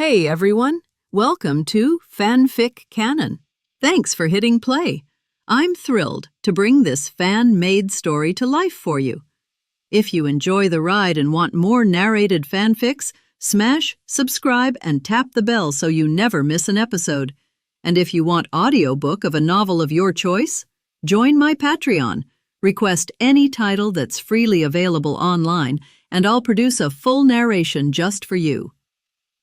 Hey everyone, welcome to FanFic Canon. Thanks for hitting play. I'm thrilled to bring this fan-made story to life for you. If you enjoy the ride and want more narrated fanfics, smash, subscribe, and tap the bell so you never miss an episode. And if you want audiobook of a novel of your choice, join my Patreon. Request any title that's freely available online, and I'll produce a full narration just for you.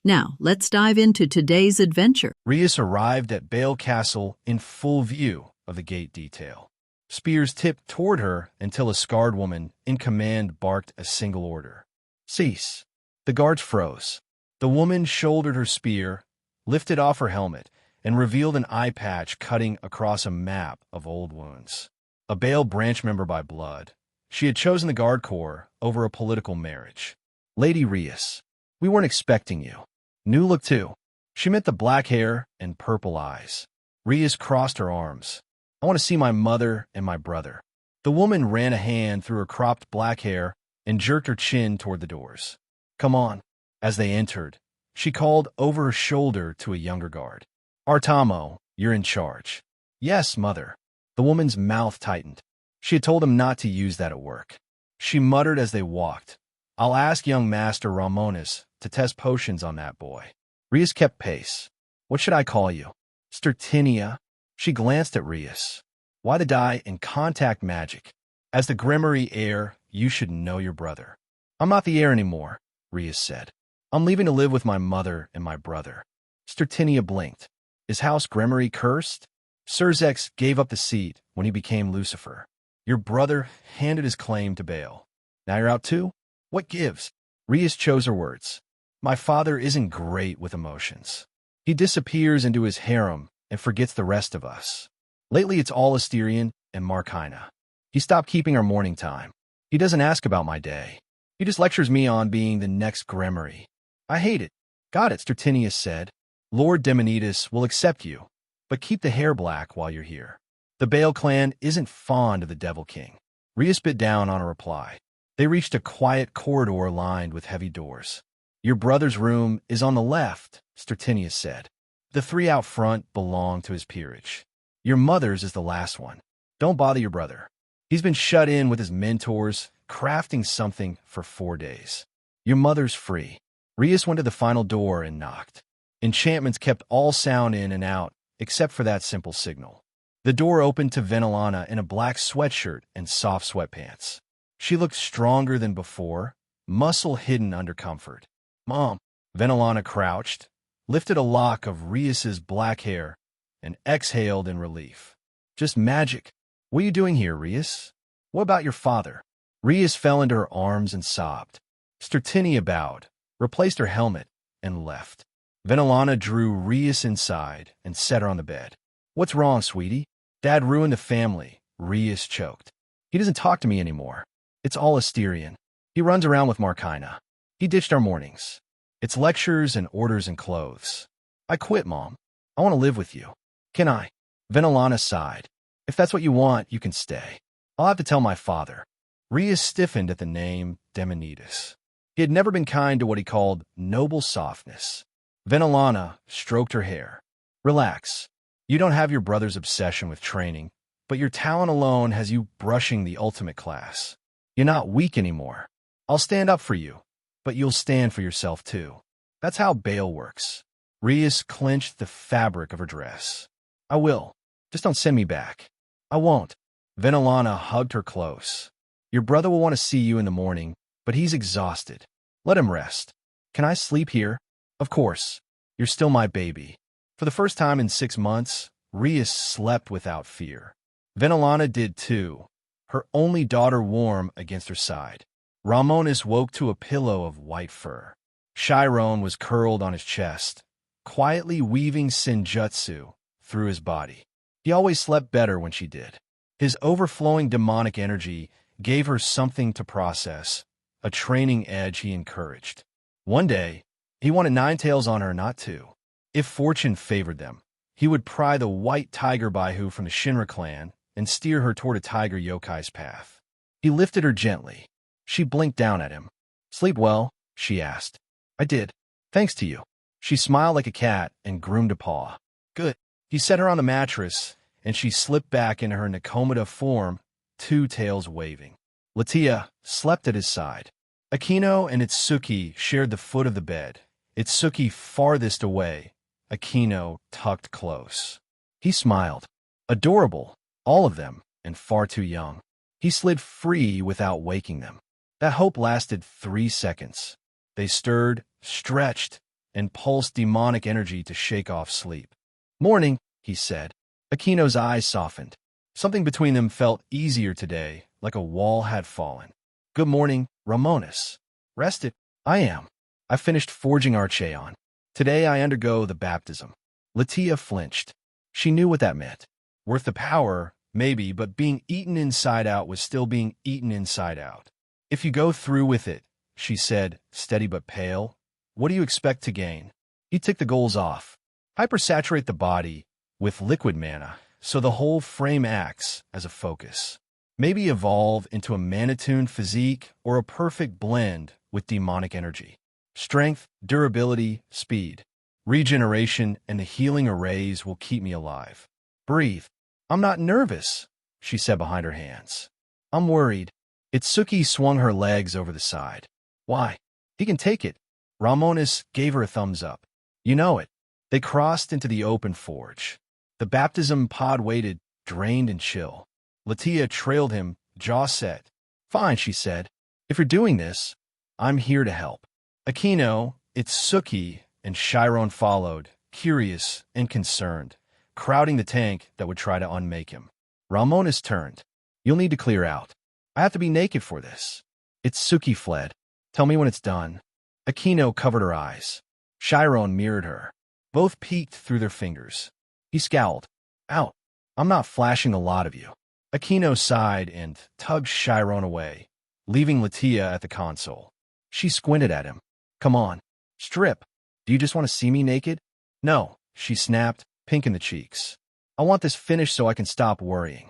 Now, let's dive into today's adventure. Rias arrived at Bale Castle in full view of the gate detail. Spears tipped toward her until a scarred woman in command barked a single order. Cease. The guards froze. The woman shouldered her spear, lifted off her helmet, and revealed an eye patch cutting across a map of old wounds. A Bale branch member by blood, she had chosen the Guard Corps over a political marriage. Lady Rias, we weren't expecting you. New look too. She meant the black hair and purple eyes. Rias crossed her arms. I want to see my mother and my brother. The woman ran a hand through her cropped black hair and jerked her chin toward the doors. Come on. As they entered, she called over her shoulder to a younger guard. Artamo, you're in charge. Yes, mother. The woman's mouth tightened. She had told him not to use that at work. She muttered as they walked. I'll ask young Master Romonus to test potions on that boy. Rias kept pace. What should I call you? Stertinia? She glanced at Rias. Why the dye and contact magic? As the Gremory heir, you should know your brother. I'm not the heir anymore, Rias said. I'm leaving to live with my mother and my brother. Stertinia blinked. Is House Gremory cursed? Surzex gave up the seat when he became Lucifer. Your brother handed his claim to Bale. Now you're out too? What gives? Rias chose her words. My father isn't great with emotions. He disappears into his harem and forgets the rest of us. Lately it's all Asterion and Markina. He stopped keeping our morning time. He doesn't ask about my day. He just lectures me on being the next Gremory. I hate it. Got it, Stertinius said. Lord Demonidas will accept you, but keep the hair black while you're here. The Bale clan isn't fond of the Devil King. Rias bit down on a reply. They reached a quiet corridor lined with heavy doors. Your brother's room is on the left, Stertinius said. The three out front belong to his peerage. Your mother's is the last one. Don't bother your brother. He's been shut in with his mentors, crafting something for 4 days. Your mother's free. Rias went to the final door and knocked. Enchantments kept all sound in and out, except for that simple signal. The door opened to Venelana in a black sweatshirt and soft sweatpants. She looked stronger than before, muscle hidden under comfort. Mom, Venelana crouched, lifted a lock of Rias's black hair, and exhaled in relief. Just magic. What are you doing here, Rias? What about your father? Rias fell into her arms and sobbed. Stertinia bowed, replaced her helmet, and left. Venelana drew Rias inside and set her on the bed. What's wrong, sweetie? Dad ruined the family, Rias choked. He doesn't talk to me anymore. It's all Asterion. He runs around with Markina. He ditched our mornings. It's lectures and orders and clothes. I quit, Mom. I want to live with you. Can I? Venelana sighed. If that's what you want, you can stay. I'll have to tell my father. Rias stiffened at the name Demonidas. He had never been kind to what he called noble softness. Venelana stroked her hair. Relax. You don't have your brother's obsession with training, but your talent alone has you brushing the ultimate class. You're not weak anymore. I'll stand up for you, but you'll stand for yourself too. That's how Bale works. Rias clenched the fabric of her dress. I will. Just don't send me back. I won't. Venelana hugged her close. Your brother will want to see you in the morning, but he's exhausted. Let him rest. Can I sleep here? Of course. You're still my baby. For the first time in 6 months, Rias slept without fear. Venelana did too, her only daughter warm against her side. Romonus woke to a pillow of white fur. Chiron was curled on his chest, quietly weaving senjutsu through his body. He always slept better when she did. His overflowing demonic energy gave her something to process, a training edge he encouraged. One day, he wanted 9 tails on her, not 2. If fortune favored them, he would pry the white tiger Baihu from the Shinra clan and steer her toward a tiger yokai's path. He lifted her gently. She blinked down at him. Sleep well? She asked. I did. Thanks to you. She smiled like a cat and groomed a paw. Good. He set her on the mattress, and she slipped back into her Nakomata form, two tails waving. Latia slept at his side. Akino and Itsuki shared the foot of the bed, Itsuki farthest away, Akino tucked close. He smiled. Adorable, all of them, and far too young. He slid free without waking them. That hope lasted 3 seconds. They stirred, stretched, and pulsed demonic energy to shake off sleep. Morning, he said. Akino's eyes softened. Something between them felt easier today, like a wall had fallen. Good morning, Romonus. Rested? I am. I finished forging our Cheon. Today I undergo the baptism. Latia flinched. She knew what that meant. Worth the power, maybe, but being eaten inside out was still being eaten inside out. If you go through with it, she said, steady but pale, what do you expect to gain? He ticked the goals off. Hypersaturate the body with liquid mana, so the whole frame acts as a focus. Maybe evolve into a mana-tuned physique or a perfect blend with demonic energy. Strength, durability, speed. Regeneration and the healing arrays will keep me alive. Breathe. I'm not nervous, she said behind her hands. I'm worried. Itsuki swung her legs over the side. Why? He can take it. Romonus gave her a thumbs up. You know it. They crossed into the open forge. The baptism pod waited, drained and chill. Latia trailed him, jaw set. Fine, she said. If you're doing this, I'm here to help. Akino, Itsuki, and Chiron followed, curious and concerned, crowding the tank that would try to unmake him. Romonus turned. You'll need to clear out. I have to be naked for this. Itsuki fled. Tell me when it's done. Akino covered her eyes. Chiron mirrored her. Both peeked through their fingers. He scowled. Out. I'm not flashing a lot of you. Akino sighed and tugged Chiron away, leaving Latia at the console. She squinted at him. Come on. Strip. Do you just want to see me naked? No, she snapped, pink in the cheeks. I want this finished so I can stop worrying.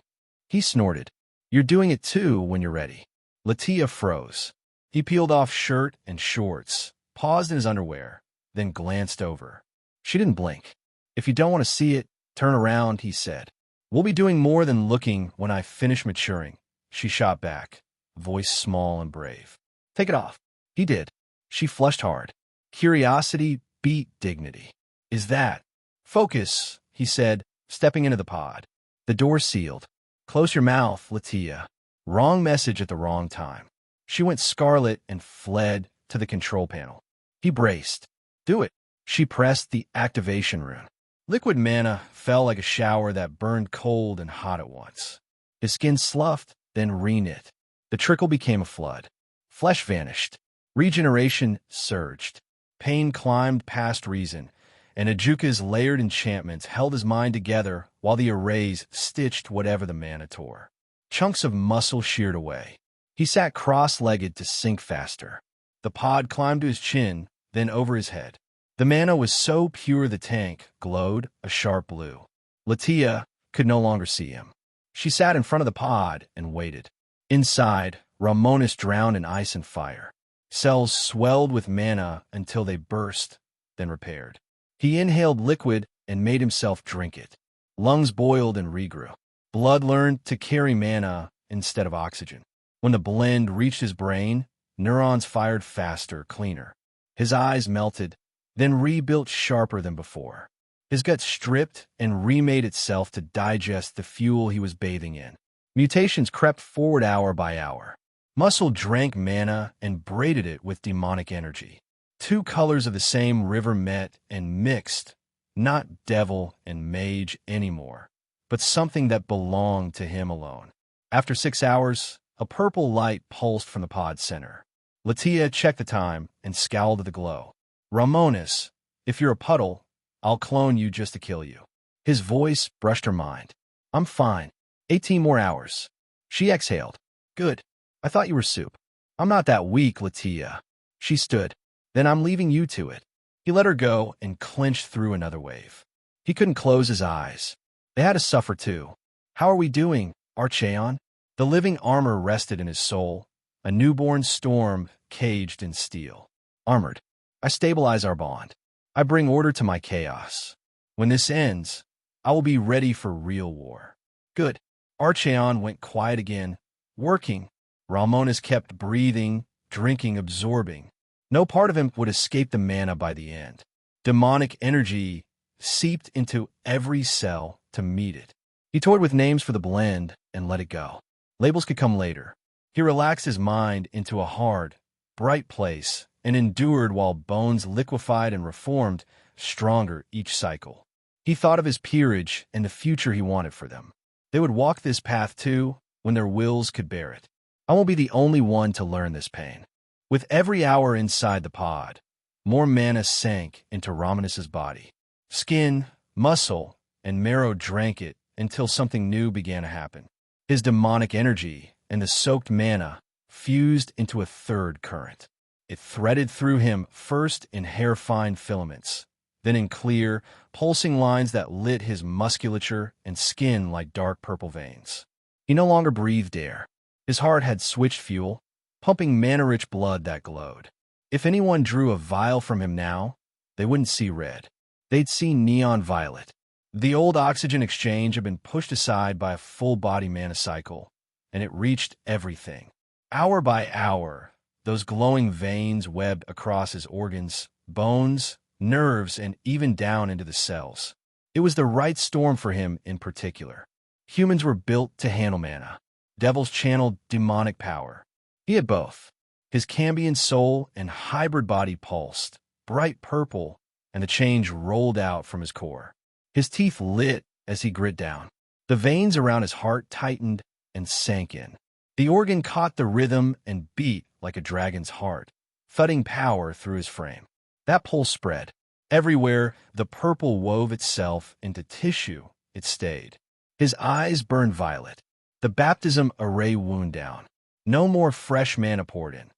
He snorted. You're doing it too when you're ready. Latia froze. He peeled off shirt and shorts, paused in his underwear, then glanced over. She didn't blink. If you don't want to see it, turn around, he said. We'll be doing more than looking when I finish maturing. She shot back, voice small and brave. Take it off. He did. She flushed hard. Curiosity beat dignity. Is that? Focus, he said, stepping into the pod. The door sealed. Close your mouth, Latia. Wrong message at the wrong time. She went scarlet and fled to the control panel. He braced. Do it. She pressed the activation rune. Liquid mana fell like a shower that burned cold and hot at once. His skin sloughed, then reknit. The trickle became a flood. Flesh vanished. Regeneration surged. Pain climbed past reason, and Ajuka's layered enchantments held his mind together while the arrays stitched whatever the mana tore. Chunks of muscle sheared away. He sat cross-legged to sink faster. The pod climbed to his chin, then over his head. The mana was so pure the tank glowed a sharp blue. Latia could no longer see him. She sat in front of the pod and waited. Inside, Romonus drowned in ice and fire. Cells swelled with mana until they burst, then repaired. He inhaled liquid and made himself drink it. Lungs boiled and regrew. Blood learned to carry mana instead of oxygen. When the blend reached his brain, neurons fired faster, cleaner. His eyes melted, then rebuilt sharper than before. His gut stripped and remade itself to digest the fuel he was bathing in. Mutations crept forward hour by hour. Muscle drank mana and braided it with demonic energy. Two colors of the same river met and mixed, not devil and mage anymore, but something that belonged to him alone. After 6 hours, a purple light pulsed from the pod center. Latia checked the time and scowled at the glow. Romonus, if you're a puddle, I'll clone you just to kill you. His voice brushed her mind. I'm fine. 18 more hours. She exhaled. Good. I thought you were soup. I'm not that weak, Latia. She stood. Then I'm leaving you to it. He let her go and clinched through another wave. He couldn't close his eyes. They had to suffer too. How are we doing, Archeon? The living armor rested in his soul, a newborn storm caged in steel. Armored. I stabilize our bond. I bring order to my chaos. When this ends, I will be ready for real war. Good. Archeon went quiet again, working. Romonus kept breathing, drinking, absorbing. No part of him would escape the mana by the end. Demonic energy seeped into every cell to meet it. He toyed with names for the blend and let it go. Labels could come later. He relaxed his mind into a hard, bright place and endured while bones liquefied and reformed, stronger each cycle. He thought of his peerage and the future he wanted for them. They would walk this path too when their wills could bear it. I won't be the only one to learn this pain. With every hour inside the pod, more mana sank into Romonus's body. Skin, muscle, and marrow drank it until something new began to happen. His demonic energy and the soaked mana fused into a third current. It threaded through him first in hair-fine filaments, then in clear, pulsing lines that lit his musculature and skin like dark purple veins. He no longer breathed air. His heart had switched fuel, pumping mana-rich blood that glowed. If anyone drew a vial from him now, they wouldn't see red. They'd see neon violet. The old oxygen exchange had been pushed aside by a full-body mana cycle, and it reached everything. Hour by hour, those glowing veins webbed across his organs, bones, nerves, and even down into the cells. It was the right storm for him in particular. Humans were built to handle mana. Devils channeled demonic power. He had both. His Cambion soul and hybrid body pulsed, bright purple, and the change rolled out from his core. His teeth lit as he grit down. The veins around his heart tightened and sank in. The organ caught the rhythm and beat like a dragon's heart, thudding power through his frame. That pulse spread. Everywhere, the purple wove itself into tissue it stayed. His eyes burned violet. The baptism array wound down. No more fresh mana poured in.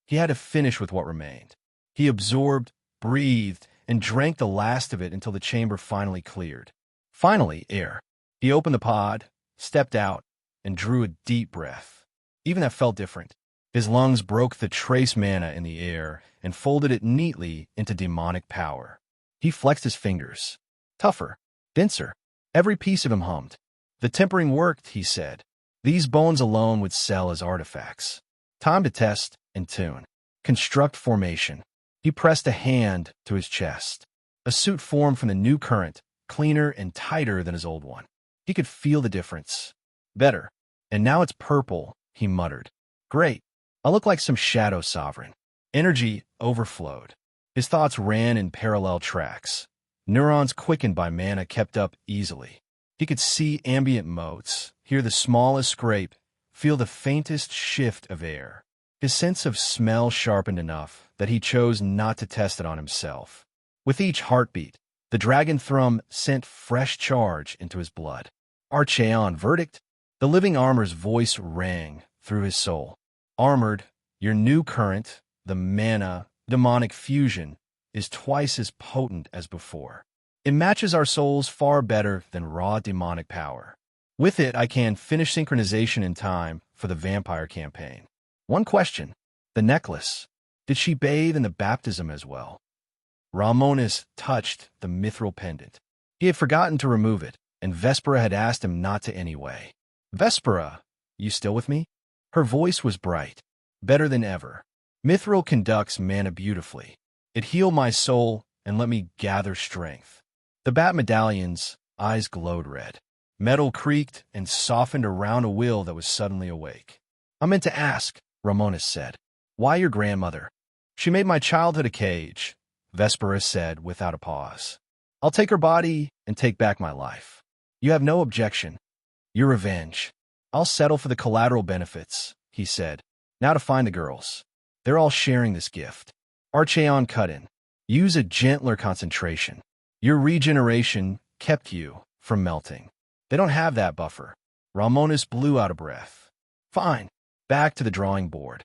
He had to finish with what remained. He absorbed, breathed, and drank the last of it until the chamber finally cleared. Finally, air. He opened the pod, stepped out, and drew a deep breath. Even that felt different. His lungs broke the trace mana in the air and folded it neatly into demonic power. He flexed his fingers. Tougher, denser. Every piece of him hummed. The tempering worked, he said. These bones alone would sell as artifacts. Time to test and tune. Construct formation. He pressed a hand to his chest. A suit formed from the new current, cleaner and tighter than his old one. He could feel the difference. Better. And now it's purple, he muttered. Great. I look like some shadow sovereign. Energy overflowed. His thoughts ran in parallel tracks. Neurons quickened by mana kept up easily. He could see ambient motes, hear the smallest scrape, feel the faintest shift of air. His sense of smell sharpened enough that he chose not to test it on himself. With each heartbeat, the dragon thrum sent fresh charge into his blood. Archeon, verdict? The living armor's voice rang through his soul. Armored, your new current, the mana, demonic fusion, is twice as potent as before. It matches our souls far better than raw demonic power. With it, I can finish synchronization in time for the vampire campaign. One question. The necklace. Did she bathe in the baptism as well? Romonus touched the mithril pendant. He had forgotten to remove it, and Vespera had asked him not to anyway. Vespera, you still with me? Her voice was bright, better than ever. Mithril conducts mana beautifully. It healed my soul and let me gather strength. The bat medallion's eyes glowed red. Metal creaked and softened around a will that was suddenly awake. I meant to ask, Romonus said. Why your grandmother? She made my childhood a cage, Vespera said without a pause. I'll take her body and take back my life. You have no objection. Your revenge. I'll settle for the collateral benefits, he said. Now to find the girls. They're all sharing this gift. Archeon cut in. Use a gentler concentration. Your regeneration kept you from melting. They don't have that buffer. Romonus blew out a breath. Fine. Back to the drawing board.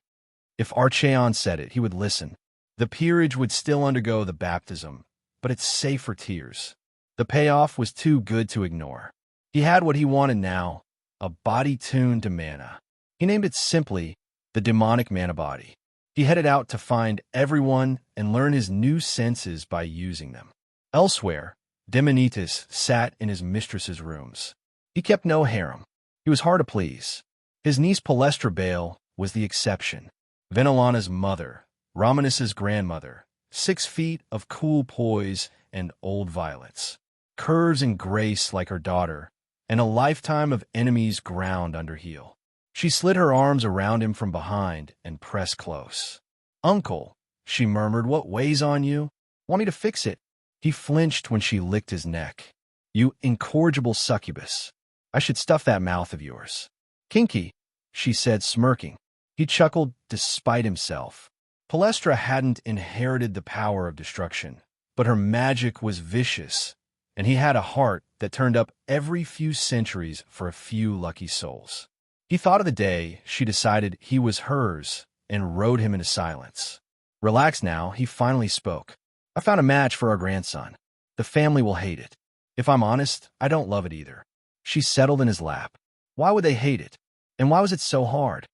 If Archeon said it, he would listen. The peerage would still undergo the baptism, but it's safe for tears. The payoff was too good to ignore. He had what he wanted now, a body tuned to mana. He named it simply the demonic mana body. He headed out to find everyone and learn his new senses by using them. Elsewhere, Demonitis sat in his mistress's rooms. He kept no harem. He was hard to please. His niece Palestra Bale was the exception. Venelana's mother, Romonus's grandmother, 6 feet of cool poise and old violets, curves and grace like her daughter, and a lifetime of enemies ground under heel. She slid her arms around him from behind and pressed close. "Uncle," she murmured, "what weighs on you? Want me to fix it?" He flinched when she licked his neck. "You incorrigible succubus. I should stuff that mouth of yours." "Kinky," she said, smirking. He chuckled despite himself. Palestra hadn't inherited the power of destruction, but her magic was vicious, and he had a heart that turned up every few centuries for a few lucky souls. He thought of the day she decided he was hers and rode him into silence. Relaxed now, he finally spoke. "I found a match for our grandson. The family will hate it. If I'm honest, I don't love it either." She settled in his lap. "Why would they hate it? And why was it so hard?"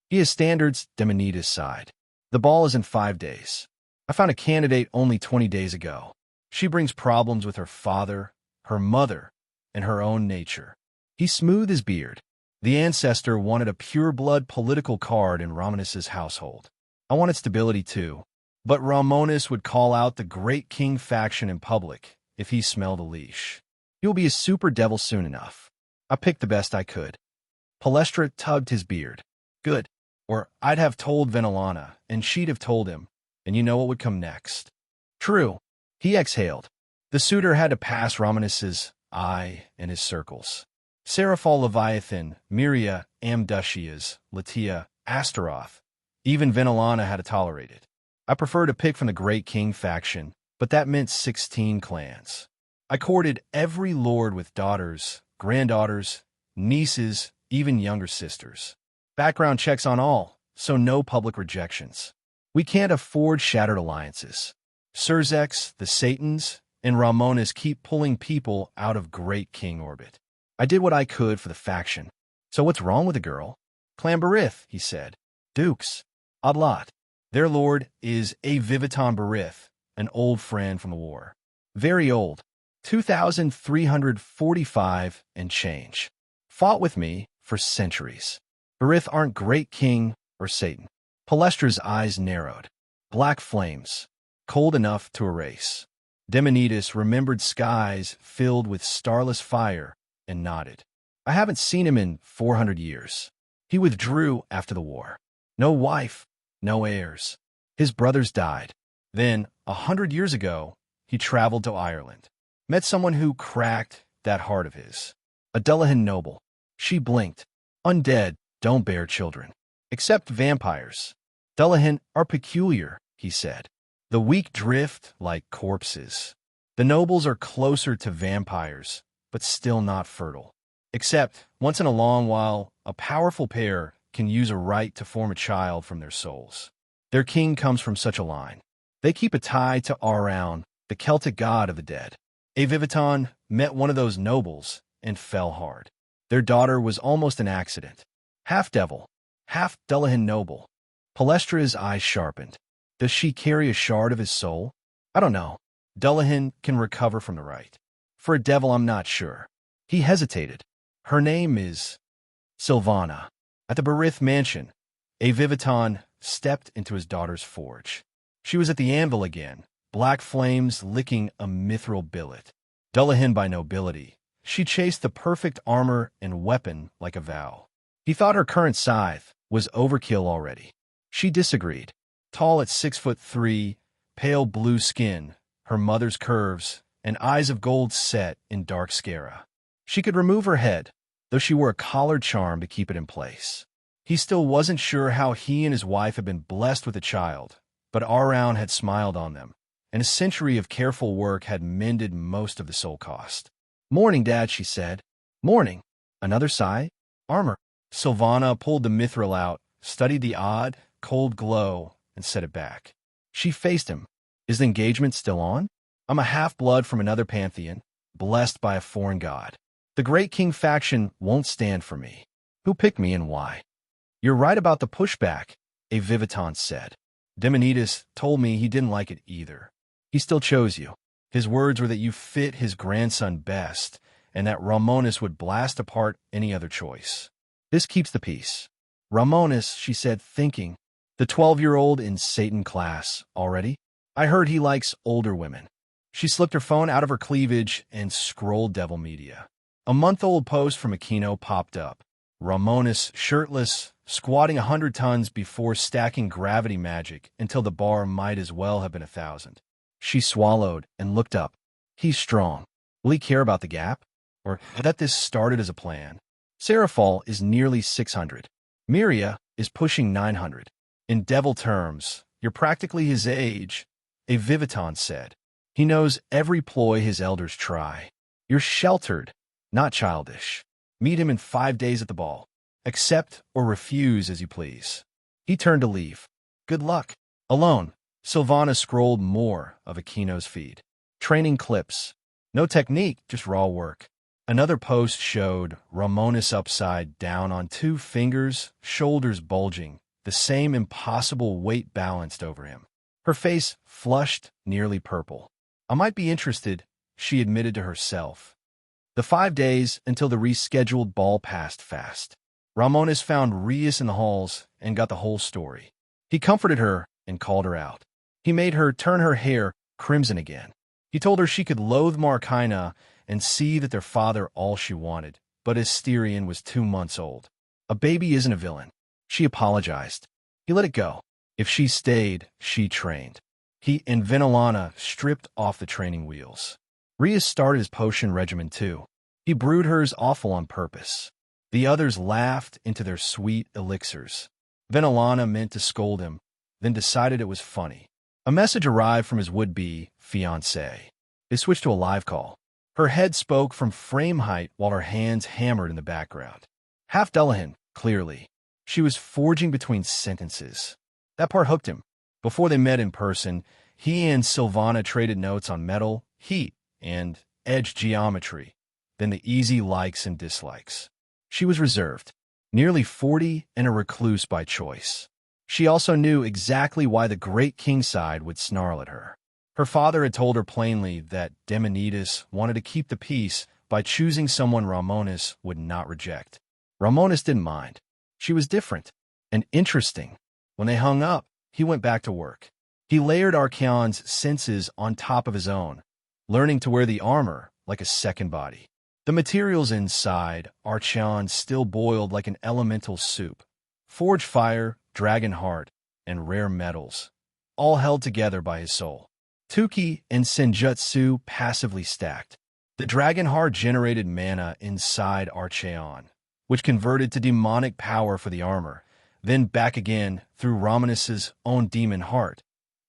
"He has standards," Demonitis sighed. "The ball is in 5 days. I found a candidate only 20 days ago. She brings problems with her father, her mother, and her own nature." He smoothed his beard. The ancestor wanted a pure-blood political card in Romonus's household. "I wanted stability too, but Romonus would call out the Great King faction in public if he smelled a leash. He'll be a super devil soon enough. I picked the best I could." Palestra tugged his beard. "Good. Or I'd have told Venelana, and she'd have told him, and you know what would come next." "True." He exhaled. The suitor had to pass Romonus's eye and his circles. Seraphal Leviathan, Miria, Amdusias, Latia, Astaroth. Even Venelana had to tolerate it. "I prefer to pick from the Great King faction, but that meant 16 clans. I courted every lord with daughters, granddaughters, nieces, even younger sisters. Background checks on all, so no public rejections. We can't afford shattered alliances. Surzex, the Satans, and Romonus keep pulling people out of Great King orbit. I did what I could for the faction." "So what's wrong with the girl?" "Clan Barith," he said. "Dukes. Odd lot. Their lord is a Vivitan Barith, an old friend from the war. Very old. 2,345 and change. Fought with me for centuries. Barith aren't Great King or Satan." Palestra's eyes narrowed. Black flames, cold enough to erase. Demonitis remembered skies filled with starless fire and nodded. "I haven't seen him in 400 years. He withdrew after the war. No wife, no heirs. His brothers died. Then, 100 years ago, he traveled to Ireland. Met someone who cracked that heart of his. A Dullahan noble." She blinked. "Undead don't bear children. Except vampires. Dullahan are peculiar," he said. "The weak drift like corpses. The nobles are closer to vampires, but still not fertile. Except, once in a long while, a powerful pair can use a right to form a child from their souls. Their king comes from such a line. They keep a tie to Araun, the Celtic god of the dead. A Vivitan met one of those nobles and fell hard. Their daughter was almost an accident. Half devil, half Dullahan noble." Palestra's eyes sharpened. "Does she carry a shard of his soul?" "I don't know. Dullahan can recover from the right. For a devil, I'm not sure." He hesitated. "Her name is Sylvana." At the Barith mansion, a Vivitan stepped into his daughter's forge. She was at the anvil again, black flames licking a mithril billet. Dullahan by nobility, she chased the perfect armor and weapon like a vow. He thought her current scythe was overkill already. She disagreed. Tall at 6'3", pale blue skin, her mother's curves, and eyes of gold set in dark scara. She could remove her head, though she wore a collared charm to keep it in place. He still wasn't sure how he and his wife had been blessed with a child, but Araun had smiled on them, and a century of careful work had mended most of the soul cost. "Morning, Dad," she said. "Morning." Another sigh? "Armor." Sylvana pulled the mithril out, studied the odd, cold glow, and set it back. She faced him. "Is the engagement still on? I'm a half-blood from another pantheon, blessed by a foreign god. The Great King faction won't stand for me. Who picked me and why?" "You're right about the pushback," a Vivitan said. Demonidas told me he didn't like it either. He still chose you. His words were that you fit his grandson best, and that Romonus would blast apart any other choice. This keeps the peace. Romonus, she said, thinking, the 12-year-old in Satan class already? I heard he likes older women. She slipped her phone out of her cleavage and scrolled devil media. A month-old post from Aquino popped up. Romonus, shirtless, squatting 100 tons before stacking gravity magic until the bar might as well have been 1,000. She swallowed and looked up. He's strong. Will he care about the gap? Or that this started as a plan? Seraphal is nearly 600. Miria is pushing 900. In devil terms, you're practically his age, a Viviton said. He knows every ploy his elders try. You're sheltered, not childish. Meet him in 5 days at the ball. Accept or refuse as you please. He turned to leave. Good luck. Alone, Sylvana scrolled more of Aquino's feed. Training clips. No technique, just raw work. Another post showed Romonus upside down on 2 fingers, shoulders bulging, the same impossible weight balanced over him. Her face flushed, nearly purple. I might be interested, she admitted to herself. The 5 days until the rescheduled ball passed fast. Romonus found Rias in the halls and got the whole story. He comforted her and called her out. He made her turn her hair crimson again. He told her she could loathe Markina and see that their father all she wanted, but Asterion was 2 months old. A baby isn't a villain. She apologized. He let it go. If she stayed, she trained. He and Venelana stripped off the training wheels. Rias started his potion regimen too. He brewed hers awful on purpose. The others laughed into their sweet elixirs. Venelana meant to scold him, then decided it was funny. A message arrived from his would-be fiancé. They switched to a live call. Her head spoke from frame height while her hands hammered in the background. Half Dullahan, clearly. She was forging between sentences. That part hooked him. Before they met in person, he and Sylvana traded notes on metal, heat, and edge geometry, then the easy likes and dislikes. She was reserved, nearly 40 and a recluse by choice. She also knew exactly why the great kingside would snarl at her. Her father had told her plainly that Demonidas wanted to keep the peace by choosing someone Romonus would not reject. Romonus didn't mind. She was different and interesting. When they hung up, he went back to work. He layered Archaon's senses on top of his own, learning to wear the armor like a second body. The materials inside Archaon still boiled like an elemental soup. Forge fire, dragon heart, and rare metals, all held together by his soul. Tuki and Senjutsu passively stacked. The dragon heart generated mana inside Archaon, which converted to demonic power for the armor, then back again through Romonus's own demon heart,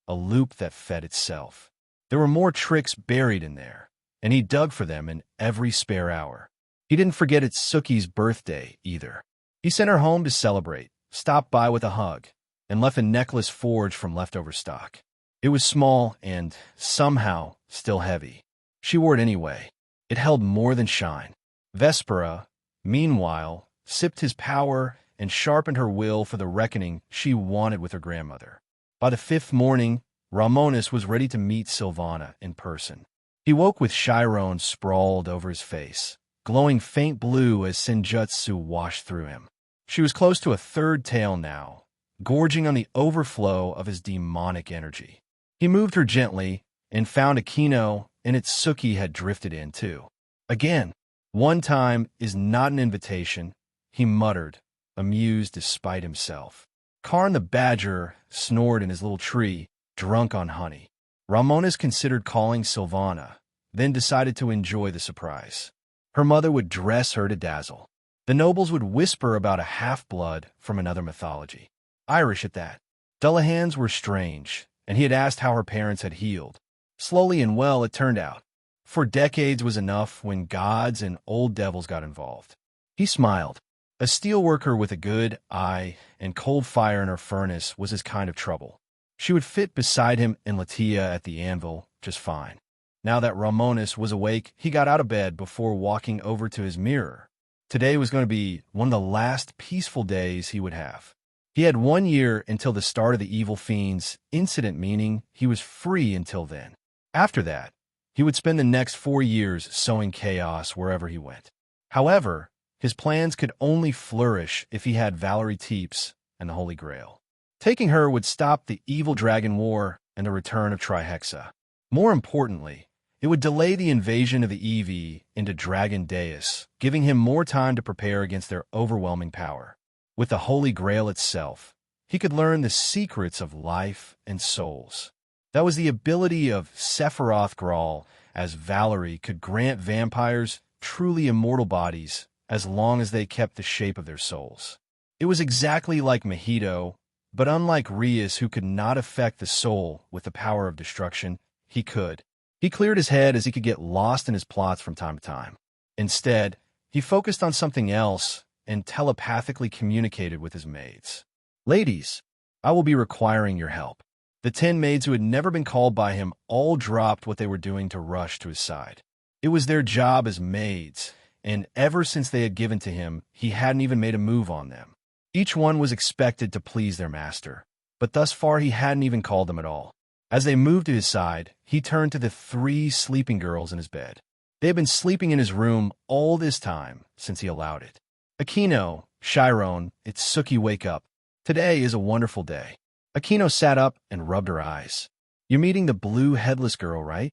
a loop that fed itself. There were more tricks buried in there, and he dug for them in every spare hour. He didn't forget it's Suki's birthday, either. He sent her home to celebrate, stopped by with a hug, and left a necklace forged from leftover stock. It was small and, somehow, still heavy. She wore it anyway. It held more than shine. Vespera, meanwhile, sipped his power and sharpened her will for the reckoning she wanted with her grandmother. By the 5th morning, Romonus was ready to meet Sylvana in person. He woke with Chiron sprawled over his face, glowing faint blue as Senjutsu washed through him. She was close to a 3rd tail now, gorging on the overflow of his demonic energy. He moved her gently and found Aquino and its Suki had drifted in too. Again, one time is not an invitation, he muttered, amused despite himself. Karn the badger snored in his little tree, drunk on honey. Romonus considered calling Sylvana, then decided to enjoy the surprise. Her mother would dress her to dazzle. The nobles would whisper about a half-blood from another mythology. Irish at that. Dullahans were strange, and he had asked how her parents had healed. Slowly and well, it turned out. For decades was enough when gods and old devils got involved. He smiled. A steelworker with a good eye and cold fire in her furnace was his kind of trouble. She would fit beside him and Latia at the anvil just fine. Now that Romonus was awake, he got out of bed before walking over to his mirror. Today was going to be one of the last peaceful days he would have. He had 1 year until the start of the evil fiend's incident, meaning he was free until then. After that, he would spend the next 4 years sowing chaos wherever he went. However, his plans could only flourish if he had Valerie Teeps and the Holy Grail. Taking her would stop the evil dragon war and the return of Trihexa. More importantly, it would delay the invasion of the EV into Dragon Deus, giving him more time to prepare against their overwhelming power. With the Holy Grail itself, he could learn the secrets of life and souls. That was the ability of Sephiroth Graal, as Valerie could grant vampires truly immortal bodies as long as they kept the shape of their souls. It was exactly like Mojito, but unlike Rias, who could not affect the soul with the power of destruction, he could. He cleared his head as he could get lost in his plots from time to time. Instead, he focused on something else and telepathically communicated with his maids. Ladies, I will be requiring your help. The 10 maids who had never been called by him all dropped what they were doing to rush to his side. It was their job as maids, and ever since they had given to him, he hadn't even made a move on them. Each one was expected to please their master, but thus far he hadn't even called them at all. As they moved to his side, he turned to the 3 sleeping girls in his bed. They had been sleeping in his room all this time since he allowed it. Aquino, Chiron, Itsuki, wake up. Today is a wonderful day. Aquino sat up and rubbed her eyes. You're meeting the blue headless girl, right?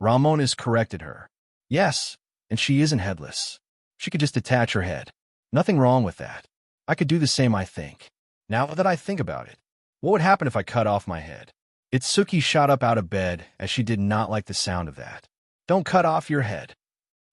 Romonus corrected her. Yes, and she isn't headless. She could just detach her head. Nothing wrong with that. I could do the same, I think. Now that I think about it, what would happen if I cut off my head? Itsuki shot up out of bed as she did not like the sound of that. Don't cut off your head.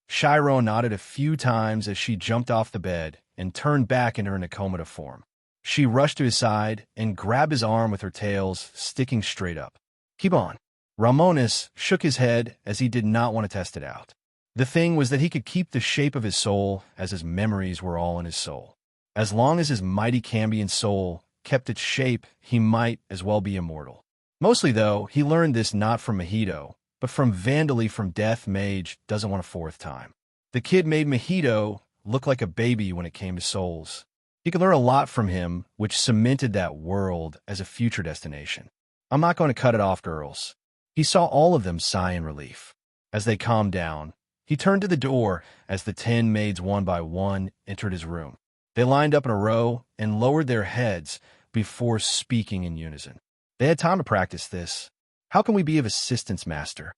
Shiro nodded a few times as she jumped off the bed and turned back into her Nakomata form. She rushed to his side and grabbed his arm with her tails sticking straight up. Keep on. Romonus shook his head as he did not want to test it out. The thing was that he could keep the shape of his soul as his memories were all in his soul. As long as his mighty Cambion soul kept its shape, he might as well be immortal. Mostly, though, he learned this not from Mojito, but from Vandally from Death Mage Doesn't Want a Fourth Time. The kid made Mojito look like a baby when it came to souls. He could learn a lot from him, which cemented that world as a future destination. I'm not going to cut it off, girls. He saw all of them sigh in relief. As they calmed down, he turned to the door as the 10 maids one by one entered his room. They lined up in a row and lowered their heads before speaking in unison. They had time to practice this. How can we be of assistance, Master?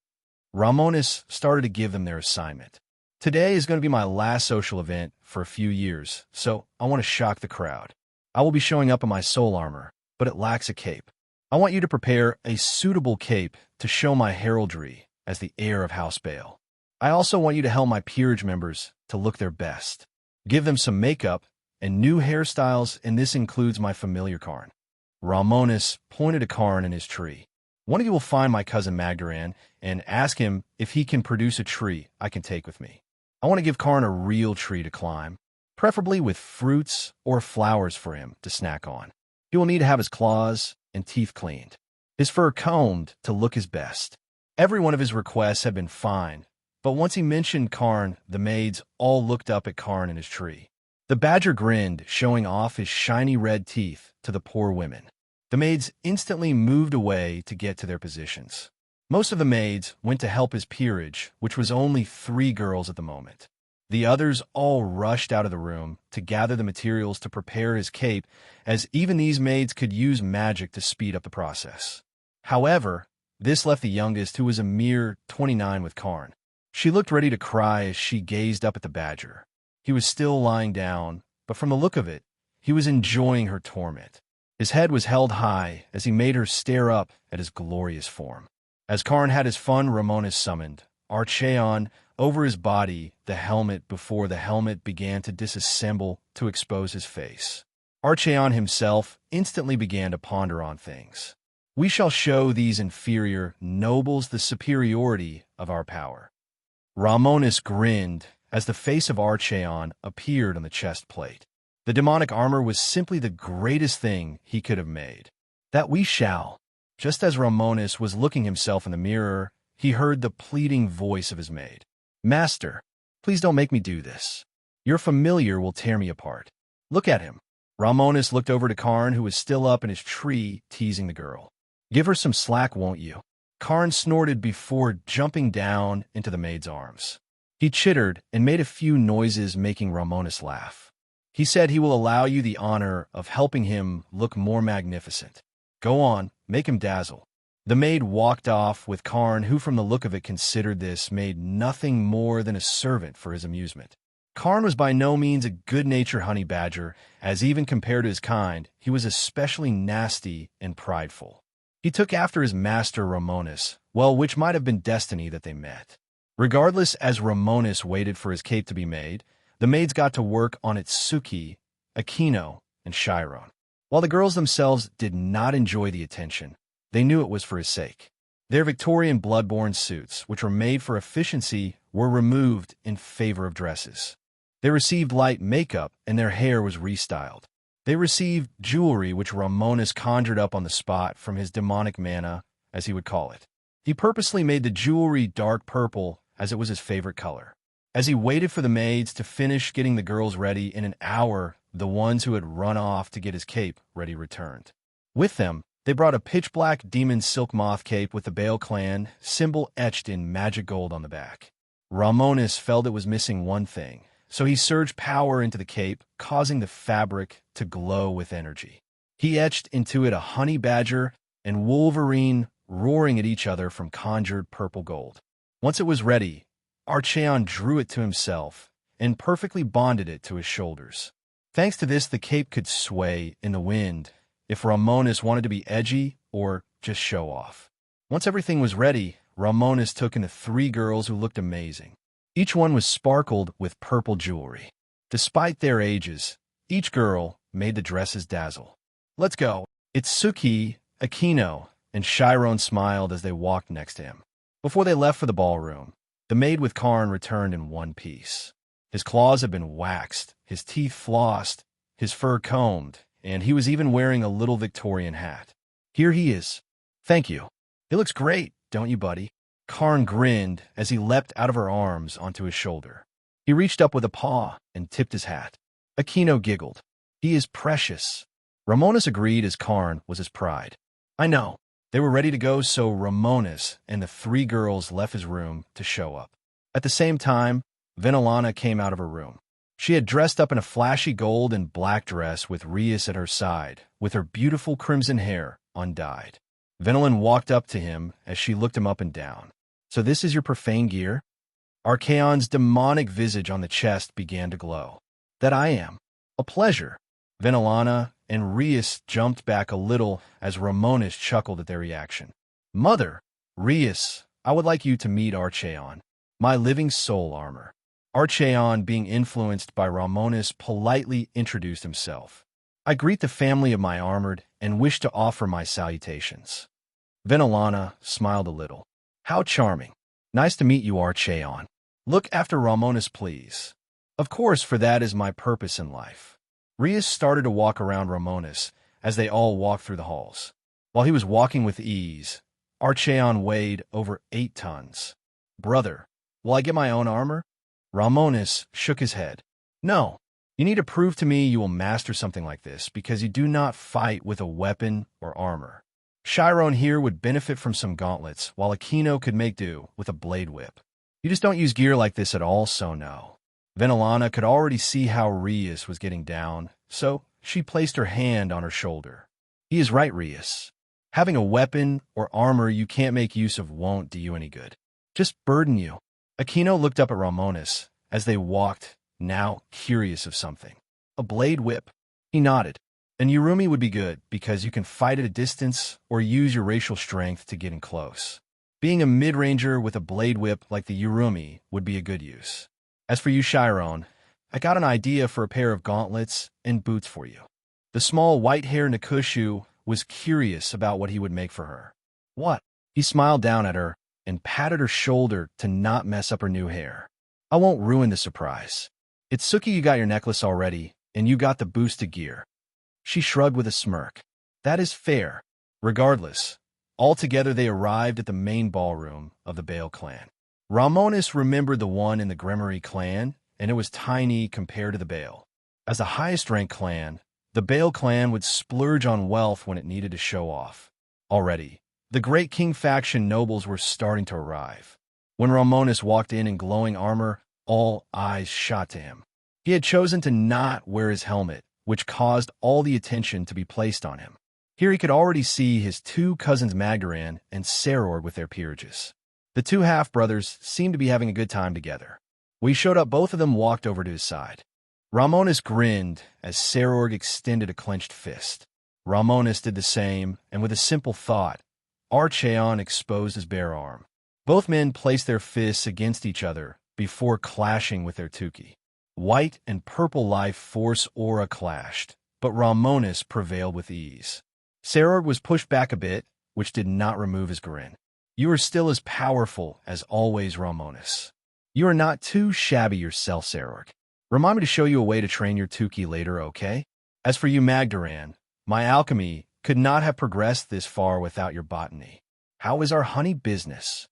Romonus started to give them their assignment. Today is going to be my last social event for a few years, so I want to shock the crowd. I will be showing up in my soul armor, but it lacks a cape. I want you to prepare a suitable cape to show my heraldry as the heir of House Bale. I also want you to help my peerage members to look their best. Give them some makeup and new hairstyles, and this includes my familiar Karn. Romonus pointed to Karn in his tree. One of you will find my cousin Magdaran and ask him if he can produce a tree I can take with me. I want to give Karn a real tree to climb, preferably with fruits or flowers for him to snack on. He will need to have his claws and teeth cleaned, his fur combed to look his best. Every one of his requests had been fine, but once he mentioned Karn, the maids all looked up at Karn in his tree. The badger grinned, showing off his shiny red teeth to the poor women. The maids instantly moved away to get to their positions. Most of the maids went to help his peerage, which was only 3 girls at the moment. The others all rushed out of the room to gather the materials to prepare his cape, as even these maids could use magic to speed up the process. However, this left the youngest, who was a mere 29, with Karn. She looked ready to cry as she gazed up at the badger. He was still lying down, but from the look of it, he was enjoying her torment. His head was held high as he made her stare up at his glorious form. As Karn had his fun, Romonus summoned Archeon over his body, the helmet before the helmet began to disassemble to expose his face. Archeon himself instantly began to ponder on things. We shall show these inferior nobles the superiority of our power. Romonus grinned as the face of Archeon appeared on the chest plate. The demonic armor was simply the greatest thing he could have made. That we shall. Just as Romonus was looking himself in the mirror, he heard the pleading voice of his maid. Master, please don't make me do this. Your familiar will tear me apart. Look at him. Romonus looked over to Karn, who was still up in his tree, teasing the girl. "Give her some slack, won't you?" Karn snorted before jumping down into the maid's arms. He chittered and made a few noises, making Romonus laugh. He said he will allow you the honor of helping him look more magnificent. Go on, make him dazzle. The maid walked off with Karn, who from the look of it considered this maid nothing more than a servant for his amusement. Karn was by no means a good-natured honey badger, as even compared to his kind, he was especially nasty and prideful. He took after his master Romonus, well, which might have been destiny that they met. Regardless, as Romonus waited for his cape to be made, the maids got to work on Itsuki, Akino, and Chiron. While the girls themselves did not enjoy the attention, they knew it was for his sake. Their Victorian blood-borne suits, which were made for efficiency, were removed in favor of dresses. They received light makeup, and their hair was restyled. They received jewelry which Romonus conjured up on the spot from his demonic mana, as he would call it. He purposely made the jewelry dark purple, as it was his favorite color. As he waited for the maids to finish getting the girls ready, in an hour, the ones who had run off to get his cape ready returned. With them, they brought a pitch-black demon silk moth cape with the Bale clan symbol etched in magic gold on the back. Romonus felt it was missing one thing, so he surged power into the cape, causing the fabric to glow with energy. He etched into it a honey badger and wolverine roaring at each other from conjured purple gold. Once it was ready, Archeon drew it to himself and perfectly bonded it to his shoulders. Thanks to this, the cape could sway in the wind if Romonus wanted to be edgy or just show off. Once everything was ready, Romonus took in the three girls who looked amazing. Each one was sparkled with purple jewelry. Despite their ages, each girl made the dresses dazzle. "Let's go." Itsuki, Akino, and Chiron smiled as they walked next to him. Before they left for the ballroom, the maid with Karn returned in one piece. His claws had been waxed, his teeth flossed, his fur combed, and he was even wearing a little Victorian hat. "Here he is." "Thank you. He looks great, don't you, buddy?" Karn grinned as he leapt out of her arms onto his shoulder. He reached up with a paw and tipped his hat. Akino giggled. "He is precious." Romonus agreed, as Karn was his pride. "I know." They were ready to go, so Romonus and the three girls left his room to show up. At the same time, Venelana came out of her room. She had dressed up in a flashy gold and black dress with Rias at her side, with her beautiful crimson hair undyed. Venelin walked up to him as she looked him up and down. "So this is your profane gear?" Archeon's demonic visage on the chest began to glow. "That I am." "A pleasure." Venelana and Rias jumped back a little as Romonus chuckled at their reaction. "Mother!" "Rias, I would like you to meet Archeon, my living soul armor." Archeon, being influenced by Romonus, politely introduced himself. "I greet the family of my armored and wish to offer my salutations." Venelana smiled a little. "How charming. Nice to meet you, Archeon. Look after Romonus, please." "Of course, for that is my purpose in life." Rias started to walk around Romonus as they all walked through the halls. While he was walking with ease, Archeon weighed over 8 tons. "Brother, will I get my own armor?" Romonus shook his head. "No. You need to prove to me you will master something like this, because you do not fight with a weapon or armor. Chiron here would benefit from some gauntlets, while Akino could make do with a blade whip. You just don't use gear like this at all, so no." Venelana could already see how Rias was getting down, so she placed her hand on her shoulder. "He is right, Rias. Having a weapon or armor you can't make use of won't do you any good. Just burden you." Akino looked up at Romonus as they walked, now curious of something. "A blade whip." He nodded. "And Yurumi would be good, because you can fight at a distance or use your racial strength to get in close. Being a mid-ranger with a blade whip like the Yurumi would be a good use. As for you, Chiron, I got an idea for a pair of gauntlets and boots for you." The small white-haired Nakushu was curious about what he would make for her. "What?" He smiled down at her and patted her shoulder to not mess up her new hair. "I won't ruin the surprise. Itsuki, you got your necklace already, and you got the boosted gear." She shrugged with a smirk. "That is fair." Regardless, altogether they arrived at the main ballroom of the Bale clan. Romonus remembered the one in the Gremory clan, and it was tiny compared to the Bale. As the highest-ranked clan, The Baal clan would splurge on wealth when it needed to show off. Already, the Great King faction nobles were starting to arrive. When Romonus walked in glowing armor, all eyes shot to him. He had chosen to not wear his helmet, which caused all the attention to be placed on him. Here he could already see his two cousins Magdaran and Saror with their peerages. The two half-brothers seemed to be having a good time together. When he showed up, both of them walked over to his side. Romonus grinned as Saror extended a clenched fist. Romonus did the same, and with a simple thought, Archeon exposed his bare arm. Both men placed their fists against each other before clashing with their tuki. White and purple life force aura clashed, but Romonus prevailed with ease. Saror was pushed back a bit, which did not remove his grin. You are still as powerful as always, Romonus. You are not too shabby yourself, Saror. Remind me to show you a way to train your tuki later, okay? As for you, Magdaran, my alchemy could not have progressed this far without your botany. How is our honey business?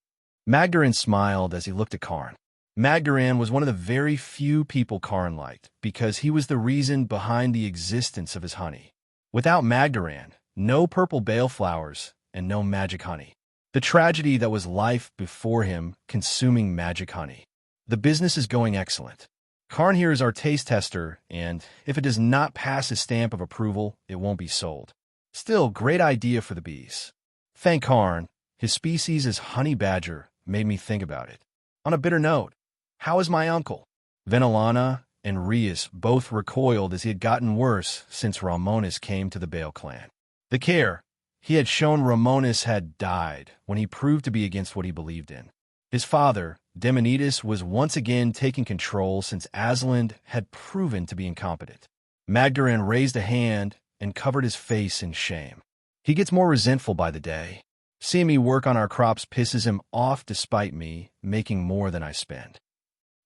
Magdaran smiled as he looked at Karn. Magdaran was one of the very few people Karn liked, because he was the reason behind the existence of his honey. Without Magdaran, no purple bale flowers and no magic honey. The tragedy that was life before him consuming magic honey. The business is going excellent. Karn here is our taste tester, and if it does not pass his stamp of approval, it won't be sold. Still, great idea for the bees. Thank Karn. His species is honey badger made me think about it. On a bitter note, how is my uncle? Venelana and Rias both recoiled as he had gotten worse since Romonus came to the Baal clan. The care he had shown Romonus had died when he proved to be against what he believed in. His father, Demonides, was once again taking control since Aslan had proven to be incompetent. Magdaran raised a hand and covered his face in shame. He gets more resentful by the day. Seeing me work on our crops pisses him off despite me making more than I spend.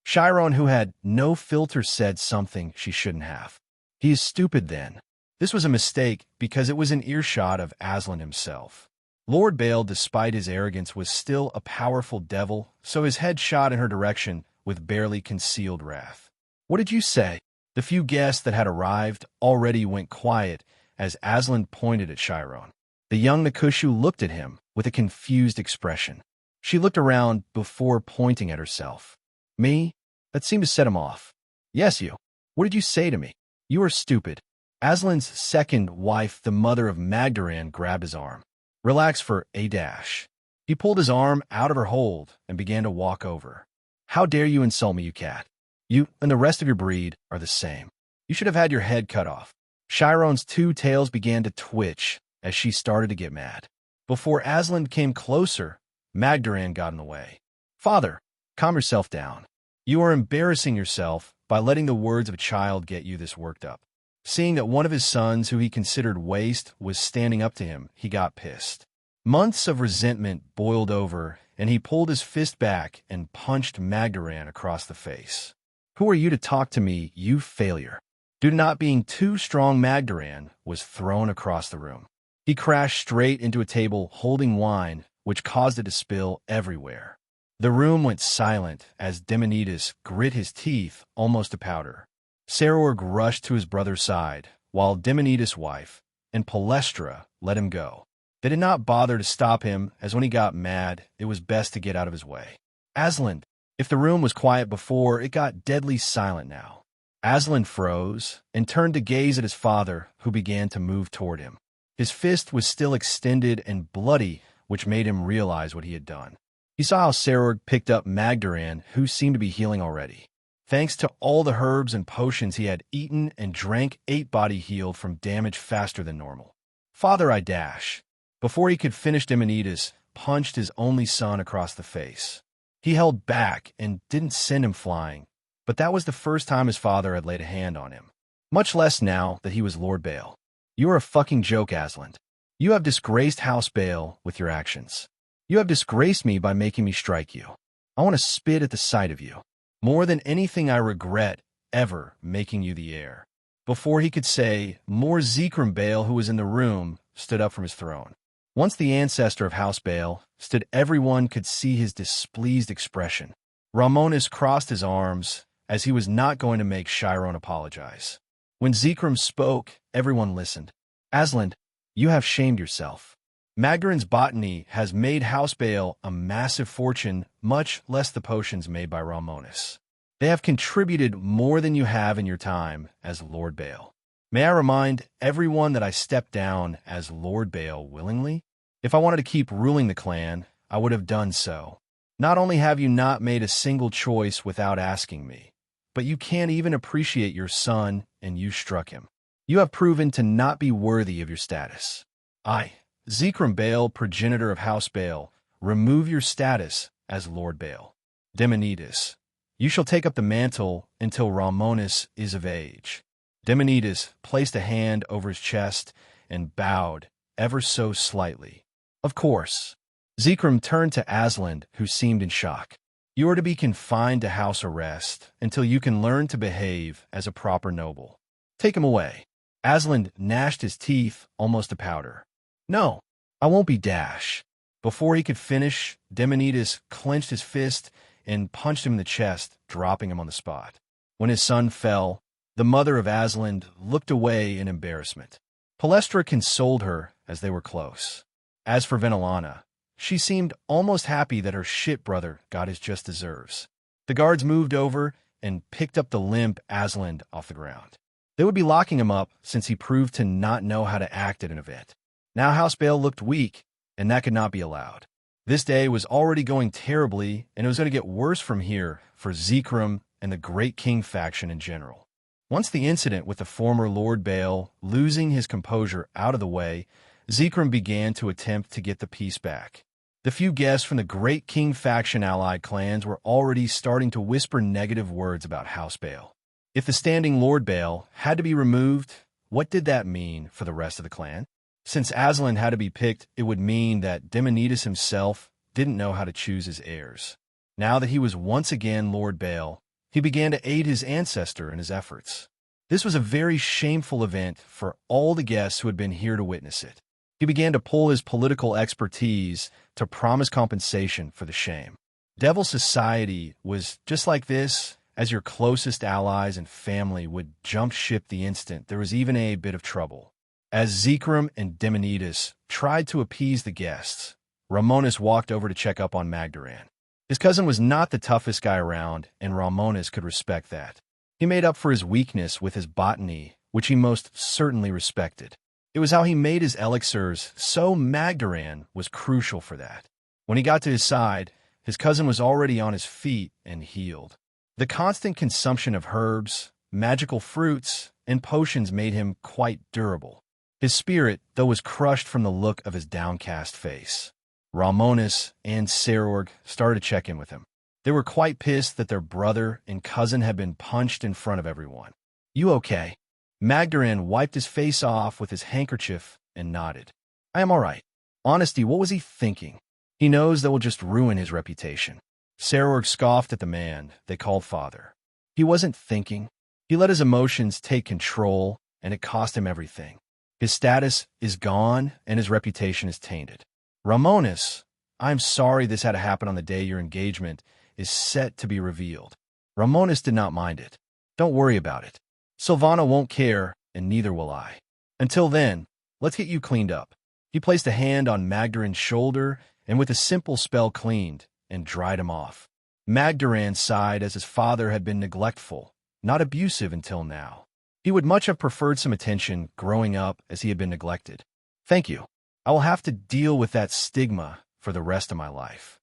Chiron, who had no filter, said something she shouldn't have. He is stupid then. This was a mistake because it was in earshot of Aslan himself. Lord Baal, despite his arrogance, was still a powerful devil, so his head shot in her direction with barely concealed wrath. What did you say? The few guests that had arrived already went quiet as Aslan pointed at Chiron. The young Nakushu looked at him with a confused expression. She looked around before pointing at herself. Me? That seemed to set him off. Yes, you. What did you say to me? You are stupid. Aslan's second wife, the mother of Magdaran, grabbed his arm. Relax for a dash. He pulled his arm out of her hold and began to walk over. How dare you insult me, you cat? You and the rest of your breed are the same. You should have had your head cut off. Chiron's two tails began to twitch as she started to get mad. Before Aslan came closer, Magdaran got in the way. Father, calm yourself down. You are embarrassing yourself by letting the words of a child get you this worked up. Seeing that one of his sons, who he considered waste, was standing up to him, he got pissed. Months of resentment boiled over, and he pulled his fist back and punched Magdaran across the face. Who are you to talk to me, you failure? Due to not being too strong, Magdaran was thrown across the room. He crashed straight into a table holding wine, which caused it to spill everywhere. The room went silent as Demonides grit his teeth almost to powder. Saror rushed to his brother's side, while Demonides' wife and Palestra let him go. They did not bother to stop him, as when he got mad, it was best to get out of his way. Aslan, if the room was quiet before, it got deadly silent now. Aslan froze and turned to gaze at his father, who began to move toward him. His fist was still extended and bloody, which made him realize what he had done. He saw how Saror picked up Magdaran, who seemed to be healing already. Thanks to all the herbs and potions he had eaten and drank, 8 body healed from damage faster than normal. Father, I dash. Before he could finish, Demonides punched his only son across the face. He held back and didn't send him flying, but that was the first time his father had laid a hand on him. Much less now that he was Lord Baal. You are a fucking joke, Aslan. You have disgraced House Baal with your actions. You have disgraced me by making me strike you. I want to spit at the sight of you. More than anything, I regret ever making you the heir. Before he could say more, Zekrom Baal, who was in the room, stood up from his throne. Once the ancestor of House Baal stood, everyone could see his displeased expression. Romonus crossed his arms, as he was not going to make Chiron apologize. When Zekrom spoke, everyone listened. Aslan, you have shamed yourself. Magdaren's botany has made House Bale a massive fortune, much less the potions made by Romonus. They have contributed more than you have in your time as Lord Bale. May I remind everyone that I stepped down as Lord Bale willingly? If I wanted to keep ruling the clan, I would have done so. Not only have you not made a single choice without asking me, but you can't even appreciate your son, and you struck him. You have proven to not be worthy of your status. I, Zekrom Bale, progenitor of House Bale, remove your status as Lord Bale. Demonides, you shall take up the mantle until Romonus is of age. Demonides placed a hand over his chest and bowed ever so slightly. Of course. Zekrom turned to Aslan, who seemed in shock. You are to be confined to house arrest until you can learn to behave as a proper noble. Take him away. Aslan gnashed his teeth almost to powder. No, I won't be dash. Before he could finish, Demonides clenched his fist and punched him in the chest, dropping him on the spot. When his son fell, the mother of Aslan looked away in embarrassment. Palestra consoled her as they were close. As for Venelana, she seemed almost happy that her shit brother got his just deserves. The guards moved over and picked up the limp Aslan off the ground. They would be locking him up since he proved to not know how to act at an event. Now House Bale looked weak, and that could not be allowed. This day was already going terribly, and it was going to get worse from here for Zekrom and the Great King faction in general. Once the incident with the former Lord Bale losing his composure out of the way, Zekrom began to attempt to get the peace back. The few guests from the Great King faction allied clans were already starting to whisper negative words about House Bale. If the standing Lord Bale had to be removed, what did that mean for the rest of the clan? Since Aslan had to be picked, it would mean that Demonides himself didn't know how to choose his heirs. Now that he was once again Lord Bale, he began to aid his ancestor in his efforts. This was a very shameful event for all the guests who had been here to witness it. He began to pull his political expertise to promise compensation for the shame. Devil Society was just like this, as your closest allies and family would jump ship the instant there was even a bit of trouble. As Zekrom and Demonides tried to appease the guests, Romonus walked over to check up on Magdaran. His cousin was not the toughest guy around, and Romonus could respect that. He made up for his weakness with his botany, which he most certainly respected. It was how he made his elixirs, so Magdaran was crucial for that. When he got to his side, his cousin was already on his feet and healed. The constant consumption of herbs, magical fruits, and potions made him quite durable. His spirit, though, was crushed from the look of his downcast face. Romonus and Serorg started to check in with him. They were quite pissed that their brother and cousin had been punched in front of everyone. You okay? Magdaran wiped his face off with his handkerchief and nodded. I am all right. Honesty, what was he thinking? He knows that will just ruin his reputation. Serorg scoffed at the man they called father. He wasn't thinking. He let his emotions take control, and it cost him everything. His status is gone, and his reputation is tainted. Romonus, I'm sorry this had to happen on the day your engagement is set to be revealed. Romonus did not mind it. Don't worry about it. Sylvana won't care, and neither will I. Until then, let's get you cleaned up. He placed a hand on Magdaran's shoulder, and with a simple spell cleaned and dried him off. Magdaran sighed as his father had been neglectful, not abusive until now. He would much have preferred some attention growing up as he had been neglected. Thank you. I will have to deal with that stigma for the rest of my life.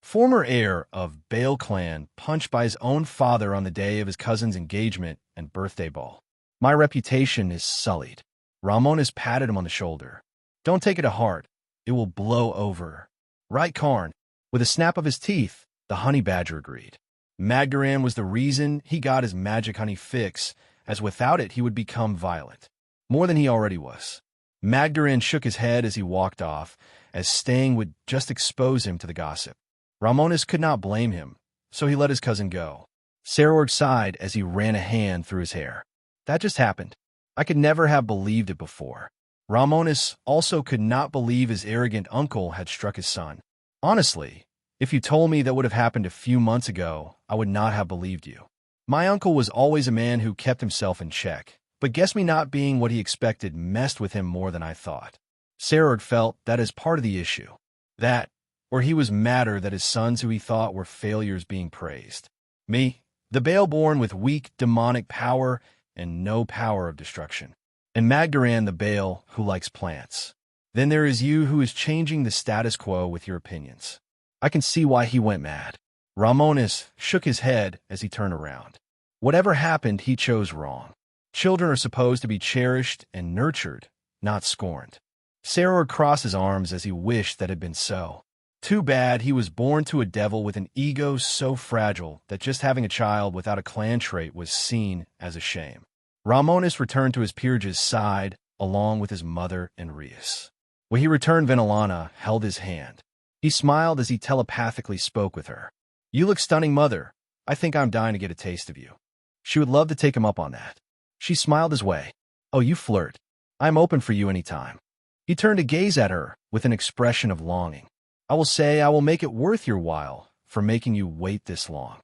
Former heir of Bale clan punched by his own father on the day of his cousin's engagement and birthday ball. My reputation is sullied. Romonus patted him on the shoulder. Don't take it to heart. It will blow over. Right, Karn? With a snap of his teeth, the honey badger agreed. Magdaran was the reason he got his magic honey fix, as without it he would become violent. More than he already was. Magdaran shook his head as he walked off, as staying would just expose him to the gossip. Romonus could not blame him, so he let his cousin go. Serorg sighed as he ran a hand through his hair. That just happened. I could never have believed it before. Romonus also could not believe his arrogant uncle had struck his son. Honestly, if you told me that would have happened a few months ago, I would not have believed you. My uncle was always a man who kept himself in check, But guess me not being what he expected messed with him more than I thought. Serog felt that as part of the issue. That, or he was madder that his sons who he thought were failures being praised. Me, the Baal-born with weak demonic power and no power of destruction. And Magdaran the Baal who likes plants. Then there is you who is changing the status quo with your opinions. I can see why he went mad. Romonus shook his head as he turned around. Whatever happened, he chose wrong. Children are supposed to be cherished and nurtured, not scorned. Serog crossed his arms as he wished that had been so. Too bad he was born to a devil with an ego so fragile that just having a child without a clan trait was seen as a shame. Romonus returned to his peerage's side, along with his mother and Rias. When he returned, Venelana held his hand. He smiled as he telepathically spoke with her. "You look stunning, mother. I think I'm dying to get a taste of you." She would love to take him up on that. She smiled his way. "Oh, you flirt. I'm open for you any time." He turned to gaze at her with an expression of longing. "I will say I will make it worth your while for making you wait this long."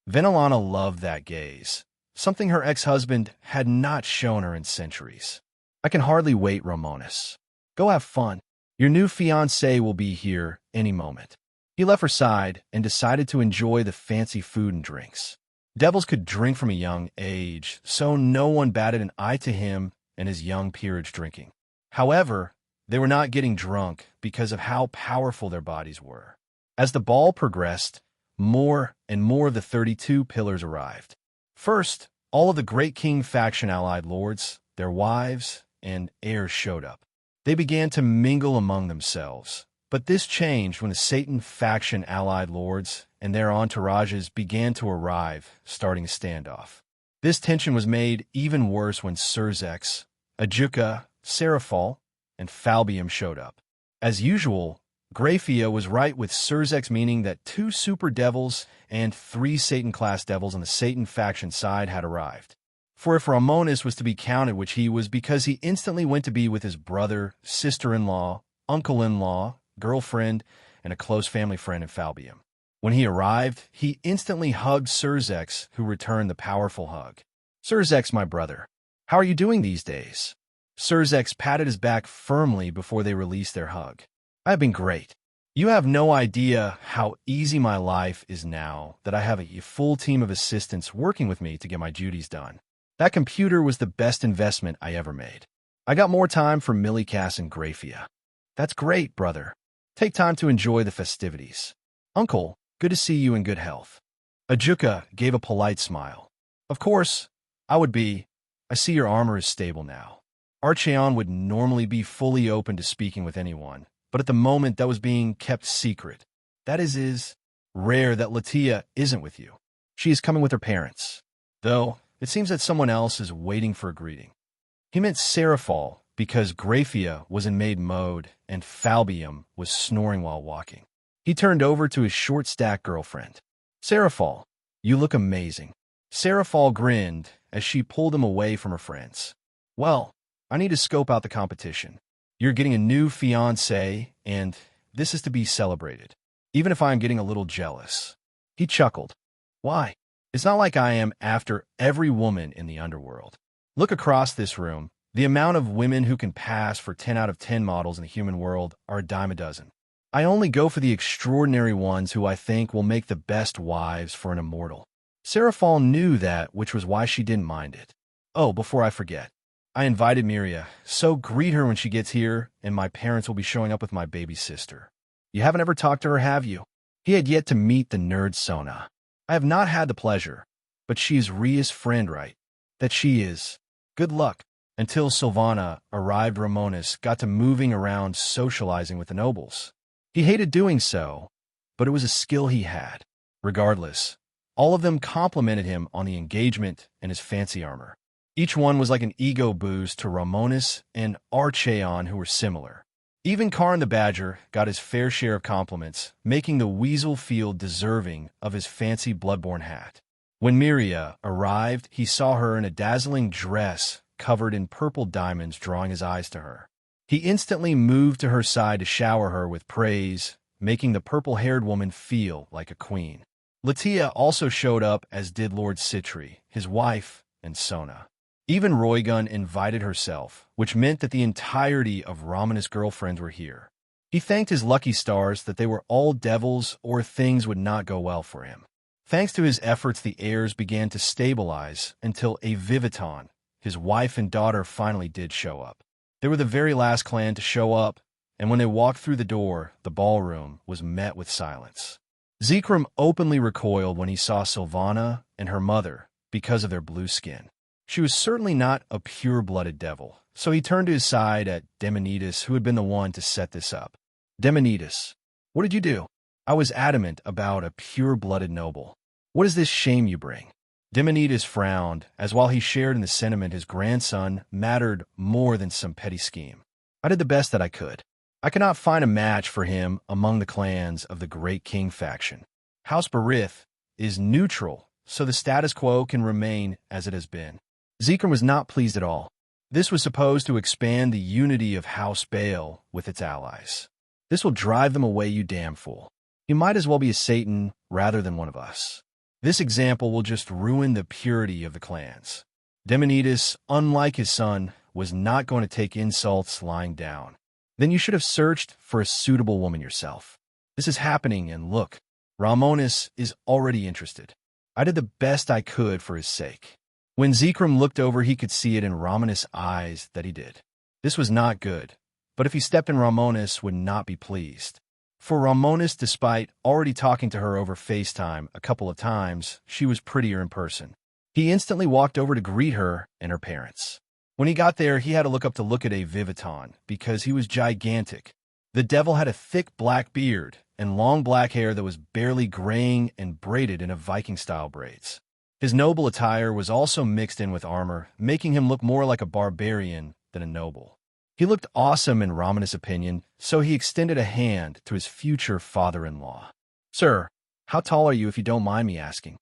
Venelana loved that gaze, something her ex-husband had not shown her in centuries. "I can hardly wait, Romonus. Go have fun. Your new fiancé will be here any moment." He left her side and decided to enjoy the fancy food and drinks. Devils could drink from a young age, so no one batted an eye to him and his young peerage drinking. However, they were not getting drunk because of how powerful their bodies were. As the ball progressed, more and more of the 32 pillars arrived. First, all of the Great King faction allied lords, their wives, and heirs showed up. They began to mingle among themselves, but this changed when the Satan faction allied lords and their entourages began to arrive, starting a standoff. This tension was made even worse when Surzex, Ajuka, Seraphol, and Falbium showed up. As usual, Graphia was right with Surzex, meaning that 2 super devils and 3 Satan-class devils on the Satan faction side had arrived. For if Romonus was to be counted, which he was, because he instantly went to be with his brother, sister-in-law, uncle-in-law, girlfriend, and a close family friend in Falbium. When he arrived, he instantly hugged Surzex, who returned the powerful hug. "Surzex, my brother, how are you doing these days?" Surzex patted his back firmly before they released their hug. "I have been great. You have no idea how easy my life is now that I have a full team of assistants working with me to get my duties done. That computer was the best investment I ever made. I got more time for Millicass and Graphia." "That's great, brother. Take time to enjoy the festivities. Uncle, good to see you in good health." Ajuka gave a polite smile. "Of course, I would be. I see your armor is stable now." Archeon would normally be fully open to speaking with anyone, but at the moment that was being kept secret. "That is rare that Latia isn't with you. She is coming with her parents. Though, it seems that someone else is waiting for a greeting." He meant Seraphol, because Graphia was in maid mode and Falbium was snoring while walking. He turned over to his short-stacked girlfriend. "Seraphol, you look amazing." Seraphol grinned as she pulled him away from her friends. "Well, I need to scope out the competition. You're getting a new fiancé, and this is to be celebrated, even if I'm getting a little jealous." He chuckled. "Why? It's not like I am after every woman in the underworld. Look across this room. The amount of women who can pass for 10 out of 10 models in the human world are a dime a dozen. I only go for the extraordinary ones who I think will make the best wives for an immortal." Seraphol knew that, which was why she didn't mind it. "Oh, before I forget, I invited Miria, so greet her when she gets here, and my parents will be showing up with my baby sister." "You haven't ever talked to her, have you?" He had yet to meet the nerd Sona. "I have not had the pleasure, but she is Rias' friend, right?" "That she is. Good luck." Until Sylvana arrived, Romonus got to moving around socializing with the nobles. He hated doing so, but it was a skill he had. Regardless, all of them complimented him on the engagement and his fancy armor. Each one was like an ego boost to Romonus and Archeon, who were similar. Even Karn the Badger got his fair share of compliments, making the weasel feel deserving of his fancy bloodborne hat. When Miria arrived, he saw her in a dazzling dress covered in purple diamonds, drawing his eyes to her. He instantly moved to her side to shower her with praise, making the purple-haired woman feel like a queen. Latia also showed up, as did Lord Citri, his wife, and Sona. Even Roygun invited herself, which meant that the entirety of Romonus' girlfriends were here. He thanked his lucky stars that they were all devils or things would not go well for him. Thanks to his efforts, the airs began to stabilize until a Viviton, his wife and daughter, finally did show up. They were the very last clan to show up, and when they walked through the door, the ballroom was met with silence. Zekrom openly recoiled when he saw Sylvana and her mother because of their blue skin. She was certainly not a pure-blooded devil, so he turned to his side at Demonidas, who had been the one to set this up. Demonidas, what did you do? I was adamant about a pure-blooded noble. What is this shame you bring? Demonidas frowned, as while he shared in the sentiment, his grandson mattered more than some petty scheme. I did the best that I could. I cannot find a match for him among the clans of the Great King faction. House Barith is neutral, so the status quo can remain as it has been. Zekrom was not pleased at all. This was supposed to expand the unity of House Baal with its allies. This will drive them away, you damn fool. You might as well be a Satan rather than one of us. This example will just ruin the purity of the clans. Demonidas, unlike his son, was not going to take insults lying down. Then you should have searched for a suitable woman yourself. This is happening, and look, Romonus is already interested. I did the best I could for his sake. When Zekrom looked over, he could see it in Romonus' eyes that he did. This was not good, but if he stepped in, Romonus would not be pleased. For Romonus, despite already talking to her over FaceTime a couple of times, she was prettier in person. He instantly walked over to greet her and her parents. When he got there, he had to look up to look at a Viviton because he was gigantic. The devil had a thick black beard and long black hair that was barely graying and braided in a Viking-style braids. His noble attire was also mixed in with armor, making him look more like a barbarian than a noble. He looked awesome in Romonus' opinion, so he extended a hand to his future father-in-law. Sir, how tall are you, if you don't mind me asking?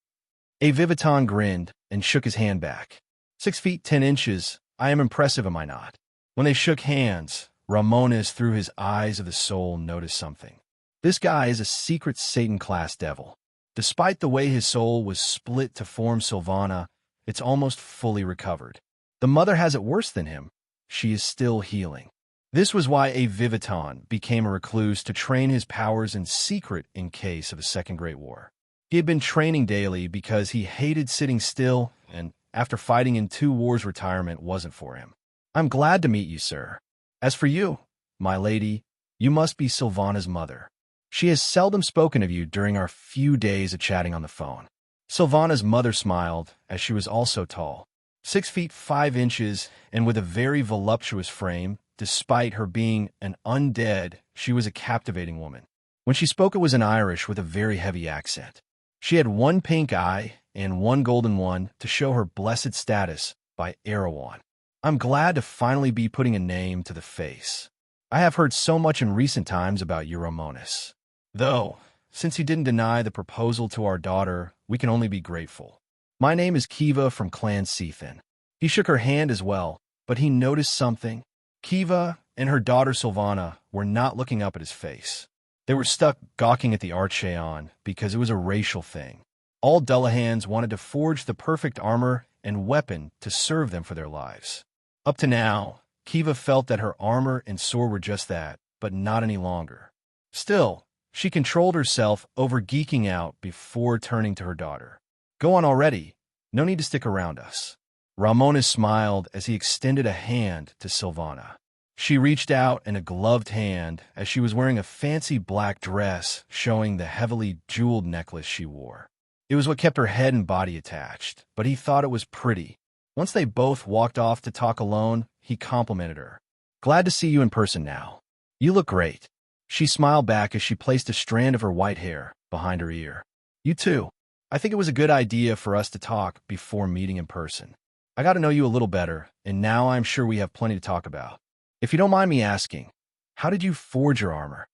A Viviton grinned and shook his hand back. 6 feet 10 inches. I am impressive, am I not? When they shook hands, Romonus, through his eyes of the soul, noticed something. This guy is a secret Satan-class devil. Despite the way his soul was split to form Sylvana, it's almost fully recovered. The mother has it worse than him. She is still healing. This was why a Viviton became a recluse, to train his powers in secret in case of a second Great War. He had been training daily because he hated sitting still, and after fighting in 2 wars, retirement wasn't for him. I'm glad to meet you, sir. As for you, my lady, you must be Sylvana's mother. She has seldom spoken of you during our few days of chatting on the phone. Sylvana's mother smiled, as she was also tall. 6 feet 5 inches, and with a very voluptuous frame. Despite her being an undead, she was a captivating woman. When she spoke, it was in Irish with a very heavy accent. She had 1 pink eye and 1 golden one to show her blessed status by Erewhon. I'm glad to finally be putting a name to the face. I have heard so much in recent times about you, Romonus. Though, since you didn't deny the proposal to our daughter, we can only be grateful. My name is Kiva from Clan Sethan. He shook her hand as well, but he noticed something. Kiva and her daughter Sylvana were not looking up at his face. They were stuck gawking at the Archeon because it was a racial thing. All Dullahans wanted to forge the perfect armor and weapon to serve them for their lives. Up to now, Kiva felt that her armor and sword were just that, but not any longer. Still, she controlled herself over geeking out before turning to her daughter. Go on already. No need to stick around us. Romonus smiled as he extended a hand to Sylvana. She reached out in a gloved hand as she was wearing a fancy black dress showing the heavily jeweled necklace she wore. It was what kept her head and body attached, but he thought it was pretty. Once they both walked off to talk alone, he complimented her. Glad to see you in person now. You look great. She smiled back as she placed a strand of her white hair behind her ear. You too. I think it was a good idea for us to talk before meeting in person. I got to know you a little better, and now I'm sure we have plenty to talk about. If you don't mind me asking, how did you forge your armor?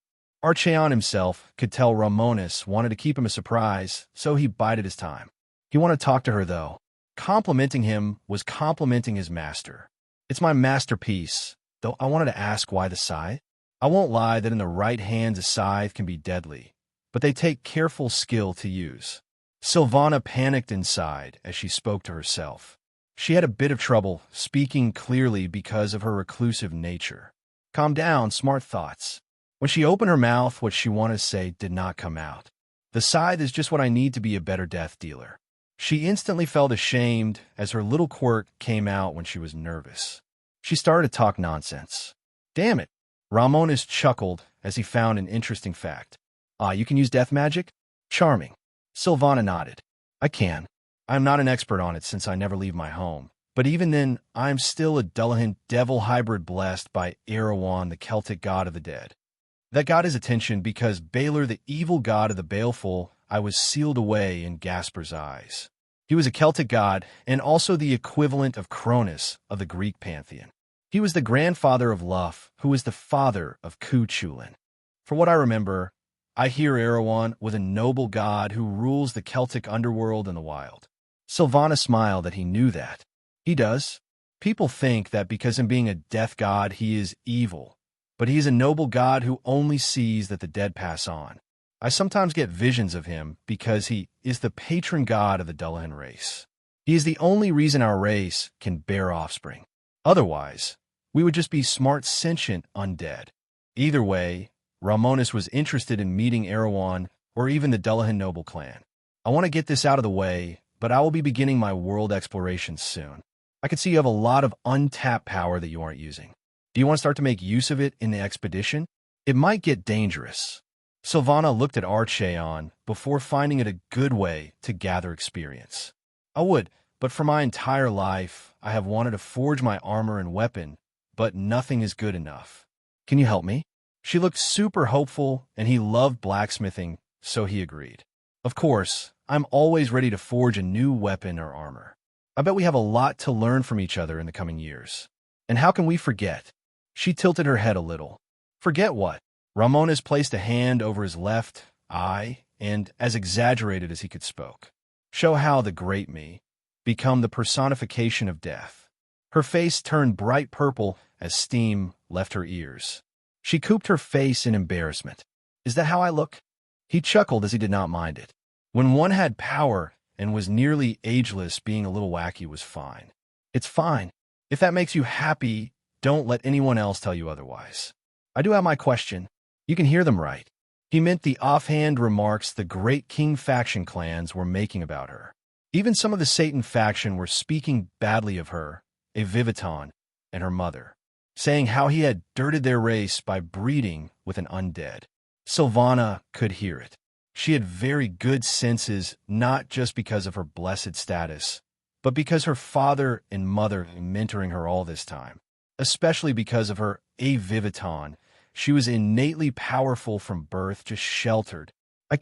Archeon himself could tell Romonus wanted to keep him a surprise, so he bided his time. He wanted to talk to her, though. Complimenting him was complimenting his master. It's my masterpiece, though I wanted to ask why the scythe? I won't lie that in the right hands a scythe can be deadly, but they take careful skill to use. Sylvana panicked inside as she spoke to herself. She had a bit of trouble speaking clearly because of her reclusive nature. Calm down, smart thoughts. When she opened her mouth, what she wanted to say did not come out. The scythe is just what I need to be a better death dealer. She instantly felt ashamed as her little quirk came out when she was nervous. She started to talk nonsense. Damn it! Romonus chuckled as he found an interesting fact. Ah, you can use death magic? Charming. Sylvana nodded. I can. I am not an expert on it since I never leave my home. But even then, I am still a Dullahan devil hybrid blessed by Erewhon, the Celtic god of the dead. That got his attention because Balor, the evil god of the baleful, I was sealed away in Gasper's eyes. He was a Celtic god and also the equivalent of Cronus of the Greek pantheon. He was the grandfather of Luff, who was the father of Cuchulainn. For what I remember, I hear Erewhon was a noble god who rules the Celtic underworld and the wild. Sylvana smiled that he knew that. He does. People think that because of being a death god he is evil, but he is a noble god who only sees that the dead pass on. I sometimes get visions of him because he is the patron god of the Dullahan race. He is the only reason our race can bear offspring. Otherwise, we would just be smart, sentient undead. Either way, Romonus was interested in meeting Erewhon or even the Dullahan noble clan. I want to get this out of the way, but I will be beginning my world exploration soon. I can see you have a lot of untapped power that you aren't using. Do you want to start to make use of it in the expedition? It might get dangerous. Sylvana looked at Archeon before finding it a good way to gather experience. I would, but for my entire life, I have wanted to forge my armor and weapon, but nothing is good enough. Can you help me? She looked super hopeful, and he loved blacksmithing, so he agreed. Of course, I'm always ready to forge a new weapon or armor. I bet we have a lot to learn from each other in the coming years. And how can we forget? She tilted her head a little. Forget what? Romonus placed a hand over his left eye and, as exaggerated as he could spoke, show how the great me become the personification of death. Her face turned bright purple as steam left her ears. She cooped her face in embarrassment. Is that how I look? He chuckled as he did not mind it. When one had power and was nearly ageless, being a little wacky was fine. It's fine. If that makes you happy, don't let anyone else tell you otherwise. I do have my question. You can hear them right. He meant the offhand remarks the great King faction clans were making about her. Even some of the Satan faction were speaking badly of her, a Viviton, and her mother, saying how he had dirted their race by breeding with an undead. Sylvana could hear it. She had very good senses, not just because of her blessed status, but because her father and mother were mentoring her all this time. Especially because of her aviviton, she was innately powerful from birth, just sheltered. I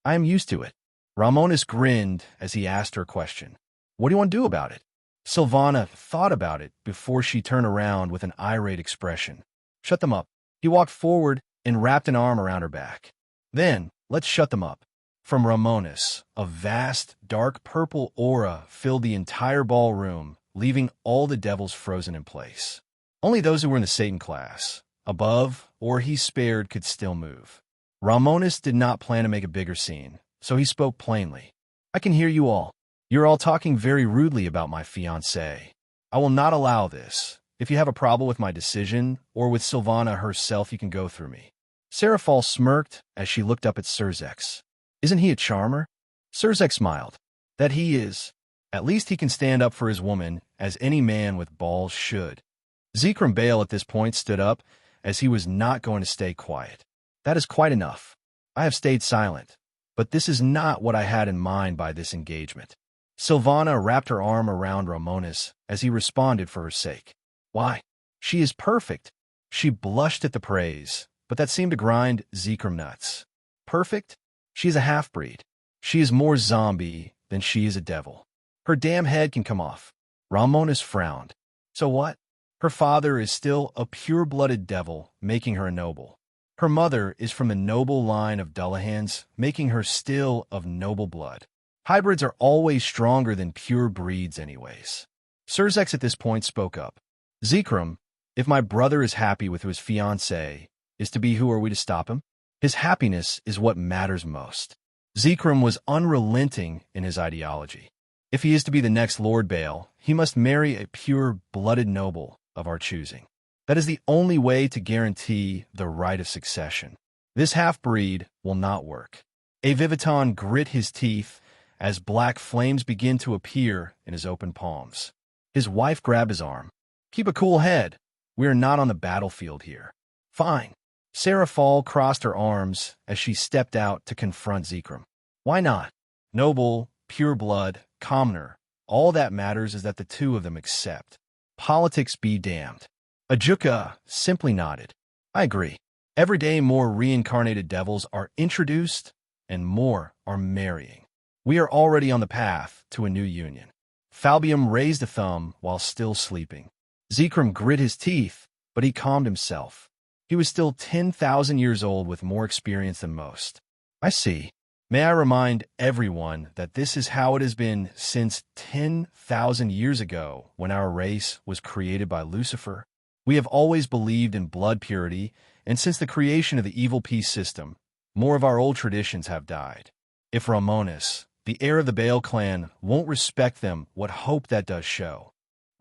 am used to it. Romonus grinned as he asked her question. What do you want to do about it? Sylvana thought about it before she turned around with an irate expression. Shut them up. He walked forward and wrapped an arm around her back. Then, let's shut them up. From Romonus, a vast, dark purple aura filled the entire ballroom, leaving all the devils frozen in place. Only those who were in the Satan class, above or he spared, could still move. Romonus did not plan to make a bigger scene, so he spoke plainly. I can hear you all. You're all talking very rudely about my fiancée. I will not allow this. If you have a problem with my decision, or with Sylvana herself, you can go through me. Seraphal smirked as she looked up at Surzex. Isn't he a charmer? Surzex smiled. That he is. At least he can stand up for his woman, as any man with balls should. Zekrom Bale at this point stood up, as he was not going to stay quiet. That is quite enough. I have stayed silent, but this is not what I had in mind by this engagement. Sylvana wrapped her arm around Romonus as he responded for her sake. Why? She is perfect. She blushed at the praise, but that seemed to grind Zekrom nuts. Perfect? She is a half-breed. She is more zombie than she is a devil. Her damn head can come off. Romonus frowned. So what? Her father is still a pure-blooded devil, making her a noble. Her mother is from the noble line of Dullahans, making her still of noble blood. Hybrids are always stronger than pure breeds anyways. Surzex at this point spoke up. Zekrom, if my brother is happy with who his fiancée is to be, who are we to stop him? His happiness is what matters most. Zekrom was unrelenting in his ideology. If he is to be the next Lord Bael, he must marry a pure-blooded noble of our choosing. That is the only way to guarantee the right of succession. This half-breed will not work. A Viviton grit his teeth as black flames begin to appear in his open palms. His wife grabbed his arm. Keep a cool head. We are not on the battlefield here. Fine. Sarah Fall crossed her arms as she stepped out to confront Zekrom. Why not? Noble, pure blood, commoner. All that matters is that the two of them accept. Politics be damned. Ajuka simply nodded. I agree. Every day more reincarnated devils are introduced and more are marrying. We are already on the path to a new union. Falbium raised a thumb while still sleeping. Zekrom grit his teeth, but he calmed himself. He was still 10,000 years old with more experience than most. I see. May I remind everyone that this is how it has been since 10,000 years ago when our race was created by Lucifer. We have always believed in blood purity, and since the creation of the evil peace system, more of our old traditions have died. If Romonus, the heir of the Bael clan, won't respect them, what hope that does show?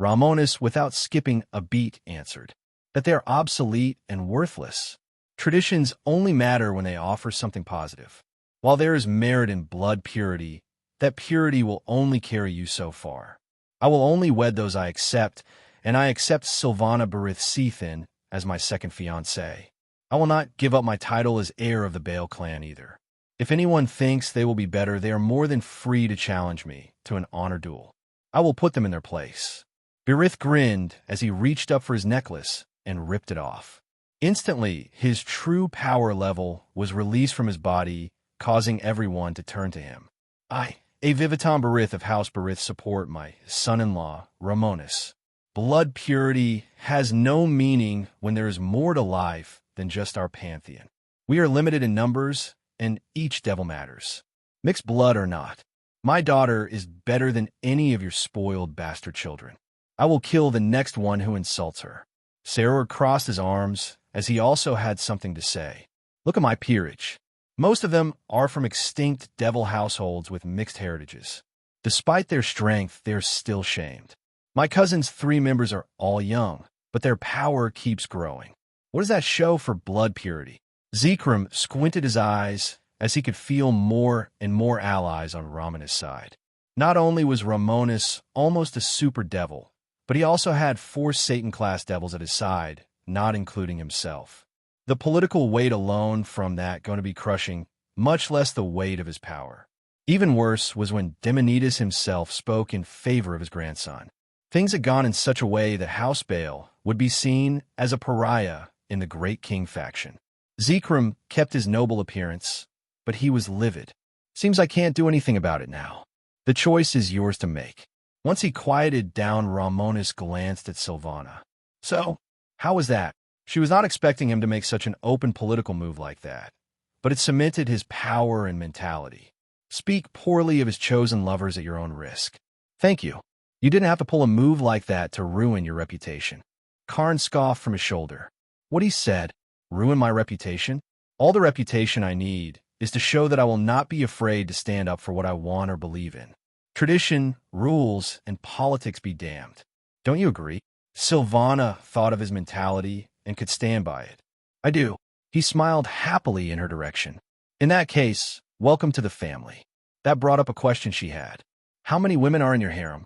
Romonus, without skipping a beat, answered, that they are obsolete and worthless. Traditions only matter when they offer something positive. While there is merit in blood purity, that purity will only carry you so far. I will only wed those I accept, and I accept Sylvana Berith Seathin as my second fiancée. I will not give up my title as heir of the Bael clan either. If anyone thinks they will be better, they are more than free to challenge me to an honor duel. I will put them in their place. Berith grinned as he reached up for his necklace and ripped it off. Instantly, his true power level was released from his body, causing everyone to turn to him. I, a Viviton Berith of House Berith, support my son-in-law, Romonus. Blood purity has no meaning when there is more to life than just our pantheon. We are limited in numbers, and each devil matters. Mixed blood or not, my daughter is better than any of your spoiled bastard children. I will kill the next one who insults her. Saror crossed his arms, as he also had something to say. Look at my peerage. Most of them are from extinct devil households with mixed heritages. Despite their strength, they're still shamed. My cousin's 3 members are all young, but their power keeps growing. What does that show for blood purity? Zekrom squinted his eyes as he could feel more and more allies on Romonus' side. Not only was Romonus almost a super devil, but he also had 4 Satan-class devils at his side, not including himself. The political weight alone from that going to be crushing, much less the weight of his power. Even worse was when Demonidas himself spoke in favor of his grandson. Things had gone in such a way that House Bael would be seen as a pariah in the Great King faction. Zekrom kept his noble appearance, but he was livid. Seems I can't do anything about it now. The choice is yours to make. Once he quieted down, Romonus glanced at Sylvana. So, how was that? She was not expecting him to make such an open political move like that, but it cemented his power and mentality. Speak poorly of his chosen lovers at your own risk. Thank you. You didn't have to pull a move like that to ruin your reputation. Karn scoffed from his shoulder. What he said, ruin my reputation? All the reputation I need is to show that I will not be afraid to stand up for what I want or believe in. Tradition, rules, and politics be damned. Don't you agree? Sylvana thought of his mentality and could stand by it. I do. He smiled happily in her direction. In that case, welcome to the family. That brought up a question she had. How many women are in your harem?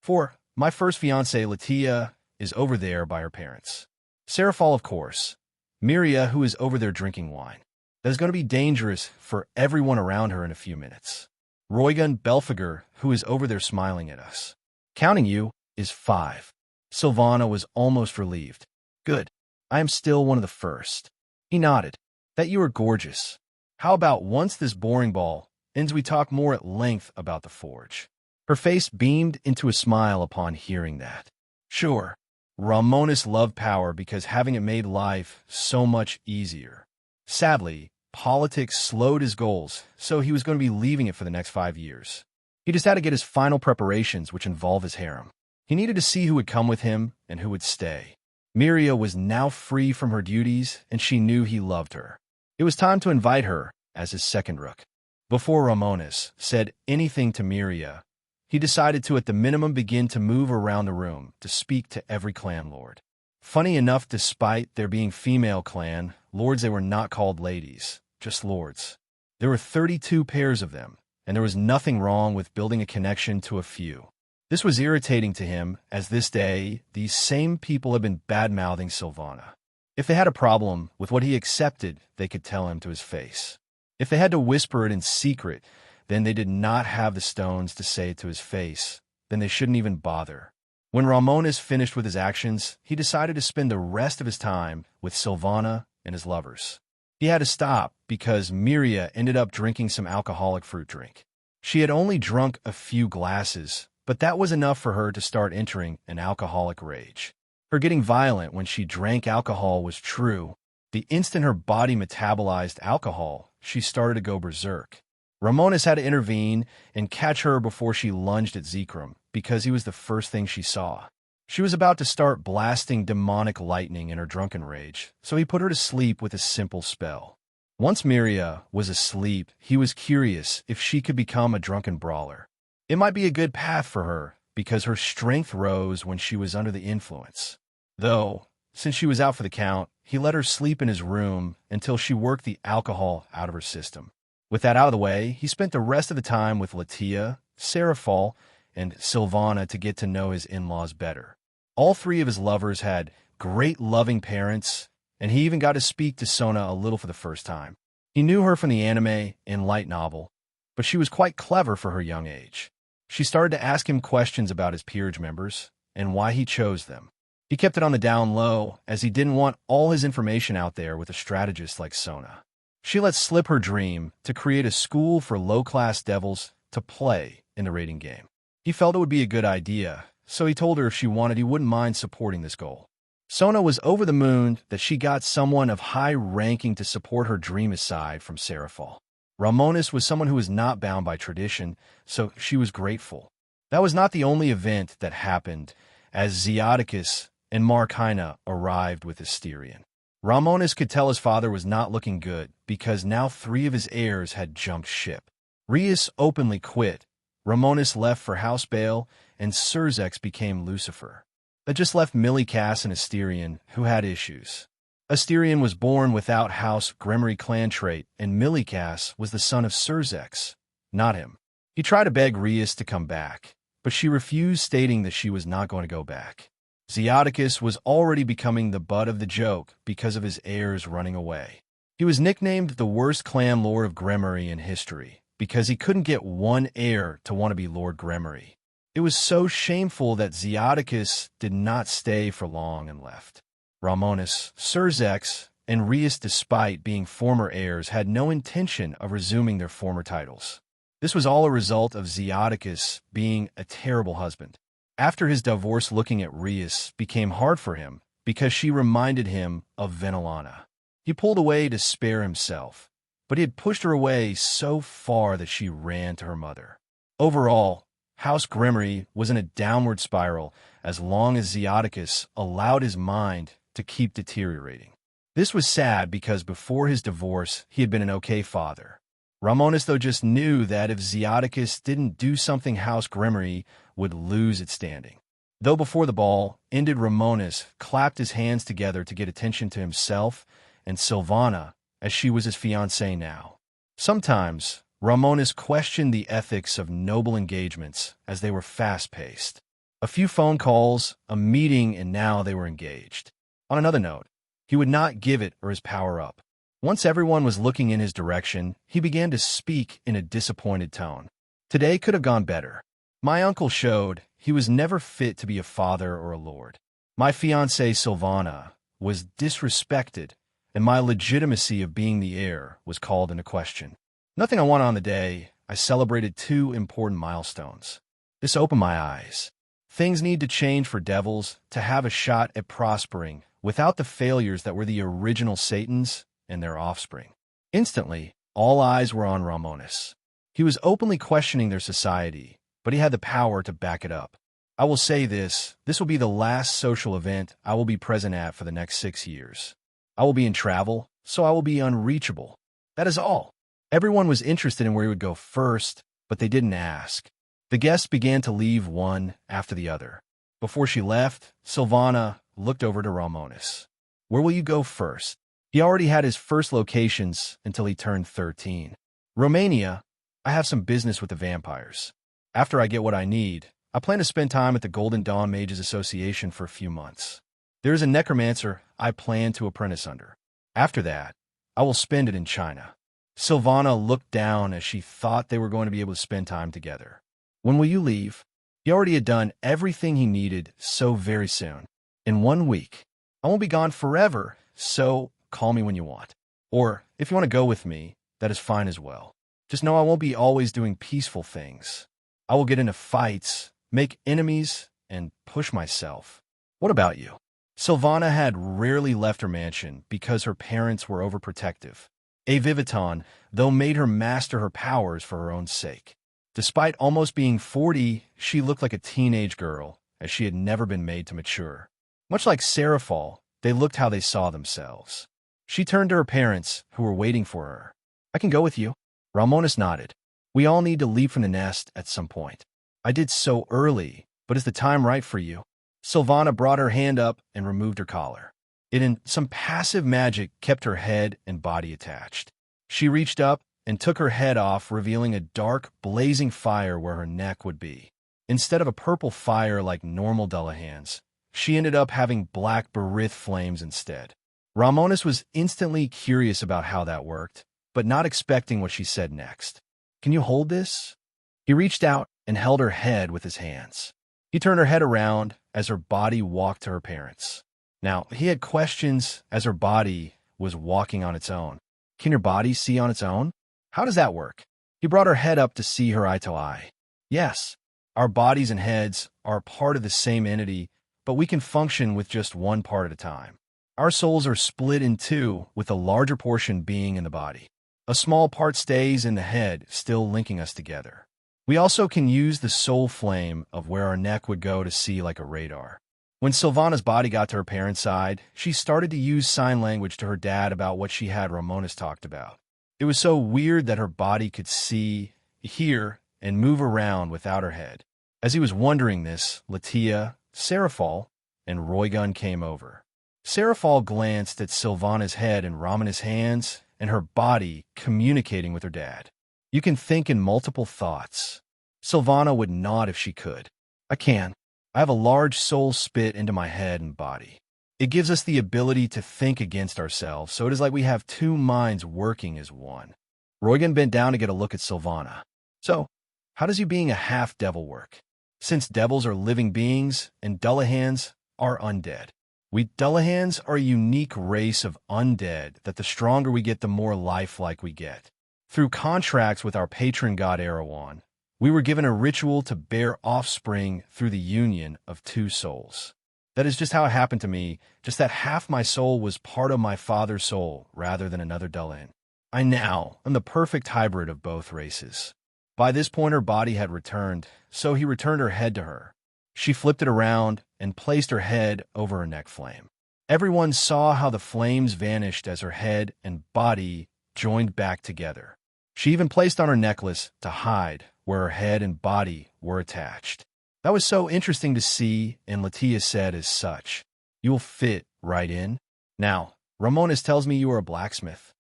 4. My first fiancée, Latia, is over there by her parents. Seraphal, of course. Miria, who is over there drinking wine. That is going to be dangerous for everyone around her in a few minutes. Roygun Belfager, who is over there smiling at us. Counting you, is 5. Sylvana was almost relieved. Good. I am still one of the first. He nodded. That you are gorgeous. How about once this boring ball ends, we talk more at length about the forge? Her face beamed into a smile upon hearing that. Sure. Romonus loved power because having it made life so much easier. Sadly, politics slowed his goals, so he was going to be leaving it for the next 5 years. He just had to get his final preparations, which involve his harem. He needed to see who would come with him and who would stay. Miria was now free from her duties, and she knew he loved her. It was time to invite her as his second rook. Before Romonus said anything to Miria, he decided to at the minimum begin to move around the room to speak to every clan lord. Funny enough, despite there being female clan lords, they were not called ladies, just lords. There were 32 pairs of them, and there was nothing wrong with building a connection to a few. This was irritating to him, as this day, these same people had been bad-mouthing Sylvana. If they had a problem with what he accepted, they could tell him to his face. If they had to whisper it in secret, then they did not have the stones to say it to his face. Then they shouldn't even bother. When Romonus finished with his actions, he decided to spend the rest of his time with Sylvana and his lovers. He had to stop because Miria ended up drinking some alcoholic fruit drink. She had only drunk a few glasses, but that was enough for her to start entering an alcoholic rage. Her getting violent when she drank alcohol was true. The instant her body metabolized alcohol, she started to go berserk. Romonus had to intervene and catch her before she lunged at Zekrom, because he was the first thing she saw. She was about to start blasting demonic lightning in her drunken rage, so he put her to sleep with a simple spell. Once Miria was asleep, he was curious if she could become a drunken brawler. It might be a good path for her, because her strength rose when she was under the influence. Though, since she was out for the count, he let her sleep in his room until she worked the alcohol out of her system. With that out of the way, he spent the rest of the time with Latia, Seraphol, and Sylvana to get to know his in-laws better. All three of his lovers had great loving parents, and he even got to speak to Sona a little for the first time. He knew her from the anime and light novel, but she was quite clever for her young age. She started to ask him questions about his peerage members and why he chose them. He kept it on the down low, as he didn't want all his information out there with a strategist like Sona. She let slip her dream to create a school for low-class devils to play in the raiding game. He felt it would be a good idea, so he told her if she wanted, he wouldn't mind supporting this goal. Sona was over the moon that she got someone of high ranking to support her dream aside from Seraphol. Romonus was someone who was not bound by tradition, so she was grateful. That was not the only event that happened, as Zeodicus and Markina arrived with Asterion. Romonus could tell his father was not looking good, because now 3 of his heirs had jumped ship. Rias openly quit, Romonus left for House Baal, and Surzex became Lucifer. That just left Millicass and Asterion, who had issues. Asterion was born without House Gremory clan trait, and Millicass was the son of Surzex, not him. He tried to beg Rias to come back, but she refused, stating that she was not going to go back. Zeodicus was already becoming the butt of the joke because of his heirs running away. He was nicknamed the worst clan lord of Gremory in history, because he couldn't get one heir to want to be Lord Gremory. It was so shameful that Zeodicus did not stay for long and left. Romonus, Surzex, and Rias, despite being former heirs, had no intention of resuming their former titles. This was all a result of Zeodicus being a terrible husband. After his divorce, looking at Rias became hard for him because she reminded him of Venelana. He pulled away to spare himself, but he had pushed her away so far that she ran to her mother. Overall, House Gremory was in a downward spiral as long as Zeodicus allowed his mind to keep deteriorating. This was sad because before his divorce, he had been an okay father. Romonus, though, just knew that if Zeodicus didn't do something, House Gremory would lose its standing. Though before the ball ended, Romonus clapped his hands together to get attention to himself and Sylvana, as she was his fiancée now. Sometimes, Romonus questioned the ethics of noble engagements as they were fast-paced. A few phone calls, a meeting, and now they were engaged. On another note, he would not give it or his power up. Once everyone was looking in his direction, he began to speak in a disappointed tone. Today could have gone better. My uncle showed he was never fit to be a father or a lord. My fiancée Sylvana was disrespected, and my legitimacy of being the heir was called into question. Nothing I wanted on the day. I celebrated 2 important milestones. This opened my eyes. Things need to change for devils to have a shot at prospering without the failures that were the original Satans and their offspring. Instantly, all eyes were on Romonus. He was openly questioning their society, but he had the power to back it up. I will say this will be the last social event I will be present at for the next 6 years. I will be in travel, so I will be unreachable. That is all. Everyone was interested in where he would go first, but they didn't ask. The guests began to leave one after the other. Before she left, Silvana looked over to Romonus. Where will you go first? He already had his first locations until he turned 13. Romania, I have some business with the vampires. After I get what I need, I plan to spend time at the Golden Dawn Mages Association for a few months. There is a necromancer I plan to apprentice under. After that, I will spend it in China. Silvana looked down as she thought they were going to be able to spend time together. When will you leave? He already had done everything he needed so very soon. In 1 week. I won't be gone forever, so call me when you want. Or, if you want to go with me, that is fine as well. Just know I won't be always doing peaceful things. I will get into fights, make enemies, and push myself. What about you? Silvana had rarely left her mansion because her parents were overprotective. A Viviton, though, made her master her powers for her own sake. Despite almost being 40, she looked like a teenage girl, as she had never been made to mature. Much like Seraphol, they looked how they saw themselves. She turned to her parents, who were waiting for her. I can go with you. Romonus nodded. We all need to leave from the nest at some point. I did so early, but is the time right for you? Silvana brought her hand up and removed her collar. It in some passive magic kept her head and body attached. She reached up and took her head off, revealing a dark, blazing fire where her neck would be. Instead of a purple fire like normal Dullahan's, she ended up having black berith flames instead. Romonus was instantly curious about how that worked, but not expecting what she said next. Can you hold this? He reached out and held her head with his hands. He turned her head around as her body walked to her parents. Now, he had questions as her body was walking on its own. Can your body see on its own? How does that work? He brought her head up to see her eye to eye. Yes, our bodies and heads are part of the same entity, but we can function with just one part at a time. Our souls are split in two, with the larger portion being in the body. A small part stays in the head, still linking us together. We also can use the soul flame of where our neck would go to see like a radar. When Silvana's body got to her parents' side, she started to use sign language to her dad about what she had Romonus talked about. It was so weird that her body could see, hear, and move around without her head. As he was wondering this, Latia, Seraphol, and Roygun came over. Seraphol glanced at Silvana's head and Romonus' hands and her body communicating with her dad. You can think in multiple thoughts. Silvana would nod if she could. I can. I have a large soul spit into my head and body. It gives us the ability to think against ourselves, so it is like we have two minds working as one. Roygun bent down to get a look at Silvana. So, how does you being a half-devil work? Since devils are living beings and Dullahans are undead. We Dullahans are a unique race of undead that the stronger we get, the more lifelike we get. Through contracts with our patron god Erewhon, we were given a ritual to bear offspring through the union of two souls. That is just how it happened to me, just that half my soul was part of my father's soul rather than another Dullahan. I now am the perfect hybrid of both races. By this point her body had returned, so he returned her head to her. She flipped it around and placed her head over her neck flame. Everyone saw how the flames vanished as her head and body joined back together. She even placed on her necklace to hide where her head and body were attached. That was so interesting to see, and Latia said as such, "You will fit right in. Now, Romonus tells me you are a blacksmith."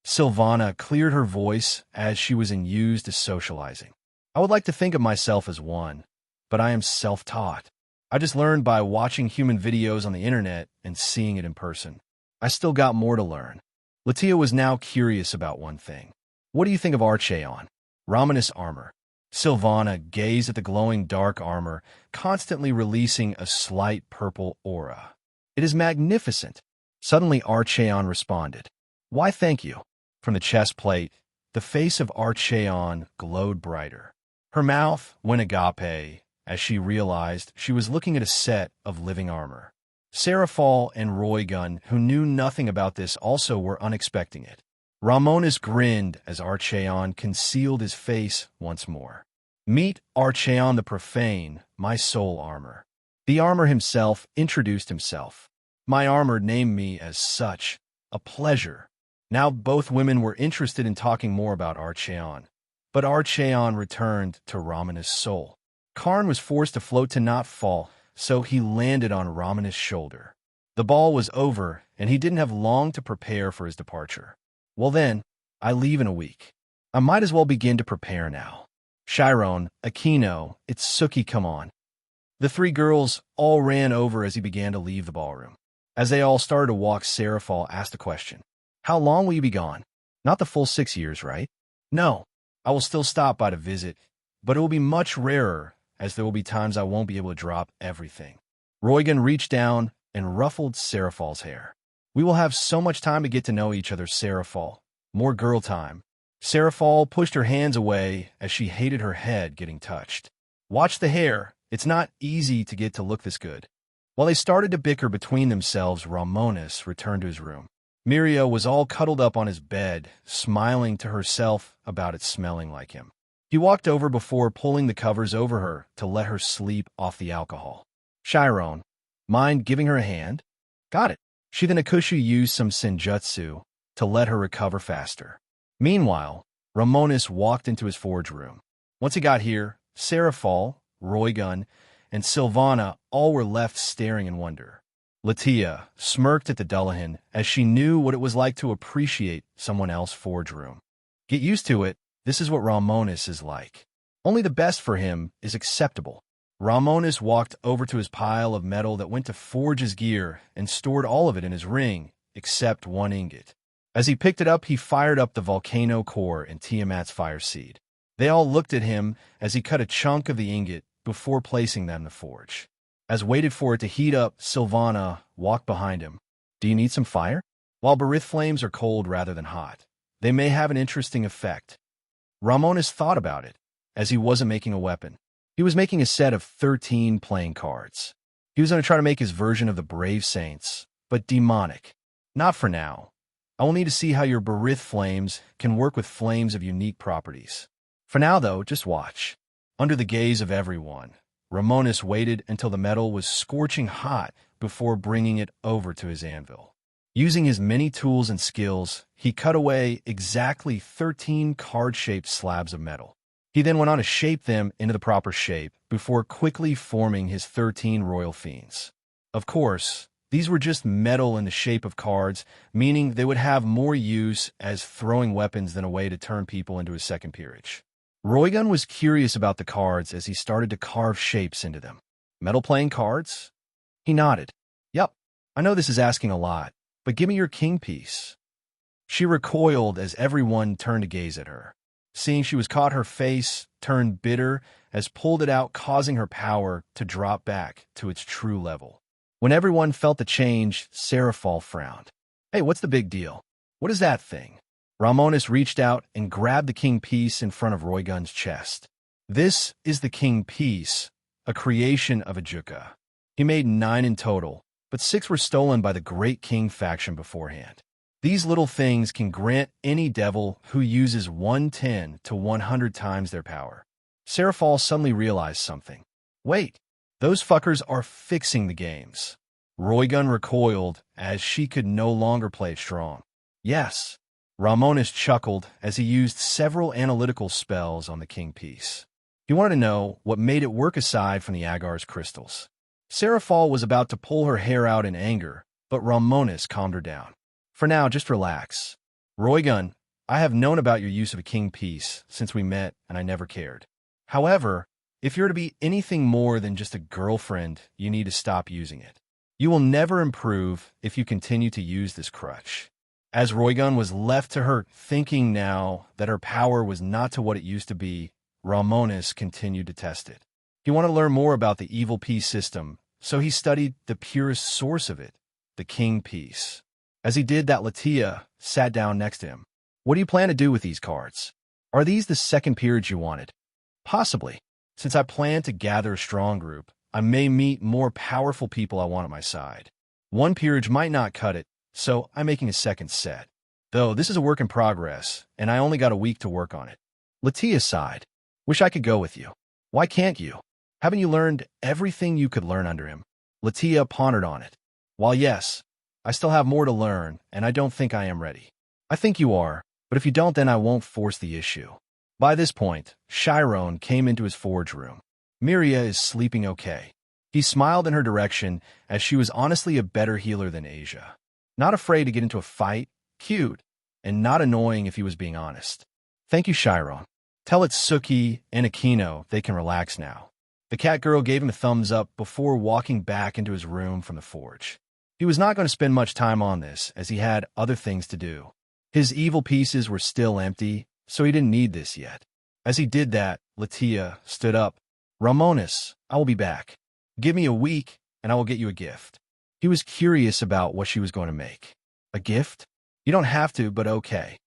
Silvana cleared her voice as she was enthused to socializing. I would like to think of myself as one, but I am self-taught. I just learned by watching human videos on the internet and seeing it in person. I still got more to learn. Latia was now curious about one thing. What do you think of Archeon? Romonus armor. Silvana gazed at the glowing dark armor, constantly releasing a slight purple aura. It is magnificent. Suddenly Archeon responded. Why, thank you. From the chest plate, the face of Archeon glowed brighter. Her mouth went agape as she realized she was looking at a set of living armor. Seraphol and Roygun, who knew nothing about this, also were unexpecting it. Romonus grinned as Archeon concealed his face once more. Meet Archeon the Profane, my soul armor. The armor himself introduced himself. My armor named me as such. A pleasure. Now both women were interested in talking more about Archeon. But Archeon returned to Romonus' soul. Karn was forced to float to not fall, so he landed on Romonus' shoulder. The ball was over, and he didn't have long to prepare for his departure. Well then, I leave in a week. I might as well begin to prepare now. Chiron, Aquino, Itsuki, come on. The three girls all ran over as he began to leave the ballroom. As they all started to walk, Seraphal asked a question. How long will you be gone? Not the full 6 years, right? No, I will still stop by to visit, but it will be much rarer, as there will be times I won't be able to drop everything. Roigan reached down and ruffled Seraphal's hair. We will have so much time to get to know each other, Seraphal. More girl time. Seraphal pushed her hands away as she hated her head getting touched. Watch the hair. It's not easy to get to look this good. While they started to bicker between themselves, Romonus returned to his room. Miria was all cuddled up on his bed, smiling to herself about it smelling like him. He walked over before pulling the covers over her to let her sleep off the alcohol. Chiron, mind giving her a hand? Got it. She then Akushu used some senjutsu to let her recover faster. Meanwhile, Romonus walked into his forge room. Once he got here, Seraphal, Roigan, and Sylvana all were left staring in wonder. Latia smirked at the Dullahan as she knew what it was like to appreciate someone else's forge room. Get used to it, this is what Romonus is like. Only the best for him is acceptable. Romonus walked over to his pile of metal that went to forge his gear and stored all of it in his ring, except one ingot. As he picked it up, he fired up the volcano core and Tiamat's fire seed. They all looked at him as he cut a chunk of the ingot before placing them in the forge. As waited for it to heat up, Sylvana walked behind him. Do you need some fire? While Barith flames are cold rather than hot, they may have an interesting effect. Romonus thought about it, as he wasn't making a weapon. He was making a set of 13 playing cards. He was going to try to make his version of the Brave Saints, but demonic. Not for now. I will need to see how your Barith flames can work with flames of unique properties. For now, though, just watch. Under the gaze of everyone, Romonus waited until the metal was scorching hot before bringing it over to his anvil. Using his many tools and skills, he cut away exactly 13 card-shaped slabs of metal. He then went on to shape them into the proper shape before quickly forming his 13 royal fiends. Of course, these were just metal in the shape of cards, meaning they would have more use as throwing weapons than a way to turn people into his second peerage. Roigan was curious about the cards as he started to carve shapes into them. Metal playing cards? He nodded. Yup, I know this is asking a lot, but give me your king piece. She recoiled as everyone turned to gaze at her. Seeing she was caught, her face turned bitter as pulled it out, causing her power to drop back to its true level. When everyone felt the change, Seraphal frowned. Hey, what's the big deal? What is that thing? Romonus reached out and grabbed the king piece in front of Roigan's chest. This is the king piece, a creation of Ajuka. He made 9 in total, but 6 were stolen by the Great King faction beforehand. These little things can grant any devil who uses 110 to 100 times their power. Seraphal suddenly realized something. Wait, those fuckers are fixing the games. Roigan recoiled as she could no longer play it strong. Yes. Romonus chuckled as he used several analytical spells on the king piece. He wanted to know what made it work aside from the Agar's crystals. Seraphal was about to pull her hair out in anger, but Romonus calmed her down. For now, just relax. Roigan, I have known about your use of a king piece since we met, and I never cared. However, if you're to be anything more than just a girlfriend, you need to stop using it. You will never improve if you continue to use this crutch. As Roigan was left to her, thinking now that her power was not to what it used to be, Romonus continued to test it. He wanted to learn more about the evil piece system, so he studied the purest source of it, the king piece. As he did that, Latia sat down next to him. What do you plan to do with these cards? Are these the second peerage you wanted? Possibly. Since I plan to gather a strong group, I may meet more powerful people I want at my side. One peerage might not cut it, so I'm making a second set. Though this is a work in progress, and I only got a week to work on it. Latia sighed. Wish I could go with you. Why can't you? Haven't you learned everything you could learn under him? Latia pondered on it. While yes, I still have more to learn, and I don't think I am ready. I think you are, but if you don't, then I won't force the issue. By this point, Chiron came into his forge room. Miria is sleeping okay. He smiled in her direction as she was honestly a better healer than Asia. Not afraid to get into a fight, cute, and not annoying if he was being honest. Thank you, Chiron. Tell Itsuki and Akino they can relax now. The cat girl gave him a thumbs up before walking back into his room from the forge. He was not going to spend much time on this, as he had other things to do. His evil pieces were still empty, so he didn't need this yet. As he did that, Latia stood up. Romonus, I will be back. Give me a week, and I will get you a gift. He was curious about what she was going to make. A gift? You don't have to, but okay.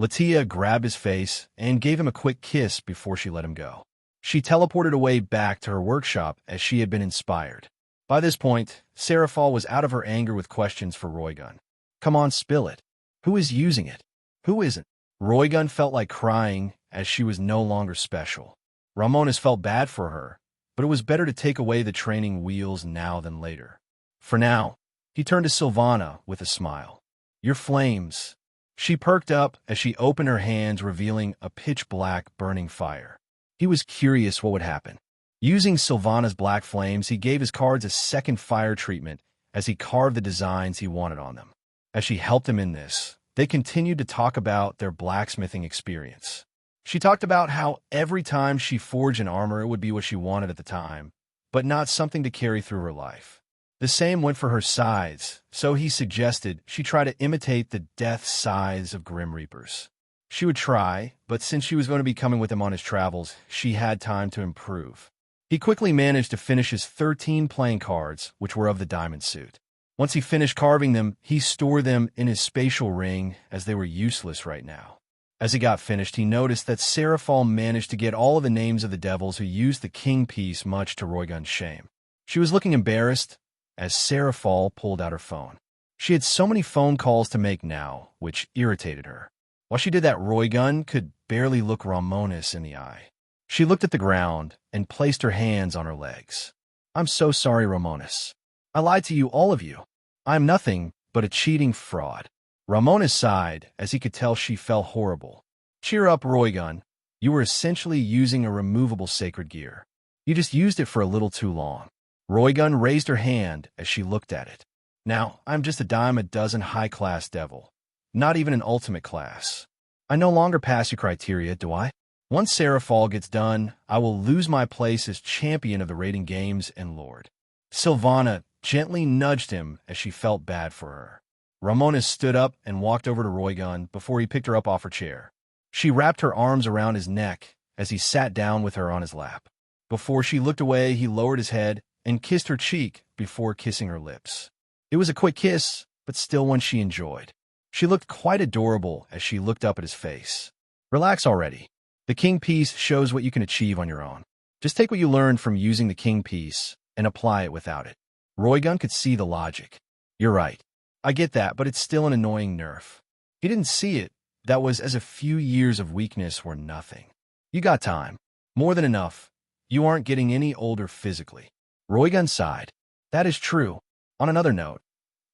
Latia grabbed his face and gave him a quick kiss before she let him go. She teleported away back to her workshop as she had been inspired. By this point, Seraphol was out of her anger with questions for Roygun. Come on, spill it. Who is using it? Who isn't? Roygun felt like crying as she was no longer special. Romonus felt bad for her, but it was better to take away the training wheels now than later. For now, he turned to Sylvana with a smile. Your flames. She perked up as she opened her hands, revealing a pitch-black burning fire. He was curious what would happen. Using Sylvana's black flames, he gave his cards a second fire treatment as he carved the designs he wanted on them. As she helped him in this, they continued to talk about their blacksmithing experience. She talked about how every time she forged an armor, it would be what she wanted at the time, but not something to carry through her life. The same went for her sides, so he suggested she try to imitate the death sighs of Grim Reapers. She would try, but since she was going to be coming with him on his travels, she had time to improve. He quickly managed to finish his 13 playing cards, which were of the diamond suit. Once he finished carving them, he stored them in his spatial ring as they were useless right now. As he got finished, he noticed that Seraphol managed to get all of the names of the devils who used the king piece, much to Roygun's shame. She was looking embarrassed as Seraphol pulled out her phone. She had so many phone calls to make now, which irritated her. While she did that, Roygun could barely look Romonus in the eye. She looked at the ground and placed her hands on her legs. I'm so sorry, Romonus. I lied to you, all of you. I am nothing but a cheating fraud. Romonus sighed as he could tell she felt horrible. Cheer up, Roygun. You were essentially using a removable sacred gear. You just used it for a little too long. Roygun raised her hand as she looked at it. Now, I'm just a dime a dozen high-class devil. Not even an ultimate class. I no longer pass your criteria, do I? Once Seraphol gets done, I will lose my place as champion of the raiding games and lord. Sylvana gently nudged him as she felt bad for her. Romonus stood up and walked over to Roygun before he picked her up off her chair. She wrapped her arms around his neck as he sat down with her on his lap. Before she looked away, he lowered his head and kissed her cheek before kissing her lips. It was a quick kiss, but still one she enjoyed. She looked quite adorable as she looked up at his face. Relax already. The king piece shows what you can achieve on your own. Just take what you learned from using the king piece and apply it without it. Roygun could see the logic. You're right. I get that, but it's still an annoying nerf. He didn't see it. That was as a few years of weakness were nothing. You got time. More than enough. You aren't getting any older physically. Roygun sighed. That is true. On another note,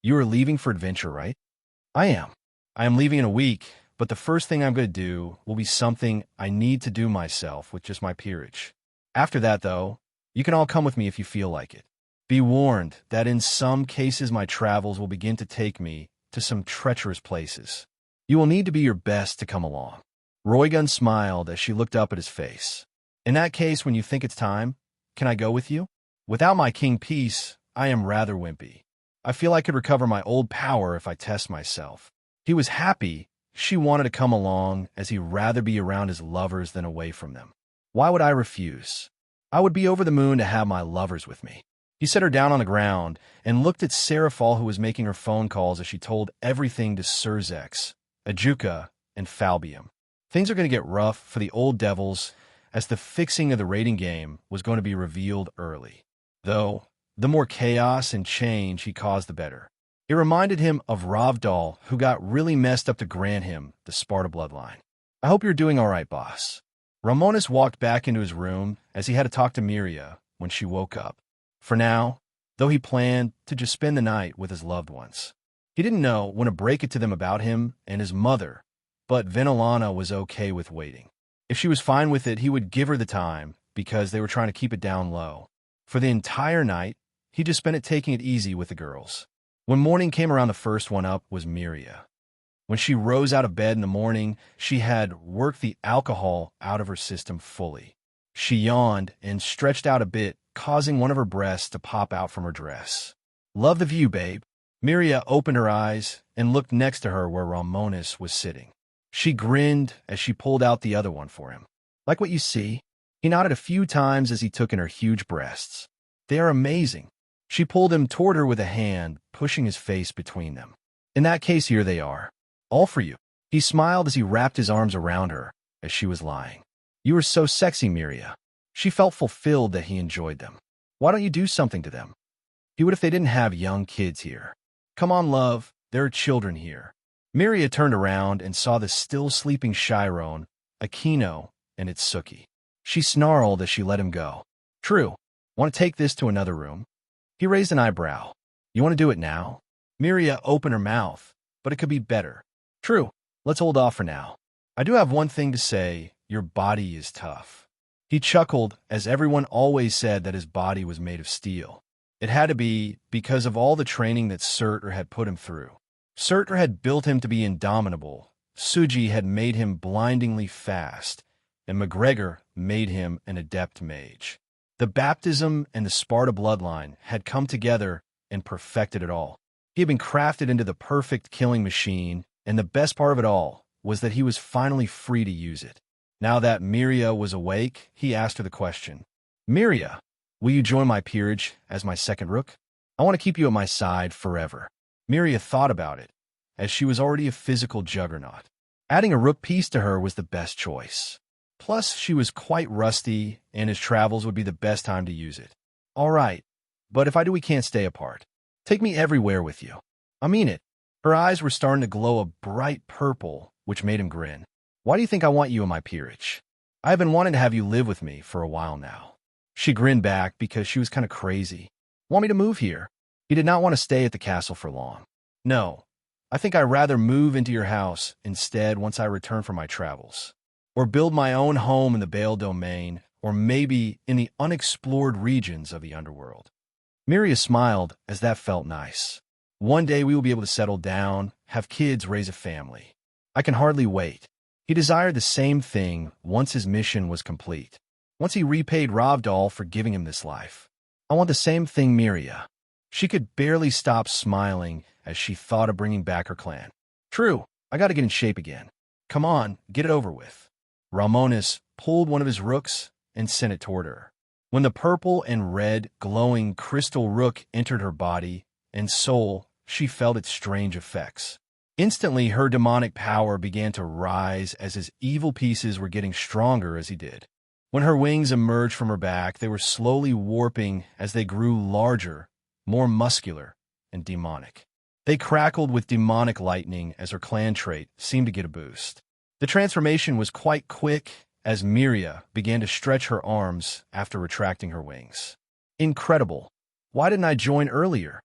you are leaving for adventure, right? I am. I am leaving in a week, but the first thing I'm going to do will be something I need to do myself with just my peerage. After that, though, you can all come with me if you feel like it. Be warned that in some cases my travels will begin to take me to some treacherous places. You will need to be your best to come along. Roygun smiled as she looked up at his face. In that case, when you think it's time, can I go with you? Without my king piece, I am rather wimpy. I feel I could recover my old power if I test myself. He was happy she wanted to come along, as he'd rather be around his lovers than away from them. Why would I refuse? I would be over the moon to have my lovers with me. He set her down on the ground and looked at Seraphol, who was making her phone calls as she told everything to Surzex, Ajuka, and Falbium. Things are going to get rough for the old devils, as the fixing of the raiding game was going to be revealed early. Though, the more chaos and change he caused, the better. It reminded him of Ravdal, who got really messed up to grant him the Sparta bloodline. I hope you're doing all right, boss. Romonus walked back into his room as he had to talk to Miria when she woke up. For now, though, he planned to just spend the night with his loved ones. He didn't know when to break it to them about him and his mother, but Venolana was okay with waiting. If she was fine with it, he would give her the time because they were trying to keep it down low. For the entire night, he just spent it taking it easy with the girls. When morning came around, the first one up was Miria. When she rose out of bed in the morning, she had worked the alcohol out of her system fully. She yawned and stretched out a bit, causing one of her breasts to pop out from her dress. "Love the view, babe." Miria opened her eyes and looked next to her where Romonus was sitting. She grinned as she pulled out the other one for him. "Like what you see?" He nodded a few times as he took in her huge breasts. "They are amazing." She pulled him toward her with a hand, pushing his face between them. "In that case, here they are. All for you." He smiled as he wrapped his arms around her as she was lying. "You are so sexy, Miria." She felt fulfilled that he enjoyed them. "Why don't you do something to them?" He would if they didn't have young kids here. "Come on, love. There are children here." Miria turned around and saw the still sleeping Chiron, Aquino, and Itsuki. She snarled as she let him go. "True. Want to take this to another room?" He raised an eyebrow. "You want to do it now?" Miria opened her mouth, but it could be better. "True. Let's hold off for now. I do have one thing to say. Your body is tough." He chuckled, as everyone always said that his body was made of steel. It had to be because of all the training that Surtur had put him through. Surtur had built him to be indomitable, Suji had made him blindingly fast, and McGregor made him an adept mage. The baptism and the Sparta bloodline had come together and perfected it all. He had been crafted into the perfect killing machine, and the best part of it all was that he was finally free to use it. Now that Miria was awake, he asked her the question. "Miria, will you join my peerage as my second rook? I want to keep you at my side forever." Miria thought about it, as she was already a physical juggernaut. Adding a rook piece to her was the best choice. Plus, she was quite rusty, and his travels would be the best time to use it. "All right, but if I do, we can't stay apart. Take me everywhere with you." "I mean it." Her eyes were starting to glow a bright purple, which made him grin. "Why do you think I want you in my peerage? I've been wanting to have you live with me for a while now." She grinned back because she was kind of crazy. "Want me to move here?" He did not want to stay at the castle for long. "No, I think I'd rather move into your house instead once I return from my travels. Or build my own home in the Bale domain, or maybe in the unexplored regions of the underworld." Miria smiled, as that felt nice. "One day we will be able to settle down, have kids, raise a family. I can hardly wait." He desired the same thing once his mission was complete. Once he repaid Ravdal for giving him this life. "I want the same thing, Miria." She could barely stop smiling as she thought of bringing back her clan. "True, I gotta get in shape again. Come on, get it over with." Romonus pulled one of his rooks and sent it toward her. When the purple and red glowing crystal rook entered her body and soul, she felt its strange effects. Instantly, her demonic power began to rise as his evil pieces were getting stronger as he did. When her wings emerged from her back, they were slowly warping as they grew larger, more muscular, and demonic. They crackled with demonic lightning as her clan trait seemed to get a boost. The transformation was quite quick as Miria began to stretch her arms after retracting her wings. "Incredible. Why didn't I join earlier?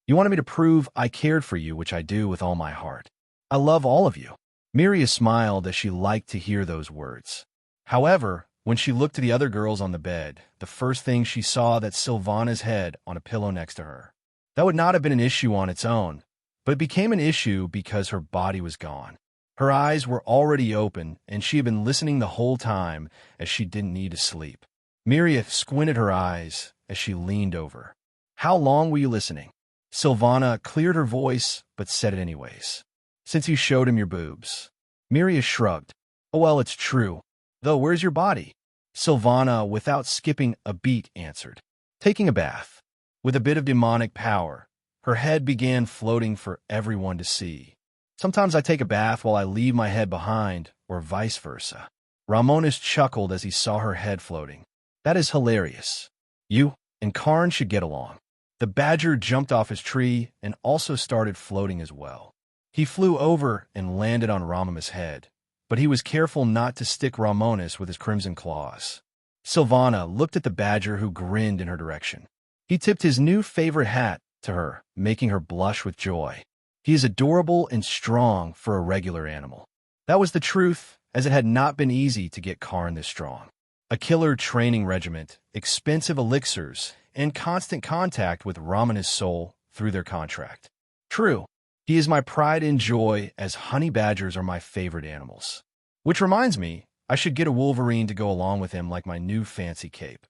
You wanted me to prove I cared for you, which I do with all my heart. I love all of you." Miria smiled as she liked to hear those words. However, when she looked to the other girls on the bed, the first thing she saw that Sylvana's head on a pillow next to her. That would not have been an issue on its own, but it became an issue because her body was gone. Her eyes were already open, and she had been listening the whole time as she didn't need to sleep. Miria squinted her eyes as she leaned over. "How long were you listening?" Sylvana cleared her voice, but said it anyways. "Since you showed him your boobs." Miria shrugged. "Oh well, it's true. Though, where's your body?" Sylvana, without skipping a beat, answered. "Taking a bath." With a bit of demonic power, her head began floating for everyone to see. "Sometimes I take a bath while I leave my head behind, or vice versa." Romonus chuckled as he saw her head floating. "That is hilarious. You and Karn should get along." The badger jumped off his tree and also started floating as well. He flew over and landed on Romonus' head, but he was careful not to stick Romonus with his crimson claws. Sylvana looked at the badger, who grinned in her direction. He tipped his new favorite hat to her, making her blush with joy. "He is adorable and strong for a regular animal." That was the truth, as it had not been easy to get Karn this strong. A killer training regiment, expensive elixirs, and constant contact with Romonus' soul through their contract. True, he is my pride and joy, as honey badgers are my favorite animals. Which reminds me, I should get a wolverine to go along with him like my new fancy cape.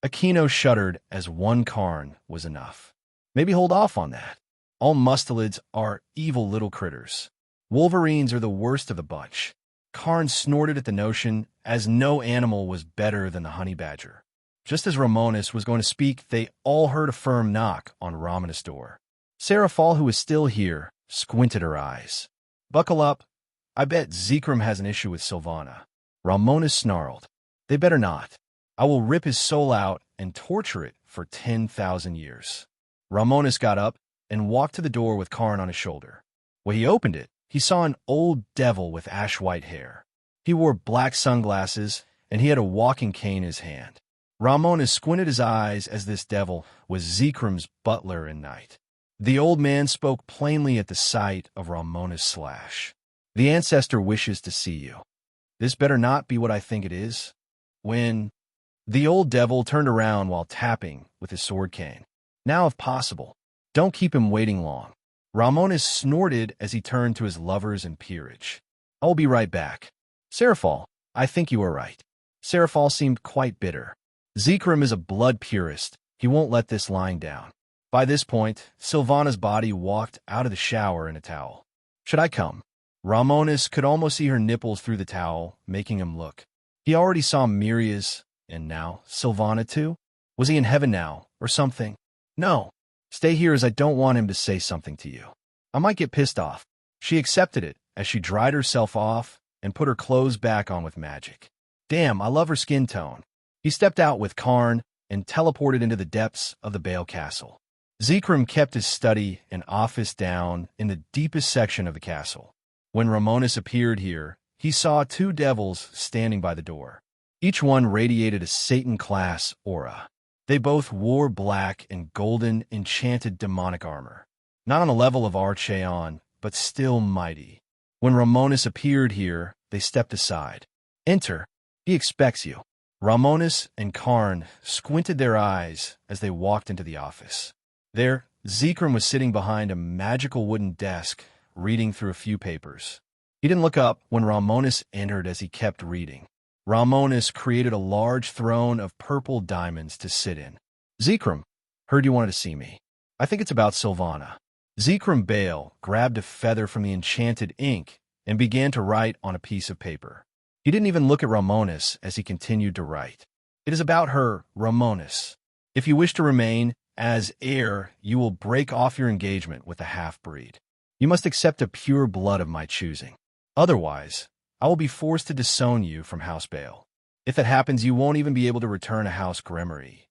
Aquino shuddered, as one Karn was enough. Maybe hold off on that. All mustelids are evil little critters. Wolverines are the worst of the bunch. Karn snorted at the notion, as no animal was better than the honey badger. Just as Romonus was going to speak, they all heard a firm knock on Romonus' door. Seraphal, who was still here, squinted her eyes. Buckle up. I bet Zekrom has an issue with Sylvana. Romonus snarled. They better not. I will rip his soul out and torture it for 10,000 years. Romonus got up and walked to the door with Karn on his shoulder. When he opened it, he saw an old devil with ash-white hair. He wore black sunglasses, and he had a walking cane in his hand. Romonus squinted his eyes, as this devil was Zekrom's butler in night. The old man spoke plainly at the sight of Romonus' slash. The ancestor wishes to see you. This better not be what I think it is. When the old devil turned around while tapping with his sword cane. Now, if possible, don't keep him waiting long. Romonus snorted as he turned to his lovers and peerage. I will be right back. Seraphal, I think you are right. Seraphal seemed quite bitter. Zekrom is a blood purist. He won't let this lying down. By this point, Sylvana's body walked out of the shower in a towel. Should I come? Romonus could almost see her nipples through the towel, making him look. He already saw Rias, and now Sylvana too? Was he in heaven now, or something? No. Stay here, as I don't want him to say something to you. I might get pissed off. She accepted it as she dried herself off and put her clothes back on with magic. Damn, I love her skin tone. He stepped out with Karn and teleported into the depths of the Bale Castle. Zekrom kept his study and office down in the deepest section of the castle. When Romonus appeared here, he saw two devils standing by the door. Each one radiated a Satan-class aura. They both wore black and golden enchanted demonic armor. Not on the level of Archeon, but still mighty. When Romonus appeared here, they stepped aside. Enter. He expects you. Romonus and Karn squinted their eyes as they walked into the office. There, Zekrom was sitting behind a magical wooden desk, reading through a few papers. He didn't look up when Romonus entered, as he kept reading. Romonus created a large throne of purple diamonds to sit in. Zekrom, heard you wanted to see me. I think it's about Sylvana. Zekrom Bale grabbed a feather from the enchanted ink and began to write on a piece of paper. He didn't even look at Romonus as he continued to write. It is about her, Romonus. If you wish to remain as heir, you will break off your engagement with the half-breed. You must accept a pure blood of my choosing. Otherwise, I will be forced to disown you from House Bale. If that happens, you won't even be able to return to House Gremory.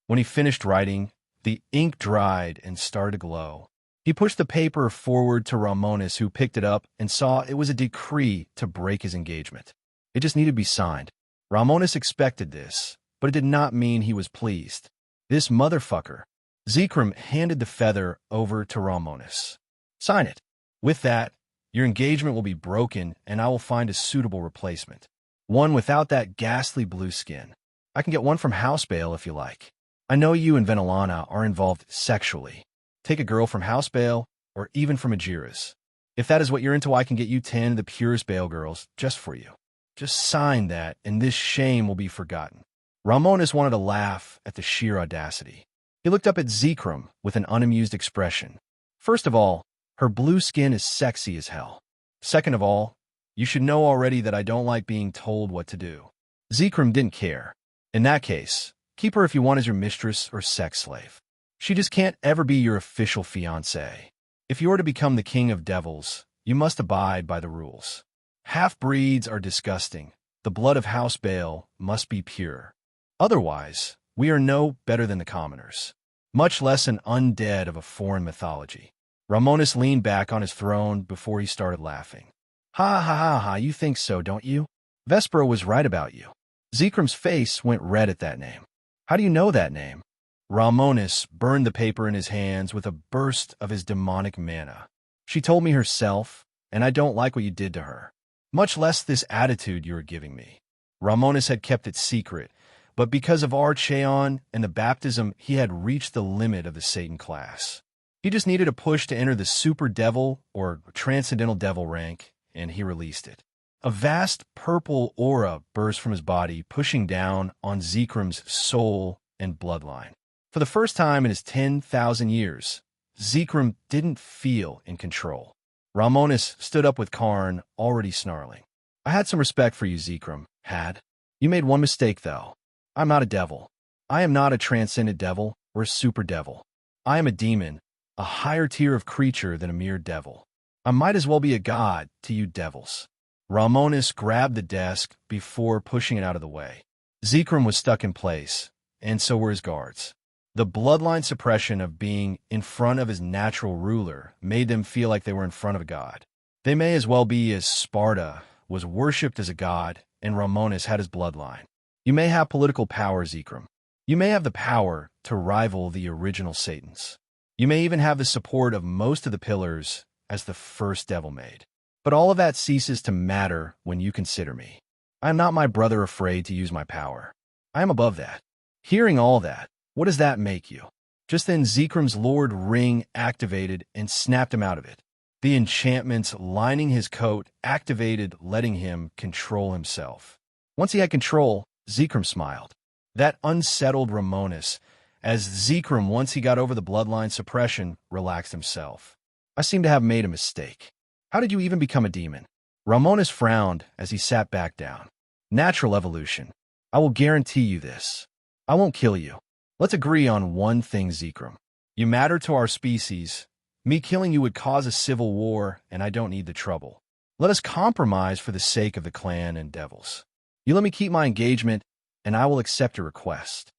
When he finished writing, the ink dried and started to glow. He pushed the paper forward to Romonus, who picked it up and saw it was a decree to break his engagement. It just needed to be signed. Romonus expected this, but it did not mean he was pleased. This motherfucker. Zekrom handed the feather over to Romonus. Sign it. With that, your engagement will be broken, and I will find a suitable replacement. One without that ghastly blue skin. I can get one from House Bale if you like. I know you and Venelana are involved sexually. Take a girl from House Bale, or even from Ajiras. If that is what you're into, I can get you 10 of the purest Bale girls just for you. Just sign that, and this shame will be forgotten. Romonus wanted to laugh at the sheer audacity. He looked up at Zekrom with an unamused expression. First of all, her blue skin is sexy as hell. Second of all, you should know already that I don't like being told what to do. Zekrom didn't care. In that case, keep her if you want as your mistress or sex slave. She just can't ever be your official fiancé. If you are to become the king of devils, you must abide by the rules. Half-breeds are disgusting. The blood of House Bale must be pure. Otherwise, we are no better than the commoners, much less an undead of a foreign mythology. Romonus leaned back on his throne before he started laughing. Ha ha ha ha, you think so, don't you? Vespera was right about you. Zekrom's face went red at that name. How do you know that name? Romonus burned the paper in his hands with a burst of his demonic mana. She told me herself, and I don't like what you did to her. much less this attitude you are giving me. Romonus had kept it secret, but because of Archeon and the baptism, he had reached the limit of the Satan class. He just needed a push to enter the super devil or transcendental devil rank, and he released it. A vast purple aura burst from his body, pushing down on Zekrum's soul and bloodline. For the first time in his 10,000 years, Zekrum didn't feel in control. Romonus stood up with Karn, already snarling. I had some respect for you, Zekrum, had. You made one mistake, though. I'm not a devil. I am not a transcendent devil or a super devil. I am a demon, a higher tier of creature than a mere devil. I might as well be a god to you devils. Romonus grabbed the desk before pushing it out of the way. Zekrum was stuck in place, and so were his guards. The bloodline suppression of being in front of his natural ruler made them feel like they were in front of a god. They may as well be as Sparta was worshipped as a god, and Romonus had his bloodline. You may have political power, Zekrum. You may have the power to rival the original Satans. You may even have the support of most of the pillars as the first devil made. But all of that ceases to matter when you consider me. I am not my brother afraid to use my power. I am above that. Hearing all that, what does that make you? Just then Zekrum's Lord Ring activated and snapped him out of it. The enchantments lining his coat activated, letting him control himself. Once he had control, Zekrum smiled. That unsettled Romonus, as Zekrum, once he got over the bloodline suppression, relaxed himself. I seem to have made a mistake. How did you even become a demon? Romonus frowned as he sat back down. Natural evolution. I will guarantee you this. I won't kill you. Let's agree on one thing, Zekrum. You matter to our species. Me killing you would cause a civil war, and I don't need the trouble. Let us compromise for the sake of the clan and devils. You let me keep my engagement, and I will accept your request.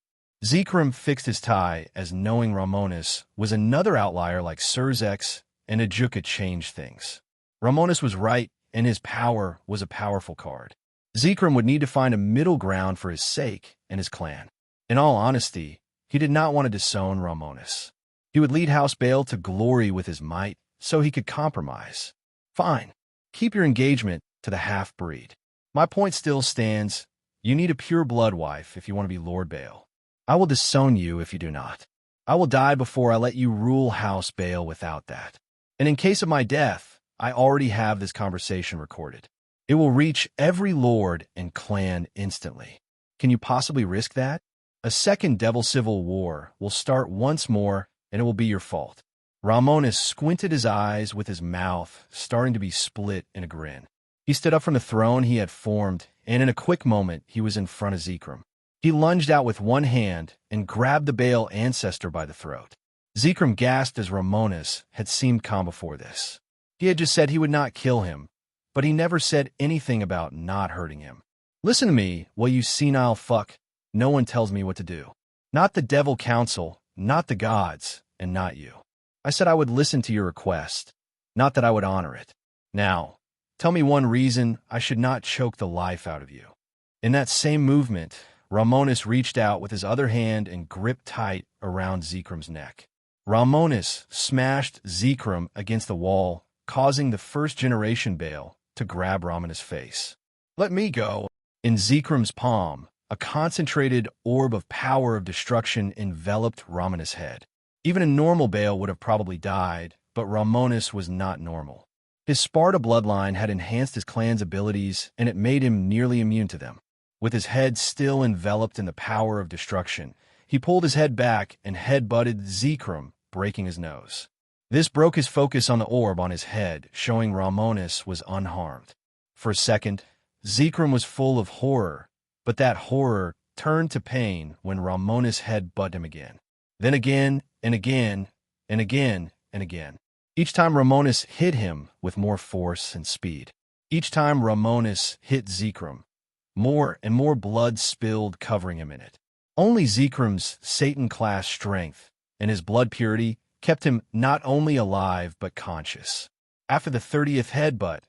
Zekrum fixed his tie, as knowing Romonus was another outlier like Surzex and Ajuka changed things. Romonus was right, and his power was a powerful card. Zekrum would need to find a middle ground for his sake and his clan. In all honesty, he did not want to disown Romonus. He would lead House Baal to glory with his might, so he could compromise. Fine. Keep your engagement to the half-breed. My point still stands. You need a pure blood wife if you want to be Lord Baal. I will disown you if you do not. I will die before I let you rule House Baal without that. And in case of my death, I already have this conversation recorded. It will reach every lord and clan instantly. Can you possibly risk that? A second devil civil war will start once more, and it will be your fault. Romonus squinted his eyes with his mouth starting to be split in a grin. He stood up from the throne he had formed, and in a quick moment he was in front of Zekrum. He lunged out with one hand and grabbed the Baal ancestor by the throat. Zekrum gasped as Romonus had seemed calm before this. He had just said he would not kill him, but he never said anything about not hurting him. Listen to me, well, you senile fuck. No one tells me what to do. Not the Devil Council, not the gods, and not you. I said I would listen to your request, not that I would honor it. Now, tell me one reason I should not choke the life out of you. In that same movement, Romonus reached out with his other hand and gripped tight around Zekrum's neck. Romonus smashed Zekrum against the wall, causing the first-generation Baal to grab Romonus' face. Let me go. In Zekrum's palm, a concentrated orb of power of destruction enveloped Romonus' head. Even a normal Baal would have probably died, but Romonus was not normal. His Sparta bloodline had enhanced his clan's abilities, and it made him nearly immune to them. With his head still enveloped in the power of destruction, he pulled his head back and head-butted Zekrum, breaking his nose. This broke his focus on the orb on his head, showing Romonus was unharmed. For a second, Zekrum was full of horror, but that horror turned to pain when Romonus head-butted him again. Then again, and again, and again, and again. Each time Romonus hit him with more force and speed. Each time Romonus hit Zekrum, more and more blood spilled, covering him in it. Only Zekrum's Satan-class strength and his blood purity kept him not only alive but conscious. After the 30th headbutt,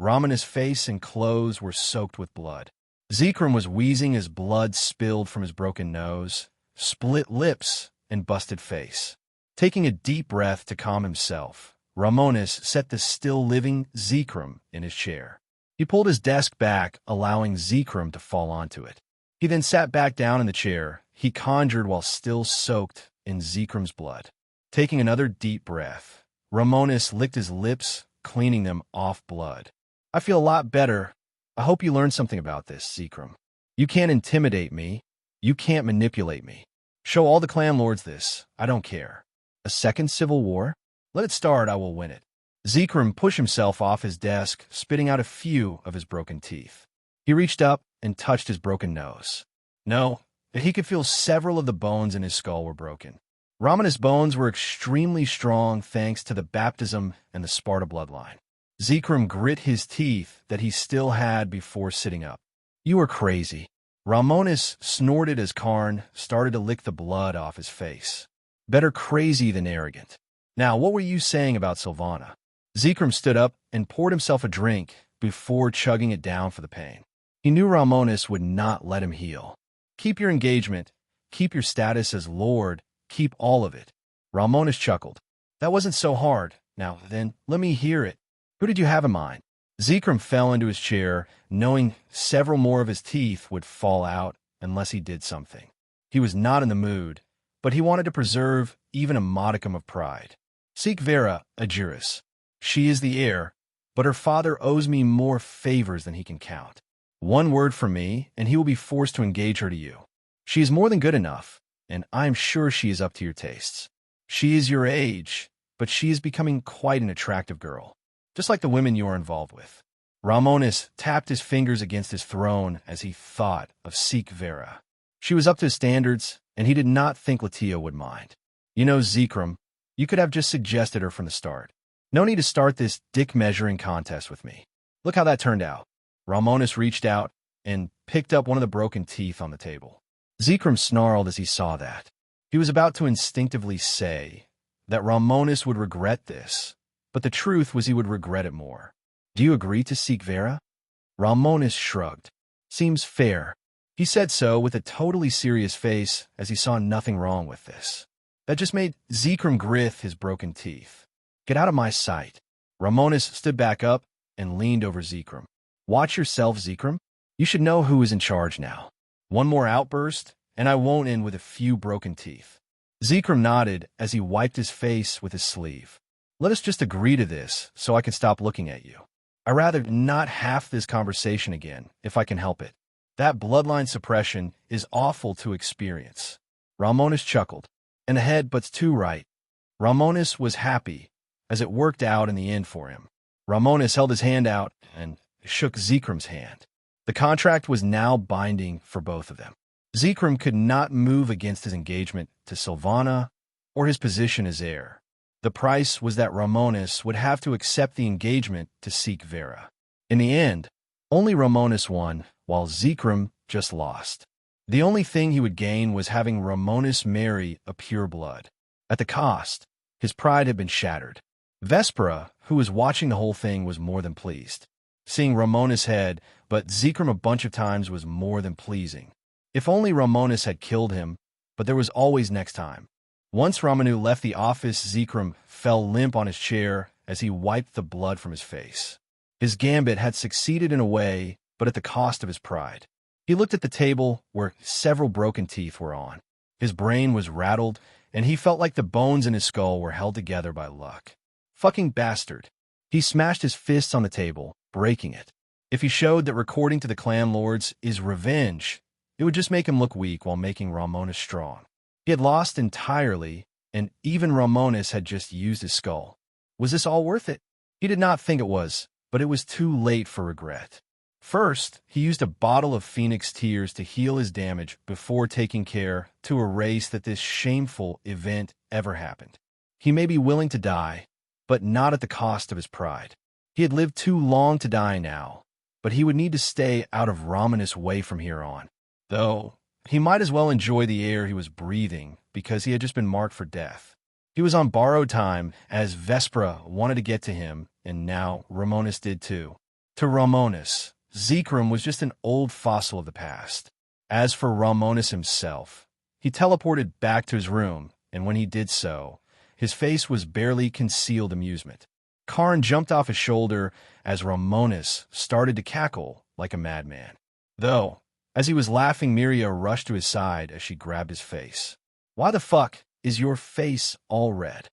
Romonus' face and clothes were soaked with blood. Zekrum was wheezing as blood spilled from his broken nose, split lips, and busted face. Taking a deep breath to calm himself, Romonus set the still-living Zekrum in his chair. He pulled his desk back, allowing Zekrom to fall onto it. He then sat back down in the chair. He conjured while still soaked in Zekrom's blood. Taking another deep breath, Romonus licked his lips, cleaning them off blood. I feel a lot better. I hope you learned something about this, Zekrom. You can't intimidate me. You can't manipulate me. Show all the clan lords this. I don't care. A second civil war? Let it start, I will win it. Zekrom pushed himself off his desk, spitting out a few of his broken teeth. He reached up and touched his broken nose. No, he could feel several of the bones in his skull were broken. Romonus' bones were extremely strong thanks to the baptism and the Sparta bloodline. Zekrom grit his teeth that he still had before sitting up. You are crazy. Romonus snorted as Karn started to lick the blood off his face. Better crazy than arrogant. Now, what were you saying about Sylvana? Zekrom stood up and poured himself a drink before chugging it down for the pain. He knew Romonus would not let him heal. Keep your engagement, keep your status as lord, keep all of it. Romonus chuckled. That wasn't so hard. Now then, let me hear it. Who did you have in mind? Zekrom fell into his chair, knowing several more of his teeth would fall out unless he did something. He was not in the mood, but he wanted to preserve even a modicum of pride. Seek Vera, a jurist. She is the heir, but her father owes me more favors than he can count. One word from me, and he will be forced to engage her to you. She is more than good enough, and I am sure she is up to your tastes. She is your age, but she is becoming quite an attractive girl, just like the women you are involved with. Romonus tapped his fingers against his throne as he thought of Seek Vera. She was up to his standards, and he did not think Latia would mind. You know, Zekrom, you could have just suggested her from the start. No need to start this dick-measuring contest with me. Look how that turned out. Romonus reached out and picked up one of the broken teeth on the table. Zekrom snarled as he saw that. He was about to instinctively say that Romonus would regret this, but the truth was he would regret it more. Do you agree to seek Vera? Romonus shrugged. Seems fair. He said so with a totally serious face as he saw nothing wrong with this. That just made Zekrom grit his broken teeth. Get out of my sight. Romonus stood back up and leaned over Zekrom. Watch yourself, Zekrom. You should know who is in charge now. One more outburst, and I won't end with a few broken teeth. Zekrom nodded as he wiped his face with his sleeve. Let us just agree to this so I can stop looking at you. I'd rather not have this conversation again, if I can help it. That bloodline suppression is awful to experience. Romonus chuckled. And ahead but's too right. Romonus was happy, as it worked out in the end for him. Romonus held his hand out and shook Zekrom's hand. The contract was now binding for both of them. Zekrom could not move against his engagement to Sylvana or his position as heir. The price was that Romonus would have to accept the engagement to seek Vera. In the end, only Romonus won, while Zekrom just lost. The only thing he would gain was having Romonus marry a pureblood. At the cost, his pride had been shattered. Vespera, who was watching the whole thing, was more than pleased. Seeing Romonus' head, but Zekrom a bunch of times was more than pleasing. If only Romonus had killed him, but there was always next time. Once Romanu left the office, Zekrom fell limp on his chair as he wiped the blood from his face. His gambit had succeeded in a way, but at the cost of his pride. He looked at the table where several broken teeth were on. His brain was rattled, and he felt like the bones in his skull were held together by luck. Fucking bastard. He smashed his fists on the table, breaking it. If he showed that recording to the clan lords is revenge, it would just make him look weak while making Romonus strong. He had lost entirely, and even Romonus had just used his skull. Was this all worth it? He did not think it was, but it was too late for regret. First, he used a bottle of Phoenix tears to heal his damage before taking care to erase that this shameful event ever happened. He may be willing to die, but not at the cost of his pride. He had lived too long to die now, but he would need to stay out of Romonus' way from here on. Though, he might as well enjoy the air he was breathing because he had just been marked for death. He was on borrowed time as Vespera wanted to get to him, and now Romonus did too. To Romonus, Zekrom was just an old fossil of the past. As for Romonus himself, he teleported back to his room, and when he did so, his face was barely concealed amusement. Karn jumped off his shoulder as Romonus started to cackle like a madman. Though, as he was laughing, Miria rushed to his side as she grabbed his face. "Why the fuck is your face all red?"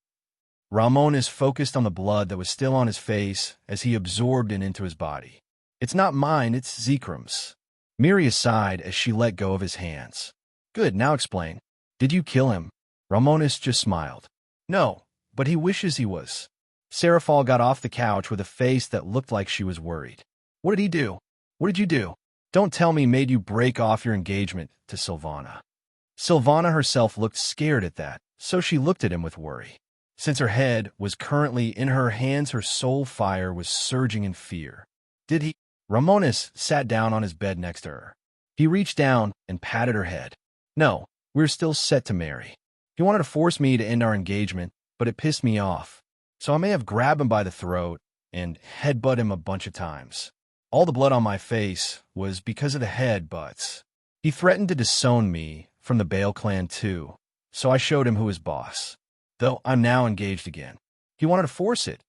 Romonus focused on the blood that was still on his face as he absorbed it into his body. "It's not mine, it's Zekrum's." Miria sighed as she let go of his hands. "Good, now explain. Did you kill him?" Romonus just smiled. "No, but he wishes he was." Seraphal got off the couch with a face that looked like she was worried. "What did he do? What did you do? Don't tell me made you break off your engagement to Sylvana." Sylvana herself looked scared at that, so she looked at him with worry. Since her head was currently in her hands, her soul fire was surging in fear. "Did he?" Romonus sat down on his bed next to her. He reached down and patted her head. "No, we're still set to marry. He wanted to force me to end our engagement, but it pissed me off. So I may have grabbed him by the throat and headbutt him a bunch of times. All the blood on my face was because of the headbutts. He threatened to disown me from the Bale clan too, so I showed him who was boss. Though I'm now engaged again. He wanted to force it.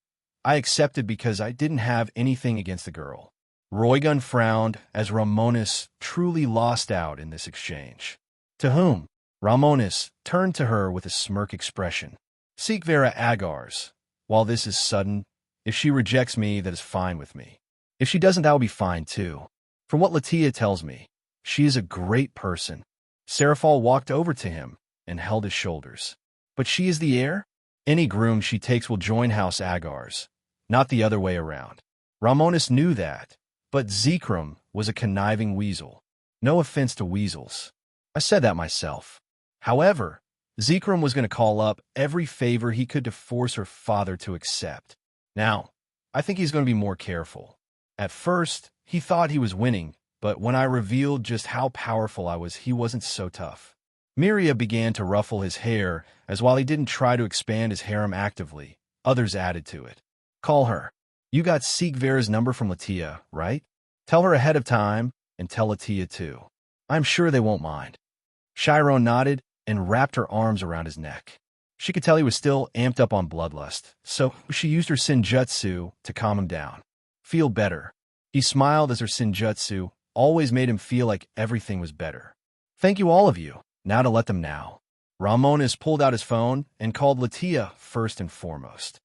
I accepted because I didn't have anything against the girl." Roygun frowned as Romonus truly lost out in this exchange. "To whom?" Romonus turned to her with a smirk expression. "Seek Vera Agar's. While this is sudden, if she rejects me, that is fine with me. If she doesn't, that will be fine too. From what Latia tells me, she is a great person." Seraphal walked over to him and held his shoulders. "But she is the heir? Any groom she takes will join House Agar's, not the other way around." Romonus knew that, but Zekrum was a conniving weasel. No offense to weasels. I said that myself. However, Zekrum was going to call up every favor he could to force her father to accept. Now, I think he's going to be more careful. At first, he thought he was winning, but when I revealed just how powerful I was, he wasn't so tough. Miria began to ruffle his hair, as while he didn't try to expand his harem actively, others added to it. "Call her. You got Seek Vera's number from Latia, right? Tell her ahead of time, and tell Latia too. I'm sure they won't mind." Chiron nodded and wrapped her arms around his neck. She could tell he was still amped up on bloodlust, so she used her sinjutsu to calm him down. "Feel better." He smiled as her sinjutsu always made him feel like everything was better. "Thank you, all of you. Now to let them know." Romonus pulled out his phone and called Latia first and foremost.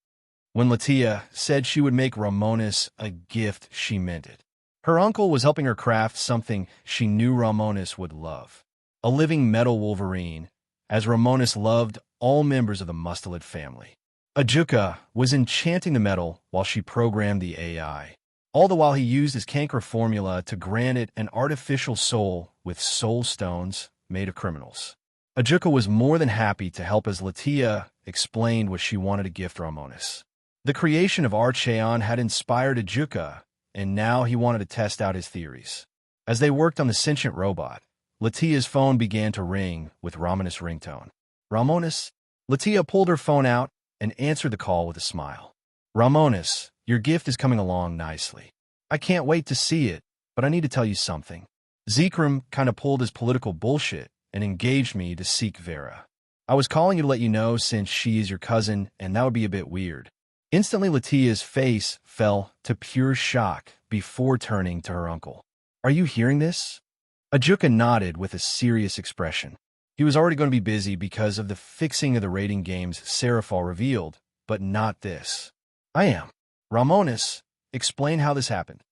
When Latia said she would make Romonus a gift, she meant it. Her uncle was helping her craft something she knew Romonus would love. A living metal wolverine, as Romonus loved all members of the mustelid family. Ajuka was enchanting the metal while she programmed the AI, all the while he used his canker formula to grant it an artificial soul with soul stones made of criminals. Ajuka was more than happy to help as Latia explained what she wanted to gift Romonus. The creation of Archeon had inspired Ajuka, and now he wanted to test out his theories. As they worked on the sentient robot, Latia's phone began to ring with Romonus' ringtone. "Romonus?" Latia pulled her phone out and answered the call with a smile. "Romonus, your gift is coming along nicely. I can't wait to see it, but I need to tell you something. Zekrum kind of pulled his political bullshit and engaged me to Seek Vera. I was calling you to let you know since she is your cousin, and that would be a bit weird." Instantly, Latia's face fell to pure shock before turning to her uncle. "Are you hearing this?" Ajuka nodded with a serious expression. He was already going to be busy because of the fixing of the rating games Seraphal revealed, but not this. "I am." "Romonus, explain how this happened."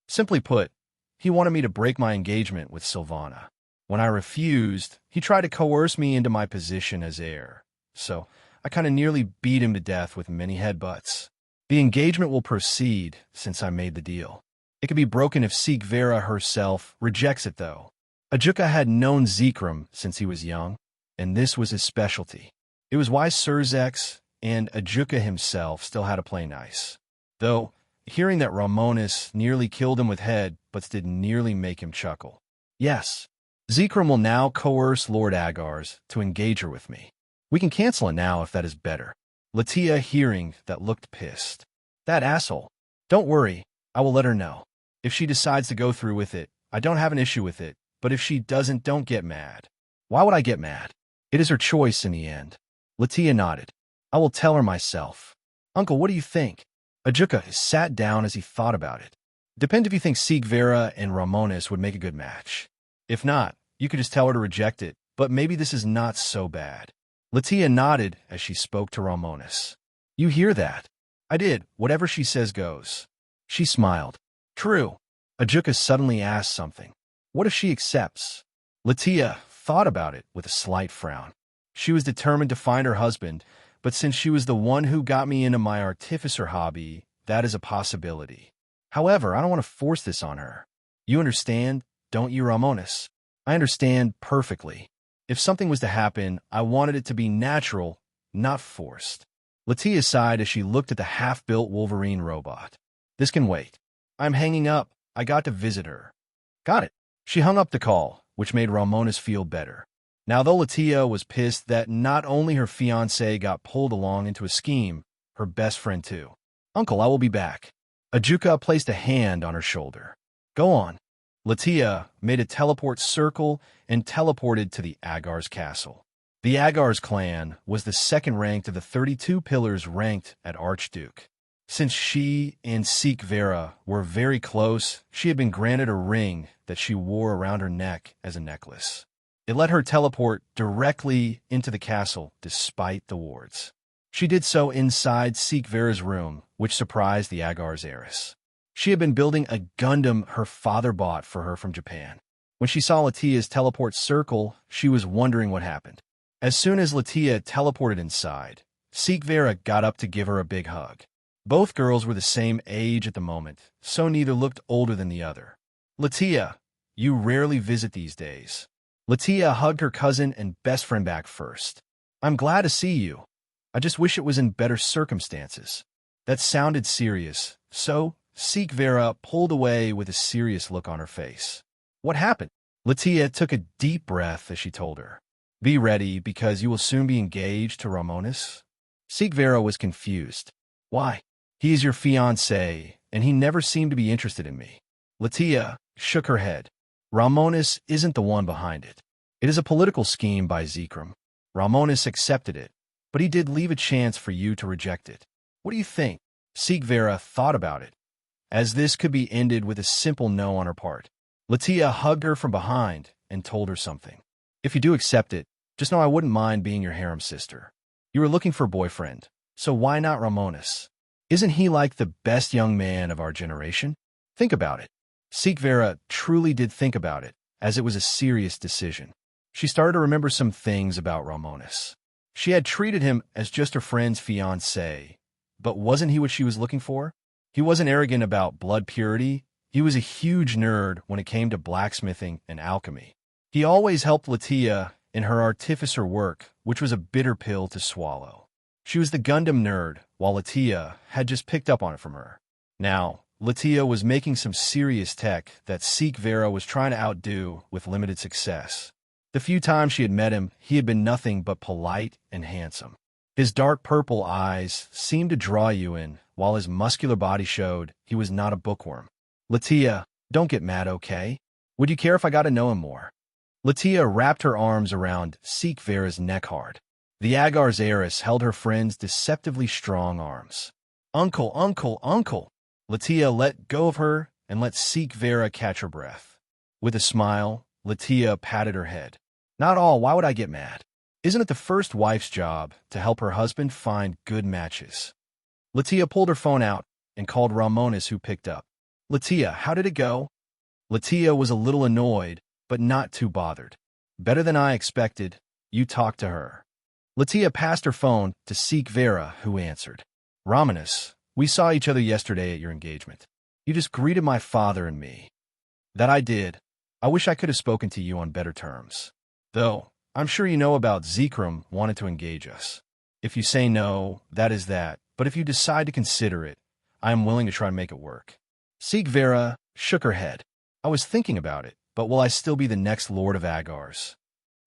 "Simply put, he wanted me to break my engagement with Sylvana. When I refused, he tried to coerce me into my position as heir. So I kind of nearly beat him to death with many headbutts. The engagement will proceed since I made the deal. It can be broken if Seek Vera herself rejects it, though. Ajuka had known Zekrum since he was young, and this was his specialty. It was why Surzex and Ajuka himself still had to play nice. Though, hearing that Romonus nearly killed him with headbutts did nearly make him chuckle. "Yes, Zekrum will now coerce Lord Agar's to engage her with me. We can cancel it now if that is better." Latia, hearing that, looked pissed. "That asshole. Don't worry, I will let her know. If she decides to go through with it, I don't have an issue with it, but if she doesn't, don't get mad." "Why would I get mad? It is her choice in the end." Latia nodded. "I will tell her myself." "Uncle, what do you think?" Ajuka sat down as he thought about it. Depends if you think Sigvera and Romonus would make a good match. If not, you could just tell her to reject it, but maybe this is not so bad. Latia nodded as she spoke to Romonus. You hear that? I did. Whatever she says goes. She smiled. True. Ajuka suddenly asked something. What if she accepts? Latia thought about it with a slight frown. She was determined to find her husband, but since she was the one who got me into my artificer hobby, that is a possibility. However, I don't want to force this on her. You understand, don't you, Romonus? I understand perfectly. If something was to happen, I wanted it to be natural, not forced. Latia sighed as she looked at the half-built Wolverine robot. This can wait. I'm hanging up. I got to visit her. Got it. She hung up the call, which made Romonus feel better. Now, though Latia was pissed that not only her fiancé got pulled along into a scheme, her best friend too. Uncle, I will be back. Ajuka placed a hand on her shoulder. Go on. Latia made a teleport circle and teleported to the Agar's castle. The Agar's clan was the second ranked of the 32 pillars ranked at Archduke. Since she and Sigvera were very close, she had been granted a ring that she wore around her neck as a necklace. It let her teleport directly into the castle despite the wards. She did so inside Sigvera's room, which surprised the Agar's heiress. She had been building a Gundam her father bought for her from Japan. When she saw Latia's teleport circle, she was wondering what happened. As soon as Latia teleported inside, Sigvera got up to give her a big hug. Both girls were the same age at the moment, so neither looked older than the other. Latia, you rarely visit these days. Latia hugged her cousin and best friend back first. I'm glad to see you. I just wish it was in better circumstances. That sounded serious, so Sigvera pulled away with a serious look on her face. What happened? Latia took a deep breath as she told her. Be ready, because you will soon be engaged to Romonus. Sigvera was confused. Why? He is your fiancé, and he never seemed to be interested in me. Latia shook her head. Romonus isn't the one behind it. It is a political scheme by Zekrom. Romonus accepted it, but he did leave a chance for you to reject it. What do you think? Sigvera thought about it, as this could be ended with a simple no on her part. Latia hugged her from behind and told her something. If you do accept it, just know I wouldn't mind being your harem sister. You were looking for a boyfriend, so why not Romonus? Isn't he like the best young man of our generation? Think about it. Sigvera truly did think about it, as it was a serious decision. She started to remember some things about Romonus. She had treated him as just her friend's fiancé, but wasn't he what she was looking for? He wasn't arrogant about blood purity. He was a huge nerd when it came to blacksmithing and alchemy. He always helped Latia in her artificer work, which was a bitter pill to swallow. She was the Gundam nerd, while Latia had just picked up on it from her. Now, Latia was making some serious tech that Sigvera was trying to outdo with limited success. The few times she had met him, he had been nothing but polite and handsome. His dark purple eyes seemed to draw you in, while his muscular body showed he was not a bookworm. Latia, don't get mad, okay? Would you care if I got to know him more? Latia wrapped her arms around Sigvera's neck hard. The Agar's heiress held her friend's deceptively strong arms. Uncle, uncle, uncle! Latia let go of her and let Sigvera catch her breath. With a smile, Latia patted her head. Not all, why would I get mad? Isn't it the first wife's job to help her husband find good matches? Latia pulled her phone out and called Romonus, who picked up. Latia, how did it go? Latia was a little annoyed, but not too bothered. Better than I expected. You talked to her. Latia passed her phone to Sigvera, who answered. Romonus, we saw each other yesterday at your engagement. You just greeted my father and me. That I did. I wish I could have spoken to you on better terms. Though, I'm sure you know about Zekrom wanted to engage us. If you say no, that is that, but if you decide to consider it, I am willing to try to make it work. Sigvera shook her head. I was thinking about it, but will I still be the next Lord of Agars?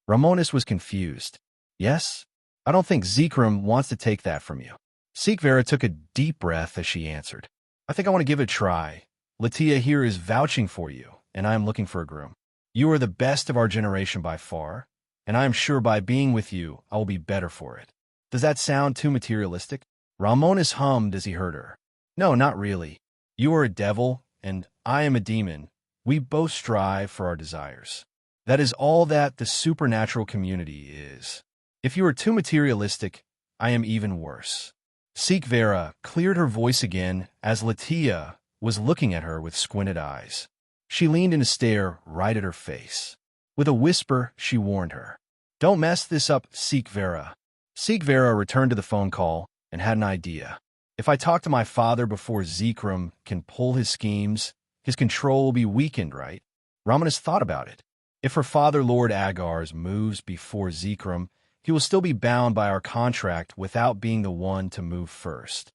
Romonus was confused. Yes? I don't think Zekrom wants to take that from you. Sigvera took a deep breath as she answered. I think I want to give it a try. Latia here is vouching for you, and I am looking for a groom. You are the best of our generation by far, and I am sure by being with you, I will be better for it. Does that sound too materialistic? Romonus hummed as he heard her. No, not really. You are a devil, and I am a demon. We both strive for our desires. That is all that the supernatural community is. If you are too materialistic, I am even worse. Seek Vera cleared her voice again as Latia was looking at her with squinted eyes. She leaned in to stare right at her face. With a whisper, she warned her. Don't mess this up, Seek Vera. Seek Vera returned to the phone call and had an idea. If I talk to my father before Zekrom can pull his schemes, his control will be weakened, right? Romonus thought about it. If her father, Lord Agars, moves before Zekrom, he will still be bound by our contract without being the one to move first.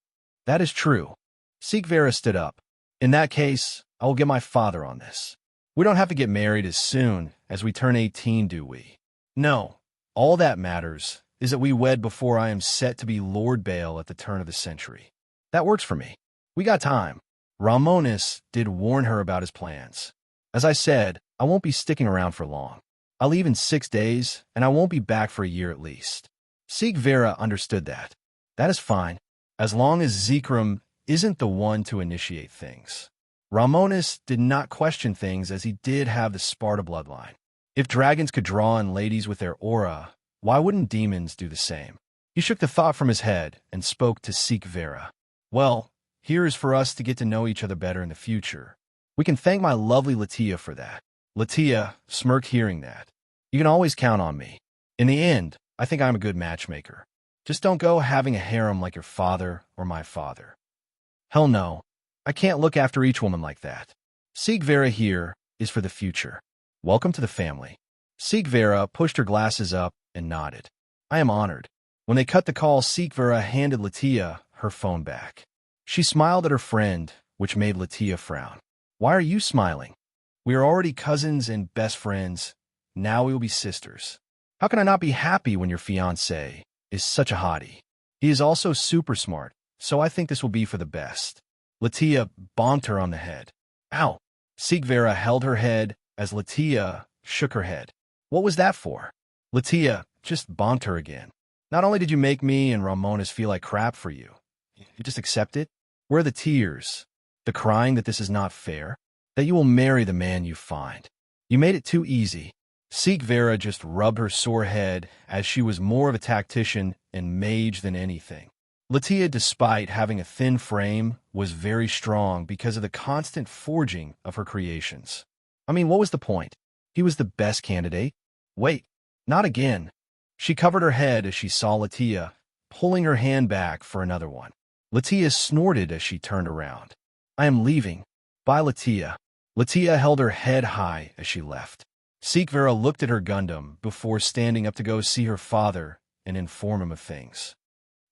That is true. Seek Vera stood up. In that case, I will get my father on this. We don't have to get married as soon as we turn 18, do we? No. All that matters is that we wed before I am set to be Lord Baal at the turn of the century. That works for me. We got time. Romonus did warn her about his plans. As I said, I won't be sticking around for long. I'll leave in 6 days, and I won't be back for a year at least. Seek Vera understood that. That is fine, as long as Zekrom isn't the one to initiate things. Romonus did not question things as he did have the Sparta bloodline. If dragons could draw in ladies with their aura, why wouldn't demons do the same? He shook the thought from his head and spoke to Seek Vera. Well, here is for us to get to know each other better in the future. We can thank my lovely Latia for that. Latia smirked hearing that. You can always count on me. In the end, I think I'm a good matchmaker. Just don't go having a harem like your father or my father. Hell no. I can't look after each woman like that. Seek Vera here is for the future. Welcome to the family. Seek Vera pushed her glasses up and nodded. I am honored. When they cut the call, Seek Vera handed Latia her phone back. She smiled at her friend, which made Latia frown. Why are you smiling? We are already cousins and best friends. Now we will be sisters. How can I not be happy when your fiancé is such a hottie? He is also super smart, so I think this will be for the best. Latia bonked her on the head. Ow! Seek Vera held her head as Latia shook her head. What was that for? Latia just bonked her again. Not only did you make me and Romonus feel like crap for you, you just accept it? Where are the tears? The crying that this is not fair? That you will marry the man you find? You made it too easy. Seek Vera just rubbed her sore head as she was more of a tactician and mage than anything. Latia, despite having a thin frame, was very strong because of the constant forging of her creations. I mean, what was the point? He was the best candidate. Wait, not again. She covered her head as she saw Latia, pulling her hand back for another one. Latia snorted as she turned around. I am leaving. Bye, Latia. Latia held her head high as she left. Seek Vera looked at her Gundam before standing up to go see her father and inform him of things.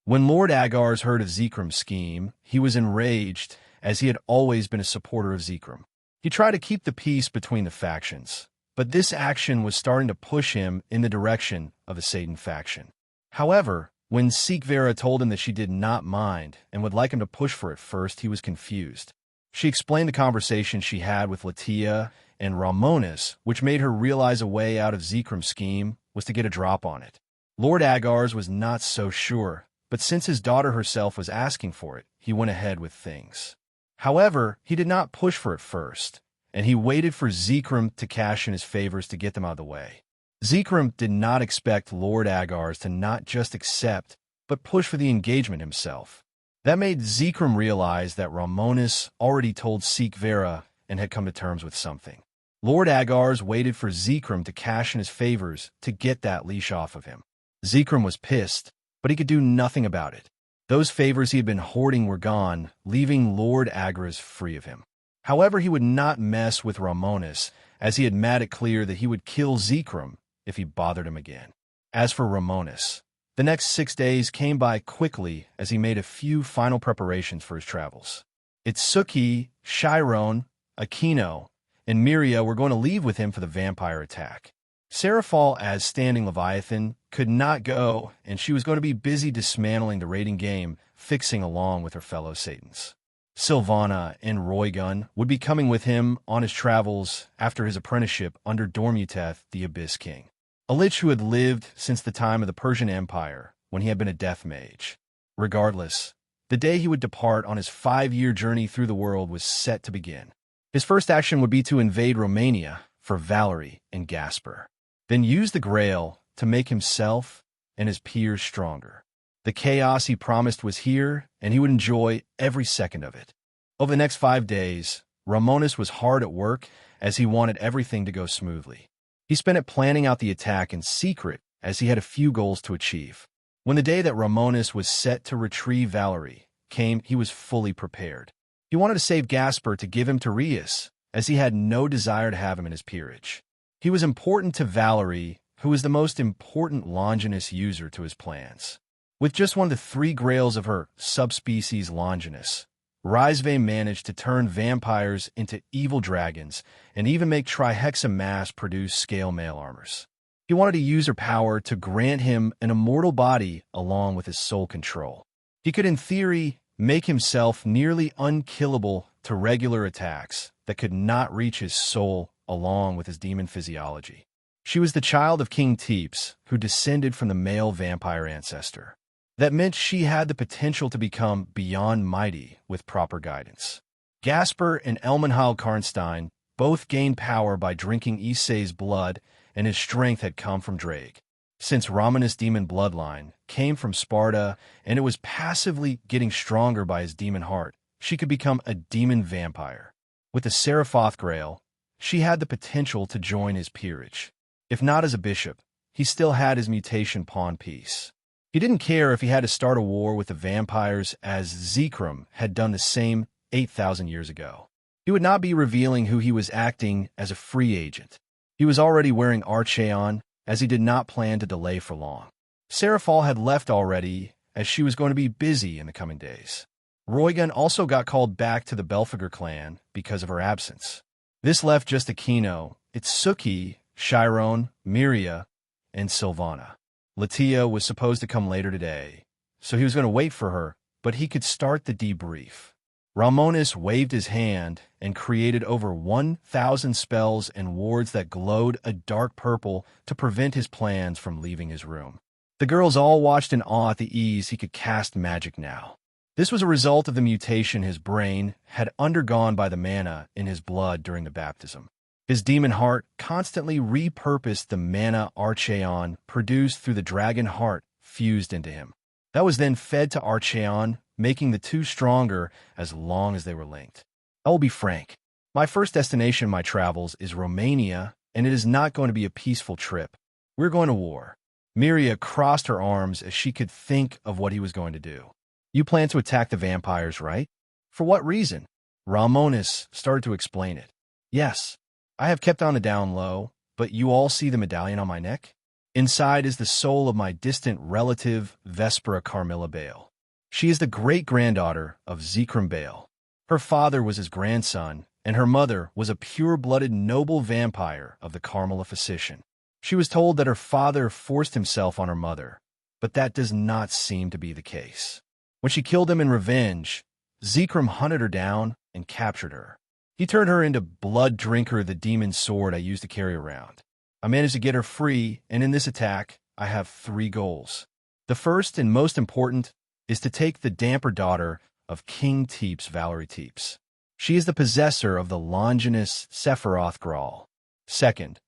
When Lord Agars heard of Zekrom's scheme, he was enraged, as he had always been a supporter of Zekrom. He tried to keep the peace between the factions, but this action was starting to push him in the direction of the Satan faction. However, when Seek Vera told him that she did not mind and would like him to push for it first, he was confused. She explained the conversation she had with Latia and Romonus, which made her realize a way out of Zekrom's scheme was to get a drop on it. Lord Agars was not so sure, but since his daughter herself was asking for it, he went ahead with things. However, he did not push for it first, and he waited for Zekrom to cash in his favors to get them out of the way. Zekrom did not expect Lord Agars to not just accept, but push for the engagement himself. That made Zekrom realize that Romonus already told Seek Vera and had come to terms with something. Lord Agars waited for Zekrom to cash in his favors to get that leash off of him. Zekrom was pissed, but he could do nothing about it. Those favors he had been hoarding were gone, leaving Lord Agras free of him. However, he would not mess with Romonus, as he had made it clear that he would kill Zekrom if he bothered him again. As for Romonus, the next 6 days came by quickly as he made a few final preparations for his travels. Itsuki, Chiron, Aquino, and Miria were going to leave with him for the vampire attack. Seraphal, as standing Leviathan, could not go, and she was going to be busy dismantling the raiding game, fixing along with her fellow Satans. Sylvana and Roygun would be coming with him on his travels after his apprenticeship under Dormuteth, the Abyss King, a lich who had lived since the time of the Persian Empire, when he had been a death mage. Regardless, The day he would depart on his 5-year journey through the world was set to begin. His first action would be to invade Romania for Valerie and Gasper, then use the Grail to make himself and his peers stronger. The chaos he promised was here, and he would enjoy every second of it. Over the next 5 days, Romonus was hard at work as he wanted everything to go smoothly. He spent it planning out the attack in secret as he had a few goals to achieve. When the day that Romonus was set to retrieve Valerie came, he was fully prepared. He wanted to save Gasper to give him to Rias, as he had no desire to have him in his peerage. He was important to Valerie, who was the most important Longinus user to his plans. With just one of the 3 grails of her subspecies Longinus, Rias managed to turn vampires into evil dragons and even make Trihexa mass-produce scale mail armors. He wanted to use her power to grant him an immortal body along with his soul control. He could, in theory, make himself nearly unkillable to regular attacks that could not reach his soul along with his demon physiology. She was the child of King Teeps, who descended from the male vampire ancestor. That meant she had the potential to become beyond mighty with proper guidance. Gasper and Elmenhal Karnstein both gained power by drinking Issei's blood, and his strength had come from Drake. Since Romonus' demon bloodline came from Sparta and it was passively getting stronger by his demon heart, she could become a demon vampire. With the Seraphoth Grail, she had the potential to join his peerage. If not as a bishop, he still had his mutation pawn piece. He didn't care if he had to start a war with the vampires, as Zekrom had done the same 8,000 years ago. He would not be revealing who he was acting as a free agent. He was already wearing Archeon, as he did not plan to delay for long. Seraphal had left already, as she was going to be busy in the coming days. Roygun also got called back to the Belphegor clan because of her absence. This left just Aquino, Itsuki, Chiron, Miria, and Sylvana. Latia was supposed to come later today, so he was going to wait for her, but he could start the debrief. Romonus waved his hand and created over 1,000 spells and wards that glowed a dark purple to prevent his plans from leaving his room. The girls all watched in awe at the ease he could cast magic now. This was a result of the mutation his brain had undergone by the mana in his blood during the baptism. His demon heart constantly repurposed the mana Archeon produced through the dragon heart fused into him. That was then fed to Archeon, making the two stronger as long as they were linked. I will be frank. My first destination in my travels is Romania, and it is not going to be a peaceful trip. We're going to war. Miria crossed her arms as she could think of what he was going to do. You plan to attack the vampires, right? For what reason? Romonus started to explain it. Yes. I have kept on the down low, but you all see the medallion on my neck? Inside is the soul of my distant relative, Vespera Carmilla Bale. She is the great-granddaughter of Zekrom Bale. Her father was his grandson, and her mother was a pure-blooded noble vampire of the Carmilla Physician. She was told that her father forced himself on her mother, but that does not seem to be the case. When she killed him in revenge, Zekrom hunted her down and captured her. He turned her into Blood Drinker, the demon sword I used to carry around. I managed to get her free, and in this attack, I have 3 goals. The first and most important is to take the damper daughter of King Teeps, Valerie Teeps. She is the possessor of the Longinus Sephiroth Graal. Second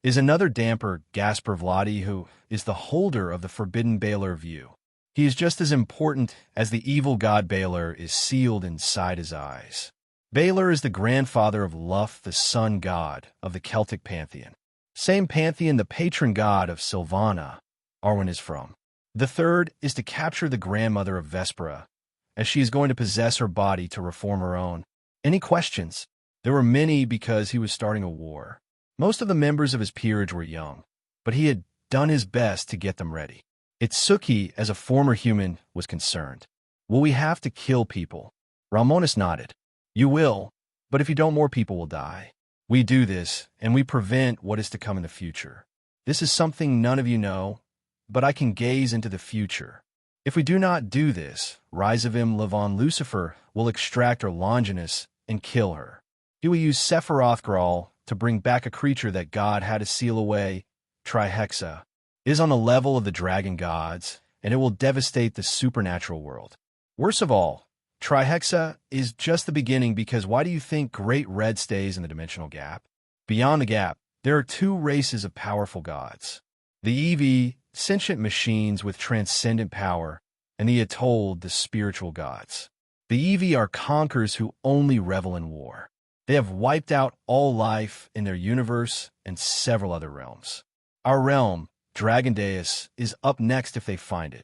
is another damper, Gasper Vladi, who is the holder of the forbidden Baelor view. He is just as important as the evil god Baelor is sealed inside his eyes. Baelor is the grandfather of Luth, the sun god of the Celtic pantheon. Same pantheon the patron god of Sylvana, Arwen is from. The third is to capture the grandmother of Vespera, as she is going to possess her body to reform her own. Any questions? There were many because he was starting a war. Most of the members of his peerage were young, but he had done his best to get them ready. Itsuki, as a former human, was concerned. Will we have to kill people? Romonus nodded. You will, but if you don't, more people will die. We do this, and we prevent what is to come in the future. This is something none of you know, but I can gaze into the future. If we do not do this, Rizavim Levon Lucifer will extract her Longinus and kill her. He will use Sephiroth Graal to bring back a creature that God had to seal away, Trihexa. It is on the level of the dragon gods, and it will devastate the supernatural world. Worst of all, Trihexa is just the beginning, because why do you think Great Red stays in the dimensional gap? Beyond the gap, there are two races of powerful gods. The EV, sentient machines with transcendent power, and the Atoll, the spiritual gods. The EV are conquerors who only revel in war. They have wiped out all life in their universe and several other realms. Our realm, Dragon Deus, is up next if they find it.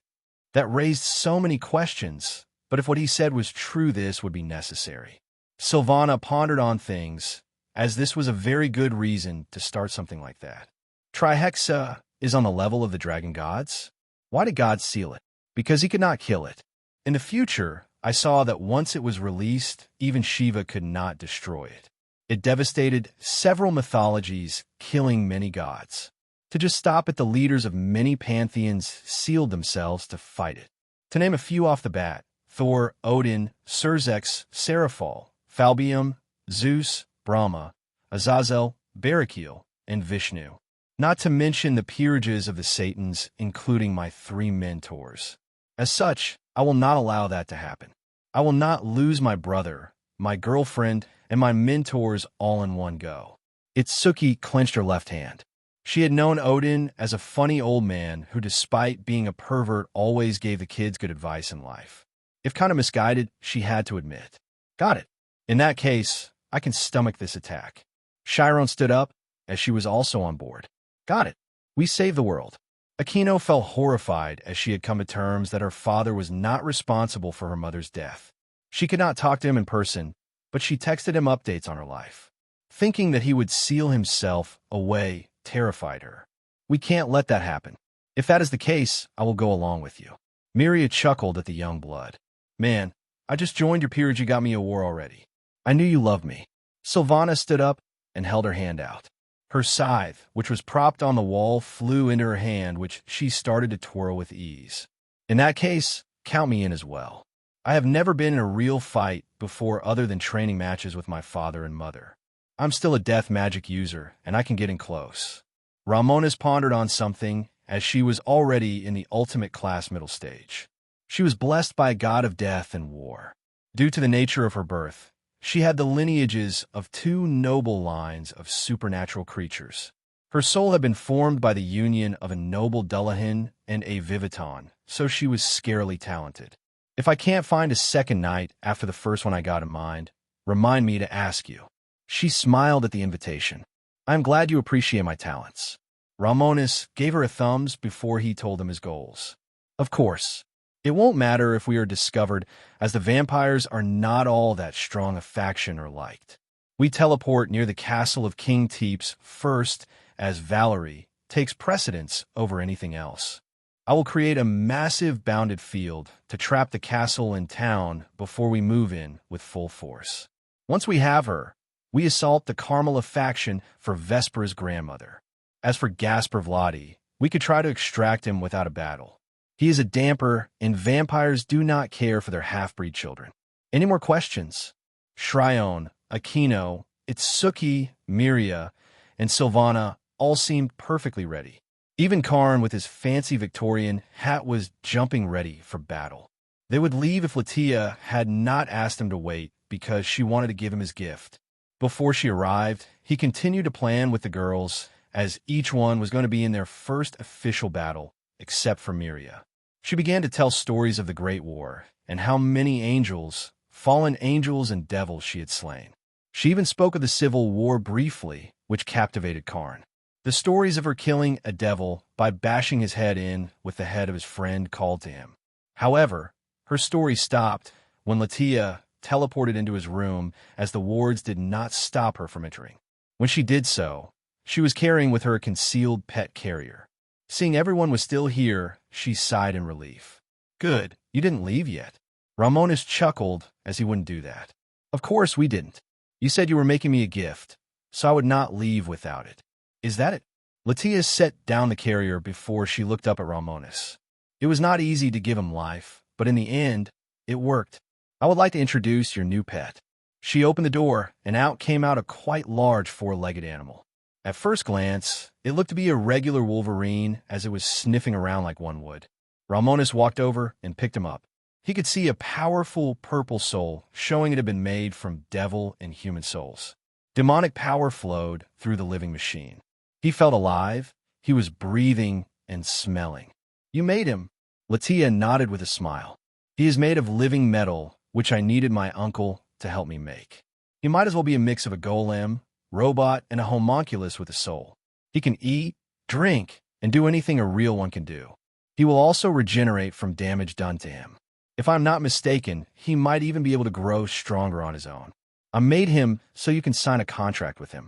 That raised so many questions, but if what he said was true, this would be necessary. Sylvana pondered on things, as this was a very good reason to start something like that. Trihexa is on the level of the dragon gods? Why did God seal it? Because he could not kill it. In the future, I saw that once it was released, even Shiva could not destroy it. It devastated several mythologies, killing many gods. To just stop it, the leaders of many pantheons sealed themselves to fight it. To name a few off the bat: Thor, Odin, Surzex, Seraphol, Falbium, Zeus, Brahma, Azazel, Barakiel, and Vishnu. Not to mention the peerages of the Satans, including my 3 mentors. As such, I will not allow that to happen. I will not lose my brother, my girlfriend, and my mentors all in one go. Itsuki clenched her left hand. She had known Odin as a funny old man who, despite being a pervert, always gave the kids good advice in life. If kind of misguided, she had to admit. Got it. In that case, I can stomach this attack. Chiron stood up, as she was also on board. Got it. We saved the world. Aquino felt horrified, as she had come to terms that her father was not responsible for her mother's death. She could not talk to him in person, but she texted him updates on her life. Thinking that he would seal himself away terrified her. We can't let that happen. If that is the case, I will go along with you. Miria chuckled at the young blood. Man, I just joined your peerage. You got me a war already. I knew you loved me. Sylvana stood up and held her hand out. Her scythe, which was propped on the wall, flew into her hand, which she started to twirl with ease. In that case, count me in as well. I have never been in a real fight before other than training matches with my father and mother. I'm still a death magic user, and I can get in close. Romonus pondered on something, as she was already in the ultimate class middle stage. She was blessed by a god of death and war. Due to the nature of her birth, she had the lineages of 2 noble lines of supernatural creatures. Her soul had been formed by the union of a noble Dullahan and a Viviton, so she was scarily talented. If I can't find a second knight after the first one I got in mind, remind me to ask you. She smiled at the invitation. I'm glad you appreciate my talents. Romonus gave her a thumbs before he told him his goals. Of course. It won't matter if we are discovered, as the vampires are not all that strong a faction or liked. We teleport near the castle of King Teeps first, as Valerie takes precedence over anything else. I will create a massive bounded field to trap the castle in town before we move in with full force. Once we have her, we assault the Carmela faction for Vespera's grandmother. As for Gasper Vladi, we could try to extract him without a battle. He is a damper, and vampires do not care for their half-breed children. Any more questions? Shryon, Aquino, Itsuki, Miria, and Sylvana all seemed perfectly ready. Even Karn, with his fancy Victorian hat, was jumping ready for battle. They would leave if Latia had not asked him to wait, because she wanted to give him his gift. Before she arrived, he continued to plan with the girls, as each one was going to be in their first official battle, except for Miria. She began to tell stories of the Great War, and how many angels, fallen angels and devils, she had slain. She even spoke of the Civil War briefly, which captivated Karn. The stories of her killing a devil by bashing his head in with the head of his friend called to him. However, her story stopped when Latia teleported into his room, as the wards did not stop her from entering. When she did so, she was carrying with her a concealed pet carrier. Seeing everyone was still here, she sighed in relief. Good, you didn't leave yet. Romonus chuckled, as he wouldn't do that. Of course we didn't. You said you were making me a gift, so I would not leave without it. Is that it? Latia set down the carrier before she looked up at Romonus. It was not easy to give him life, but in the end, it worked. I would like to introduce your new pet. She opened the door, and out came a quite large 4-legged animal. At first glance, it looked to be a regular Wolverine, as it was sniffing around like one would. Romonus walked over and picked him up. He could see a powerful purple soul, showing it had been made from devil and human souls. Demonic power flowed through the living machine. He felt alive. He was breathing and smelling. You made him. Latia nodded with a smile. He is made of living metal, which I needed my uncle to help me make. He might as well be a mix of a golem, robot, and a homunculus with a soul. He can eat, drink, and do anything a real one can do. He will also regenerate from damage done to him. If I'm not mistaken, he might even be able to grow stronger on his own. I made him so you can sign a contract with him.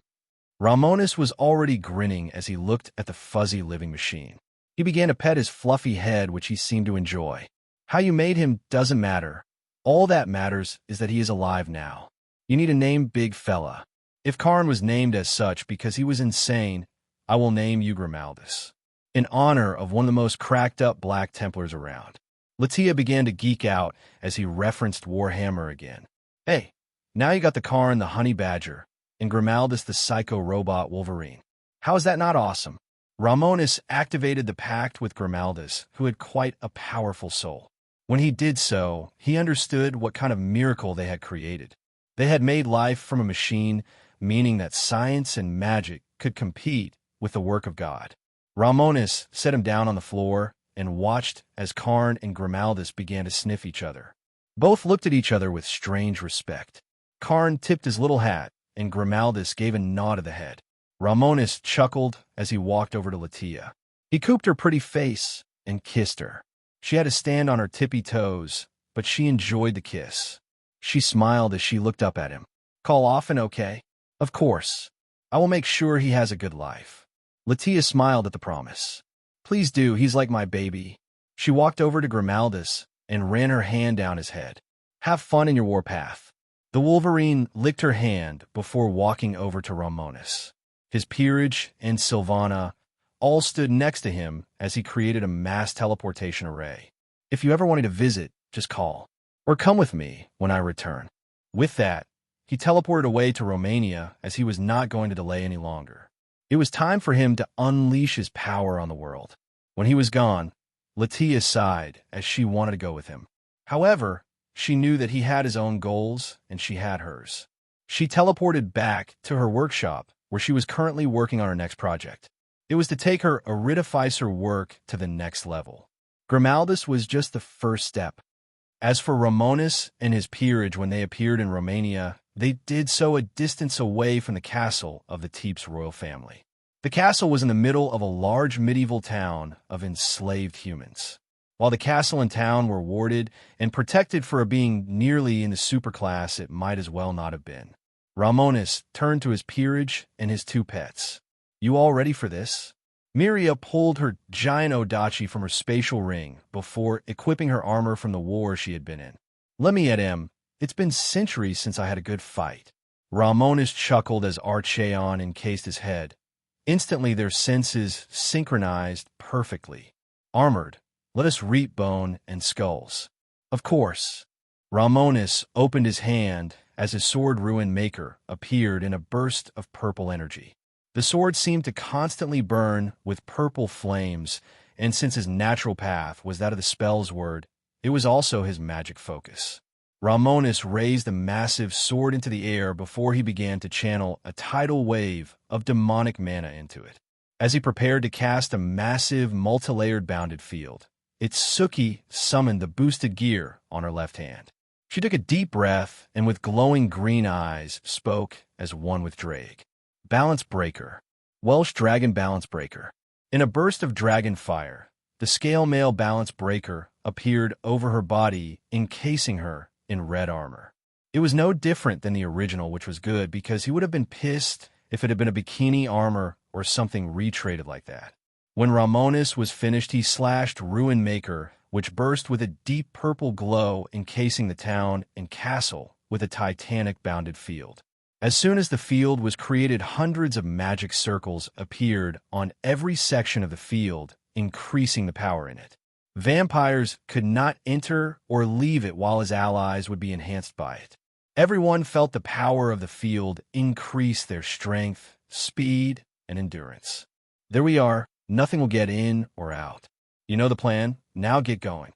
Romonus was already grinning as he looked at the fuzzy living machine. He began to pet his fluffy head, which he seemed to enjoy. How you made him doesn't matter. All that matters is that he is alive now. You need a name, big fella. If Karn was named as such because he was insane, I will name you Grimaldus, in honor of one of the most cracked-up Black Templars around. Latia began to geek out as he referenced Warhammer again. Hey, now you got the Karn the Honey Badger, and Grimaldus the Psycho Robot Wolverine. How is that not awesome? Romonus activated the pact with Grimaldus, who had quite a powerful soul. When he did so, he understood what kind of miracle they had created. They had made life from a machine, meaning that science and magic could compete with the work of God. Romonus set him down on the floor and watched as Karn and Grimaldus began to sniff each other. Both looked at each other with strange respect. Karn tipped his little hat, and Grimaldus gave a nod of the head. Romonus chuckled as he walked over to Latia. He cooped her pretty face and kissed her. She had to stand on her tippy toes, but she enjoyed the kiss. She smiled as she looked up at him. Call often, okay? Of course. I will make sure he has a good life. Latia smiled at the promise. Please do, he's like my baby. She walked over to Grimaldus and ran her hand down his head. Have fun in your warpath. The Wolverine licked her hand before walking over to Romonus. His peerage and Sylvana all stood next to him as he created a mass teleportation array. If you ever wanted to visit, just call. Or come with me when I return. With that, he teleported away to Romania as he was not going to delay any longer. It was time for him to unleash his power on the world. When he was gone, Latia sighed as she wanted to go with him. However, she knew that he had his own goals and she had hers. She teleported back to her workshop where she was currently working on her next project. It was to take her Aridificer work to the next level. Grimaldus was just the first step. As for Romonus and his peerage when they appeared in Romania, they did so a distance away from the castle of the Teeps royal family. The castle was in the middle of a large medieval town of enslaved humans. While the castle and town were warded and protected for being nearly in the superclass it might as well not have been. Romonus turned to his peerage and his two pets. You all ready for this? Miria pulled her giant Odachi from her spatial ring before equipping her armor from the war she had been in. Let me at him. It's been centuries since I had a good fight. Romonus chuckled as Archeon encased his head. Instantly their senses synchronized perfectly. Armored, let us reap bone and skulls. Of course. Romonus opened his hand as his sword Ruin Maker appeared in a burst of purple energy. The sword seemed to constantly burn with purple flames, and since his natural path was that of the spell's word, it was also his magic focus. Romonus raised the massive sword into the air before he began to channel a tidal wave of demonic mana into it. As he prepared to cast a massive, multi-layered bounded field, Itsuki summoned the boosted gear on her left hand. She took a deep breath and with glowing green eyes spoke as one with Drake. Balance Breaker. Welsh Dragon Balance Breaker. In a burst of dragon fire, the scale mail Balance Breaker appeared over her body, encasing her in red armor. It was no different than the original, which was good because he would have been pissed if it had been a bikini armor or something retraded like that. When Romonus was finished, he slashed Ruin Maker, which burst with a deep purple glow, encasing the town and castle with a titanic bounded field. As soon as the field was created, hundreds of magic circles appeared on every section of the field, increasing the power in it. Vampires could not enter or leave it while his allies would be enhanced by it. Everyone felt the power of the field increase their strength, speed, and endurance. There we are. Nothing will get in or out. You know the plan. Now get going.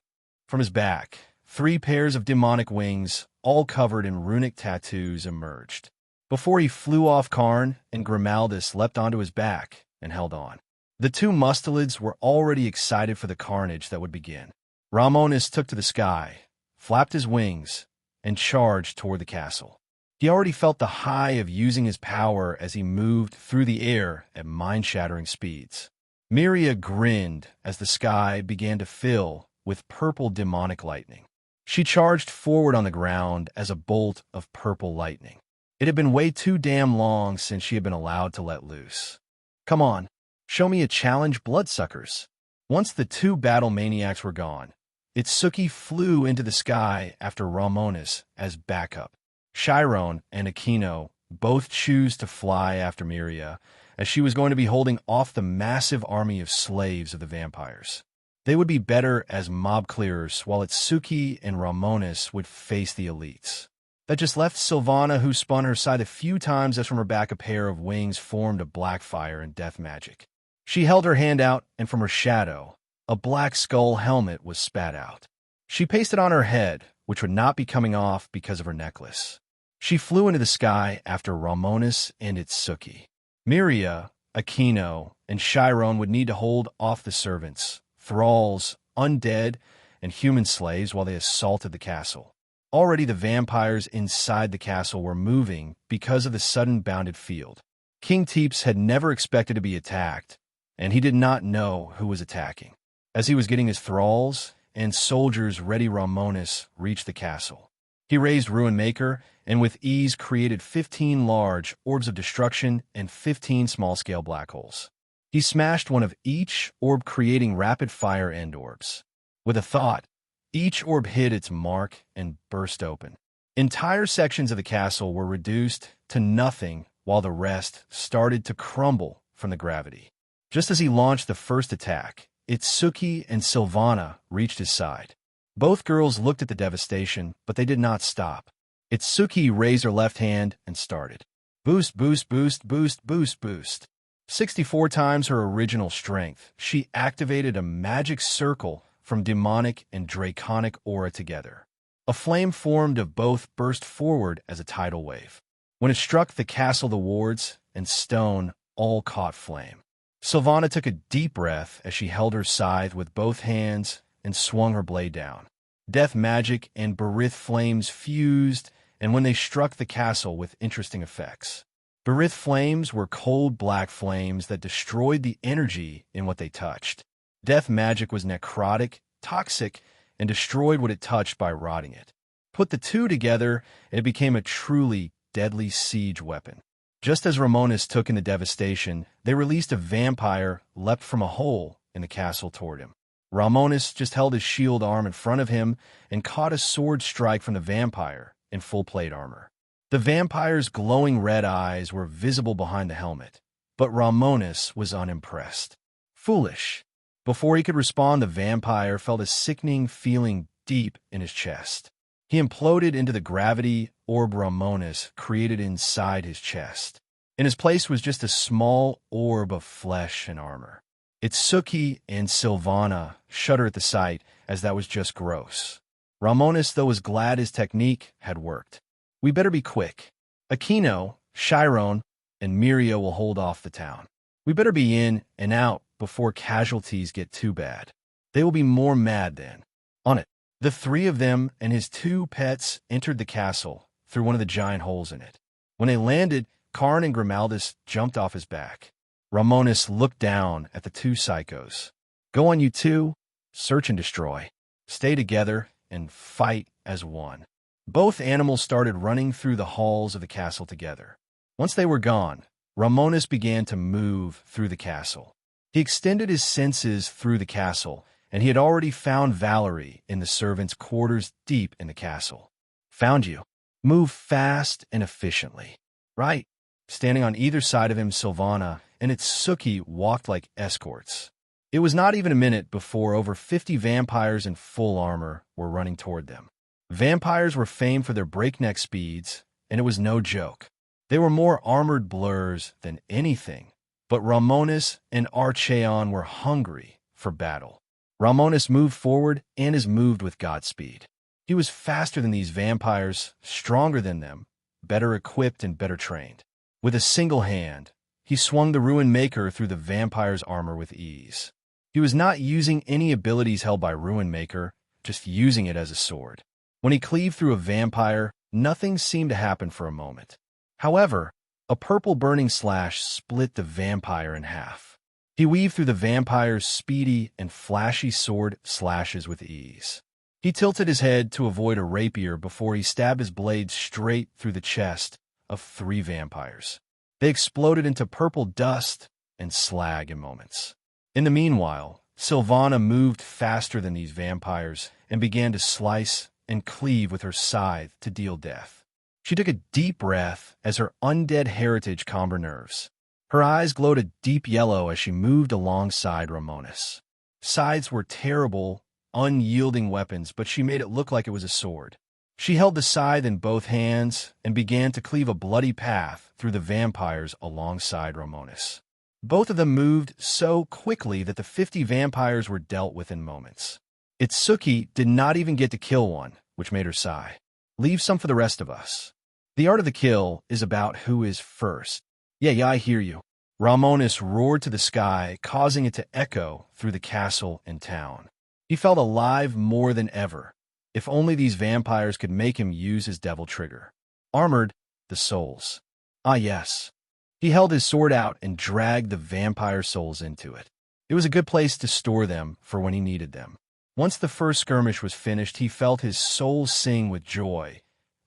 From his back, 3 pairs of demonic wings, all covered in runic tattoos, emerged. Before he flew off, Karn and Grimaldus leapt onto his back and held on. The 2 mustelids were already excited for the carnage that would begin. Romonus took to the sky, flapped his wings, and charged toward the castle. He already felt the high of using his power as he moved through the air at mind-shattering speeds. Miria grinned as the sky began to fill with purple demonic lightning. She charged forward on the ground as a bolt of purple lightning. It had been way too damn long since she had been allowed to let loose. Come on, show me a challenge, bloodsuckers. Once the 2 battle maniacs were gone, Itsuki flew into the sky after Romonus as backup. Chiron and Aquino both chose to fly after Miria, as she was going to be holding off the massive army of slaves of the vampires. They would be better as mob clearers, while Itsuki and Romonus would face the elites. That just left Sylvana, who spun her side a few times as from her back a pair of wings formed of black fire and death magic. She held her hand out, and from her shadow, a black skull helmet was spat out. She pasted on her head, which would not be coming off because of her necklace. She flew into the sky after Romonus and Itsuki. Miria, Aquino, and Chiron would need to hold off the servants, thralls, undead, and human slaves while they assaulted the castle. Already the vampires inside the castle were moving because of the sudden bounded field. King Teeps had never expected to be attacked, and he did not know who was attacking. As he was getting his thralls and soldiers ready, Romonus reached the castle. He raised Ruin Maker and with ease created 15 large orbs of destruction and 15 small-scale black holes. He smashed one of each orb, creating rapid-fire end orbs. With a thought, each orb hit its mark and burst open. Entire sections of the castle were reduced to nothing, while the rest started to crumble from the gravity. Just as he launched the first attack, Itsuki and Sylvana reached his side. Both girls looked at the devastation, but they did not stop. Itsuki raised her left hand and started. Boost, boost, boost, boost, boost, boost. 64 times her original strength, she activated a magic circle from demonic and draconic aura together. A flame formed of both burst forward as a tidal wave. When it struck the castle, the wards and stone all caught flame. Sylvana took a deep breath as she held her scythe with both hands and swung her blade down. Death magic and Berith flames fused, and when they struck the castle with interesting effects. Berith flames were cold black flames that destroyed the energy in what they touched. Death magic was necrotic, toxic, and destroyed what it touched by rotting it. Put the 2 together, and it became a truly deadly siege weapon. Just as Romonus took in the devastation, they released a vampire leapt from a hole in the castle toward him. Romonus just held his shield arm in front of him and caught a sword strike from the vampire in full plate armor. The vampire's glowing red eyes were visible behind the helmet, but Romonus was unimpressed. Foolish. Before he could respond, the vampire felt a sickening feeling deep in his chest. He imploded into the gravity orb Romonus created inside his chest. In his place was just a small orb of flesh and armor. Itsuki and Sylvana shudder at the sight, as that was just gross. Romonus, though, was glad his technique had worked. We better be quick. Aquino, Chiron, and Miria will hold off the town. We better be in and out before casualties get too bad. They will be more mad then. On it. The 3 of them and his 2 pets entered the castle through one of the giant holes in it. When they landed, Karn and Grimaldus jumped off his back. Romonus looked down at the 2 psychos. Go on, you 2. Search and destroy. Stay together and fight as one. Both animals started running through the halls of the castle together. Once they were gone, Romonus began to move through the castle. He extended his senses through the castle, and he had already found Valerie in the servants' quarters deep in the castle. Found you. Move fast and efficiently. Right. Standing on either side of him, Sylvana and Itsuki walked like escorts. It was not even a minute before over 50 vampires in full armor were running toward them. Vampires were famed for their breakneck speeds, and it was no joke. They were more armored blurs than anything, but Romonus and Archeon were hungry for battle. Romonus moved forward and is moved with Godspeed. He was faster than these vampires, stronger than them, better equipped and better trained. With a single hand, he swung the Ruin Maker through the vampire's armor with ease. He was not using any abilities held by Ruin Maker, just using it as a sword. When he cleaved through a vampire, nothing seemed to happen for a moment. However, a purple burning slash split the vampire in half. He weaved through the vampire's speedy and flashy sword slashes with ease. He tilted his head to avoid a rapier before he stabbed his blade straight through the chest of 3 vampires. They exploded into purple dust and slag in moments. In the meanwhile, Sylvana moved faster than these vampires and began to slice and cleave with her scythe to deal death. She took a deep breath as her undead heritage calmed her nerves. Her eyes glowed a deep yellow as she moved alongside Romonus. Scythes were terrible, unyielding weapons, but she made it look like it was a sword. She held the scythe in both hands and began to cleave a bloody path through the vampires alongside Romonus. Both of them moved so quickly that the 50 vampires were dealt with in moments. Itsuki did not even get to kill one, which made her sigh. Leave some for the rest of us. The art of the kill is about who is first. Yeah, I hear you. Romonus roared to the sky, causing it to echo through the castle and town. He felt alive more than ever. If only these vampires could make him use his devil trigger. Armored, the souls. Ah, yes. He held his sword out and dragged the vampire souls into it. It was a good place to store them for when he needed them. Once the first skirmish was finished, he felt his soul sing with joy.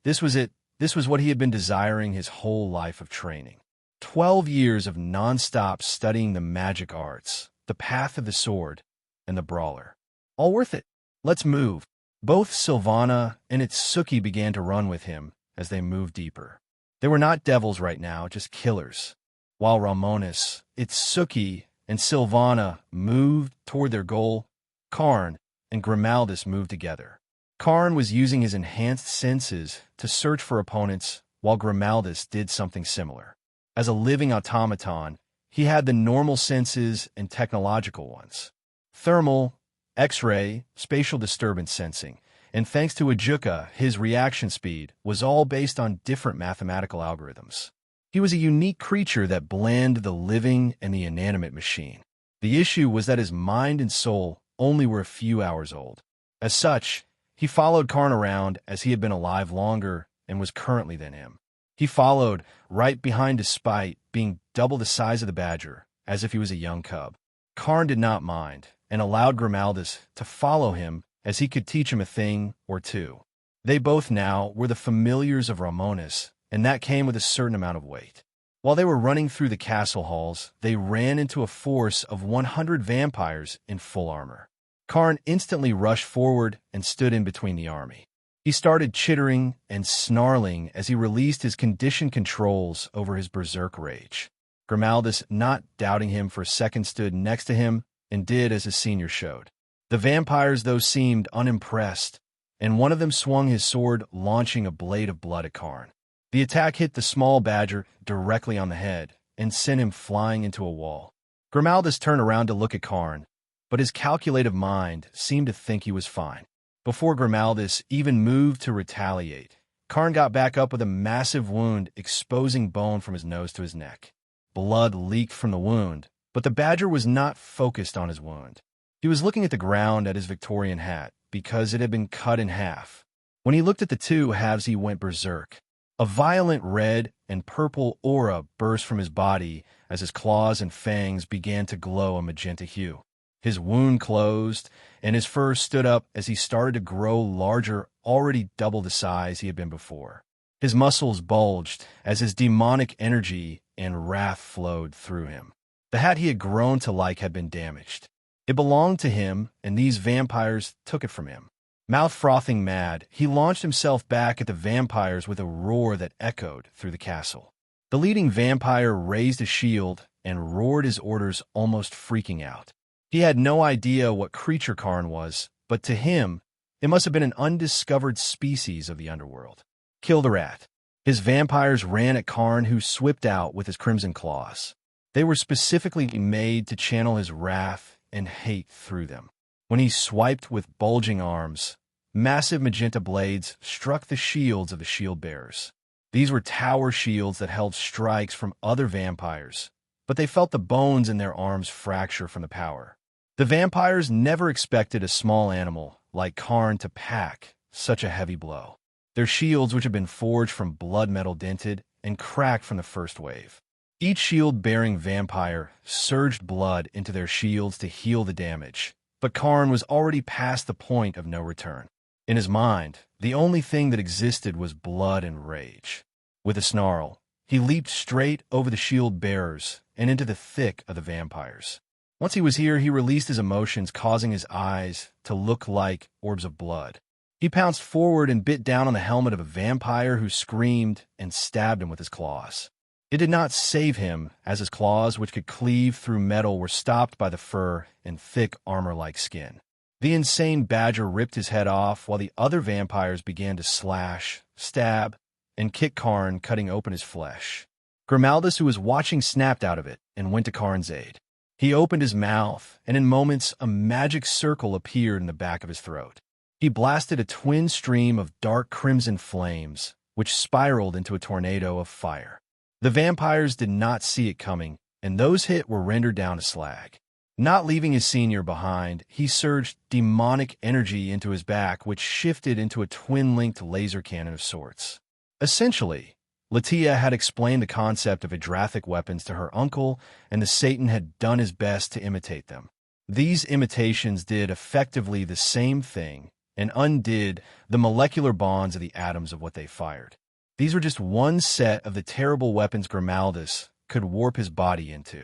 This was it. This was what he had been desiring his whole life of training. 12 years of non-stop studying the magic arts, the path of the sword, and the brawler. All worth it. Let's move. Both Sylvana and Itsuki began to run with him as they moved deeper. They were not devils right now, just killers. While Romonus, Itsuki, and Sylvana moved toward their goal, Karn and Grimaldus moved together. Karn was using his enhanced senses to search for opponents, while Grimaldus did something similar. As a living automaton, he had the normal senses and technological ones. Thermal, X-ray, spatial disturbance sensing, and thanks to Ajuka, his reaction speed was all based on different mathematical algorithms. He was a unique creature that blended the living and the inanimate machine. The issue was that his mind and soul only were a few hours old. As such, he followed Karn around as he had been alive longer and was currently than him. He followed, right behind despite being double the size of the badger, as if he was a young cub. Karn did not mind, and allowed Grimaldus to follow him as he could teach him a thing or two. They both now were the familiars of Romonus, and that came with a certain amount of weight. While they were running through the castle halls, they ran into a force of 100 vampires in full armor. Karn instantly rushed forward and stood in between the army. He started chittering and snarling as he released his conditioned controls over his berserk rage. Grimaldus, not doubting him for a second, stood next to him and did as his senior showed. The vampires, though, seemed unimpressed, and one of them swung his sword, launching a blade of blood at Karn. The attack hit the small badger directly on the head and sent him flying into a wall. Grimaldus turned around to look at Karn, but his calculative mind seemed to think he was fine. Before Grimaldus even moved to retaliate, Karn got back up with a massive wound, exposing bone from his nose to his neck. Blood leaked from the wound, but the badger was not focused on his wound. He was looking at the ground at his Victorian hat, because it had been cut in half. When he looked at the two halves, he went berserk. A violent red and purple aura burst from his body as his claws and fangs began to glow a magenta hue. His wound closed, and his fur stood up as he started to grow larger, already double the size he had been before. His muscles bulged as his demonic energy and wrath flowed through him. The hat he had grown to like had been damaged. It belonged to him, and these vampires took it from him. Mouth frothing mad, he launched himself back at the vampires with a roar that echoed through the castle. The leading vampire raised a shield and roared his orders, almost freaking out. He had no idea what creature Karn was, but to him, it must have been an undiscovered species of the underworld. Kill the rat. His vampires ran at Karn, who swept out with his crimson claws. They were specifically made to channel his wrath and hate through them. When he swiped with bulging arms, Massive magenta blades struck the shields of the shield bearers. These were tower shields that held strikes from other vampires, but they felt the bones in their arms fracture from the power. The vampires never expected a small animal like Karn to pack such a heavy blow. Their shields, which had been forged from blood metal, dented and cracked from the first wave. Each shield-bearing vampire surged blood into their shields to heal the damage, but Karn was already past the point of no return. In his mind, the only thing that existed was blood and rage. With a snarl, he leaped straight over the shield bearers and into the thick of the vampires. Once he was here, he released his emotions, causing his eyes to look like orbs of blood. He pounced forward and bit down on the helmet of a vampire who screamed and stabbed him with his claws. It did not save him, as his claws, which could cleave through metal, were stopped by the fur and thick armor-like skin. The insane badger ripped his head off while the other vampires began to slash, stab, and kick Karn, cutting open his flesh. Grimaldus, who was watching, snapped out of it and went to Karn's aid. He opened his mouth, and in moments a magic circle appeared in the back of his throat. He blasted a twin stream of dark crimson flames, which spiraled into a tornado of fire. The vampires did not see it coming, and those hit were rendered down to slag. Not leaving his senior behind, he surged demonic energy into his back, which shifted into a twin-linked laser cannon of sorts. Essentially, Latia had explained the concept of Adrathic weapons to her uncle, and the Satan had done his best to imitate them. These imitations did effectively the same thing and undid the molecular bonds of the atoms of what they fired. These were just one set of the terrible weapons Grimaldus could warp his body into.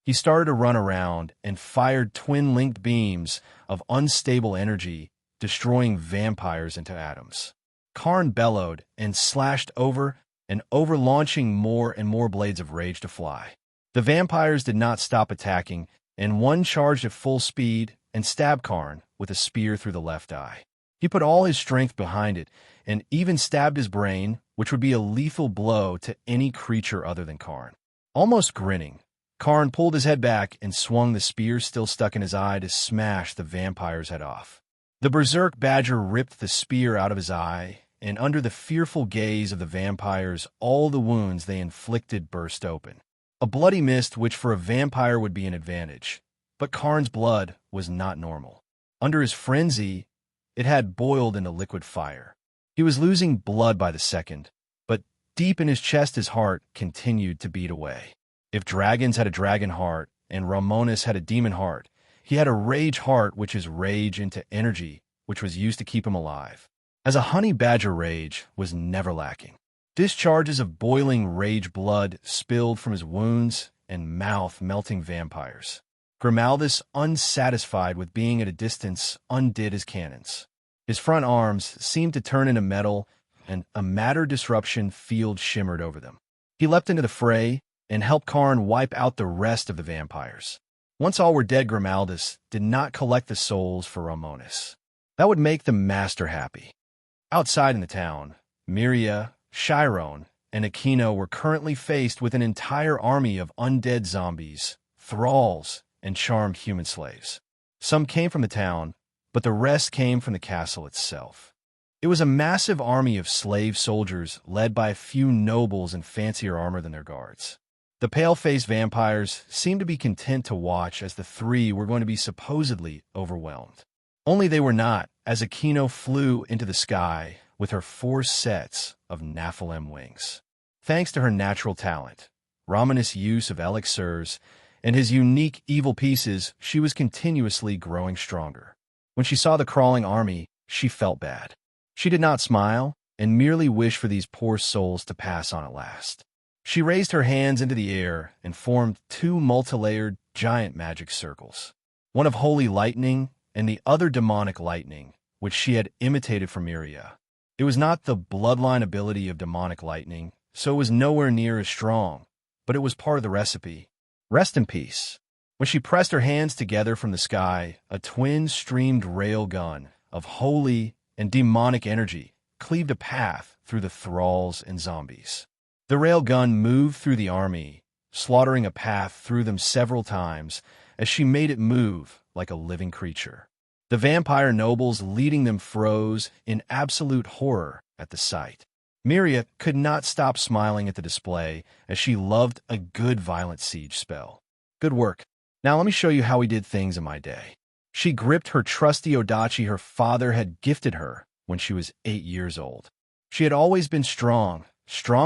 He started to run around and fired twin-linked beams of unstable energy, destroying vampires into atoms. Karn bellowed and slashed over and over, launching more and more blades of rage to fly. The vampires did not stop attacking, and one charged at full speed and stabbed Karn with a spear through the left eye. He put all his strength behind it and even stabbed his brain, which would be a lethal blow to any creature other than Karn. Almost grinning, Karn pulled his head back and swung the spear still stuck in his eye to smash the vampire's head off. The berserk badger ripped the spear out of his eye, and under the fearful gaze of the vampires, all the wounds they inflicted burst open. A bloody mist, which for a vampire would be an advantage. But Karn's blood was not normal. Under his frenzy, it had boiled into liquid fire. He was losing blood by the second, but deep in his chest his heart continued to beat away. If dragons had a dragon heart and Romonus had a demon heart, he had a rage heart, which is rage into energy, which was used to keep him alive. As a honey badger, rage was never lacking. Discharges of boiling rage blood spilled from his wounds and mouth, melting vampires. Grimaldus, unsatisfied with being at a distance, undid his cannons. His front arms seemed to turn into metal, and a matter disruption field shimmered over them. He leapt into the fray and helped Karn wipe out the rest of the vampires. Once all were dead, Grimaldus did not collect the souls for Romonus. That would make the master happy. Outside in the town, Miria, Chiron, and Aquino were currently faced with an entire army of undead zombies, thralls, and charmed human slaves. Some came from the town, but the rest came from the castle itself. It was a massive army of slave soldiers led by a few nobles in fancier armor than their guards. The pale-faced vampires seemed to be content to watch as the three were going to be supposedly overwhelmed. Only they were not, as Aquino flew into the sky with her 4 sets of Nephilim wings. Thanks to her natural talent, Romonus' use of elixirs, and his unique evil pieces, she was continuously growing stronger. When she saw the crawling army, she felt bad. She did not smile and merely wished for these poor souls to pass on at last. She raised her hands into the air and formed 2 multi-layered giant magic circles, one of holy lightning and the other demonic lightning, which she had imitated from Miria. It was not the bloodline ability of demonic lightning, so it was nowhere near as strong, but it was part of the recipe. Rest in peace. When she pressed her hands together from the sky, a twin-streamed rail gun of holy and demonic energy cleaved a path through the thralls and zombies. The rail gun moved through the army, slaughtering a path through them several times as she made it move like a living creature. The vampire nobles leading them froze in absolute horror at the sight. Miria could not stop smiling at the display, as she loved a good violent siege spell. Good work. Now let me show you how we did things in my day. She gripped her trusty odachi her father had gifted her when she was 8 years old. She had always been strong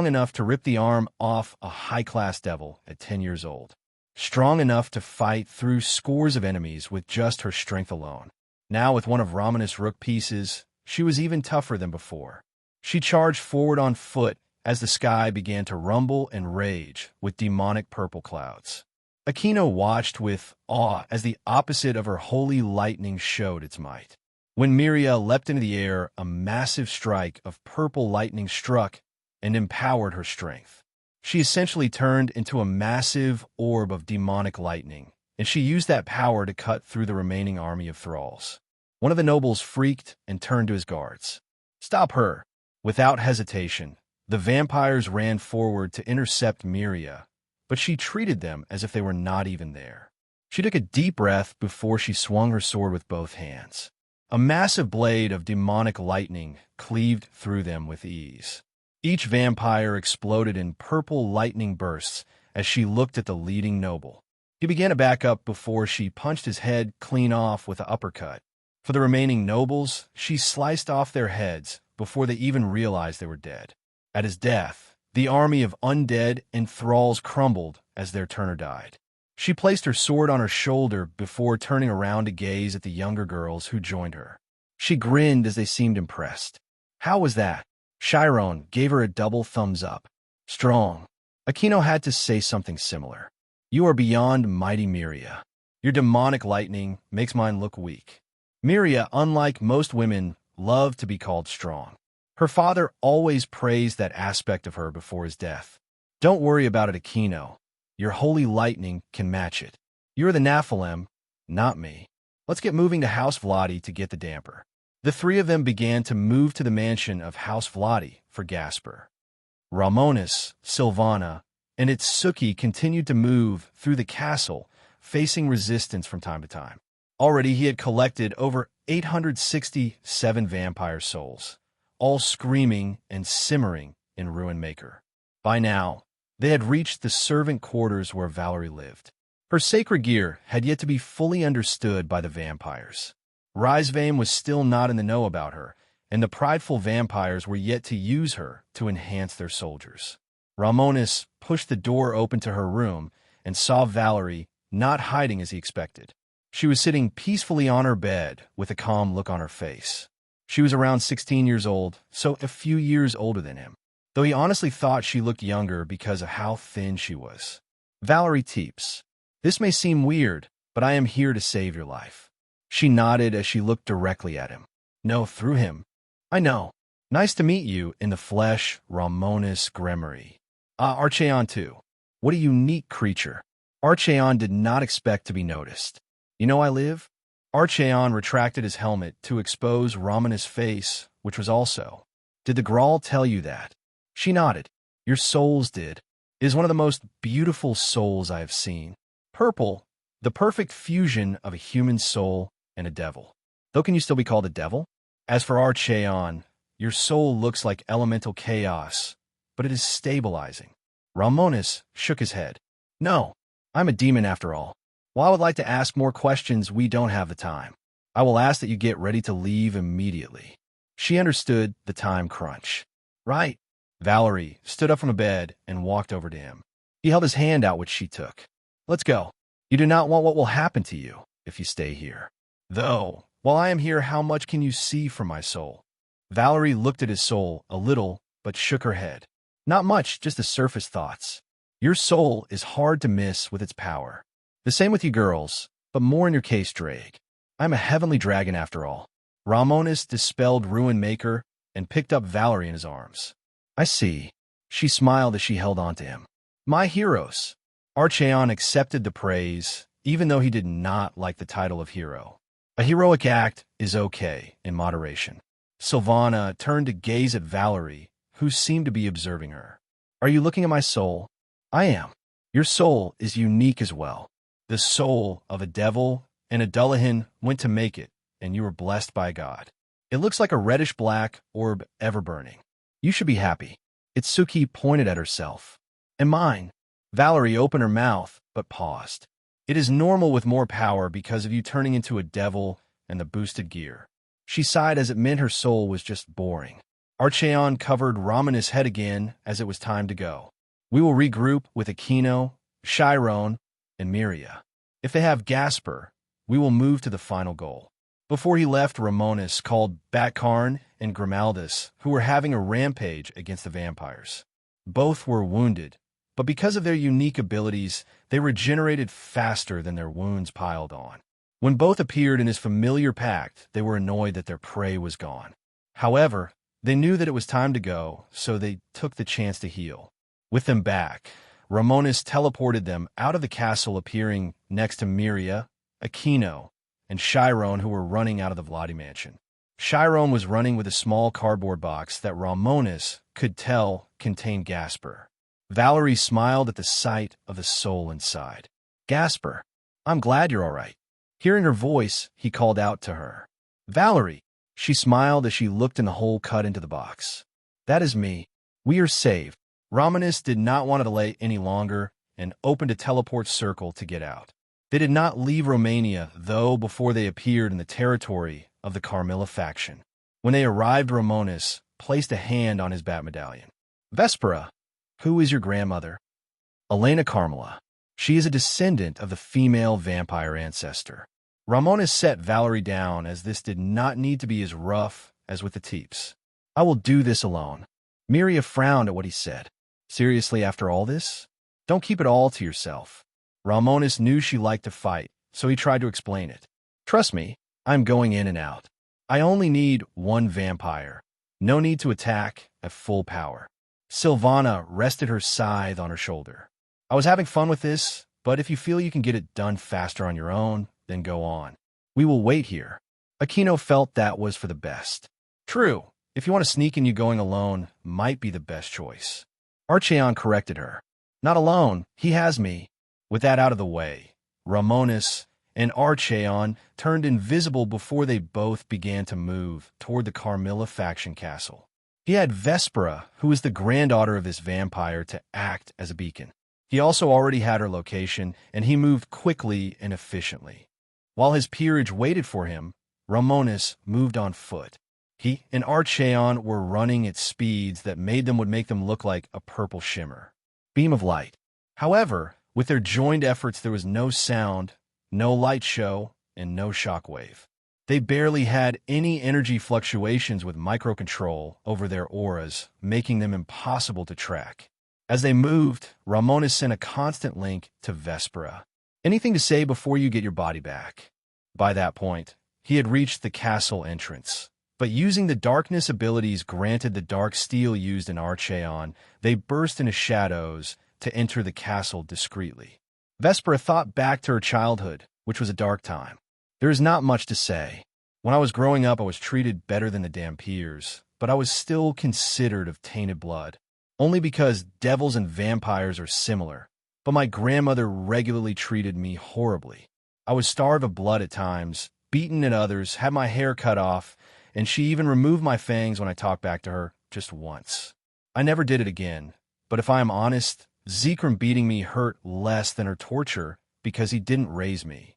enough to rip the arm off a high-class devil at 10 years old. Strong enough to fight through scores of enemies with just her strength alone. Now, with one of Romonus' rook pieces, she was even tougher than before. She charged forward on foot as the sky began to rumble and rage with demonic purple clouds. Aquino watched with awe as the opposite of her holy lightning showed its might. When Miria leapt into the air, a massive strike of purple lightning struck and empowered her strength. She essentially turned into a massive orb of demonic lightning, and she used that power to cut through the remaining army of thralls. One of the nobles freaked and turned to his guards. "Stop her!" Without hesitation, the vampires ran forward to intercept Miria, but she treated them as if they were not even there. She took a deep breath before she swung her sword with both hands. A massive blade of demonic lightning cleaved through them with ease. Each vampire exploded in purple lightning bursts as she looked at the leading noble. He began to back up before she punched his head clean off with an uppercut. For the remaining nobles, she sliced off their heads before they even realized they were dead. At his death, the army of undead and thralls crumbled as their turner died. She placed her sword on her shoulder before turning around to gaze at the younger girls who joined her. She grinned as they seemed impressed. "How was that?" Chiron gave her a double thumbs up. "Strong." Aquino had to say something similar. "You are beyond mighty Miria. Your demonic lightning makes mine look weak." Miria, unlike most women, loved to be called strong. Her father always praised that aspect of her before his death. "Don't worry about it, Aquino. Your holy lightning can match it. You're the Nephilim, not me. Let's get moving to House Vladi to get the damper." The three of them began to move to the mansion of House Vladi for Gasper. Romonus, Silvana, and Itsuki continued to move through the castle, facing resistance from time to time. Already he had collected over 867 vampire souls, all screaming and simmering in Ruin Maker. By now, they had reached the servant quarters where Valerie lived. Her sacred gear had yet to be fully understood by the vampires. Riasvane was still not in the know about her, and the prideful vampires were yet to use her to enhance their soldiers. Romonus pushed the door open to her room and saw Valerie not hiding as he expected. She was sitting peacefully on her bed with a calm look on her face. She was around 16 years old, so a few years older than him, though he honestly thought she looked younger because of how thin she was. "Valerie Teeps, this may seem weird, but I am here to save your life." She nodded as she looked directly at him. "No, through him. I know. Nice to meet you in the flesh, Romonus Gremory. Archeon too. What a unique creature." Archeon did not expect to be noticed. "You know I live?" Archeon retracted his helmet to expose Romonus' face, which was also. "Did the Grawl tell you that?" She nodded. "Your souls did. It is one of the most beautiful souls I have seen. Purple, the perfect fusion of a human soul and a devil. Though can you still be called a devil? As for Archeon, your soul looks like elemental chaos, but it is stabilizing." Romonus shook his head. "No, I'm a demon after all. While I would like to ask more questions, we don't have the time. I will ask that you get ready to leave immediately." She understood the time crunch. "Right." Valerie stood up from the bed and walked over to him. He held his hand out, which she took. "Let's go. You do not want what will happen to you if you stay here. Though, while I am here, how much can you see from my soul?" Valerie looked at his soul a little, but shook her head. "Not much, just the surface thoughts. Your soul is hard to miss with its power. The same with you girls, but more in your case, Drake. I'm a heavenly dragon after all." Romonus dispelled Ruin Maker and picked up Valerie in his arms. "I see." She smiled as she held on to him. "My heroes." Archeon accepted the praise, even though he did not like the title of hero. A heroic act is okay in moderation. Silvana turned to gaze at Valerie, who seemed to be observing her. "Are you looking at my soul?" "I am. Your soul is unique as well. The soul of a devil and a Dullahan went to make it, and you were blessed by God. It looks like a reddish-black orb ever-burning. You should be happy. Itsuki pointed at herself. And mine. Valerie opened her mouth, but paused. It is normal with more power because of you turning into a devil and the boosted gear. She sighed as it meant her soul was just boring. Archeon covered Romonus' head again as it was time to go. We will regroup with Aquino, Chiron, and Miria. If they have Gasper, we will move to the final goal. Before he left, Romonus called Batkarn and Grimaldus, who were having a rampage against the vampires. Both were wounded, but because of their unique abilities, they regenerated faster than their wounds piled on. When both appeared in his familiar pack, they were annoyed that their prey was gone. However, they knew that it was time to go, so they took the chance to heal. With them back, Romonus teleported them out of the castle, appearing next to Miria, Aquino, and Chiron, who were running out of the Vladi mansion. Chiron was running with a small cardboard box that Romonus could tell contained Gasper. Valerie smiled at the sight of the soul inside. Gasper, I'm glad you're all right. Hearing her voice, he called out to her. Valerie! She smiled as she looked in the hole cut into the box. That is me. We are saved. Romonus did not want to delay any longer and opened a teleport circle to get out. They did not leave Romania, though, before they appeared in the territory of the Carmilla faction. When they arrived, Romonus placed a hand on his bat medallion. Vespera, who is your grandmother? Elena Carmilla. She is a descendant of the female vampire ancestor. Romonus set Valerie down, as this did not need to be as rough as with the Teeps. I will do this alone. Miria frowned at what he said. Seriously, after all this? Don't keep it all to yourself. Romonus knew she liked to fight, so he tried to explain it. Trust me, I'm going in and out. I only need one vampire. No need to attack at full power. Silvana rested her scythe on her shoulder. I was having fun with this, but if you feel you can get it done faster on your own, then go on. We will wait here. Aquino felt that was for the best. True, if you want to sneak in, you going alone might be the best choice. Archeon corrected her. Not alone, he has me. With that out of the way, Romonus and Archeon turned invisible before they both began to move toward the Carmilla faction castle. He had Vespera, who was the granddaughter of this vampire, to act as a beacon. He also already had her location, and he moved quickly and efficiently. While his peerage waited for him, Romonus moved on foot. He and Archeon were running at speeds that would make them look like a purple shimmer. Beam of light. However, with their joined efforts, there was no sound, no light show, and no shockwave. They barely had any energy fluctuations with microcontrol over their auras, making them impossible to track. As they moved, Romonus sent a constant link to Vespera. Anything to say before you get your body back? By that point, he had reached the castle entrance. But using the darkness abilities granted the dark steel used in Archeon, they burst into shadows to enter the castle discreetly. Vespera thought back to her childhood, which was a dark time. There is not much to say. When I was growing up, I was treated better than the Dampiers, but I was still considered of tainted blood, only because devils and vampires are similar. But my grandmother regularly treated me horribly. I was starved of blood at times, beaten at others, had my hair cut off, and she even removed my fangs when I talked back to her just once. I never did it again, but if I am honest, Zekrom beating me hurt less than her torture because he didn't raise me.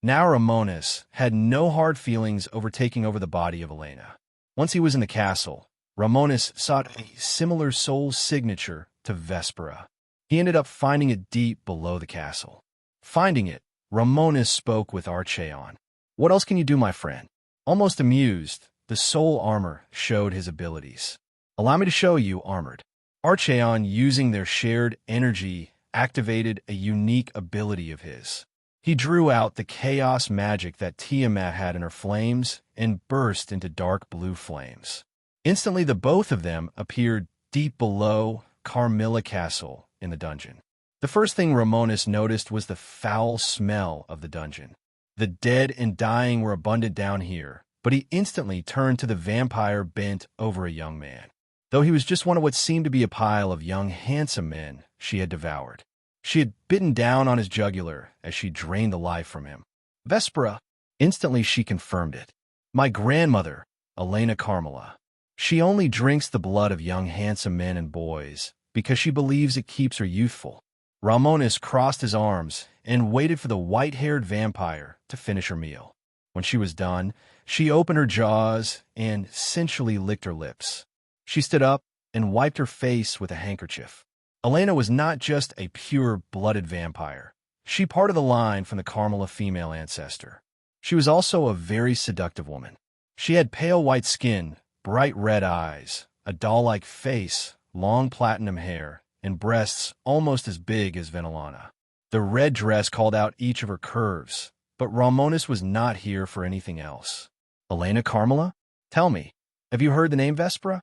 Now Romonus had no hard feelings over taking over the body of Elena. Once he was in the castle, Romonus sought a similar soul signature to Vespera. He ended up finding it deep below the castle. Finding it, Romonus spoke with Archeon. What else can you do, my friend? Almost amused, the soul armor showed his abilities. Allow me to show you, Armored. Archeon, using their shared energy, activated a unique ability of his. He drew out the chaos magic that Tiamat had in her flames and burst into dark blue flames. Instantly, the both of them appeared deep below Carmilla Castle in the dungeon. The first thing Romonus noticed was the foul smell of the dungeon. The dead and dying were abundant down here, but he instantly turned to the vampire bent over a young man. Though he was just one of what seemed to be a pile of young, handsome men she had devoured. She had bitten down on his jugular as she drained the life from him. Vespera, Instantly, she confirmed it. My grandmother, Elena Carmela. She only drinks the blood of young handsome men and boys because she believes it keeps her youthful. Romonus crossed his arms and waited for the white-haired vampire to finish her meal. When she was done, she opened her jaws and sensually licked her lips. She stood up and wiped her face with a handkerchief. Elena was not just a pure-blooded vampire. She parted the line from the Carmela female ancestor. She was also a very seductive woman. She had pale white skin, bright red eyes, a doll-like face, long platinum hair, and breasts almost as big as Venelana. The red dress called out each of her curves, but Romonus was not here for anything else. Elena Carmela? Tell me, have you heard the name Vespera?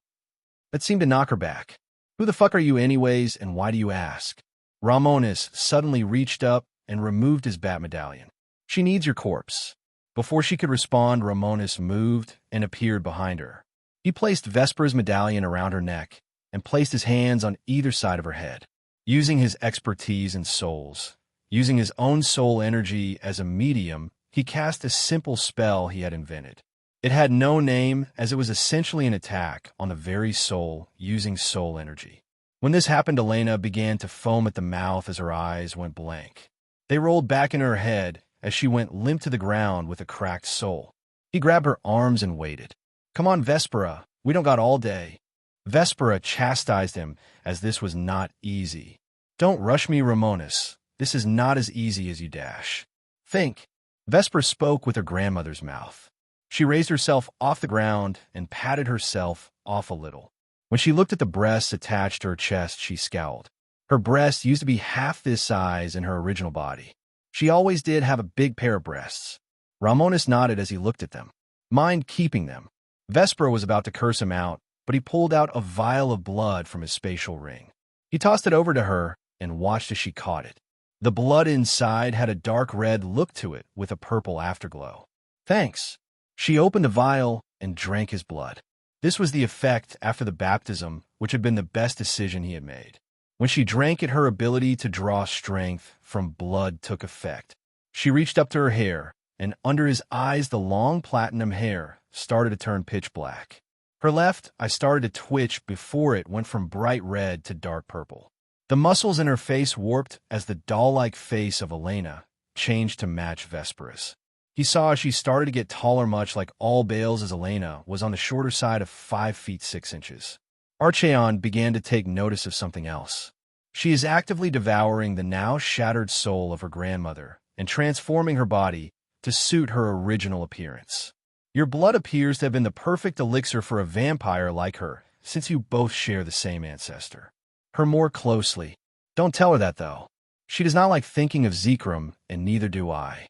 That seemed to knock her back. Who the fuck are you anyways, and why do you ask? Romonus suddenly reached up and removed his bat medallion. She needs your corpse. Before she could respond, Romonus moved and appeared behind her. He placed Vespera's medallion around her neck and placed his hands on either side of her head. Using his expertise in souls, using his own soul energy as a medium, he cast a simple spell he had invented. It had no name, as it was essentially an attack on the very soul using soul energy. When this happened, Elena began to foam at the mouth as her eyes went blank. They rolled back in her head as she went limp to the ground with a cracked soul. He grabbed her arms and waited. Come on, Vespera, we don't got all day. Vespera chastised him, as this was not easy. Don't rush me, Romonus. This is not as easy as you dash. Think. Vespera spoke with her grandmother's mouth. She raised herself off the ground and patted herself off a little. When she looked at the breasts attached to her chest, she scowled. Her breasts used to be half this size in her original body. She always did have a big pair of breasts. Romonus nodded as he looked at them. Mind keeping them. Vespera was about to curse him out, but he pulled out a vial of blood from his spatial ring. He tossed it over to her and watched as she caught it. The blood inside had a dark red look to it with a purple afterglow. Thanks. She opened the vial and drank his blood. This was the effect after the baptism, which had been the best decision he had made. When she drank it, her ability to draw strength from blood took effect. She reached up to her hair, and under his eyes the long platinum hair started to turn pitch black. Her left eye started to twitch before it went from bright red to dark purple. The muscles in her face warped as the doll-like face of Elena changed to match Vespera's. He saw as she started to get taller, much like all Bales, as Elena was on the shorter side of 5 feet 6 inches. Archeon began to take notice of something else. She is actively devouring the now shattered soul of her grandmother and transforming her body to suit her original appearance. Your blood appears to have been the perfect elixir for a vampire like her, since you both share the same ancestor. Her more closely. Don't tell her that, though. She does not like thinking of Zekrom, and neither do I.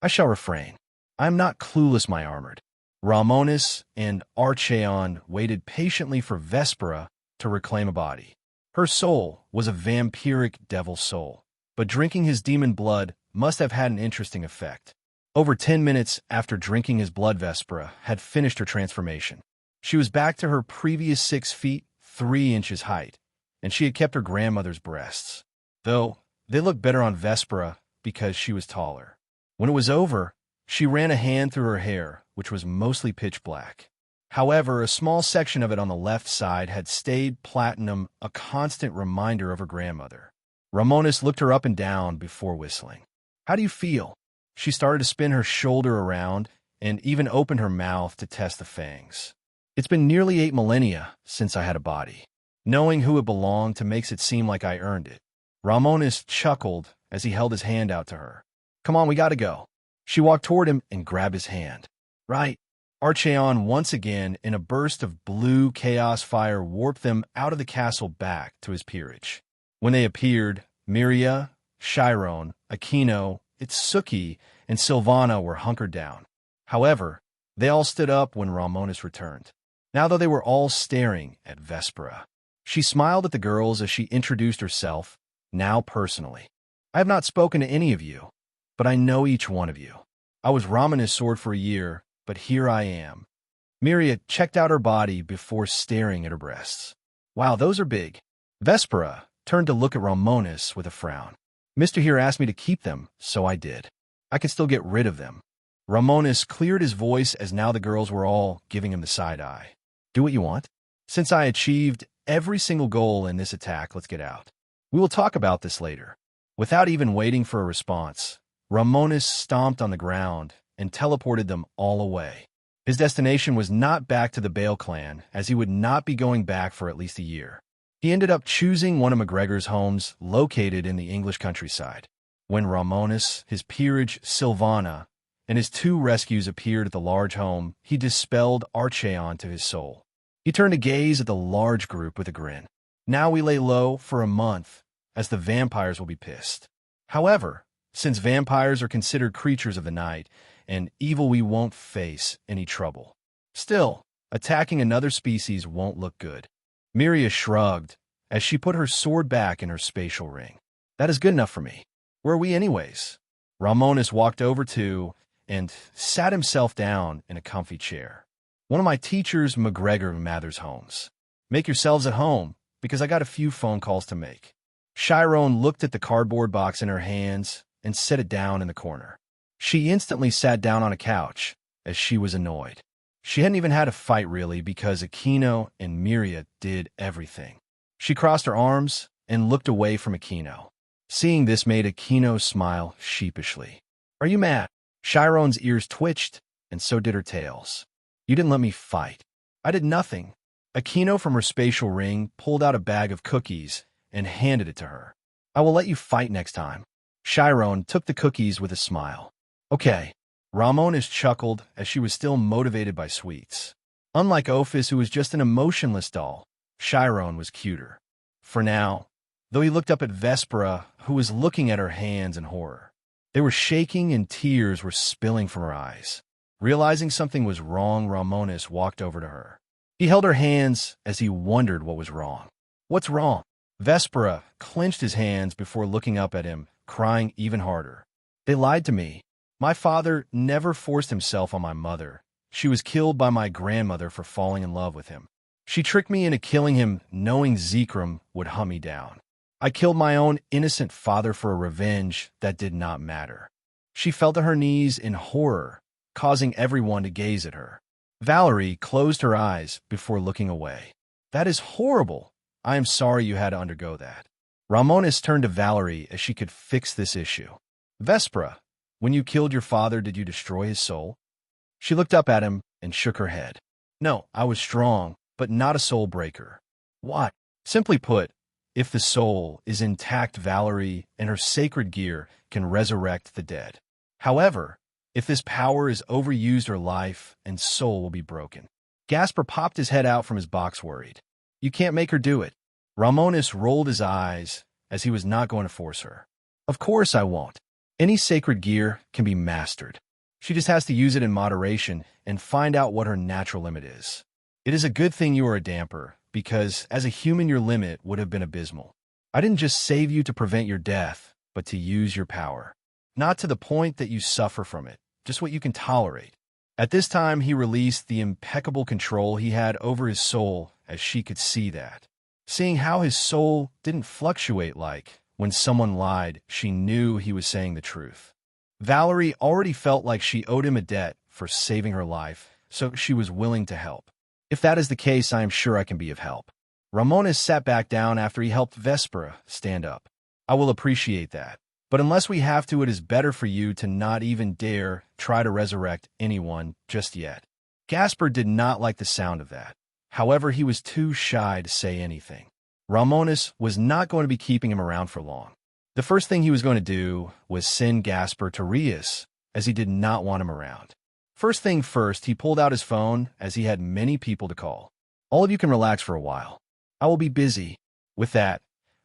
I shall refrain. I am not clueless, my armored. Romonus and Archeon waited patiently for Vespera to reclaim a body. Her soul was a vampiric devil soul, but drinking his demon blood must have had an interesting effect. Over 10 minutes after drinking his blood, Vespera had finished her transformation. She was back to her previous 6 feet 3 inches height, and she had kept her grandmother's breasts, though they looked better on Vespera because she was taller. When it was over, she ran a hand through her hair, which was mostly pitch black. However, a small section of it on the left side had stayed platinum, a constant reminder of her grandmother. Romonus looked her up and down before whistling. How do you feel? She started to spin her shoulder around and even opened her mouth to test the fangs. It's been nearly 8 millennia since I had a body. Knowing who it belonged to makes it seem like I earned it. Romonus chuckled as he held his hand out to her. Come on, we gotta go. She walked toward him and grabbed his hand. Right. Archeon once again, in a burst of blue chaos fire, warped them out of the castle back to his peerage. When they appeared, Miria, Chiron, Aquino, Itsuki, and Silvana were hunkered down. However, they all stood up when Romonus returned. Now, though, they were all staring at Vespera. She smiled at the girls as she introduced herself, now personally. I have not spoken to any of you, but I know each one of you. I was Romonus' sword for a year, but here I am. Miria checked out her body before staring at her breasts. Wow, those are big. Vespera turned to look at Romonus with a frown. Mr. Here asked me to keep them, so I did. I can still get rid of them. Romonus cleared his voice as now the girls were all giving him the side-eye. Do what you want? Since I achieved every single goal in this attack, let's get out. We will talk about this later. Without even waiting for a response, Romonus stomped on the ground and teleported them all away. His destination was not back to the Bale clan, as he would not be going back for at least a year. He ended up choosing one of McGregor's homes located in the English countryside. When Romonus, his peerage Silvana, and his 2 rescues appeared at the large home, he dispelled Archeon to his soul. He turned to gaze at the large group with a grin. Now we lay low for a month, as the vampires will be pissed. However, since vampires are considered creatures of the night, and evil, we won't face any trouble. Still, attacking another species won't look good. Rias shrugged as she put her sword back in her spatial ring. That is good enough for me. Where are we anyways? Romonus walked over to and sat himself down in a comfy chair. One of my teachers, McGregor Mather's homes. Make yourselves at home, because I got a few phone calls to make. Chiron looked at the cardboard box in her hands and set it down in the corner. She instantly sat down on a couch, as she was annoyed. She hadn't even had a fight really, because Aquino and Miria did everything. She crossed her arms and looked away from Aquino. Seeing this made Aquino smile sheepishly. Are you mad? Chiron's ears twitched, and so did her tails. You didn't let me fight. I did nothing. Aquino from her spatial ring pulled out a bag of cookies and handed it to her. I will let you fight next time. Chiron took the cookies with a smile. Okay. Romonus chuckled as she was still motivated by sweets. Unlike Ophis, who was just an emotionless doll, Chiron was cuter. For now, though he looked up at Vespera, who was looking at her hands in horror. They were shaking and tears were spilling from her eyes. Realizing something was wrong, Romonus walked over to her. He held her hands as he wondered what was wrong. What's wrong? Vespera clenched his hands before looking up at him, crying even harder. They lied to me. My father never forced himself on my mother. She was killed by my grandmother for falling in love with him. She tricked me into killing him, knowing Zekrom would hunt me down. I killed my own innocent father for a revenge that did not matter. She fell to her knees in horror, causing everyone to gaze at her. Valerie closed her eyes before looking away. That is horrible. I am sorry you had to undergo that. Romonus turned to Valerie as she could fix this issue. Vespera, when you killed your father, did you destroy his soul? She looked up at him and shook her head. No, I was strong, but not a soul breaker. What? Simply put, if the soul is intact, Valerie and her sacred gear can resurrect the dead. However, if this power is overused, her life and soul will be broken. Gasper popped his head out from his box, worried. You can't make her do it. Romonus rolled his eyes as he was not going to force her. Of course I won't. Any sacred gear can be mastered. She just has to use it in moderation and find out what her natural limit is. It is a good thing you are a damper, because as a human your limit would have been abysmal. I didn't just save you to prevent your death, but to use your power. Not to the point that you suffer from it, just what you can tolerate. At this time he released the impeccable control he had over his soul, as she could see that. Seeing how his soul didn't fluctuate like when someone lied, she knew he was saying the truth. Valerie already felt like she owed him a debt for saving her life, so she was willing to help. If that is the case, I am sure I can be of help. Romonus sat back down after he helped Vespera stand up. I will appreciate that. But unless we have to, it is better for you to not even dare try to resurrect anyone just yet. Gasper did not like the sound of that. However, he was too shy to say anything. Romonus was not going to be keeping him around for long. The first thing he was going to do was send Gasper to Rias, as he did not want him around. First thing first, he pulled out his phone, as he had many people to call. All of you can relax for a while. I will be busy. With that,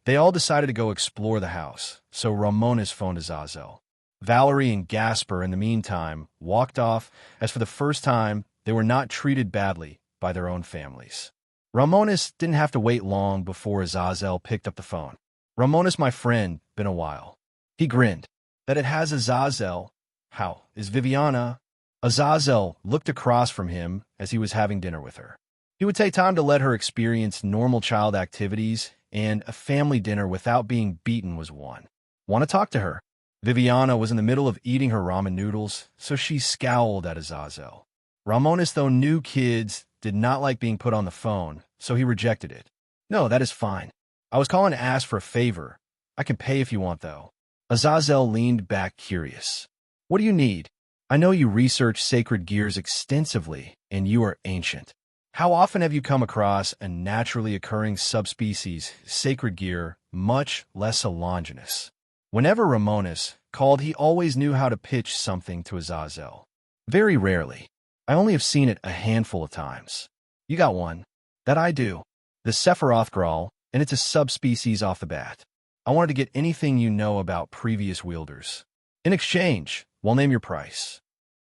they all decided to go explore the house, so Romonus phoned Azazel. Valerie and Gasper, in the meantime, walked off, as for the first time, they were not treated badly by their own families. Romonus didn't have to wait long before Azazel picked up the phone. Romonus, my friend, been a while. He grinned. That it has Azazel. How is Viviana? Azazel looked across from him as he was having dinner with her. He would take time to let her experience normal child activities, and a family dinner without being beaten was one. Want to talk to her? Viviana was in the middle of eating her ramen noodles, so she scowled at Azazel. Romonus, though, knew kids did not like being put on the phone, so he rejected it. "No, that is fine. I was calling to ask for a favor. I can pay if you want, though." Azazel leaned back, curious. "What do you need? I know you research sacred gears extensively, and you are ancient. How often have you come across a naturally occurring subspecies, sacred gear, much less a Longinus?" Whenever Romonus called, he always knew how to pitch something to Azazel. "Very rarely. I only have seen it a handful of times." "You got one." "That I do. The Sephiroth Grawl, and it's a subspecies off the bat. I wanted to get anything you know about previous wielders. In exchange, we'll name your price."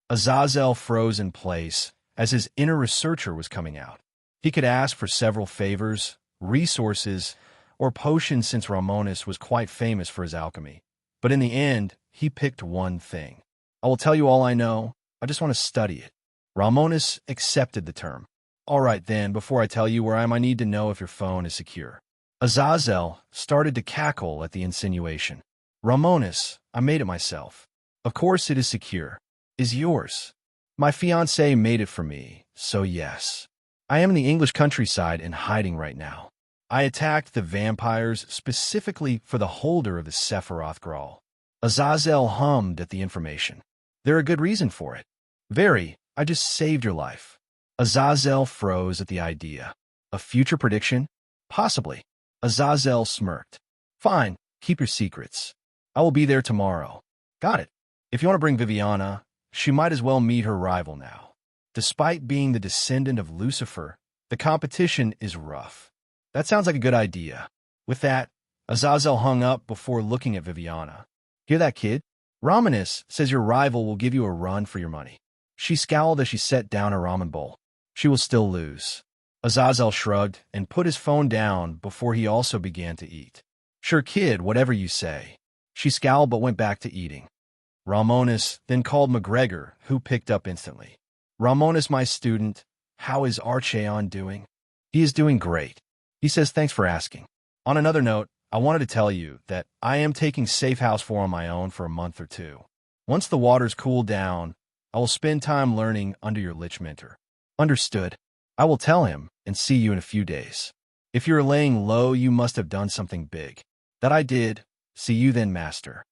Azazel froze in place as his inner researcher was coming out. He could ask for several favors, resources, or potions since Romonus was quite famous for his alchemy. But in the end, he picked one thing. "I will tell you all I know. I just want to study it." Romonus accepted the term. "All right then, before I tell you where I am, I need to know if your phone is secure." Azazel started to cackle at the insinuation. "Romonus, I made it myself. Of course it is secure." "Is yours?" "My fiancée made it for me, so yes. I am in the English countryside and hiding right now. I attacked the vampires specifically for the holder of the Sephiroth Grawl." Azazel hummed at the information. "There a good reason for it?" "Very. I just saved your life." Azazel froze at the idea. "A future prediction?" "Possibly." Azazel smirked. "Fine. Keep your secrets. I will be there tomorrow." "Got it. If you want to bring Viviana, she might as well meet her rival now. Despite being the descendant of Lucifer, the competition is rough." "That sounds like a good idea." With that, Azazel hung up before looking at Viviana. "Hear that, kid? Romonus says your rival will give you a run for your money." She scowled as she set down her ramen bowl. "She will still lose." Azazel shrugged and put his phone down before he also began to eat. "Sure, kid, whatever you say." She scowled but went back to eating. Romonus then called McGregor, who picked up instantly. "Romonus, my student, how is Archeon doing?" "He is doing great. He says thanks for asking. On another note, I wanted to tell you that I am taking Safe House 4 on my own for a month or two. Once the waters cool down, I will spend time learning under your Lich mentor." "Understood. I will tell him and see you in a few days. If you're laying low, you must have done something big." "That I did. See you then, master."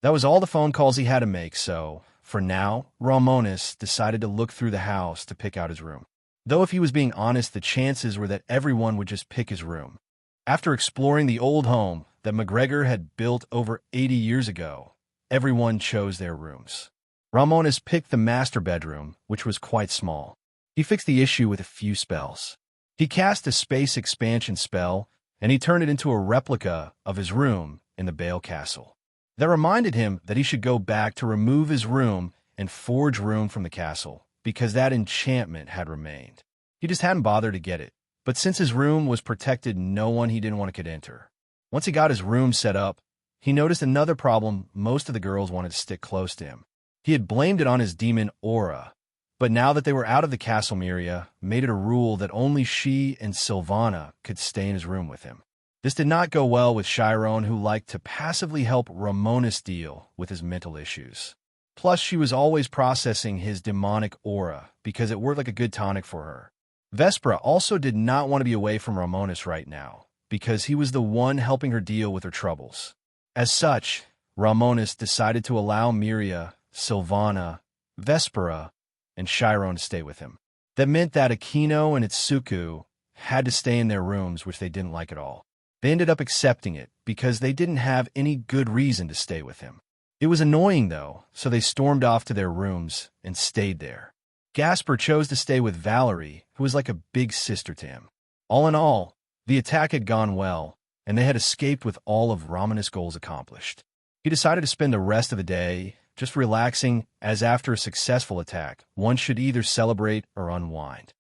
That was all the phone calls he had to make, so, for now, Romonus decided to look through the house to pick out his room. Though if he was being honest, the chances were that everyone would just pick his room. After exploring the old home that McGregor had built over 80 years ago, everyone chose their rooms. Romonus picked the master bedroom, which was quite small. He fixed the issue with a few spells. He cast a space expansion spell, and he turned it into a replica of his room in the Bale Castle. That reminded him that he should go back to remove his room and forge room from the castle, because that enchantment had remained. He just hadn't bothered to get it. But since his room was protected, no one he didn't want could enter. Once he got his room set up, he noticed another problem. Most of the girls wanted to stick close to him. He had blamed it on his demon aura, but now that they were out of the castle, Miria made it a rule that only she and Sylvana could stay in his room with him. This did not go well with Chiron, who liked to passively help Romonus deal with his mental issues. Plus, she was always processing his demonic aura because it worked like a good tonic for her. Vespera also did not want to be away from Romonus right now because he was the one helping her deal with her troubles. As such, Romonus decided to allow Miria, Sylvana, Vespera, and Chiron to stay with him. That meant that Aquino and Itsuku had to stay in their rooms, which they didn't like at all. They ended up accepting it because they didn't have any good reason to stay with him. It was annoying, though, so they stormed off to their rooms and stayed there. Gasper chose to stay with Valerie, who was like a big sister to him. All in all, the attack had gone well, and they had escaped with all of Romonus' goals accomplished. He decided to spend the rest of the day just relaxing, as after a successful attack, one should either celebrate or unwind.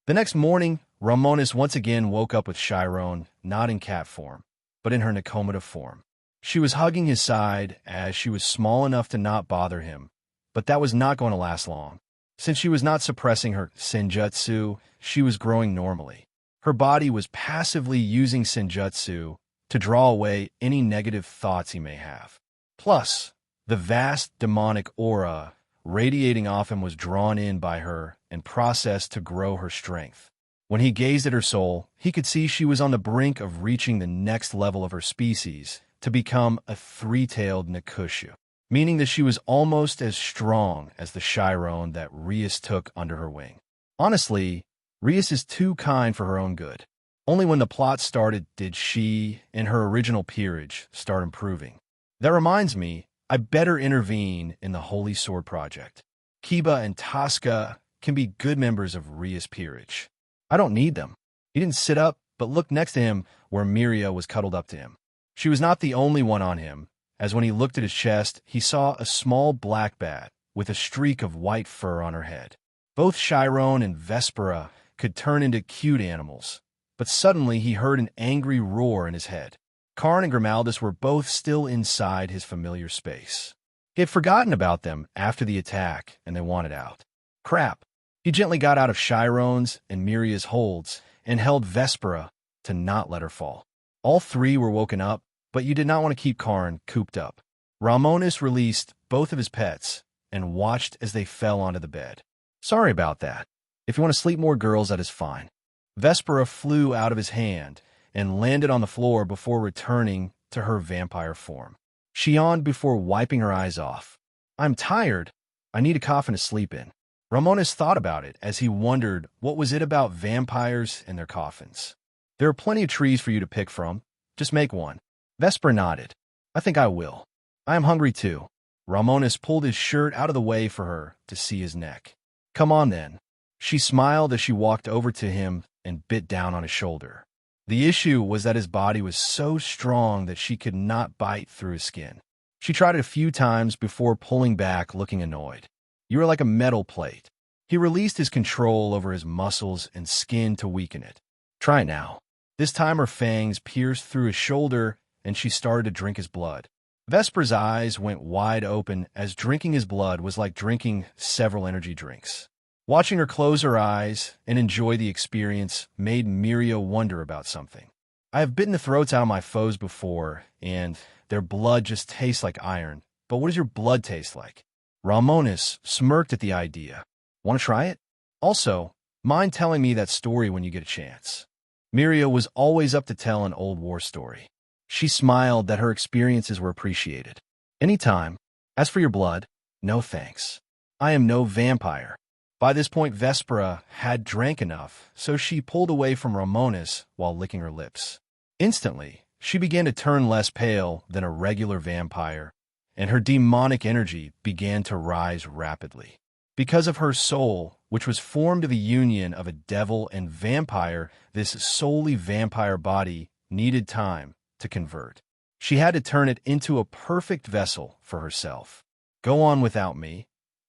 The next morning, Romonus once again woke up with Chiron, not in cat form, but in her Nikomata form. She was hugging his side as she was small enough to not bother him, but that was not going to last long. Since she was not suppressing her senjutsu, she was growing normally. Her body was passively using senjutsu to draw away any negative thoughts he may have. Plus, The vast demonic aura radiating off him was drawn in by her and processed to grow her strength. When he gazed at her soul, he could see she was on the brink of reaching the next level of her species to become a three-tailed Nakushu, meaning that she was almost as strong as the Chiron that Rias took under her wing. Honestly, Rias is too kind for her own good. Only when the plot started did she, in her original peerage, start improving. That reminds me, I better intervene in the Holy Sword Project. Kiba and Tosca can be good members of Rias' peerage. I don't need them. He didn't sit up, but looked next to him where Miria was cuddled up to him. She was not the only one on him, as when he looked at his chest, he saw a small black bat with a streak of white fur on her head. Both Chiron and Vespera could turn into cute animals, but suddenly he heard an angry roar in his head. Karn and Grimaldus were both still inside his familiar space. He had forgotten about them after the attack, and they wanted out. Crap. He gently got out of Chiron's and Miria's holds and held Vespera to not let her fall. All three were woken up, but you did not want to keep Karn cooped up. Romonus released both of his pets and watched as they fell onto the bed. Sorry about that. If you want to sleep more girls, that is fine. Vespera flew out of his hand and landed on the floor before returning to her vampire form. She yawned before wiping her eyes off. I'm tired. I need a coffin to sleep in. Romonus thought about it as he wondered what was it about vampires and their coffins. There are plenty of trees for you to pick from. Just make one. Vesper nodded. I think I will. I am hungry too. Romonus pulled his shirt out of the way for her to see his neck. Come on then. She smiled as she walked over to him and bit down on his shoulder. The issue was that his body was so strong that she could not bite through his skin. She tried it a few times before pulling back, looking annoyed. You are like a metal plate. He released his control over his muscles and skin to weaken it. Try it now. This time her fangs pierced through his shoulder and she started to drink his blood. Vesper's eyes went wide open as drinking his blood was like drinking several energy drinks. Watching her close her eyes and enjoy the experience made Miria wonder about something. I have bitten the throats out of my foes before, and their blood just tastes like iron. But what does your blood taste like? Romonus smirked at the idea. Want to try it? Also, mind telling me that story when you get a chance. Miria was always up to tell an old war story. She smiled that her experiences were appreciated. Anytime. As for your blood, no thanks. I am no vampire. By this point, Vespera had drank enough, so she pulled away from Romonus while licking her lips. Instantly, she began to turn less pale than a regular vampire, and her demonic energy began to rise rapidly. Because of her soul, which was formed of a union of a devil and vampire, this solely vampire body needed time to convert. She had to turn it into a perfect vessel for herself. Go on without me.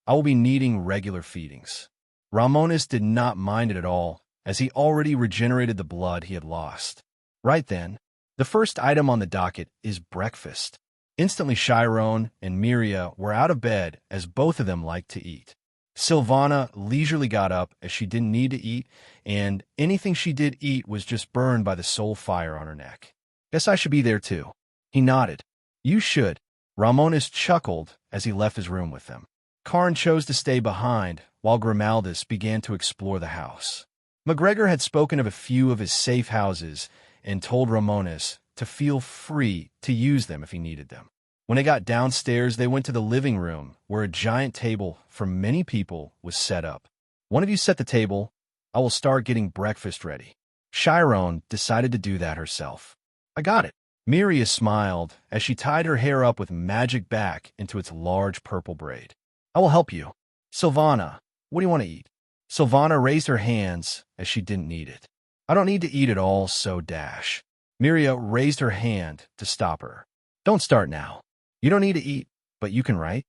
I will be needing regular feedings. Romonus did not mind it at all, as he already regenerated the blood he had lost. Right then, the first item on the docket is breakfast. Instantly Chiron and Miria were out of bed as both of them liked to eat. Silvana leisurely got up as she didn't need to eat, and anything she did eat was just burned by the soul fire on her neck. Guess I should be there too. He nodded. You should. Romonus chuckled as he left his room with them. Karn chose to stay behind, while Grimaldus began to explore the house. MacGregor had spoken of a few of his safe houses and told Romonus to feel free to use them if he needed them. When they got downstairs, they went to the living room, where a giant table for many people was set up. One of you set the table. I will start getting breakfast ready. Chiron decided to do that herself. I got it. Miria smiled as she tied her hair up with magic back into its large purple braid. I will help you. Silvana, what do you want to eat? Silvana raised her hands as she didn't need it. I don't need to eat at all, so dash. Miria raised her hand to stop her. Don't start now. You don't need to eat, but you can write.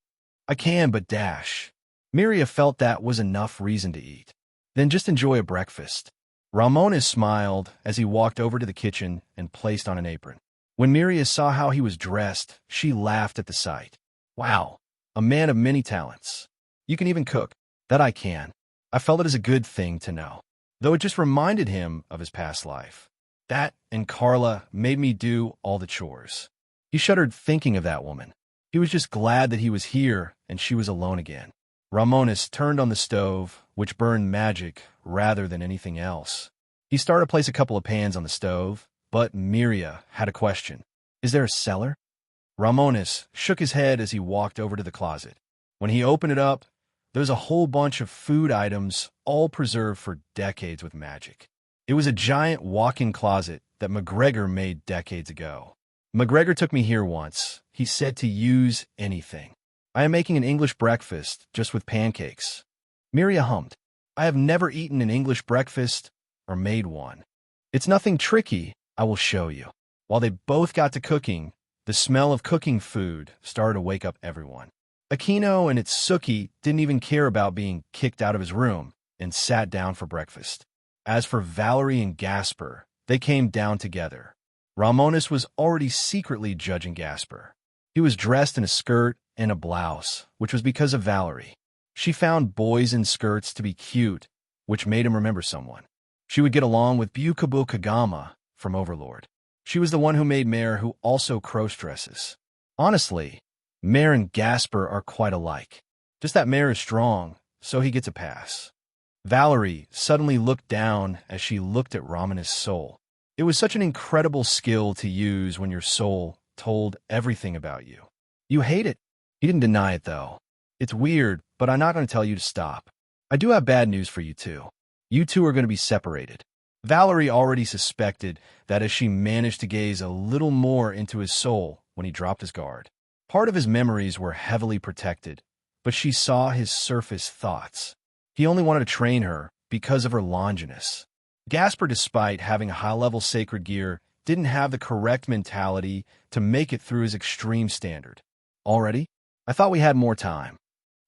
I can, but dash. Miria felt that was enough reason to eat. Then just enjoy a breakfast. Romonus smiled as he walked over to the kitchen and placed on an apron. When Miria saw how he was dressed, she laughed at the sight. Wow, a man of many talents. You can even cook. That I can. I felt it as a good thing to know, though it just reminded him of his past life. That and Carla made me do all the chores. He shuddered thinking of that woman. He was just glad that he was here and she was alone again. Romonus turned on the stove, which burned magic rather than anything else. He started to place a couple of pans on the stove, but Miria had a question. Is there a cellar? Romonus shook his head as he walked over to the closet. When he opened it up, there was a whole bunch of food items, all preserved for decades with magic. It was a giant walk-in closet that McGregor made decades ago. McGregor took me here once. He said to use anything. I am making an English breakfast just with pancakes. Miria hummed. I have never eaten an English breakfast or made one. It's nothing tricky. I will show you. While they both got to cooking, the smell of cooking food started to wake up everyone. Aquino and Itsuki didn't even care about being kicked out of his room and sat down for breakfast. As for Valerie and Gasper, they came down together. Romonus was already secretly judging Gasper. He was dressed in a skirt and a blouse, which was because of Valerie. She found boys in skirts to be cute, which made him remember someone. She would get along with Byukabu Kagama from Overlord. She was the one who made Mare, who also cross-dresses. Honestly, Mare and Gasper are quite alike. Just that Mare is strong, so he gets a pass. Valerie suddenly looked down as she looked at Romonus' soul. It was such an incredible skill to use when your soul told everything about you. You hate it. He didn't deny it, though. It's weird, but I'm not going to tell you to stop. I do have bad news for you two. You two are going to be separated. Valerie already suspected that as she managed to gaze a little more into his soul when he dropped his guard. Part of his memories were heavily protected, but she saw his surface thoughts. He only wanted to train her because of her Longinus. Gasper, despite having a high-level sacred gear, didn't have the correct mentality to make it through his extreme standard. Already? I thought we had more time.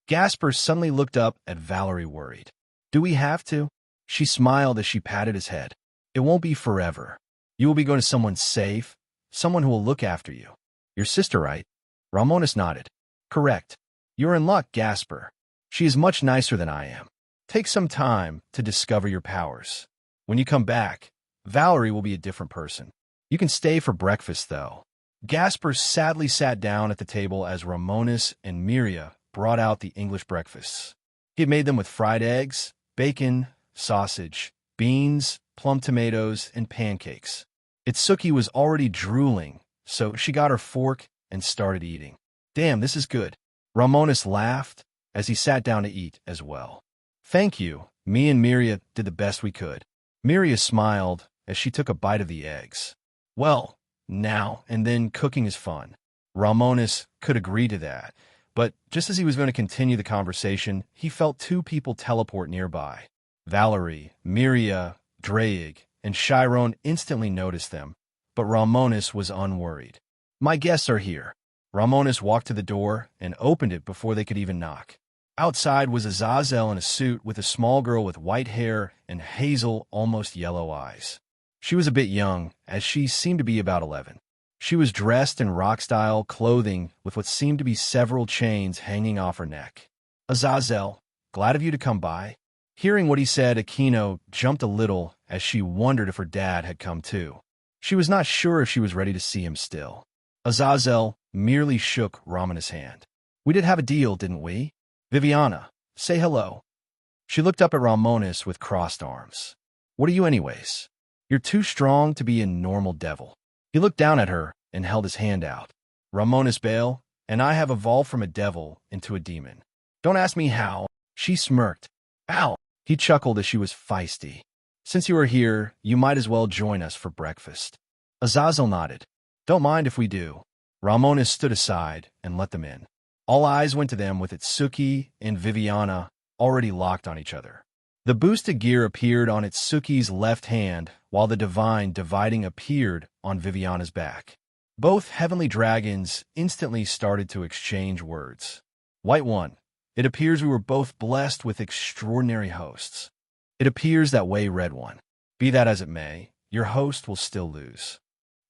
Gasper suddenly looked up at Valerie, worried. Do we have to? She smiled as she patted his head. It won't be forever. You will be going to someone safe, someone who will look after you. Your sister, right? Romonus nodded. Correct. You're in luck, Gasper. She is much nicer than I am. Take some time to discover your powers. When you come back, Valerie will be a different person. You can stay for breakfast, though. Gasper sadly sat down at the table as Romonus and Miria brought out the English breakfasts. He had made them with fried eggs, bacon, sausage, beans, plum tomatoes, and pancakes. Itsuki was already drooling, so she got her fork and started eating. Damn, this is good. Romonus laughed as he sat down to eat as well. Thank you. Me and Miria did the best we could. Miria smiled as she took a bite of the eggs. Well, now and then cooking is fun. Romonus could agree to that, but just as he was going to continue the conversation, he felt two people teleport nearby. Valerie, Miria, Draig, and Chiron instantly noticed them, but Romonus was unworried. My guests are here. Romonus walked to the door and opened it before they could even knock. Outside was Azazel in a suit with a small girl with white hair and hazel, almost yellow eyes. She was a bit young, as she seemed to be about 11. She was dressed in rock-style clothing with what seemed to be several chains hanging off her neck. Azazel, glad of you to come by. Hearing what he said, Aquino jumped a little as she wondered if her dad had come too. She was not sure if she was ready to see him still. Azazel merely shook Romonus' hand. We did have a deal, didn't we? Viviana, say hello. She looked up at Romonus with crossed arms. What are you anyways? You're too strong to be a normal devil. He looked down at her and held his hand out. Romonus Bale, and I have evolved from a devil into a demon. Don't ask me how. She smirked. Ow! He chuckled as she was feisty. Since you are here, you might as well join us for breakfast. Azazel nodded. Don't mind if we do. Romonus stood aside and let them in. All eyes went to them with Itsuki and Viviana already locked on each other. The boosted gear appeared on Itsuki's left hand, while the divine dividing appeared on Viviana's back. Both heavenly dragons instantly started to exchange words. White One, it appears we were both blessed with extraordinary hosts. It appears that way, Red One. Be that as it may, your host will still lose.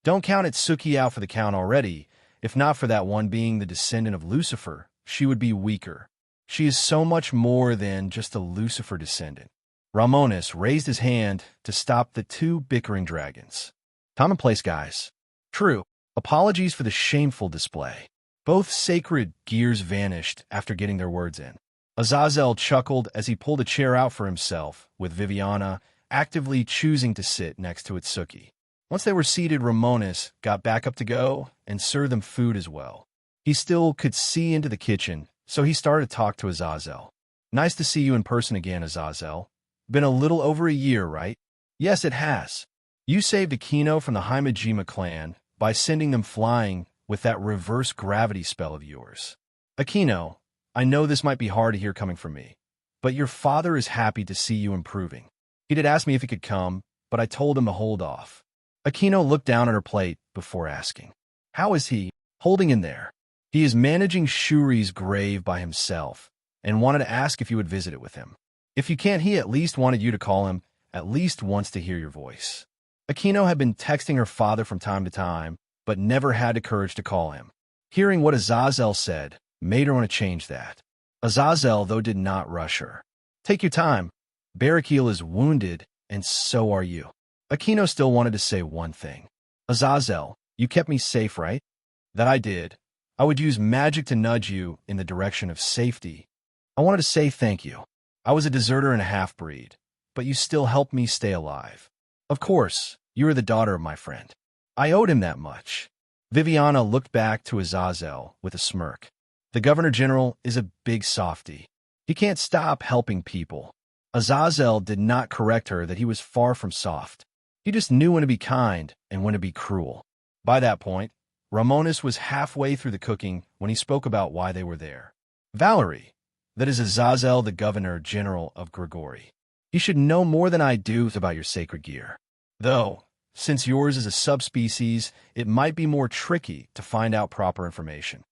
Don't count Itsuki out for the count already. If not for that one being the descendant of Lucifer, she would be weaker. She is so much more than just a Lucifer descendant. Romonus raised his hand to stop the two bickering dragons. Time and place, guys. True. Apologies for the shameful display. Both sacred gears vanished after getting their words in. Azazel chuckled as he pulled a chair out for himself, with Viviana actively choosing to sit next to Itsuki. Once they were seated, Romonus got back up to go and serve them food as well. He still could see into the kitchen, so he started to talk to Azazel. "Nice to see you in person again, Azazel. Been a little over a year, right?" "Yes, it has. You saved Akino from the Himejima clan by sending them flying with that reverse gravity spell of yours. Akino, I know this might be hard to hear coming from me, but your father is happy to see you improving. He did ask me if he could come, but I told him to hold off." Akino looked down at her plate before asking, "How is he holding in there?" "He is managing Shuri's grave by himself and wanted to ask if you would visit it with him. If you can't, he at least wanted you to call him at least once to hear your voice." Akino had been texting her father from time to time, but never had the courage to call him. Hearing what Azazel said made her want to change that. Azazel, though, did not rush her. "Take your time. Barakil is wounded, and so are you." Akino still wanted to say one thing. "Azazel, you kept me safe, right?" "That I did. I would use magic to nudge you in the direction of safety. I wanted to say thank you. I was a deserter and a half-breed, but you still helped me stay alive. Of course, you are the daughter of my friend. I owed him that much." Viviana looked back to Azazel with a smirk. "The Governor General is a big softy. He can't stop helping people." Azazel did not correct her that he was far from soft. He just knew when to be kind and when to be cruel. By that point, Romonus was halfway through the cooking when he spoke about why they were there. "Valerie, that is Azazel, the Governor General of Gregory. You should know more than I do about your sacred gear. Though, since yours is a subspecies, it might be more tricky to find out proper information."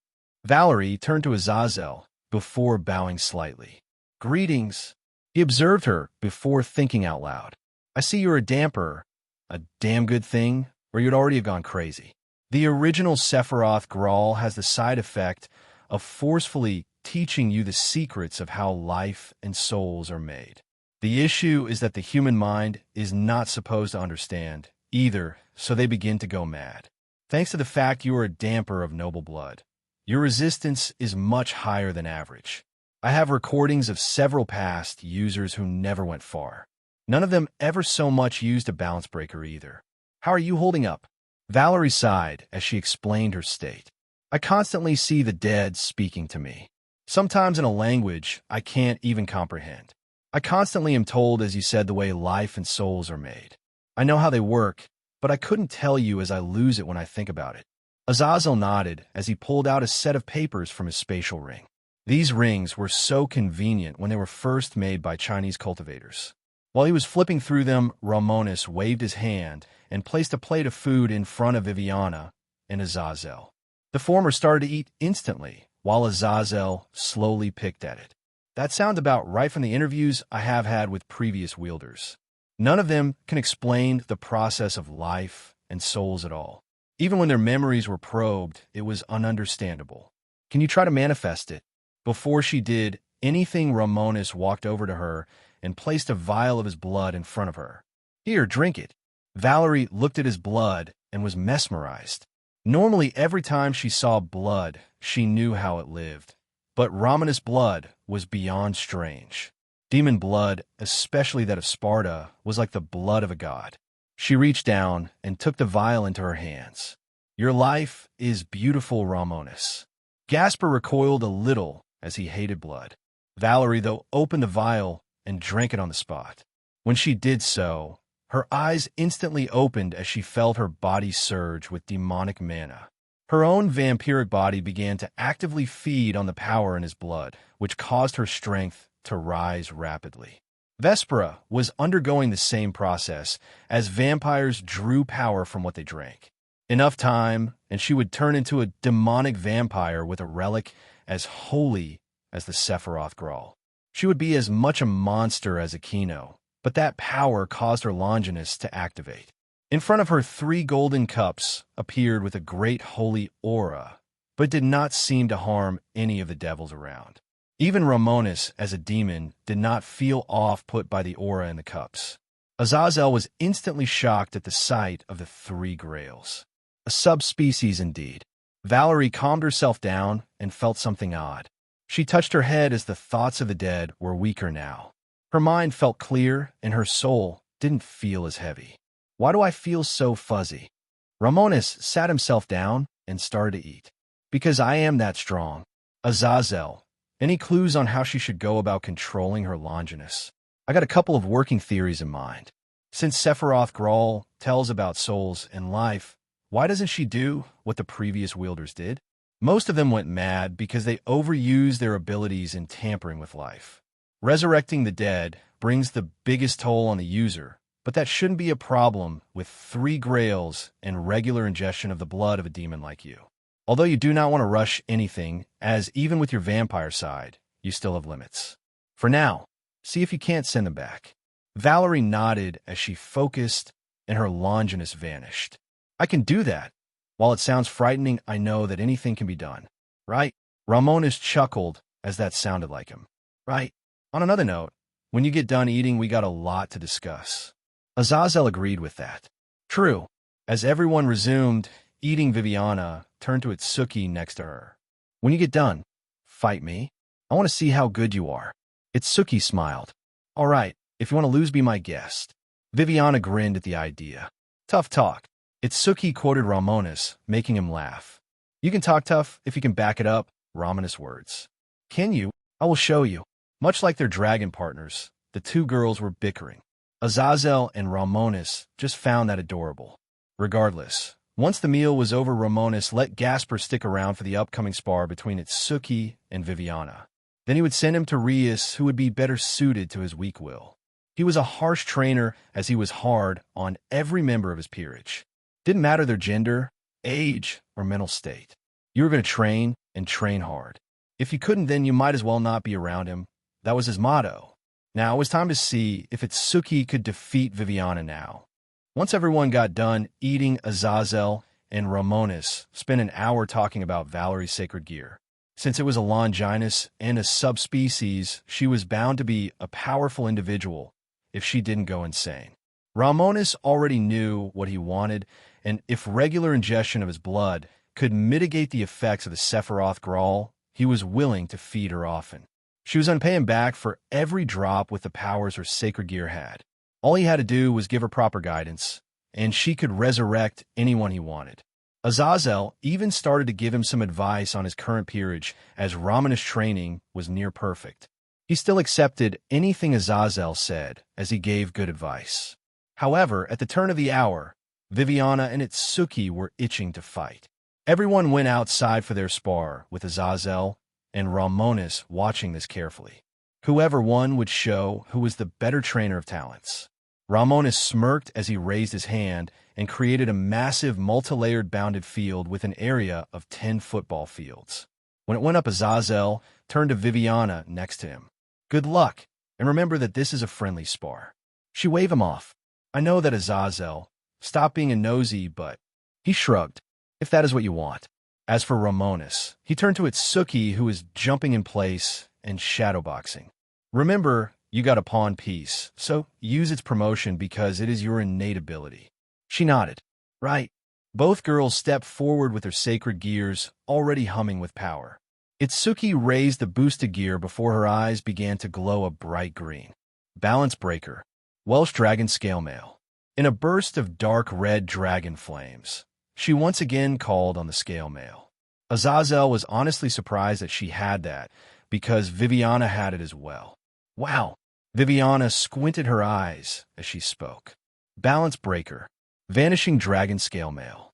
Valerie turned to Azazel before bowing slightly. "Greetings." He observed her before thinking out loud. "I see you're a damper, a damn good thing, or you'd already have gone crazy." The original Sephiroth Grawl has the side effect of forcefully teaching you the secrets of how life and souls are made. The issue is that the human mind is not supposed to understand either, so they begin to go mad. Thanks to the fact you are a damper of noble blood, your resistance is much higher than average. I have recordings of several past users who never went far. None of them ever so much used a balance breaker either. How are you holding up?" Valerie sighed as she explained her state. "I constantly see the dead speaking to me, sometimes in a language I can't even comprehend. I constantly am told, as you said, the way life and souls are made. I know how they work, but I couldn't tell you as I lose it when I think about it." Azazel nodded as he pulled out a set of papers from his spatial ring. These rings were so convenient when they were first made by Chinese cultivators. While he was flipping through them, Romonus waved his hand and placed a plate of food in front of Viviana and Azazel. The former started to eat instantly, while Azazel slowly picked at it. That sounds about right from the interviews I have had with previous wielders. None of them can explain the process of life and souls at all. Even when their memories were probed, it was ununderstandable. "Can you try to manifest it?" Before she did anything, Romonus walked over to her and placed a vial of his blood in front of her. "Here, drink it." Valerie looked at his blood and was mesmerized. Normally, every time she saw blood, she knew how it lived. But Romonus blood was beyond strange. Demon blood, especially that of Sparta, was like the blood of a god. She reached down and took the vial into her hands. "Your life is beautiful, Romonus." Gasper recoiled a little as he hated blood. Valerie, though, opened the vial and drank it on the spot. When she did so, her eyes instantly opened as she felt her body surge with demonic mana. Her own vampiric body began to actively feed on the power in his blood, which caused her strength to rise rapidly. Vespera was undergoing the same process as vampires drew power from what they drank. Enough time, and she would turn into a demonic vampire with a relic as holy as the Sephiroth Grawl. She would be as much a monster as Akino, but that power caused her Longinus to activate. In front of her, 3 golden cups appeared with a great holy aura, but did not seem to harm any of the devils around. Even Romonus, as a demon, did not feel off-put by the aura in the cups. Azazel was instantly shocked at the sight of the 3 grails. A subspecies indeed. Valerie calmed herself down and felt something odd. She touched her head as the thoughts of the dead were weaker now. Her mind felt clear and her soul didn't feel as heavy. Why do I feel so fuzzy? Romonus sat himself down and started to eat. Because I am that strong. Azazel, any clues on how she should go about controlling her Longinus? I got a couple of working theories in mind. Since Sephiroth Grawl tells about souls and life, why doesn't she do what the previous wielders did? Most of them went mad because they overused their abilities in tampering with life. Resurrecting the dead brings the biggest toll on the user, but that shouldn't be a problem with 3 grails and regular ingestion of the blood of a demon like you. Although you do not want to rush anything, as even with your vampire side, you still have limits. For now, see if you can't send them back. Valerie nodded as she focused and her Longinus vanished. I can do that. While it sounds frightening, I know that anything can be done. Right? Romonus chuckled as that sounded like him. Right? On another note, when you get done eating, we got a lot to discuss. Azazel agreed with that. True. As everyone resumed eating, Viviana turned to Itsuki next to her. When you get done, fight me. I want to see how good you are. Itsuki smiled. All right, if you want to lose, be my guest. Viviana grinned at the idea. Tough talk. Itsuki quoted Romonus, making him laugh. You can talk tough if you can back it up, Romonus' words. Can you? I will show you. Much like their dragon partners, the 2 girls were bickering. Azazel and Romonus just found that adorable. Regardless, once the meal was over, Romonus let Gasper stick around for the upcoming spar between Itsuki and Viviana. Then he would send him to Rias, who would be better suited to his weak will. He was a harsh trainer, as he was hard on every member of his peerage. Didn't matter their gender, age, or mental state. You were going to train and train hard. If you couldn't, then you might as well not be around him. That was his motto. Now it was time to see if Itsuki could defeat Viviana now. Once everyone got done eating, Azazel and Romonus spent an hour talking about Valerie's sacred gear. Since it was a Longinus and a subspecies, she was bound to be a powerful individual if she didn't go insane. Romonus already knew what he wanted, and if regular ingestion of his blood could mitigate the effects of the Sephiroth Grawl, he was willing to feed her often. She was unpaying back for every drop with the powers her sacred gear had. All he had to do was give her proper guidance, and she could resurrect anyone he wanted. Azazel even started to give him some advice on his current peerage, as Romonus' training was near perfect. He still accepted anything Azazel said, as he gave good advice. However, at the turn of the hour, Viviana and Itsuki were itching to fight. Everyone went outside for their spar, with Azazel and Romonus watching this carefully. Whoever won would show who was the better trainer of talents. Romonus smirked as he raised his hand and created a massive multi-layered bounded field with an area of 10 football fields. When it went up, Azazel turned to Viviana next to him. Good luck, and remember that this is a friendly spar. She waved him off. I know that, Azazel. Stop being a nosy, but... He shrugged. If that is what you want. As for Romonus, he turned to Itsuki, who was jumping in place and shadowboxing. Remember, you got a pawn piece, so use its promotion because it is your innate ability. She nodded. Right. Both girls stepped forward with their sacred gears already humming with power. Itsuki raised the boosted gear before her eyes began to glow a bright green. Balance breaker. Welsh dragon scale mail. In a burst of dark red dragon flames, she once again called on the scale mail. Azazel was honestly surprised that she had that, because Viviana had it as well. Wow! Viviana squinted her eyes as she spoke. Balance breaker. Vanishing dragon scale mail.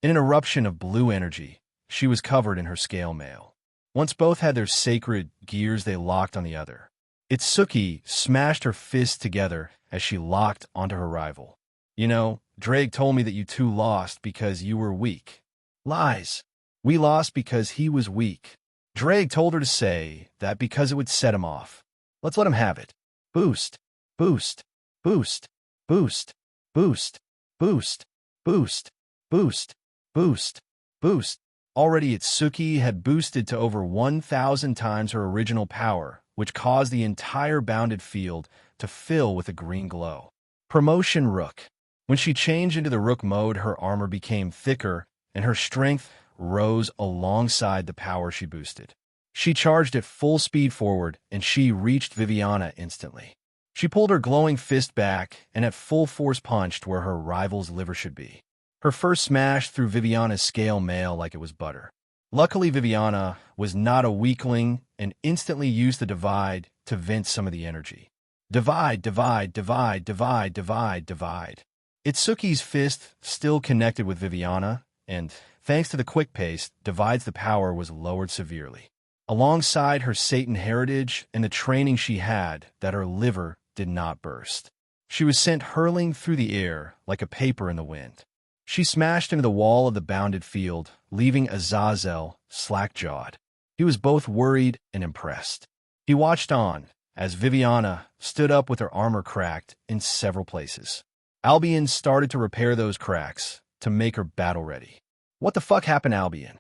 In an eruption of blue energy, she was covered in her scale mail. Once both had their sacred gears, they locked on the other. Itsuki smashed her fists together as she locked onto her rival. You know, Drake told me that you two lost because you were weak. Lies. We lost because he was weak. Drake told her to say that because it would set him off. Let's let him have it. Boost. Boost. Boost. Boost. Boost. Boost. Boost. Boost. Boost. Boost. Already Itsuki had boosted to over 1,000 times her original power, which caused the entire bounded field to fill with a green glow. Promotion Rook. When she changed into the Rook mode, her armor became thicker and her strength rose alongside the power she boosted. She charged at full speed forward, and she reached Viviana instantly. She pulled her glowing fist back and at full force punched where her rival's liver should be. Her first smash threw Viviana's scale mail like it was butter. Luckily, Viviana was not a weakling and instantly used the divide to vent some of the energy. Divide, divide, divide, divide, divide, divide. Itsuki's fist still connected with Viviana, and, thanks to the quick pace, Divide's the power was lowered severely. Alongside her Satan heritage and the training she had, that her liver did not burst. She was sent hurling through the air like a paper in the wind. She smashed into the wall of the bounded field, leaving Azazel slack-jawed. He was both worried and impressed. He watched on as Viviana stood up with her armor cracked in several places. Albion started to repair those cracks to make her battle-ready. What the fuck happened, Albion?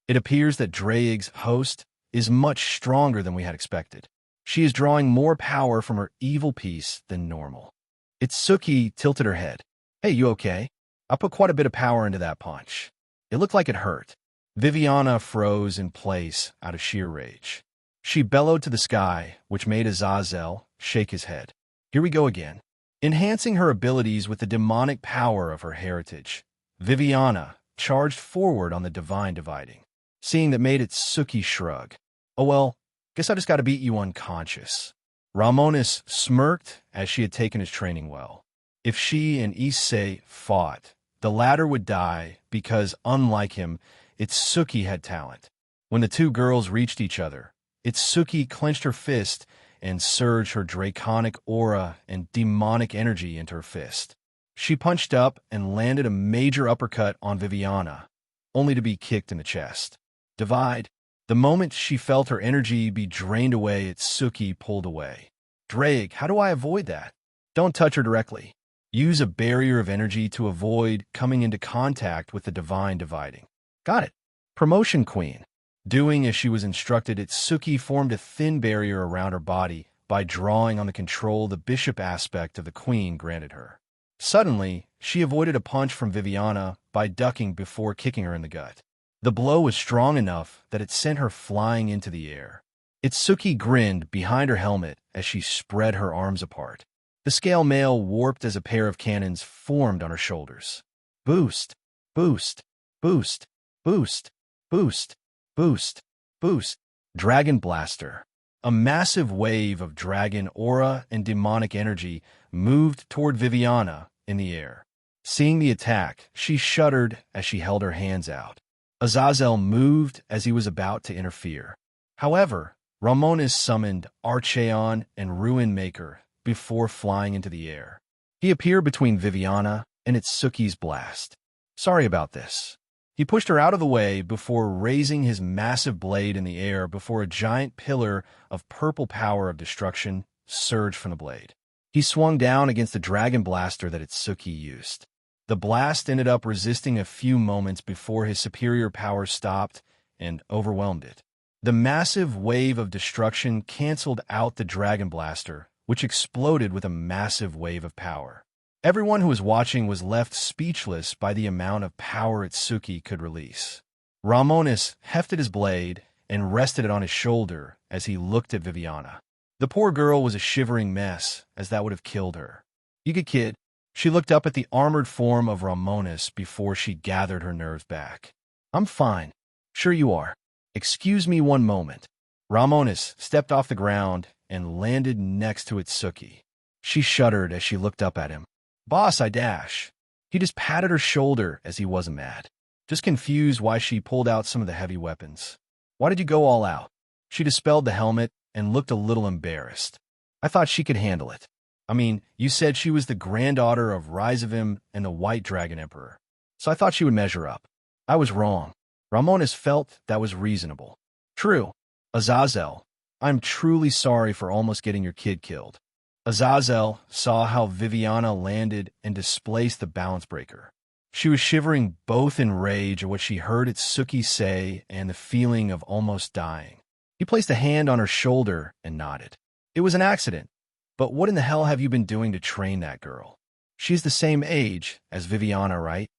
It appears that Draig's host is much stronger than we had expected. She is drawing more power from her evil piece than normal. Itsuki tilted her head. Hey, you okay? I put quite a bit of power into that punch. It looked like it hurt. Viviana froze in place out of sheer rage. She bellowed to the sky, which made Azazel shake his head. Here we go again. Enhancing her abilities with the demonic power of her heritage, Viviana charged forward on the divine dividing. Seeing that made Itsuki shrug. Oh well, guess I just gotta beat you unconscious. Romonus smirked as she had taken his training well. If she and Issei fought, the latter would die because, unlike him, Itsuki had talent. When the two girls reached each other, Itsuki clenched her fist and surged her draconic aura and demonic energy into her fist. She punched up and landed a major uppercut on Viviana, only to be kicked in the chest. Divide. The moment she felt her energy be drained away, Itsuki pulled away. Draig, how do I avoid that? Don't touch her directly. Use a barrier of energy to avoid coming into contact with the divine dividing. Got it. Promotion Queen. Doing as she was instructed, Itsuki formed a thin barrier around her body by drawing on the control the bishop aspect of the queen granted her. Suddenly, she avoided a punch from Viviana by ducking before kicking her in the gut. The blow was strong enough that it sent her flying into the air. Itsuki grinned behind her helmet as she spread her arms apart. The scale mail warped as a pair of cannons formed on her shoulders. Boost, boost, boost, boost, boost, boost, boost. Dragon Blaster. A massive wave of dragon aura and demonic energy moved toward Viviana in the air. Seeing the attack, she shuddered as she held her hands out. Azazel moved as he was about to interfere. However, Romonus summoned Archeon and Ruin Maker before flying into the air. He appeared between Viviana and Itsuki's blast. Sorry about this. He pushed her out of the way before raising his massive blade in the air before a giant pillar of purple power of destruction surged from the blade. He swung down against the dragon blaster that Itsuki used. The blast ended up resisting a few moments before his superior power stopped and overwhelmed it. The massive wave of destruction canceled out the dragon blaster, which exploded with a massive wave of power. Everyone who was watching was left speechless by the amount of power Itsuki could release. Romonus hefted his blade and rested it on his shoulder as he looked at Viviana. The poor girl was a shivering mess, as that would have killed her. You good kid. She looked up at the armored form of Romonus before she gathered her nerves back. I'm fine. Sure you are. Excuse me one moment. Romonus stepped off the ground and landed next to Itsuki. She shuddered as she looked up at him. Boss, I dash. He just patted her shoulder as he wasn't mad. Just confused why she pulled out some of the heavy weapons. Why did you go all out? She dispelled the helmet and looked a little embarrassed. I thought she could handle it. I mean, you said she was the granddaughter of Rizavim and the White Dragon Emperor, so I thought she would measure up. I was wrong. Romonus felt that was reasonable. True. Azazel, I'm truly sorry for almost getting your kid killed. Azazel saw how Viviana landed and displaced the balance breaker. She was shivering both in rage at what she heard Itsuki say and the feeling of almost dying. He placed a hand on her shoulder and nodded. It was an accident. But what in the hell have you been doing to train that girl? She's the same age as Viviana, right?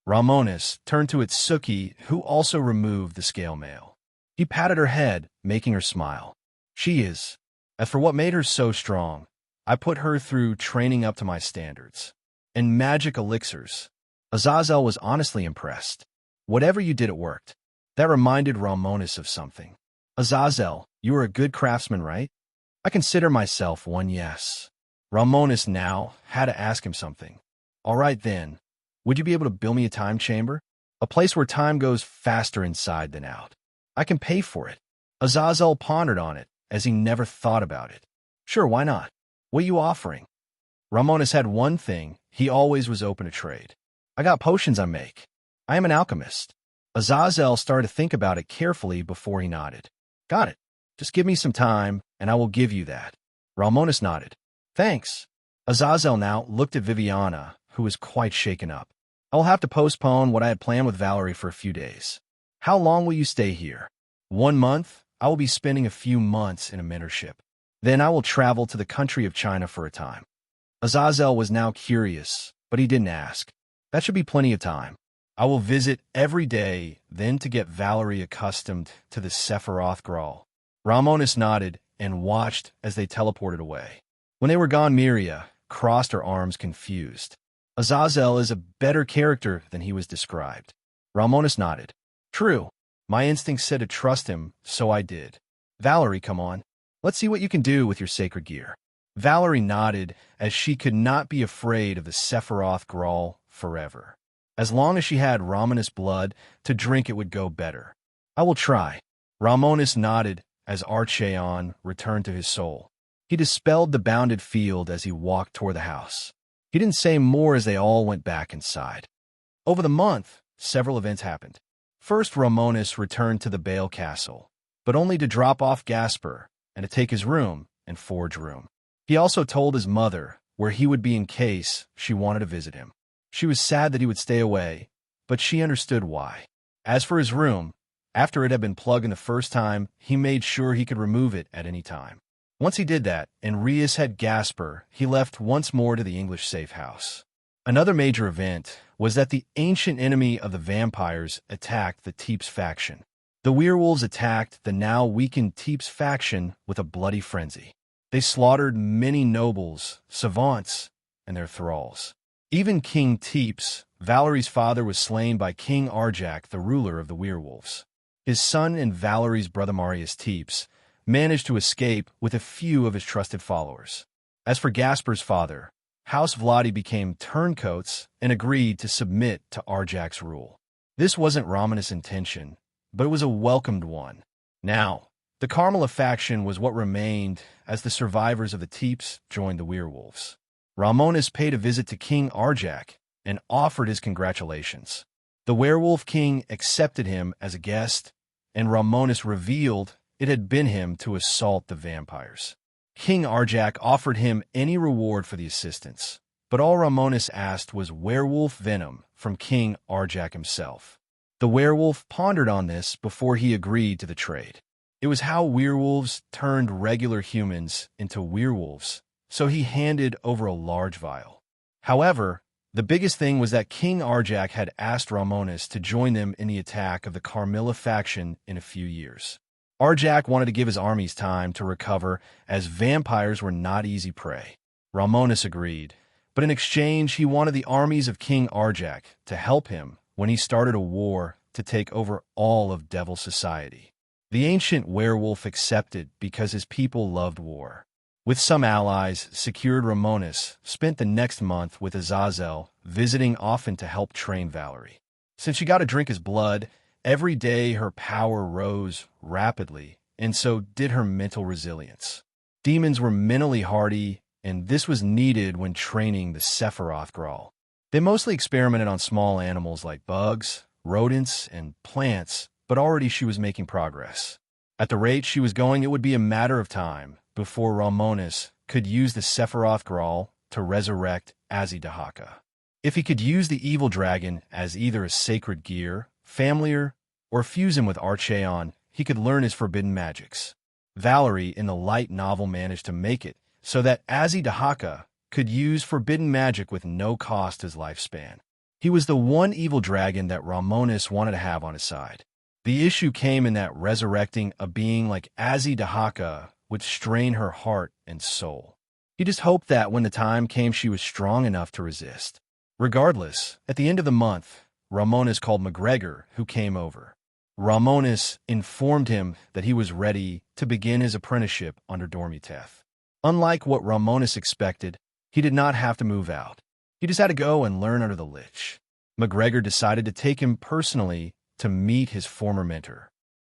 Romonus turned to Itsuki, who also removed the scale mail. He patted her head, making her smile. She is. As for what made her so strong, I put her through training up to my standards. And magic elixirs. Azazel was honestly impressed. Whatever you did, it worked. That reminded Romonus of something. Azazel, you are a good craftsman, right? I consider myself one, yes. Romonus now had to ask him something. All right then, would you be able to build me a time chamber? A place where time goes faster inside than out. I can pay for it. Azazel pondered on it, as he never thought about it. Sure, why not? What are you offering? Romonus had one thing, he always was open to trade. I got potions I make. I am an alchemist. Azazel started to think about it carefully before he nodded. Got it. Just give me some time, and I will give you that. Romonus nodded. Thanks. Azazel now looked at Viviana, who was quite shaken up. I will have to postpone what I had planned with Valerie for a few days. How long will you stay here? 1 month. I will be spending a few months in a mentorship. Then I will travel to the country of China for a time. Azazel was now curious, but he didn't ask. That should be plenty of time. I will visit every day, then to get Valerie accustomed to the Sephiroth growl. Romonus nodded and watched as they teleported away. When they were gone, Miria crossed her arms confused. Azazel is a better character than he was described. Romonus nodded. True. My instincts said to trust him, so I did. Valerie, come on. Let's see what you can do with your sacred gear. Valerie nodded, as she could not be afraid of the Sephiroth growl forever. As long as she had Romonus blood to drink, it would go better. I will try. Romonus nodded as Archeon returned to his soul. He dispelled the bounded field as he walked toward the house. He didn't say more as they all went back inside. Over the month, several events happened. First, Romonus returned to the Bale Castle, but only to drop off Gasper and to take his room and Forge room. He also told his mother where he would be in case she wanted to visit him. She was sad that he would stay away, but she understood why. As for his room, after it had been plugged in the first time, he made sure he could remove it at any time. Once he did that, and Rias had Gasper, he left once more to the English safe house. Another major event was that the ancient enemy of the vampires attacked the Teeps faction. The werewolves attacked the now weakened Teeps faction with a bloody frenzy. They slaughtered many nobles, savants, and their thralls. Even King Teeps, Valerie's father, was slain by King Arjak, the ruler of the werewolves. His son and Valerie's brother Marius Teeps managed to escape with a few of his trusted followers. As for Gasper's father, House Vladi became turncoats and agreed to submit to Arjak's rule. This wasn't Romonus' intention, but it was a welcomed one. Now, the Carmela faction was what remained as the survivors of the Teeps joined the werewolves. Romonus paid a visit to King Arjak and offered his congratulations. The werewolf king accepted him as a guest, and Romonus revealed it had been him to assault the vampires. King Arjak offered him any reward for the assistance, but all Romonus asked was werewolf venom from King Arjak himself. The werewolf pondered on this before he agreed to the trade. It was how werewolves turned regular humans into werewolves, so he handed over a large vial. However, the biggest thing was that King Arjak had asked Romonus to join them in the attack of the Carmilla faction in a few years. Arjak wanted to give his armies time to recover, as vampires were not easy prey. Romonus agreed, but in exchange he wanted the armies of King Arjak to help him when he started a war to take over all of Devil Society. The ancient werewolf accepted because his people loved war. With some allies secured, Romonus spent the next month with Azazel, visiting often to help train Valerie. Since she got to drink his blood, every day her power rose rapidly, and so did her mental resilience. Demons were mentally hardy, and this was needed when training the Sephiroth Grawl. They mostly experimented on small animals like bugs, rodents, and plants, but already she was making progress. At the rate she was going, it would be a matter of time before Romonus could use the Sephiroth Grawl to resurrect Azidahaka. If he could use the evil dragon as either a sacred gear, familiar, or fuse him with Archeon, he could learn his forbidden magics. Valerie in the light novel managed to make it so that Azidahaka could use forbidden magic with no cost to his lifespan. He was the one evil dragon that Romonus wanted to have on his side. The issue came in that resurrecting a being like Azidahaka would strain her heart and soul. He just hoped that when the time came she was strong enough to resist. Regardless, at the end of the month, Romonus called MacGregor, who came over. Romonus informed him that he was ready to begin his apprenticeship under Dormiteth. Unlike what Romonus expected, he did not have to move out. He just had to go and learn under the Lich. MacGregor decided to take him personally to meet his former mentor.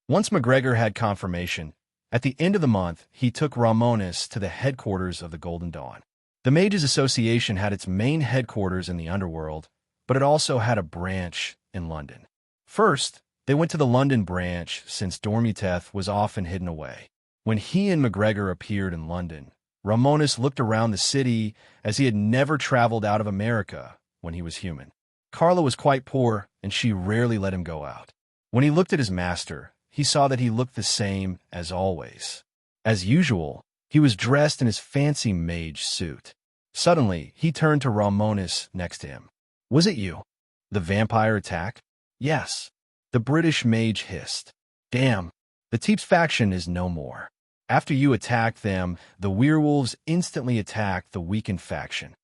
Once MacGregor had confirmation, at the end of the month, he took Romonus to the headquarters of the Golden Dawn. The Mages Association had its main headquarters in the underworld, but it also had a branch in London. First, they went to the London branch since Dormiteth was often hidden away. When he and MacGregor appeared in London, Romonus looked around the city as he had never traveled out of America when he was human. Carla was quite poor, and she rarely let him go out. When he looked at his master, he saw that he looked the same as always. As usual, he was dressed in his fancy mage suit. Suddenly, he turned to Romonus next to him. "Was it you? The vampire attack?" "Yes." The British mage hissed. "Damn, the Teeps faction is no more. After you attacked them, the werewolves instantly attacked the weakened faction."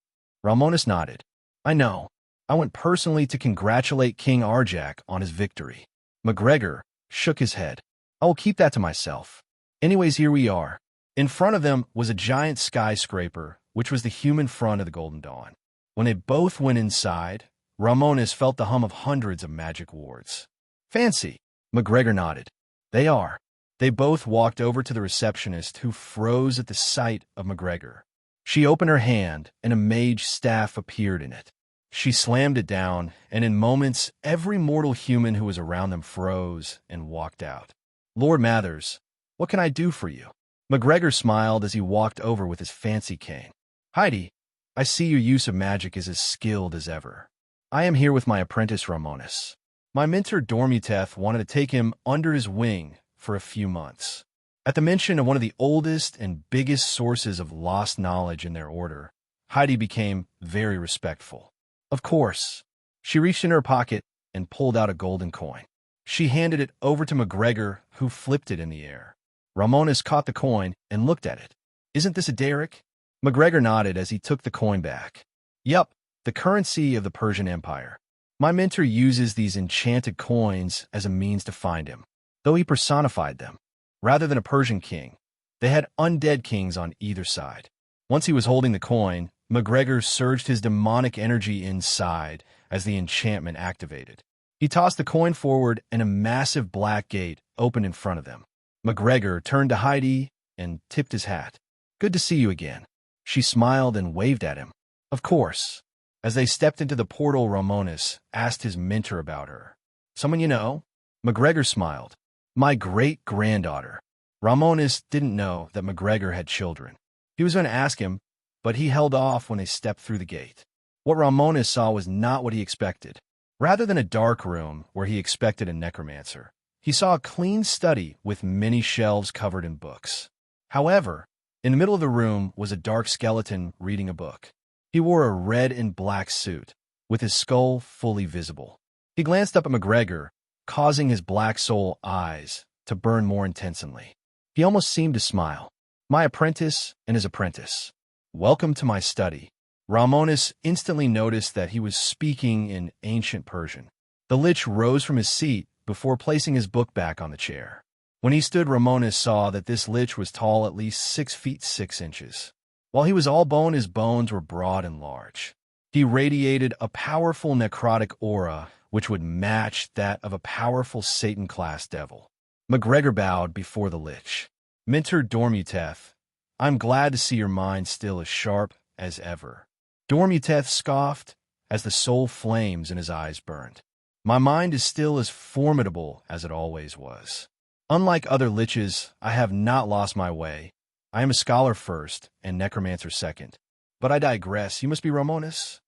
Romonus nodded. "I know. I went personally to congratulate King Arjak on his victory." MacGregor shook his head. "I will keep that to myself. Anyways, here we are." In front of them was a giant skyscraper, which was the human front of the Golden Dawn. When they both went inside, Romonus felt the hum of hundreds of magic wards. "Fancy." MacGregor nodded. "They are." They both walked over to the receptionist, who froze at the sight of MacGregor. She opened her hand, and a mage staff appeared in it. She slammed it down, and in moments, every mortal human who was around them froze and walked out. "Lord Mathers, what can I do for you?" MacGregor smiled as he walked over with his fancy cane. "Heidi, I see your use of magic is as skilled as ever. I am here with my apprentice Romonus. My mentor Dormiteth wanted to take him under his wing for a few months." At the mention of one of the oldest and biggest sources of lost knowledge in their order, Heidi became very respectful. "Of course." She reached in her pocket and pulled out a golden coin. She handed it over to MacGregor, who flipped it in the air. Romonus caught the coin and looked at it. "Isn't this a derrick?" MacGregor nodded as he took the coin back. "Yup, the currency of the Persian Empire. My mentor uses these enchanted coins as a means to find him, though he personified them. Rather than a Persian king, they had undead kings on either side." Once he was holding the coin, MacGregor surged his demonic energy inside as the enchantment activated. He tossed the coin forward, and a massive black gate opened in front of them. MacGregor turned to Heidi and tipped his hat. "Good to see you again." She smiled and waved at him. "Of course." As they stepped into the portal, Romonus asked his mentor about her. "Someone you know?" MacGregor smiled. "My great-granddaughter." Romonus didn't know that MacGregor had children. He was going to ask him, but he held off when they stepped through the gate. What Romonus saw was not what he expected. Rather than a dark room where he expected a necromancer, he saw a clean study with many shelves covered in books. However, in the middle of the room was a dark skeleton reading a book. He wore a red and black suit, with his skull fully visible. He glanced up at MacGregor, causing his black soul eyes to burn more intensely. He almost seemed to smile. "My apprentice and his apprentice. Welcome to my study." Romonus instantly noticed that he was speaking in ancient Persian. The Lich rose from his seat before placing his book back on the chair. When he stood, Romonus saw that this Lich was tall at least 6 feet 6 inches. While he was all bone, his bones were broad and large. He radiated a powerful necrotic aura which would match that of a powerful Satan-class devil. MacGregor bowed before the Lich. "Mentor Dormiteth, I'm glad to see your mind still as sharp as ever." Dormiteth scoffed as the soul flames in his eyes burned. "My mind is still as formidable as it always was. Unlike other Liches, I have not lost my way. I am a scholar first and necromancer second. But I digress. You must be Romonus?"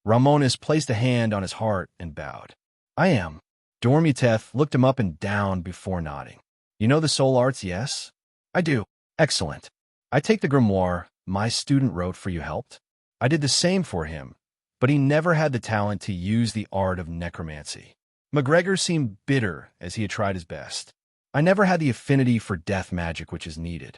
Romonus placed a hand on his heart and bowed. "I am." Dormiteth looked him up and down before nodding. "You know the soul arts, yes?" "I do." "Excellent. I take the grimoire my student wrote for you helped. I did the same for him, but he never had the talent to use the art of necromancy. McGregor seemed bitter as he had tried his best. I never had the affinity for death magic which is needed.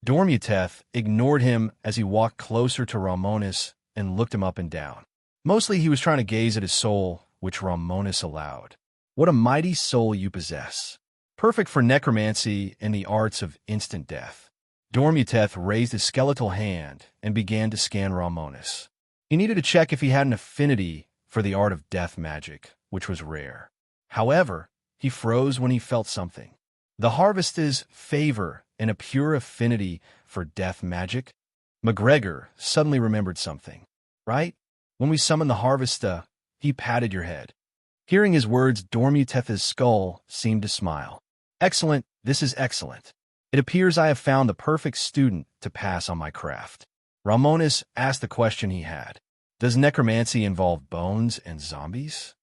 Dormuteth ignored him as he walked closer to Romonus and looked him up and down. Mostly he was trying to gaze at his soul, which Romonus allowed. What a mighty soul you possess. Perfect for necromancy and the arts of instant death. Dormuteth raised his skeletal hand and began to scan Romonus. He needed to check if he had an affinity for the art of death magic, which was rare. However, he froze when he felt something. The Harvester's favor and a pure affinity for death magic? McGregor suddenly remembered something. Right? When we summoned the Harvester, he patted your head. Hearing his words, Dormuteth's skull seemed to smile. Excellent, this is excellent. It appears I have found the perfect student to pass on my craft. Romonus asked the question he had. Does necromancy involve bones and zombies?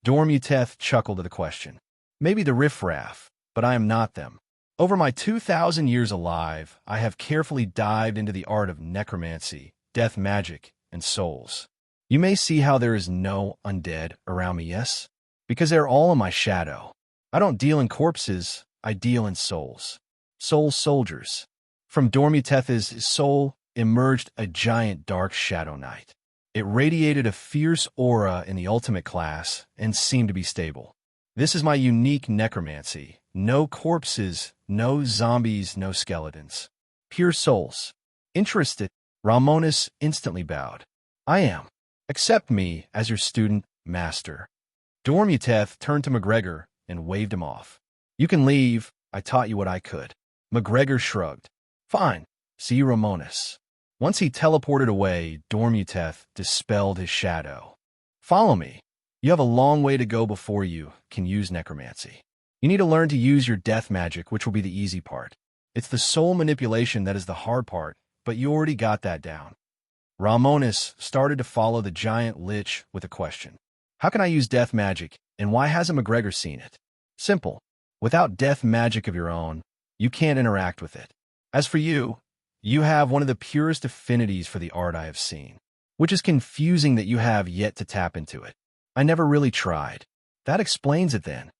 Dormuteth chuckled at the question. Maybe the riffraff, but I am not them. Over my 2,000 years alive, I have carefully dived into the art of necromancy, death magic, and souls. You may see how there is no undead around me, yes? Because they're all in my shadow. I don't deal in corpses, I deal in souls. Soul soldiers. From Dormuteth's soul emerged a giant dark shadow knight. It radiated a fierce aura in the ultimate class and seemed to be stable. This is my unique necromancy. No corpses, no zombies, no skeletons. Pure souls. Interested, Romonus instantly bowed. I am. Accept me as your student, master. Dormuteth turned to McGregor and waved him off. You can leave. I taught you what I could. McGregor shrugged. Fine. See you, Romonus. Once he teleported away, Dormuteth dispelled his shadow. Follow me. You have a long way to go before you can use necromancy. You need to learn to use your death magic, which will be the easy part. It's the soul manipulation that is the hard part, but you already got that down. Romonus started to follow the giant lich with a question. How can I use death magic, and why hasn't McGregor seen it? Simple. Without death magic of your own, you can't interact with it. As for you, you have one of the purest affinities for the art I have seen, which is confusing that you have yet to tap into it. I never really tried. That explains it then.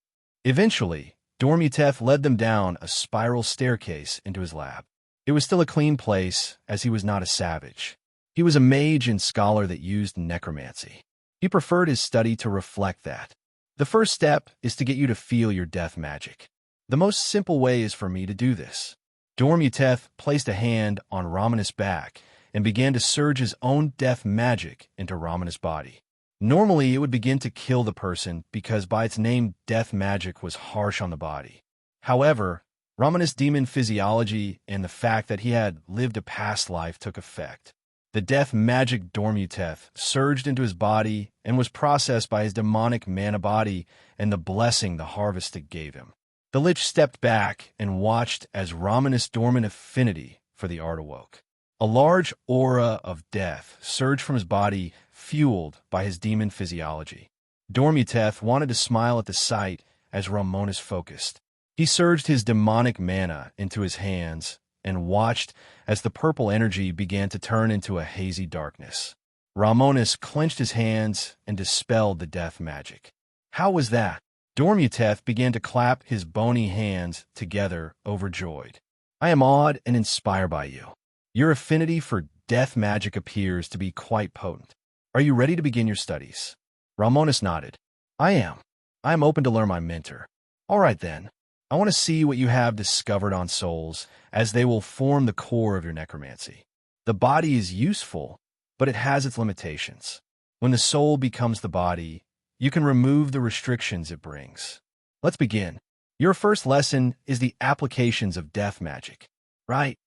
Eventually, Dormuteth led them down a spiral staircase into his lab. It was still a clean place, as he was not a savage. He was a mage and scholar that used necromancy. He preferred his study to reflect that. The first step is to get you to feel your death magic. The most simple way is for me to do this. Dormuteth placed a hand on Romonus' back and began to surge his own death magic into Romonus' body. Normally, it would begin to kill the person because by its name, death magic was harsh on the body. However, Romonus' demon physiology and the fact that he had lived a past life took effect. The death magic Dormuteth surged into his body and was processed by his demonic mana body and the blessing the Harvester gave him. The lich stepped back and watched as Romonus' dormant affinity for the art awoke. A large aura of death surged from his body, fueled by his demon physiology. Dormuteth wanted to smile at the sight as Romonus focused. He surged his demonic mana into his hands and watched as the purple energy began to turn into a hazy darkness. Romonus clenched his hands and dispelled the death magic. How was that? Dormuteth began to clap his bony hands together, overjoyed. I am awed and inspired by you. Your affinity for death magic appears to be quite potent. Are you ready to begin your studies? Romonus nodded. I am. I am open to learn my mentor. All right then. I want to see what you have discovered on souls, as they will form the core of your necromancy. The body is useful, but it has its limitations. When the soul becomes the body, you can remove the restrictions it brings. Let's begin. Your first lesson is the applications of death magic. Right?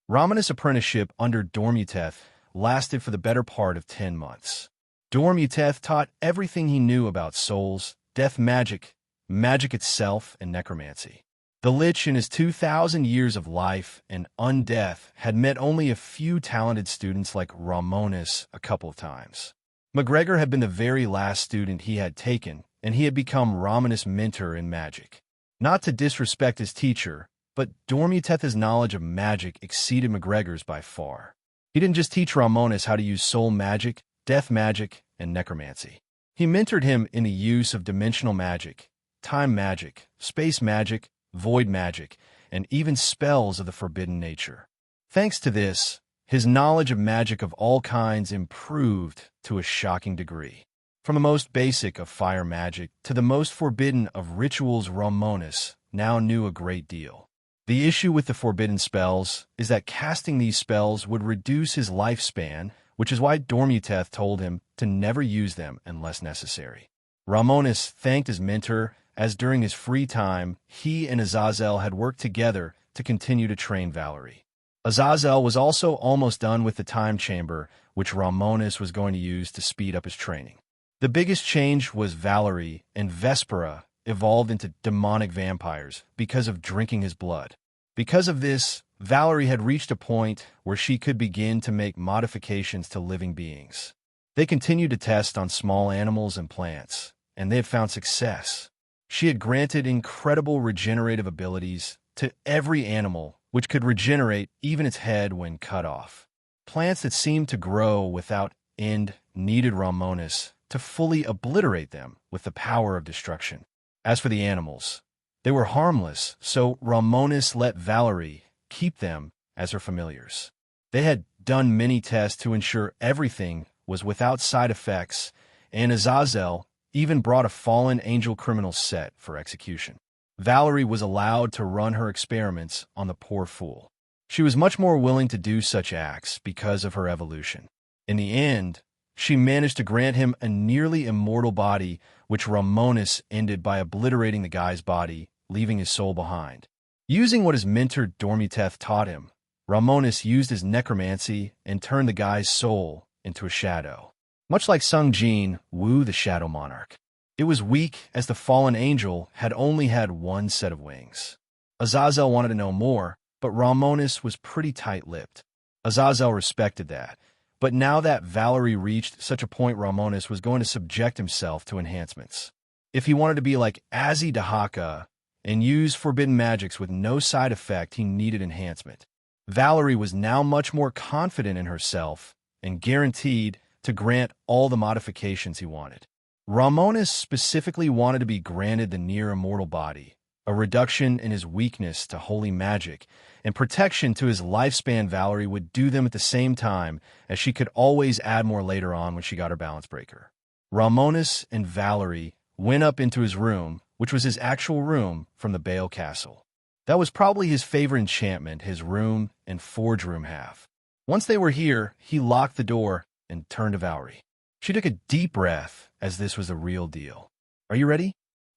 Romonus' apprenticeship under Dormuteth lasted for the better part of 10 months. Dormuteth taught everything he knew about souls, death magic, magic itself, and necromancy. The Lich, in his 2,000 years of life and undeath, had met only a few talented students like Romonus a couple of times. McGregor had been the very last student he had taken, and he had become Romonus' mentor in magic. Not to disrespect his teacher, but Dormuteth's knowledge of magic exceeded McGregor's by far. He didn't just teach Romonus how to use soul magic, death magic, and necromancy. He mentored him in the use of dimensional magic, time magic, space magic, void magic, and even spells of the forbidden nature. Thanks to this, his knowledge of magic of all kinds improved to a shocking degree. From the most basic of fire magic to the most forbidden of rituals, Romonus now knew a great deal. The issue with the forbidden spells is that casting these spells would reduce his lifespan, which is why Dormuteth told him to never use them unless necessary. Romonus thanked his mentor, as during his free time, he and Azazel had worked together to continue to train Valerie. Azazel was also almost done with the time chamber, which Romonus was going to use to speed up his training. The biggest change was Valerie and Vespera evolved into demonic vampires because of drinking his blood. Because of this, Valerie had reached a point where she could begin to make modifications to living beings. They continued to test on small animals and plants, and they had found success. She had granted incredible regenerative abilities to every animal, which could regenerate even its head when cut off. Plants that seemed to grow without end needed Romonus to fully obliterate them with the power of destruction. As for the animals, they were harmless, so Romonus let Valerie keep them as her familiars. They had done many tests to ensure everything was without side effects, and Azazel even brought a fallen angel criminal set for execution. Valerie was allowed to run her experiments on the poor fool. She was much more willing to do such acts because of her evolution. In the end, she managed to grant him a nearly immortal body, which Romonus ended by obliterating the guy's body, leaving his soul behind. Using what his mentor Dormuteth taught him, Romonus used his necromancy and turned the guy's soul into a shadow. Much like Sung Jin, Wu the Shadow Monarch. It was weak as the fallen angel had only had one set of wings. Azazel wanted to know more, but Romonus was pretty tight-lipped. Azazel respected that, but now that Valerie reached such a point, Romonus was going to subject himself to enhancements. If he wanted to be like Azzy Dahaka and use forbidden magics with no side effect, he needed enhancement. Valerie was now much more confident in herself and guaranteed to grant all the modifications he wanted. Romonus specifically wanted to be granted the near-immortal body, a reduction in his weakness to holy magic, and protection to his lifespan. Valerie would do them at the same time, as she could always add more later on when she got her balance breaker. Romonus and Valerie went up into his room, which was his actual room from the Bale Castle. That was probably his favorite enchantment, his room and forge room have. Once they were here, he locked the door and turned to Valerie. She took a deep breath, as this was the real deal. "Are you ready?"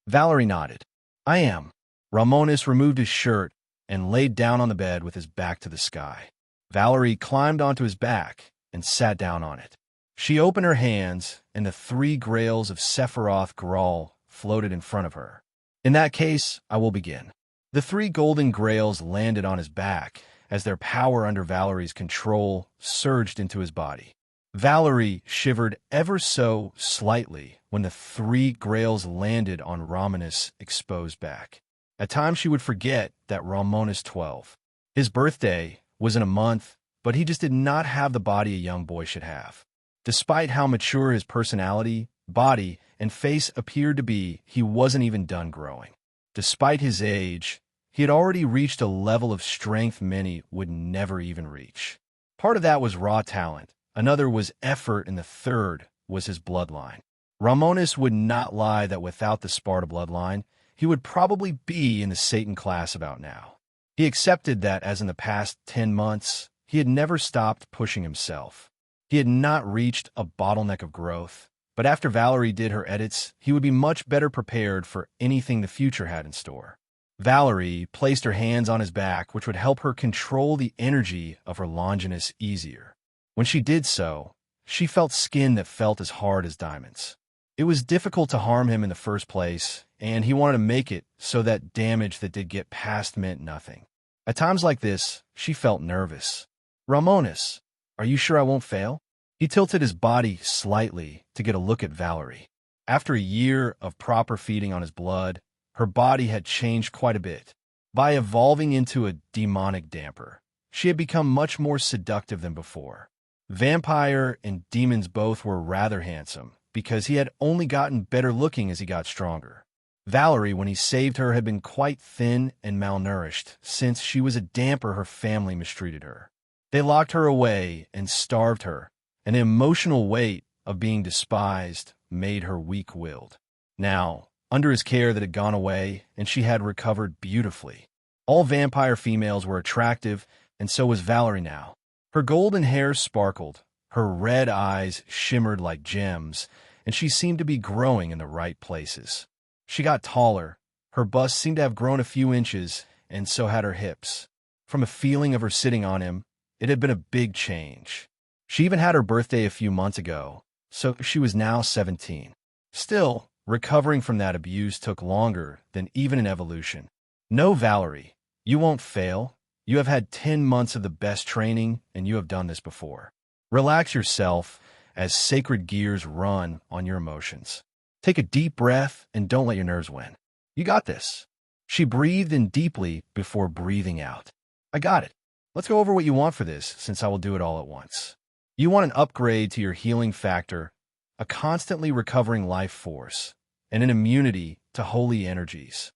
Valerie nodded. "I am." Romonus removed his shirt and laid down on the bed with his back to the sky. Valerie climbed onto his back and sat down on it. She opened her hands, and the 3 grails of Sephiroth Graal floated in front of her. "In that case, I will begin." The 3 golden grails landed on his back as their power under Valerie's control surged into his body. Valerie shivered ever so slightly when the 3 grails landed on Romonus' exposed back. At times she would forget that Romonus 12. His birthday was in a month, but he just did not have the body a young boy should have. Despite how mature his personality, body, and face appeared to be, he wasn't even done growing. Despite his age, he had already reached a level of strength many would never even reach. Part of that was raw talent. Another was effort, and the third was his bloodline. Romonus would not lie that without the Sparta bloodline, he would probably be in the Satan class about now. He accepted that as in the past 10 months, he had never stopped pushing himself. He had not reached a bottleneck of growth, but after Valerie did her edits, he would be much better prepared for anything the future had in store. Valerie placed her hands on his back, which would help her control the energy of her Longinus easier. When she did so, she felt skin that felt as hard as diamonds. It was difficult to harm him in the first place, and he wanted to make it so that damage that did get past meant nothing. At times like this, she felt nervous. "Romonus, are you sure I won't fail?" He tilted his body slightly to get a look at Valerie. After a year of proper feeding on his blood, her body had changed quite a bit. By evolving into a demonic damper, she had become much more seductive than before. Vampire and demons both were rather handsome, because he had only gotten better looking as he got stronger. Valerie, when he saved her, had been quite thin and malnourished, since she was a damper her family mistreated her. They locked her away and starved her, and the emotional weight of being despised made her weak-willed. Now, under his care that had gone away, and she had recovered beautifully. All vampire females were attractive, and so was Valerie now. Her golden hair sparkled, her red eyes shimmered like gems, and she seemed to be growing in the right places. She got taller, her bust seemed to have grown a few inches, and so had her hips. From a feeling of her sitting on him, it had been a big change. She even had her birthday a few months ago, so she was now 17. Still, recovering from that abuse took longer than even an evolution. No, Valerie, you won't fail. You have had 10 months of the best training, and you have done this before. Relax yourself as sacred gears run on your emotions. Take a deep breath and don't let your nerves win. You got this. She breathed in deeply before breathing out. I got it. Let's go over what you want for this, since I will do it all at once. You want an upgrade to your healing factor, a constantly recovering life force, and an immunity to holy energies.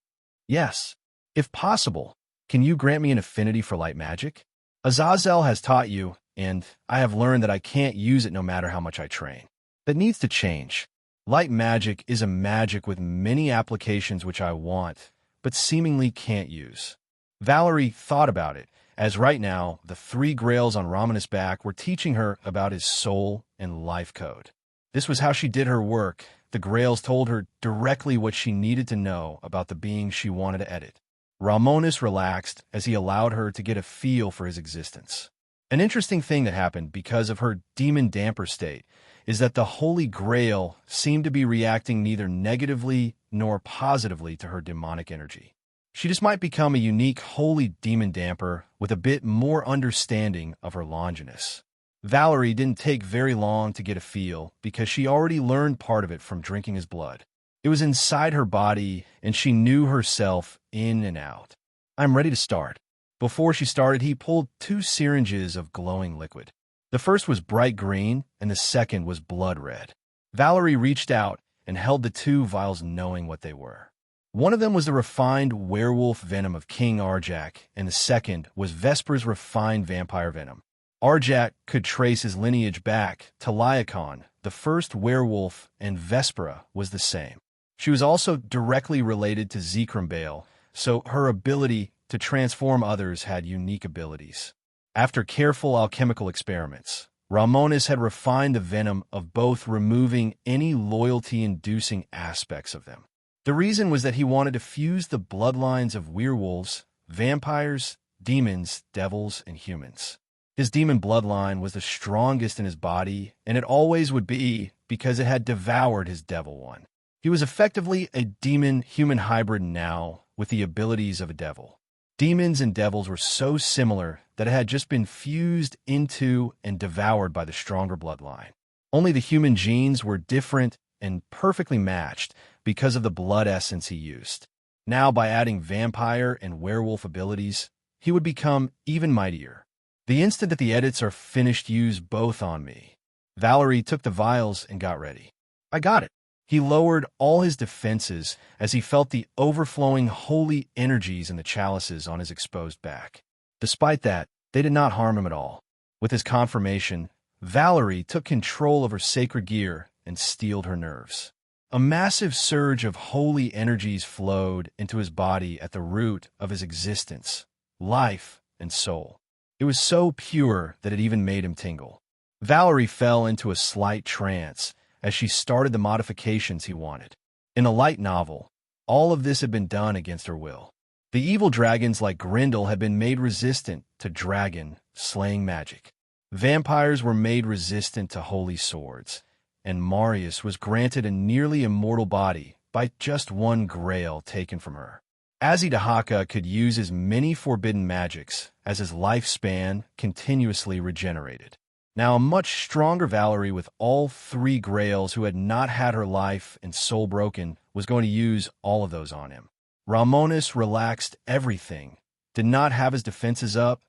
Yes, if possible. Can you grant me an affinity for light magic? Azazel has taught you, and I have learned that I can't use it no matter how much I train. That needs to change. Light magic is a magic with many applications which I want, but seemingly can't use. Valerie thought about it, as right now, the 3 grails on Romonus' back were teaching her about his soul and life code. This was how she did her work. The grails told her directly what she needed to know about the being she wanted to edit. Romonus relaxed as he allowed her to get a feel for his existence. An interesting thing that happened because of her demon damper state is that the Holy Grail seemed to be reacting neither negatively nor positively to her demonic energy. She just might become a unique holy demon damper with a bit more understanding of her Longinus. Valerie didn't take very long to get a feel because she already learned part of it from drinking his blood. It was inside her body, and she knew herself in and out. I'm ready to start. Before she started, he pulled 2 syringes of glowing liquid. The first was bright green, and the second was blood red. Valerie reached out and held the 2 vials knowing what they were. One of them was the refined werewolf venom of King Arjak, and the second was Vesper's refined vampire venom. Arjak could trace his lineage back to Lyacon, the first werewolf, and Vespera was the same. She was also directly related to Zekrumbale, so her ability to transform others had unique abilities. After careful alchemical experiments, Romonus had refined the venom of both, removing any loyalty-inducing aspects of them. The reason was that he wanted to fuse the bloodlines of werewolves, vampires, demons, devils, and humans. His demon bloodline was the strongest in his body, and it always would be because it had devoured his devil one. He was effectively a demon-human hybrid now, with the abilities of a devil. Demons and devils were so similar that it had just been fused into and devoured by the stronger bloodline. Only the human genes were different and perfectly matched because of the blood essence he used. Now, by adding vampire and werewolf abilities, he would become even mightier. The instant that the edits are finished, use both on me. Valerie took the vials and got ready. I got it. He lowered all his defenses as he felt the overflowing holy energies in the chalices on his exposed back. Despite that, they did not harm him at all. With his confirmation, Valerie took control of her sacred gear and steeled her nerves. A massive surge of holy energies flowed into his body at the root of his existence, life, and soul. It was so pure that it even made him tingle. Valerie fell into a slight trance as she started the modifications he wanted. In a light novel, all of this had been done against her will. The evil dragons like Grendel had been made resistant to dragon-slaying magic. Vampires were made resistant to holy swords, and Marius was granted a nearly immortal body by just one grail taken from her. Azidahaka could use as many forbidden magics as his lifespan continuously regenerated. Now a much stronger Valerie with all 3 grails who had not had her life and soul broken was going to use all of those on him. Romonus relaxed everything, did not have his defenses up,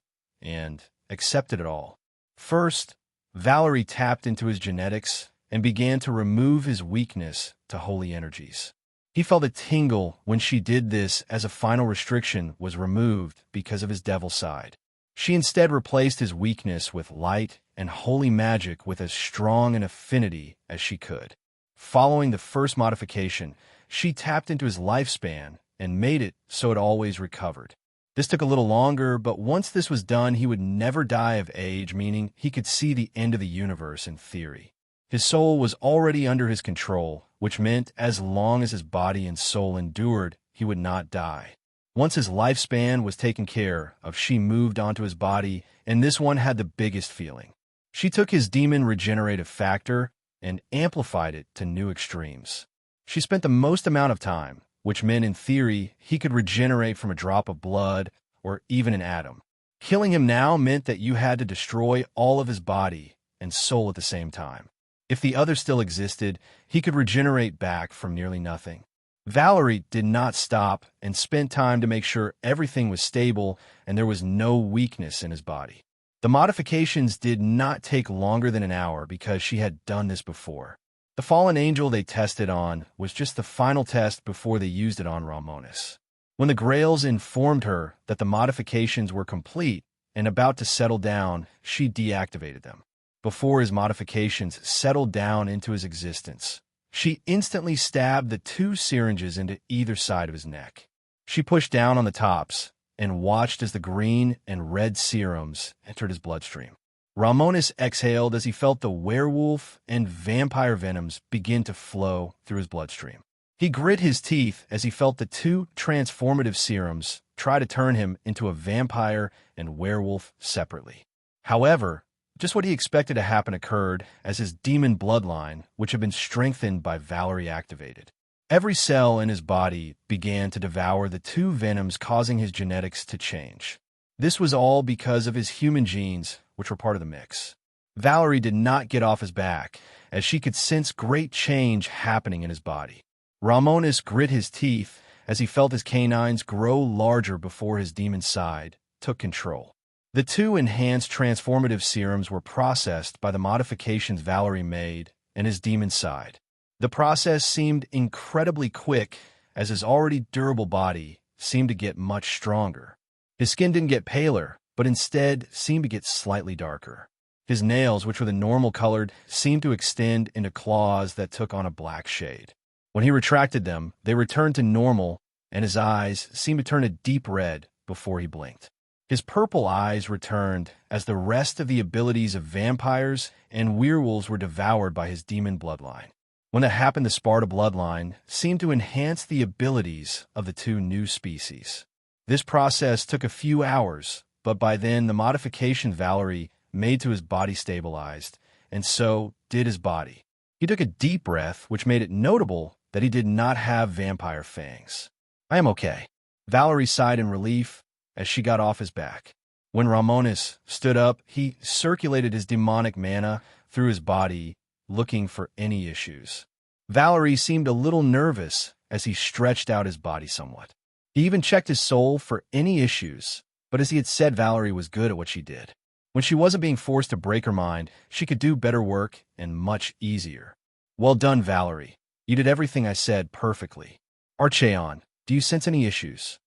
and accepted it all. First, Valerie tapped into his genetics and began to remove his weakness to holy energies. He felt a tingle when she did this, as a final restriction was removed because of his devil side. She instead replaced his weakness with light and holy magic with as strong an affinity as she could. Following the first modification, she tapped into his lifespan and made it so it always recovered. This took a little longer, but once this was done, he would never die of age, meaning he could see the end of the universe in theory. His soul was already under his control, which meant as long as his body and soul endured, he would not die. Once his lifespan was taken care of, she moved onto his body, and this one had the biggest feeling. She took his demon regenerative factor and amplified it to new extremes. She spent the most amount of time, which meant in theory he could regenerate from a drop of blood or even an atom. Killing him now meant that you had to destroy all of his body and soul at the same time. If the other still existed, he could regenerate back from nearly nothing. Valerie did not stop and spent time to make sure everything was stable and there was no weakness in his body. The modifications did not take longer than an hour because she had done this before. The fallen angel they tested on was just the final test before they used it on Romonus. When the Grails informed her that the modifications were complete and about to settle down, she deactivated them. Before his modifications settled down into his existence, she instantly stabbed the 2 syringes into either side of his neck. She pushed down on the tops and watched as the green and red serums entered his bloodstream. Romonus exhaled as he felt the werewolf and vampire venoms begin to flow through his bloodstream. He grit his teeth as he felt the 2 transformative serums try to turn him into a vampire and werewolf separately. However, just what he expected to happen occurred as his demon bloodline, which had been strengthened by Valerie, activated. Every cell in his body began to devour the 2 venoms, causing his genetics to change. This was all because of his human genes, which were part of the mix. Valerie did not get off his back, as she could sense great change happening in his body. Romonus grit his teeth as he felt his canines grow larger before his demon side took control. The 2 enhanced transformative serums were processed by the modifications Valerie made in his demon side. The process seemed incredibly quick, as his already durable body seemed to get much stronger. His skin didn't get paler, but instead seemed to get slightly darker. His nails, which were the normal colored, seemed to extend into claws that took on a black shade. When he retracted them, they returned to normal, and his eyes seemed to turn a deep red before he blinked. His purple eyes returned as the rest of the abilities of vampires and werewolves were devoured by his demon bloodline. When that happened, the Sparta bloodline seemed to enhance the abilities of the 2 new species. This process took a few hours, but by then the modification Valerie made to his body stabilized, and so did his body. He took a deep breath, which made it notable that he did not have vampire fangs. "I am okay." Valerie sighed in relief as she got off his back. When Romonus stood up, he circulated his demonic mana through his body, looking for any issues. Valerie seemed a little nervous as he stretched out his body somewhat. He even checked his soul for any issues, but as he had said, Valerie was good at what she did. When she wasn't being forced to break her mind, she could do better work and much easier. "Well done, Valerie. You did everything I said perfectly. Archeon, do you sense any issues?"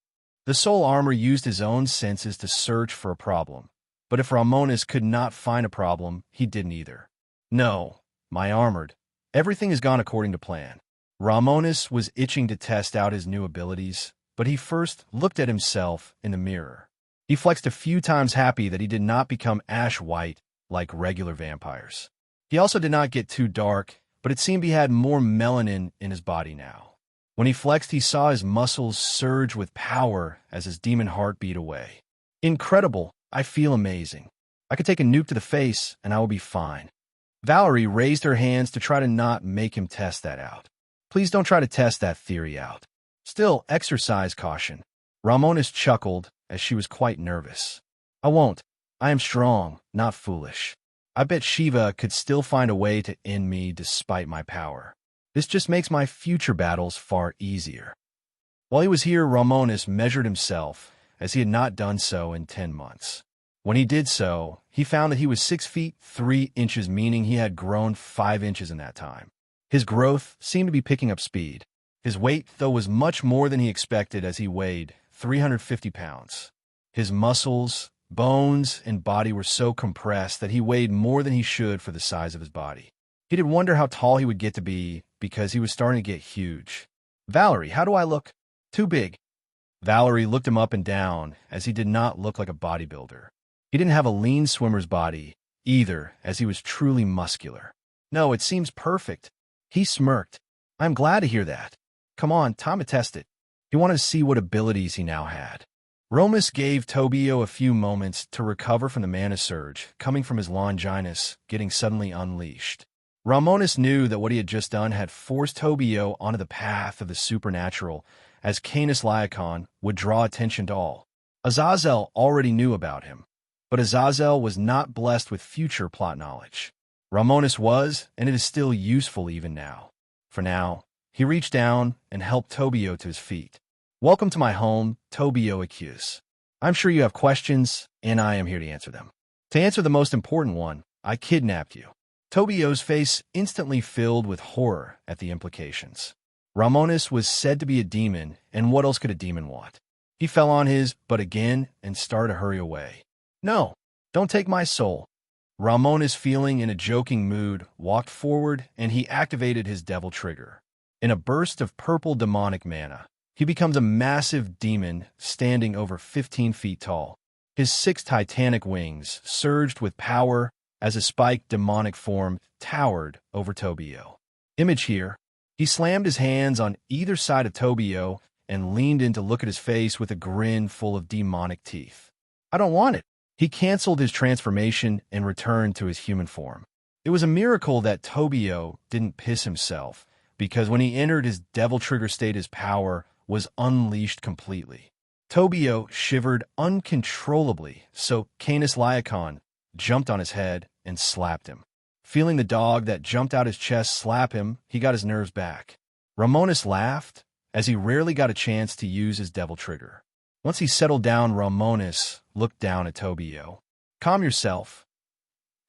The soul armor used his own senses to search for a problem, but if Romonus could not find a problem, he didn't either. "No, my armored. Everything has gone according to plan." Romonus was itching to test out his new abilities, but he first looked at himself in the mirror. He flexed a few times, happy that he did not become ash white like regular vampires. He also did not get too dark, but it seemed he had more melanin in his body now. When he flexed, he saw his muscles surge with power as his demon heart beat away. "Incredible. I feel amazing. I could take a nuke to the face and I will be fine." Valerie raised her hands to try to not make him test that out. "Please don't try to test that theory out. Still, exercise caution." Romonus chuckled as she was quite nervous. "I won't. I am strong, not foolish. I bet Shiva could still find a way to end me despite my power. This just makes my future battles far easier." While he was here, Romonus measured himself, as he had not done so in 10 months. When he did so, he found that he was 6 feet 3 inches, meaning he had grown 5 inches in that time. His growth seemed to be picking up speed. His weight, though, was much more than he expected, as he weighed 350 pounds. His muscles, bones, and body were so compressed that he weighed more than he should for the size of his body. He did wonder how tall he would get to be because he was starting to get huge. "Valerie, how do I look?" "Too big." Valerie looked him up and down, as he did not look like a bodybuilder. He didn't have a lean swimmer's body either, as he was truly muscular. "No, it seems perfect." He smirked. "I'm glad to hear that. Come on, time to test it." He wanted to see what abilities he now had. Romus gave Tobio a few moments to recover from the mana surge coming from his Longinus getting suddenly unleashed. Romonus knew that what he had just done had forced Tobio onto the path of the supernatural, as Canis Laicon would draw attention to all. Azazel already knew about him, but Azazel was not blessed with future plot knowledge. Romonus was, and it is still useful even now. For now, he reached down and helped Tobio to his feet. "Welcome to my home, Tobio accused. I'm sure you have questions, and I am here to answer them. To answer the most important one, I kidnapped you." Tobio's face instantly filled with horror at the implications. Romonus was said to be a demon, and what else could a demon want? He fell on his butt again and started to hurry away. "No, don't take my soul." Romonus, feeling in a joking mood, walked forward and he activated his devil trigger. In a burst of purple demonic mana, he becomes a massive demon standing over 15 feet tall. His 6 titanic wings surged with power as a spiked demonic form towered over Tobio. Image here. He slammed his hands on either side of Tobio and leaned in to look at his face with a grin full of demonic teeth. "I don't want it." He canceled his transformation and returned to his human form. It was a miracle that Tobio didn't piss himself, because when he entered his devil trigger state, his power was unleashed completely. Tobio shivered uncontrollably, so Canis Laicon jumped on his head and slapped him. Feeling the dog that jumped out his chest slap him, he got his nerves back. Romonus laughed, as he rarely got a chance to use his devil trigger. Once he settled down, Romonus looked down at Tobio. "Calm yourself.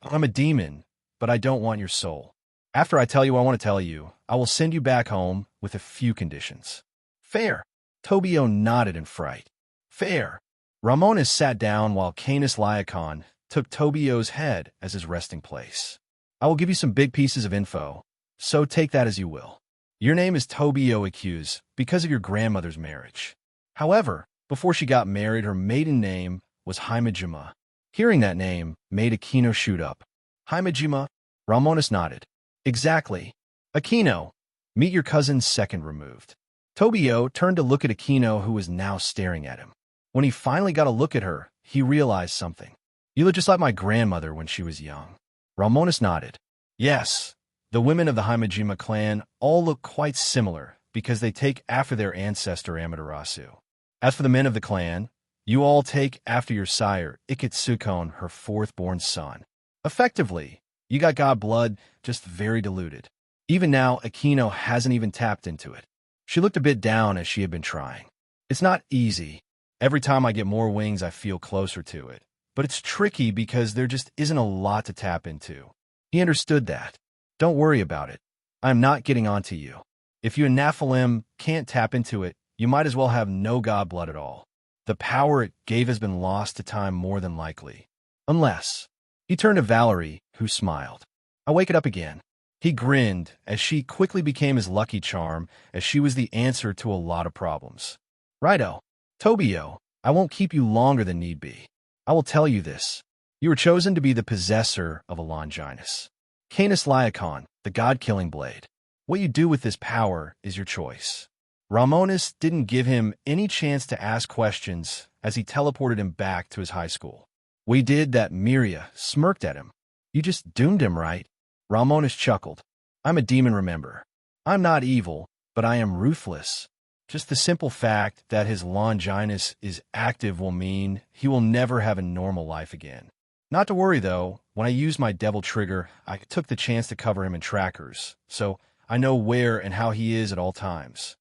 I'm a demon, but I don't want your soul. After I tell you what I want to tell you, I will send you back home with a few conditions." "Fair." Tobio nodded in fright. "Fair." Romonus sat down while Canis Laicon took Tobio's head as his resting place. "I will give you some big pieces of info, so take that as you will. Your name is Tobio accused because of your grandmother's marriage. However, before she got married, her maiden name was Himejima." Hearing that name made Aquino shoot up. "Himejima?" Romonus nodded. "Exactly. Aquino, meet your cousin's second removed." Tobio turned to look at Aquino, who was now staring at him. When he finally got a look at her, he realized something. "You look just like my grandmother when she was young." Romonus nodded. "Yes, the women of the Himejima clan all look quite similar because they take after their ancestor Amaterasu. As for the men of the clan, you all take after your sire, Ikitsukon, her fourth-born son. Effectively, you got god blood, just very diluted. Even now, Aquino hasn't even tapped into it." She looked a bit down as she had been trying. "It's not easy. Every time I get more wings, I feel closer to it. But it's tricky because there just isn't a lot to tap into." He understood that. "Don't worry about it. I'm not getting onto you. If you and Nephilim can't tap into it, you might as well have no god blood at all. The power it gave has been lost to time more than likely. Unless..." He turned to Valerie, who smiled. "I wake it up again." He grinned as she quickly became his lucky charm, as she was the answer to a lot of problems. "Righto. Tobio, I won't keep you longer than need be. I will tell you this. You were chosen to be the possessor of a Longinus. Canis Laicon, the god-killing blade. What you do with this power is your choice." Romonus didn't give him any chance to ask questions as he teleported him back to his high school. "We did that." Miria smirked at him. "You just doomed him, right?" Romonus chuckled. "I'm a demon, remember. I'm not evil, but I am ruthless. Just the simple fact that his Longinus is active will mean he will never have a normal life again. Not to worry, though. When I used my devil trigger, I took the chance to cover him in trackers, so I know where and how he is at all times."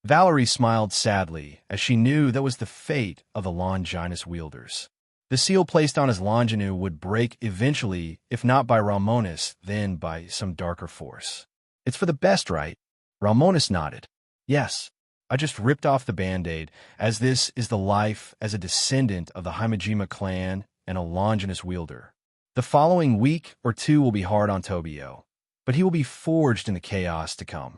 Valerie smiled sadly, as she knew that was the fate of the Longinus wielders. The seal placed on his longinu would break eventually, if not by Romonus, then by some darker force. It's for the best, right? Romonus nodded. Yes, I just ripped off the Band-Aid, as this is the life as a descendant of the Himejima clan and a Longinus wielder. The following week or two will be hard on Tobio, but he will be forged in the chaos to come.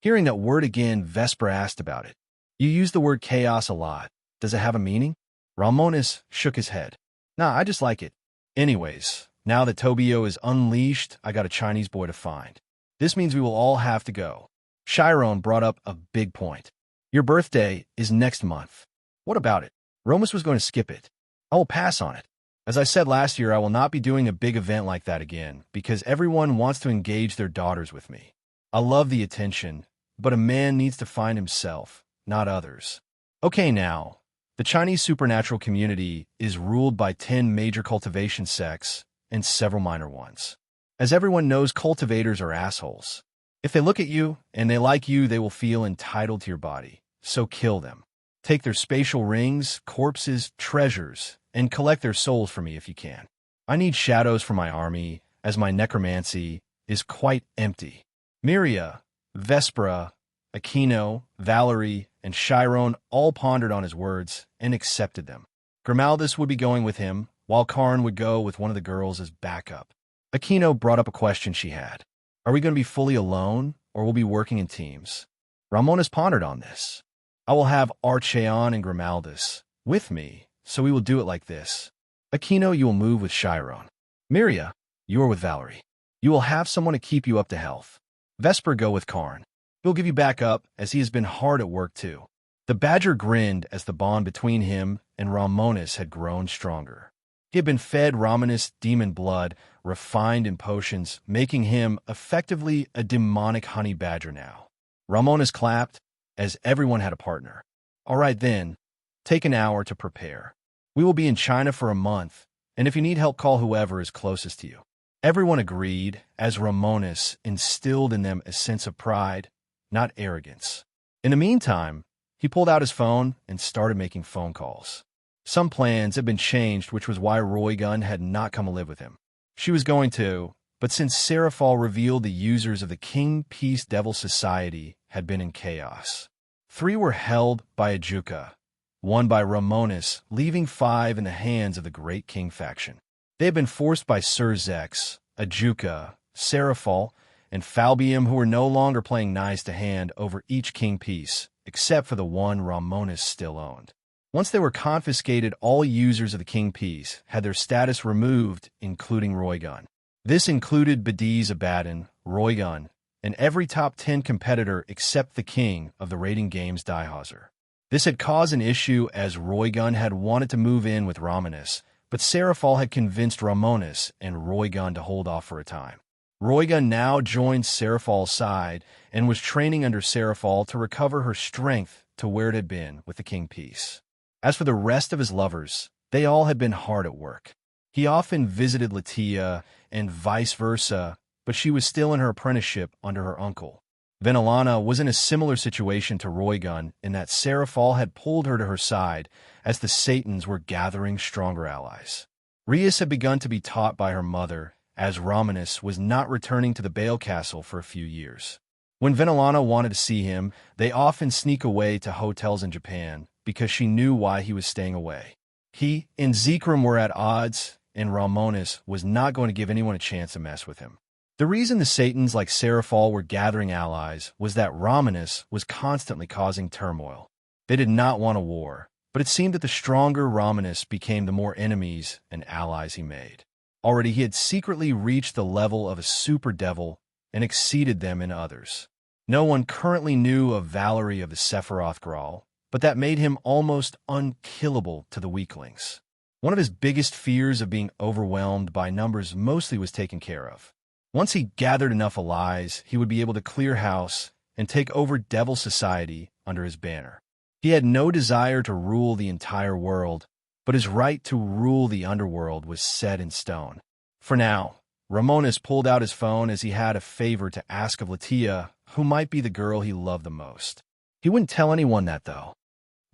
Hearing that word again, Vesper asked about it. You use the word chaos a lot. Does it have a meaning? Romonus shook his head. Nah, I just like it. Anyways, now that Tobio is unleashed, I got a Chinese boy to find. This means we will all have to go. Chiron brought up a big point. Your birthday is next month. What about it? Romus was going to skip it. I will pass on it. As I said last year, I will not be doing a big event like that again, because everyone wants to engage their daughters with me. I love the attention, but a man needs to find himself, not others. Okay now, the Chinese supernatural community is ruled by 10 major cultivation sects and several minor ones. As everyone knows, cultivators are assholes. If they look at you and they like you, they will feel entitled to your body. So kill them. Take their spatial rings, corpses, treasures, and collect their souls for me if you can. I need shadows for my army, as my necromancy is quite empty. Miria, Vespera, Aquino, Valerie, and Chiron all pondered on his words and accepted them. Grimaldus would be going with him, while Karn would go with one of the girls as backup. Aquino brought up a question she had. Are we going to be fully alone, or will we be working in teams? Romonus pondered on this. I will have Archeon and Grimaldus with me, so we will do it like this. Aquino, you will move with Chiron. Miria, you are with Valerie. You will have someone to keep you up to health. Vesper, go with Karn. He'll give you back up, as he has been hard at work too. The Badger grinned as the bond between him and Romonus had grown stronger. He had been fed Romonus demon blood, refined in potions, making him effectively a demonic honey badger now. Romonus clapped, as everyone had a partner. All right then, take an hour to prepare. We will be in China for a month, and if you need help, call whoever is closest to you. Everyone agreed, as Romonus instilled in them a sense of pride, not arrogance. In the meantime, he pulled out his phone and started making phone calls. Some plans had been changed, which was why Roygun had not come to live with him. She was going to, but since Seraphal revealed the users of the King Peace Devil Society had been in chaos. 3 were held by Ajuka, 1 by Romonus, leaving 5 in the hands of the Great King faction. They had been forced by Sir Zex, Ajuka, Seraphal, and Falbium, who were no longer playing nice to hand over each king piece, except for the one Romonus still owned. Once they were confiscated, all users of the king piece had their status removed, including Roygun. This included Bediz Abaddon, Roygun, and every top 10 competitor except the king of the rating games Diehauser. This had caused an issue, as Roygun had wanted to move in with Romonus, but Seraphal had convinced Romonus and Roygun to hold off for a time. Roygun now joined Seraphal's side and was training under Seraphal to recover her strength to where it had been with the king piece. As for the rest of his lovers, they all had been hard at work. He often visited Latia and vice versa, but she was still in her apprenticeship under her uncle. Venelana was in a similar situation to Roygun in that Seraphal had pulled her to her side as the Satans were gathering stronger allies. Rias had begun to be taught by her mother, as Romonus was not returning to the Bale Castle for a few years. When Venelana wanted to see him, they often sneak away to hotels in Japan because she knew why he was staying away. He and Zekrom were at odds, and Romonus was not going to give anyone a chance to mess with him. The reason the Satans like Seraphal were gathering allies was that Romonus was constantly causing turmoil. They did not want a war, but it seemed that the stronger Romonus became, the more enemies and allies he made. Already he had secretly reached the level of a super devil and exceeded them in others. No one currently knew of Valerie of the Sephiroth Graal, but that made him almost unkillable to the weaklings. One of his biggest fears of being overwhelmed by numbers mostly was taken care of. Once he gathered enough allies, he would be able to clear house and take over Devil Society under his banner. He had no desire to rule the entire world, but his right to rule the underworld was set in stone. For now, Romonus pulled out his phone as he had a favor to ask of Latia, who might be the girl he loved the most. He wouldn't tell anyone that, though.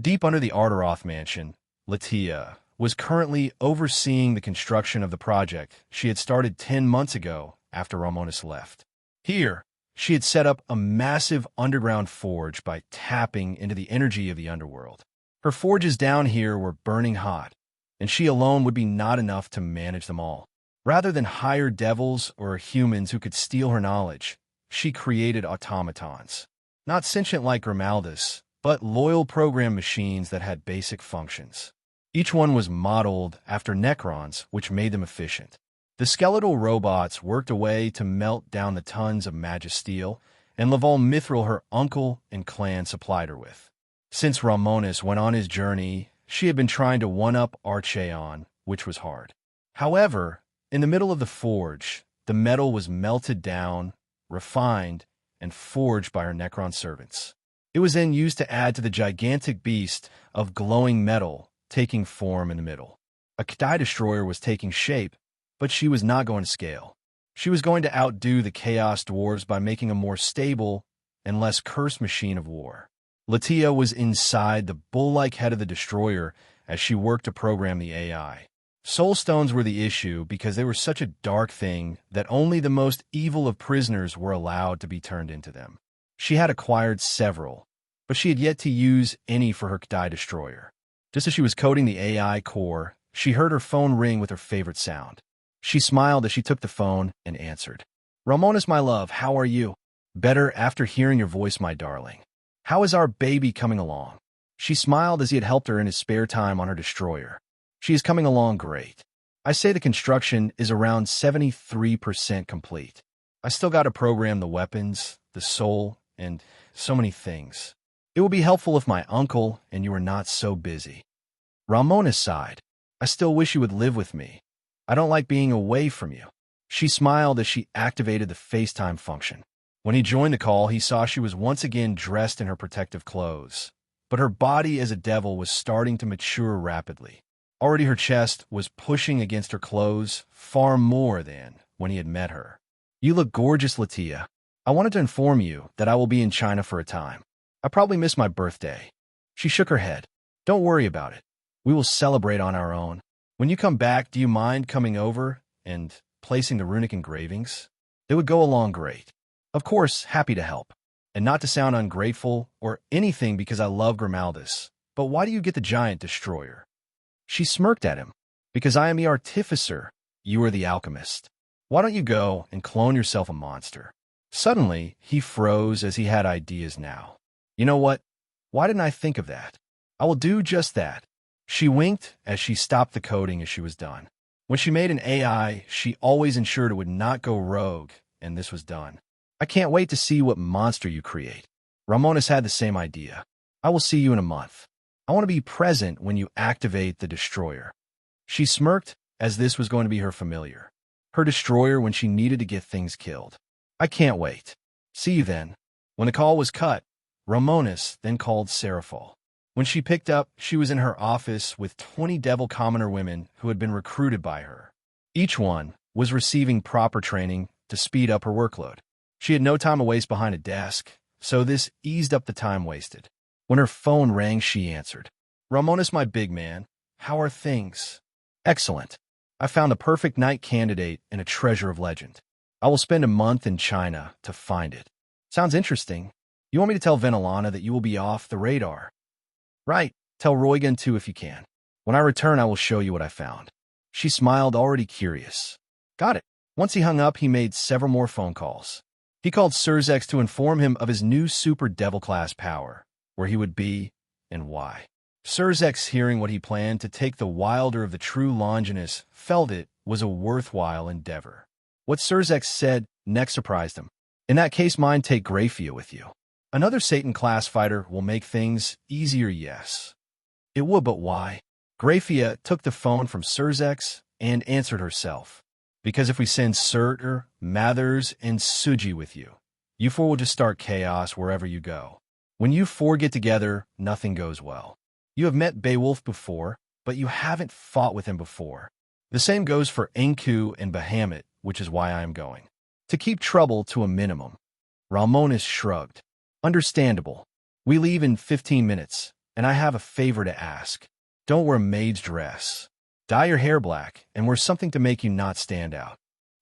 Deep under the Arteroth mansion, Latia, was currently overseeing the construction of the project she had started 10 months ago after Romonus left. Here, she had set up a massive underground forge by tapping into the energy of the underworld. Her forges down here were burning hot, and she alone would be not enough to manage them all. Rather than hire devils or humans who could steal her knowledge, she created automatons. Not sentient like Grimaldus, but loyal program machines that had basic functions. Each one was modeled after Necrons, which made them efficient. The skeletal robots worked away to melt down the tons of magisteel and Laval Mithril her uncle and clan supplied her with. Since Romonus went on his journey, she had been trying to one-up Archeon, which was hard. However, in the middle of the forge, the metal was melted down, refined, and forged by her Necron servants. It was then used to add to the gigantic beast of glowing metal taking form in the middle. A Kadai destroyer was taking shape, but she was not going to scale. She was going to outdo the Chaos Dwarves by making a more stable and less cursed machine of war. Latia was inside the bull-like head of the destroyer as she worked to program the AI. Soul stones were the issue because they were such a dark thing that only the most evil of prisoners were allowed to be turned into them. She had acquired several, but she had yet to use any for her Kadai destroyer. Just as she was coding the AI core, she heard her phone ring with her favorite sound. She smiled as she took the phone and answered. "Romonus, my love, how are you?" "Better after hearing your voice, my darling." "How is our baby coming along?" She smiled as he had helped her in his spare time on her destroyer. "She is coming along great. I say the construction is around 73% complete. I still got to program the weapons, the soul, and so many things. It will be helpful if my uncle and you are not so busy." Romonus sighed. "I still wish you would live with me. I don't like being away from you." She smiled as she activated the FaceTime function. When he joined the call, he saw she was once again dressed in her protective clothes, but her body as a devil was starting to mature rapidly. Already her chest was pushing against her clothes far more than when he had met her. "You look gorgeous, Latia. I wanted to inform you that I will be in China for a time. I probably missed my birthday." She shook her head. "Don't worry about it. We will celebrate on our own. When you come back, do you mind coming over and placing the runic engravings? They would go along great." "Of course, happy to help. And not to sound ungrateful or anything because I love Grimaldus, but why do you get the giant destroyer?" She smirked at him. "Because I am the artificer. You are the alchemist. Why don't you go and clone yourself a monster?" Suddenly, he froze as he had ideas now. "You know what? Why didn't I think of that? I will do just that." She winked as she stopped the coding as she was done. When she made an AI, she always ensured it would not go rogue, and this was done. "I can't wait to see what monster you create." Romonus had the same idea. "I will see you in a month. I want to be present when you activate the destroyer." She smirked as this was going to be her familiar. Her destroyer when she needed to get things killed. "I can't wait. See you then." When the call was cut, Romonus then called Seraphol. When she picked up, she was in her office with 20 devil commoner women who had been recruited by her. Each one was receiving proper training to speed up her workload. She had no time to waste behind a desk, so this eased up the time wasted. When her phone rang, she answered. "Romonus, my big man, how are things?" "Excellent. I found a perfect knight candidate and a treasure of legend. I will spend a month in China to find it." "Sounds interesting. You want me to tell Venelana that you will be off the radar?" "Right. Tell Roygan too if you can. When I return, I will show you what I found." She smiled, already curious. "Got it." Once he hung up, he made several more phone calls. He called Surzex to inform him of his new super devil class power, where he would be, and why. Surzex, hearing what he planned to take the wilder of the true Longinus, felt it was a worthwhile endeavor. What Surzex said next surprised him. "In that case, mind take Grafia with you. Another Satan class fighter will make things easier, yes." "It would, but why?" Grafia took the phone from Surzex and answered herself. "Because if we send Surtur, Mathers, and Suji with you, you four will just start chaos wherever you go. When you four get together, nothing goes well. You have met Beowulf before, but you haven't fought with him before. The same goes for Enku and Bahamut, which is why I am going. To keep trouble to a minimum." Romonus shrugged. "Understandable. We leave in 15 minutes, and I have a favor to ask. Don't wear a maid's dress. Dye your hair black and wear something to make you not stand out.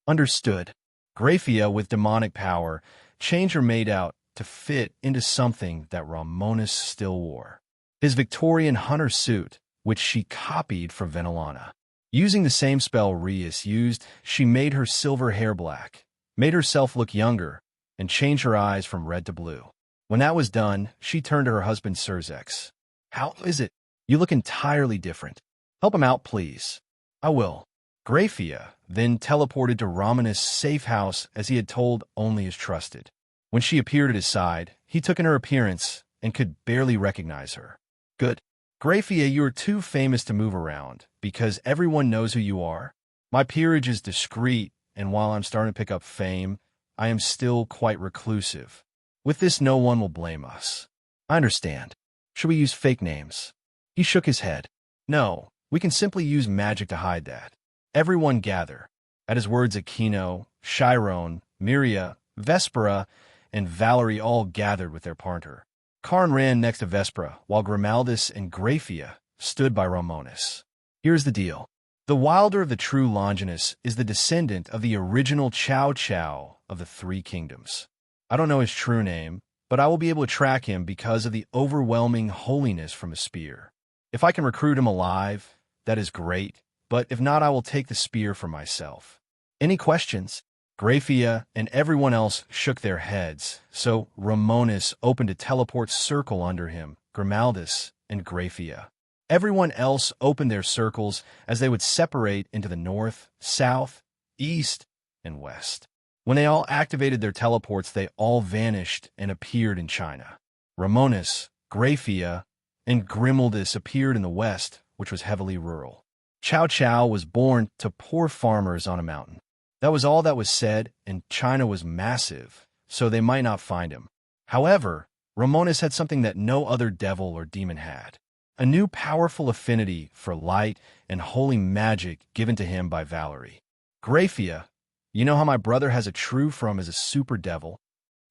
Understood. Graphia, with demonic power, changed her made out to fit into something that Romonus still wore. His Victorian hunter suit, which she copied from Venelana. Using the same spell Rias used, she made her silver hair black, made herself look younger, and changed her eyes from red to blue. When that was done, she turned to her husband Serzex. "How is it? You look entirely different. Help him out, please." "I will." Graphia then teleported to Romonus' safe house as he had told only his trusted. When she appeared at his side, he took in her appearance and could barely recognize her. "Good. Graphia, you are too famous to move around, because everyone knows who you are. My peerage is discreet, and while I'm starting to pick up fame, I am still quite reclusive. With this, no one will blame us." "I understand. Should we use fake names?" He shook his head. "No, we can simply use magic to hide that." Everyone gather. At his words, Aquino, Chiron, Miria, Vespera, and Valerie all gathered with their partner. Karn ran next to Vespera, while Grimaldus and Graphia stood by Romonus. Here's the deal. The wilder of the true Longinus is the descendant of the original Chow Chow of the Three Kingdoms. I don't know his true name, but I will be able to track him because of the overwhelming holiness from his spear. If I can recruit him alive, that is great, but if not, I will take the spear for myself. Any questions? Graphia and everyone else shook their heads, so Romonus opened a teleport circle under him, Grimaldus, and Graphia. Everyone else opened their circles as they would separate into the north, south, east, and west. When they all activated their teleports, they all vanished and appeared in China. Romonus, Graphia, and Grimaldus appeared in the west, which was heavily rural. Chow Chow was born to poor farmers on a mountain. That was all that was said, and China was massive, so they might not find him. However, Romonus had something that no other devil or demon had. A new powerful affinity for light and holy magic given to him by Valerie. "Graphia, you know how my brother has a true form as a super devil?"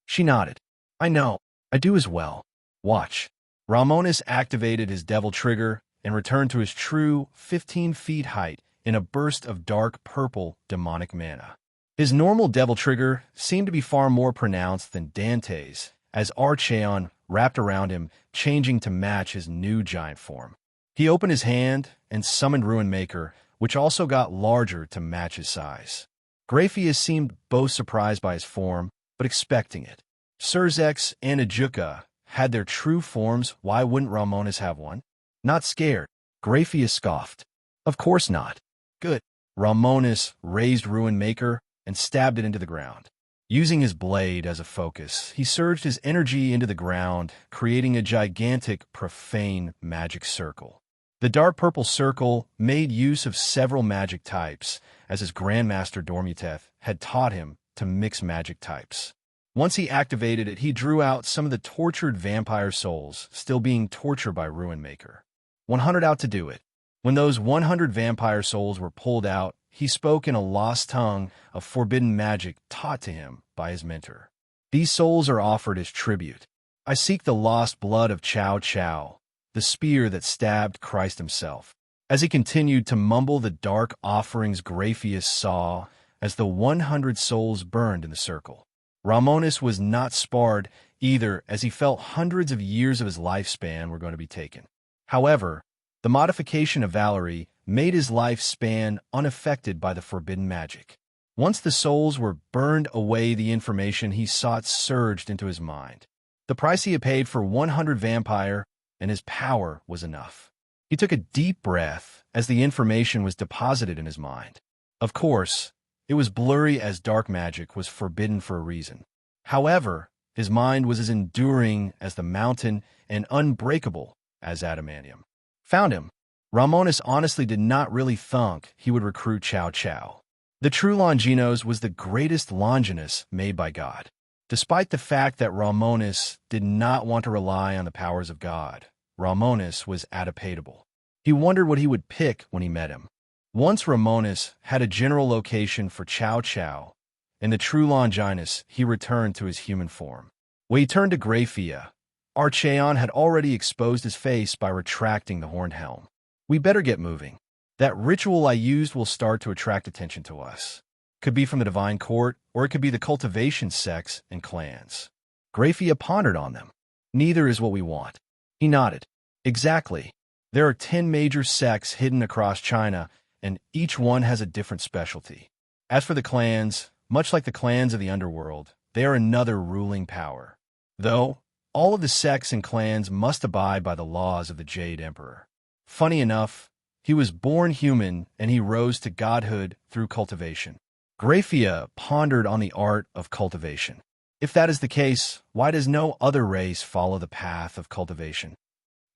She nodded. "I know. I do as well. Watch." Romonus activated his devil trigger and returned to his true 15 feet height in a burst of dark purple demonic mana. His normal devil trigger seemed to be far more pronounced than Dante's, as Archeon wrapped around him, changing to match his new giant form. He opened his hand and summoned Ruin Maker, which also got larger to match his size. Graphia seemed both surprised by his form, but expecting it. Serzex and Ajuka had their true forms. Why wouldn't Romonus have one? Not scared. Graphia scoffed. "Of course not." "Good." Romonus raised Ruin Maker and stabbed it into the ground. Using his blade as a focus, he surged his energy into the ground, creating a gigantic, profane magic circle. The dark purple circle made use of several magic types, as his Grandmaster Dormuteth had taught him to mix magic types. Once he activated it, he drew out some of the tortured vampire souls still being tortured by Ruin Maker. 100 out to do it. When those 100 vampire souls were pulled out, he spoke in a lost tongue of forbidden magic taught to him by his mentor. "These souls are offered as tribute. I seek the lost blood of Chow Chow, the spear that stabbed Christ himself." As he continued to mumble the dark offerings, Graphia saw as the 100 souls burned in the circle. Romonus was not spared either, as he felt hundreds of years of his lifespan were going to be taken. However, the modification of Valerie made his lifespan unaffected by the forbidden magic. Once the souls were burned away, the information he sought surged into his mind. The price he had paid for 100 vampire and his power was enough. He took a deep breath as the information was deposited in his mind. Of course, it was blurry, as dark magic was forbidden for a reason. However, his mind was as enduring as the mountain and unbreakable as adamantium. Found him. Romonus honestly did not really think he would recruit Chow Chow. The true Longinos was the greatest Longinus made by God. Despite the fact that Romonus did not want to rely on the powers of God, Romonus was adaptable. He wondered what he would pick when he met him. Once Romonus had a general location for Chow Chow, in the true Longinus, he returned to his human form. When he turned to Graphia, Archeon had already exposed his face by retracting the horned helm. "We better get moving." That ritual I used will start to attract attention to us. Could be from the divine court, or it could be the cultivation sects and clans. Graphia pondered on them. Neither is what we want. He nodded. Exactly. There are 10 major sects hidden across China, and each one has a different specialty. As for the clans, much like the clans of the underworld, they are another ruling power. Though, all of the sects and clans must abide by the laws of the Jade Emperor. Funny enough, he was born human and he rose to godhood through cultivation. Graphia pondered on the art of cultivation. If that is the case, why does no other race follow the path of cultivation?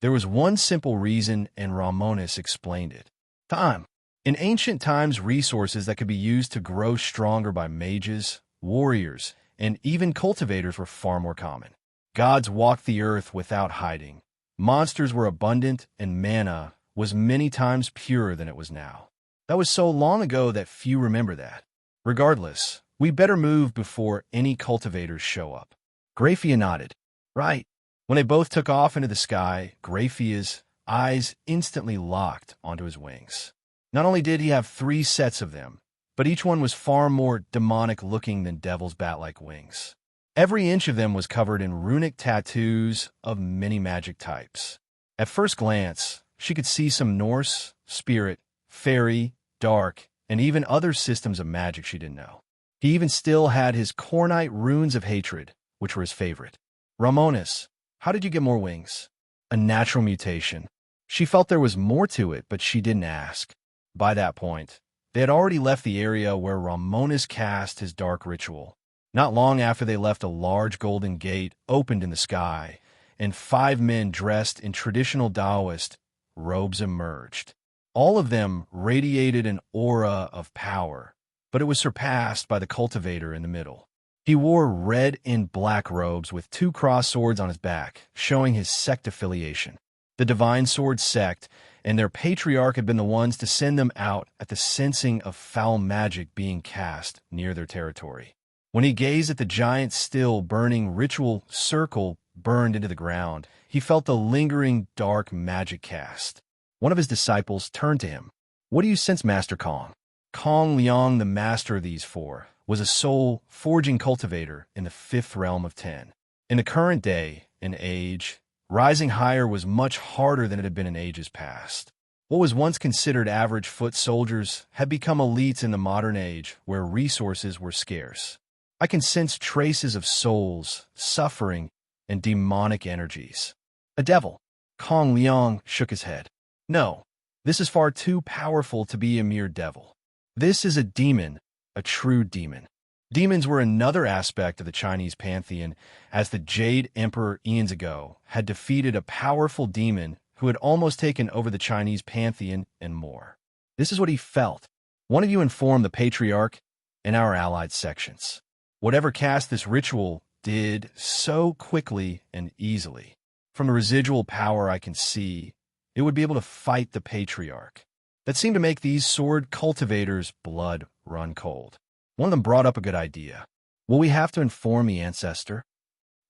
There was one simple reason, and Romonus explained it. Time. In ancient times, resources that could be used to grow stronger by mages, warriors, and even cultivators were far more common. Gods walked the earth without hiding. Monsters were abundant, and mana was many times purer than it was now. That was so long ago that few remember that. Regardless, we better move before any cultivators show up. Graphia nodded. Right. When they both took off into the sky, Graphia's eyes instantly locked onto his wings. Not only did he have 3 sets of them, but each one was far more demonic-looking than devil's bat-like wings. Every inch of them was covered in runic tattoos of many magic types. At first glance, she could see some Norse, spirit, fairy, dark, and even other systems of magic she didn't know. He even still had his Cornite runes of hatred, which were his favorite. Romonus, how did you get more wings? A natural mutation. She felt there was more to it, but she didn't ask. By that point, they had already left the area where Romonus cast his dark ritual. Not long after they left, a large golden gate opened in the sky, and 5 men dressed in traditional Taoist robes emerged. All of them radiated an aura of power, but it was surpassed by the cultivator in the middle. He wore red and black robes with 2 cross swords on his back, showing his sect affiliation. The Divine Sword sect and their patriarch had been the ones to send them out at the sensing of foul magic being cast near their territory. When he gazed at the giant still burning ritual circle burned into the ground, he felt the lingering dark magic cast. One of his disciples turned to him. What do you sense, Master Kong? Kong Liang, the master of these 4, was a soul-forging cultivator in the 5th realm of 10. In the current day and age, rising higher was much harder than it had been in ages past. What was once considered average foot soldiers had become elites in the modern age where resources were scarce. I can sense traces of souls, suffering, and demonic energies. A devil. Kong Liang shook his head. No, this is far too powerful to be a mere devil. This is a demon, a true demon. Demons were another aspect of the Chinese pantheon, as the Jade Emperor eons ago had defeated a powerful demon who had almost taken over the Chinese pantheon and more. This is what he felt. One of you inform the Patriarch and our allied sections. Whatever cast this ritual did so quickly and easily. From the residual power I can see, it would be able to fight the Patriarch. That seemed to make these sword cultivators' blood run cold. One of them brought up a good idea. Will we have to inform the ancestor?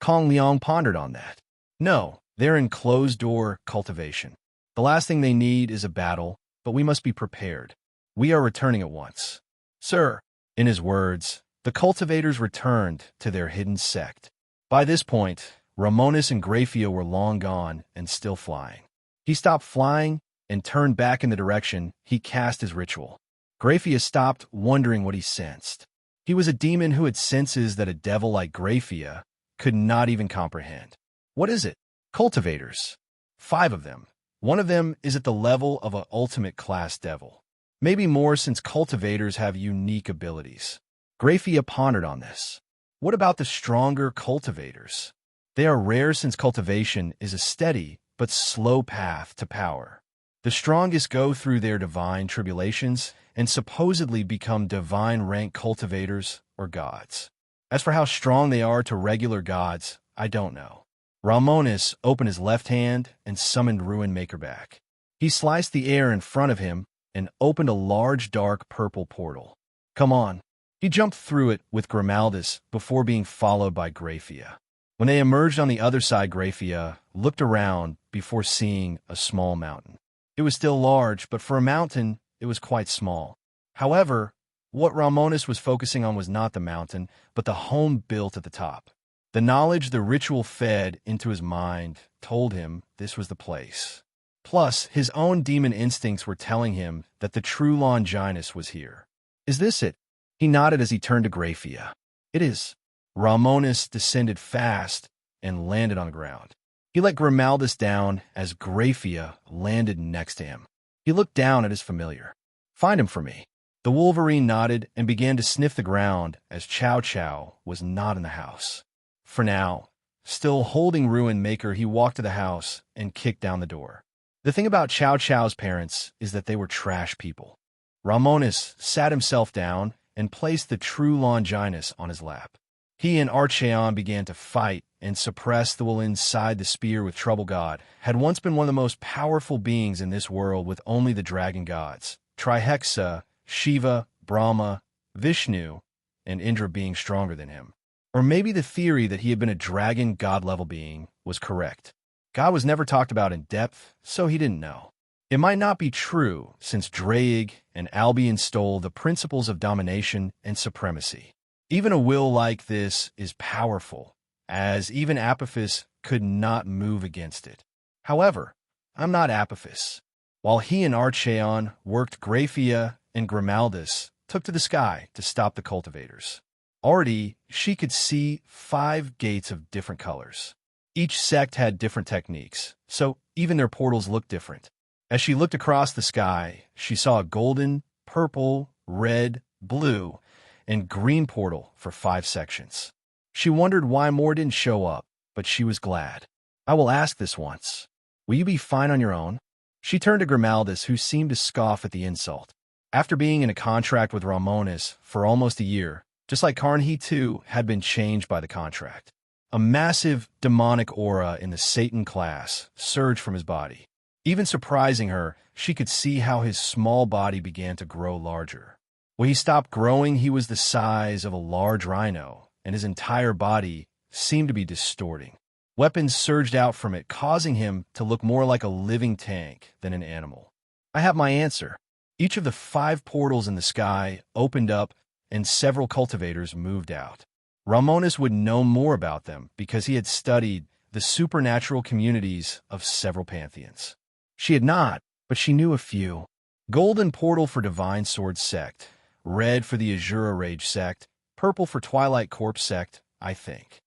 Kong Liang pondered on that. No, they're in closed-door cultivation. The last thing they need is a battle, but we must be prepared. We are returning at once. Sir, in his words, the cultivators returned to their hidden sect. By this point, Romonus and Graphia were long gone and still flying. He stopped flying and turned back in the direction he cast his ritual. Graphia stopped, wondering what he sensed. He was a demon who had senses that a devil like Graphia could not even comprehend. What is it? Cultivators. 5 of them. One of them is at the level of an ultimate class devil. Maybe more since cultivators have unique abilities. Graphia pondered on this. What about the stronger cultivators? They are rare since cultivation is a steady but slow path to power. The strongest go through their divine tribulations and supposedly become divine rank cultivators or gods. As for how strong they are to regular gods, I don't know. Romonus opened his left hand and summoned Ruin Maker back. He sliced the air in front of him and opened a large dark purple portal. Come on. He jumped through it with Grimaldus before being followed by Graphia. When they emerged on the other side, Graphia looked around before seeing a small mountain. It was still large, but for a mountain, it was quite small. However, what Romonus was focusing on was not the mountain, but the home built at the top. The knowledge the ritual fed into his mind told him this was the place. Plus, his own demon instincts were telling him that the true Longinus was here. Is this it? He nodded as he turned to Graphia. It is. Romonus descended fast and landed on the ground. He let Grimaldus down as Graphia landed next to him. He looked down at his familiar. Find him for me. The Wolverine nodded and began to sniff the ground as Chow Chow was not in the house. For now, still holding Ruin Maker, he walked to the house and kicked down the door. The thing about Chow Chow's parents is that they were trash people. Romonus sat himself down and placed the true Longinus on his lap. He and Archeon began to fight and suppress the will inside the spear with Trouble God, had once been one of the most powerful beings in this world with only the dragon gods, Trihexa, Shiva, Brahma, Vishnu, and Indra being stronger than him. Or maybe the theory that he had been a dragon god-level being was correct. God was never talked about in depth, so he didn't know. It might not be true, since Draig and Albion stole the principles of domination and supremacy. Even a will like this is powerful, as even Apophis could not move against it. However, I'm not Apophis. While he and Archeon worked, Graphia and Grimaldus took to the sky to stop the cultivators. Already, she could see 5 gates of different colors. Each sect had different techniques, so even their portals looked different. As she looked across the sky, she saw a golden, purple, red, blue, and green portal for 5 sections. She wondered why more didn't show up, but she was glad. I will ask this once. Will you be fine on your own? She turned to Grimaldus, who seemed to scoff at the insult. After being in a contract with Romonus for almost a year, just like Karn, he too had been changed by the contract. A massive demonic aura in the Satan class surged from his body. Even surprising her, she could see how his small body began to grow larger. When he stopped growing, he was the size of a large rhino, and his entire body seemed to be distorting. Weapons surged out from it, causing him to look more like a living tank than an animal. I have my answer. Each of the 5 portals in the sky opened up, and several cultivators moved out. Romonus would know more about them because he had studied the supernatural communities of several pantheons. She had not, but she knew a few. Golden portal for Divine Sword sect, red for the Azura Rage sect, purple for Twilight Corpse sect, I think.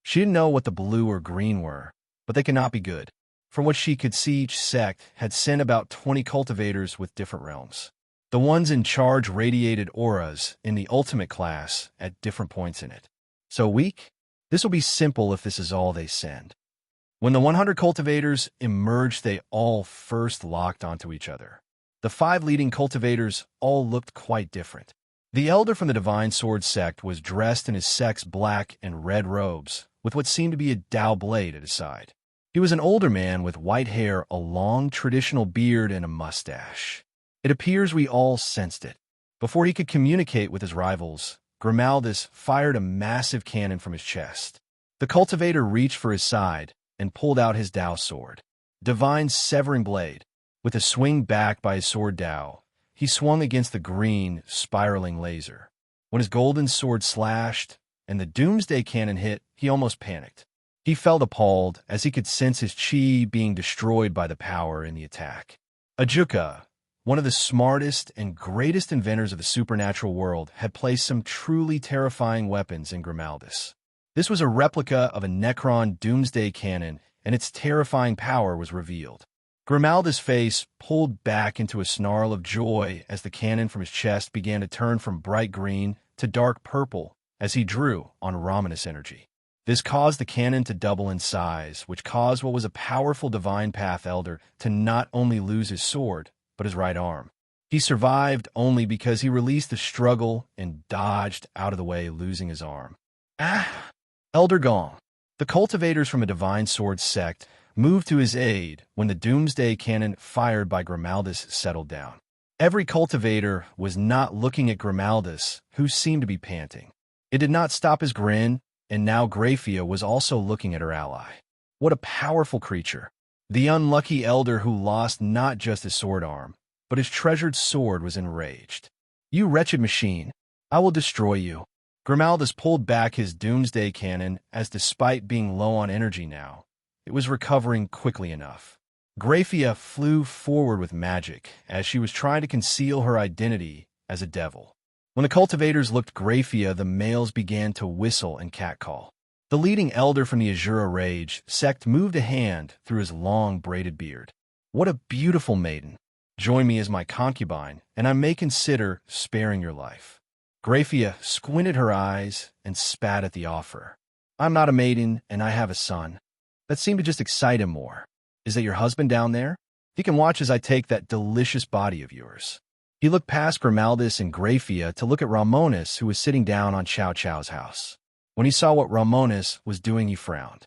She didn't know what the blue or green were, but they could not be good. From what she could see, each sect had sent about 20 cultivators with different realms. The ones in charge radiated auras in the ultimate class at different points in it. So weak? This will be simple if this is all they send. When the 100 cultivators emerged, they all first locked onto each other. The 5 leading cultivators all looked quite different. The elder from the Divine Sword sect was dressed in his sect's black and red robes, with what seemed to be a Dao blade at his side. He was an older man with white hair, a long traditional beard, and a mustache. It appears we all sensed it. Before he could communicate with his rivals, Grimaldus fired a massive cannon from his chest. The cultivator reached for his side and pulled out his Dao sword. Divine Severing Blade. With a swing backed by his sword Dao, he swung against the green, spiraling laser. When his golden sword slashed and the Doomsday Cannon hit, he almost panicked. He felt appalled as he could sense his chi being destroyed by the power in the attack. Ajuka, one of the smartest and greatest inventors of the supernatural world, had placed some truly terrifying weapons in Grimaldus. This was a replica of a Necron Doomsday Cannon, and its terrifying power was revealed. Grimaldus' face pulled back into a snarl of joy as the cannon from his chest began to turn from bright green to dark purple as he drew on Romonus energy. This caused the cannon to double in size, which caused what was a powerful Divine Path Elder to not only lose his sword, but his right arm. He survived only because he released the struggle and dodged out of the way, losing his arm. Ah! Elder gone. The cultivators from a Divine Sword sect moved to his aid when the Doomsday Cannon fired by Grimaldus settled down. Every cultivator was not looking at Grimaldus, who seemed to be panting. It did not stop his grin, and now Graphia was also looking at her ally. What a powerful creature. The unlucky elder who lost not just his sword arm, but his treasured sword was enraged. "You wretched machine, I will destroy you." Grimaldus pulled back his doomsday cannon as, despite being low on energy now, it was recovering quickly enough. Graphia flew forward with magic as she was trying to conceal her identity as a devil. When the cultivators looked Graphia, the males began to whistle and catcall. The leading elder from the Azura Rage sect moved a hand through his long braided beard. "What a beautiful maiden! Join me as my concubine, and I may consider sparing your life." Graphia squinted her eyes and spat at the offer. "I'm not a maiden, and I have a son." That seemed to just excite him more. "Is that your husband down there? He can watch as I take that delicious body of yours." He looked past Grimaldus and Graphia to look at Romonus, who was sitting down on Chow Chow's house. When he saw what Romonus was doing, he frowned.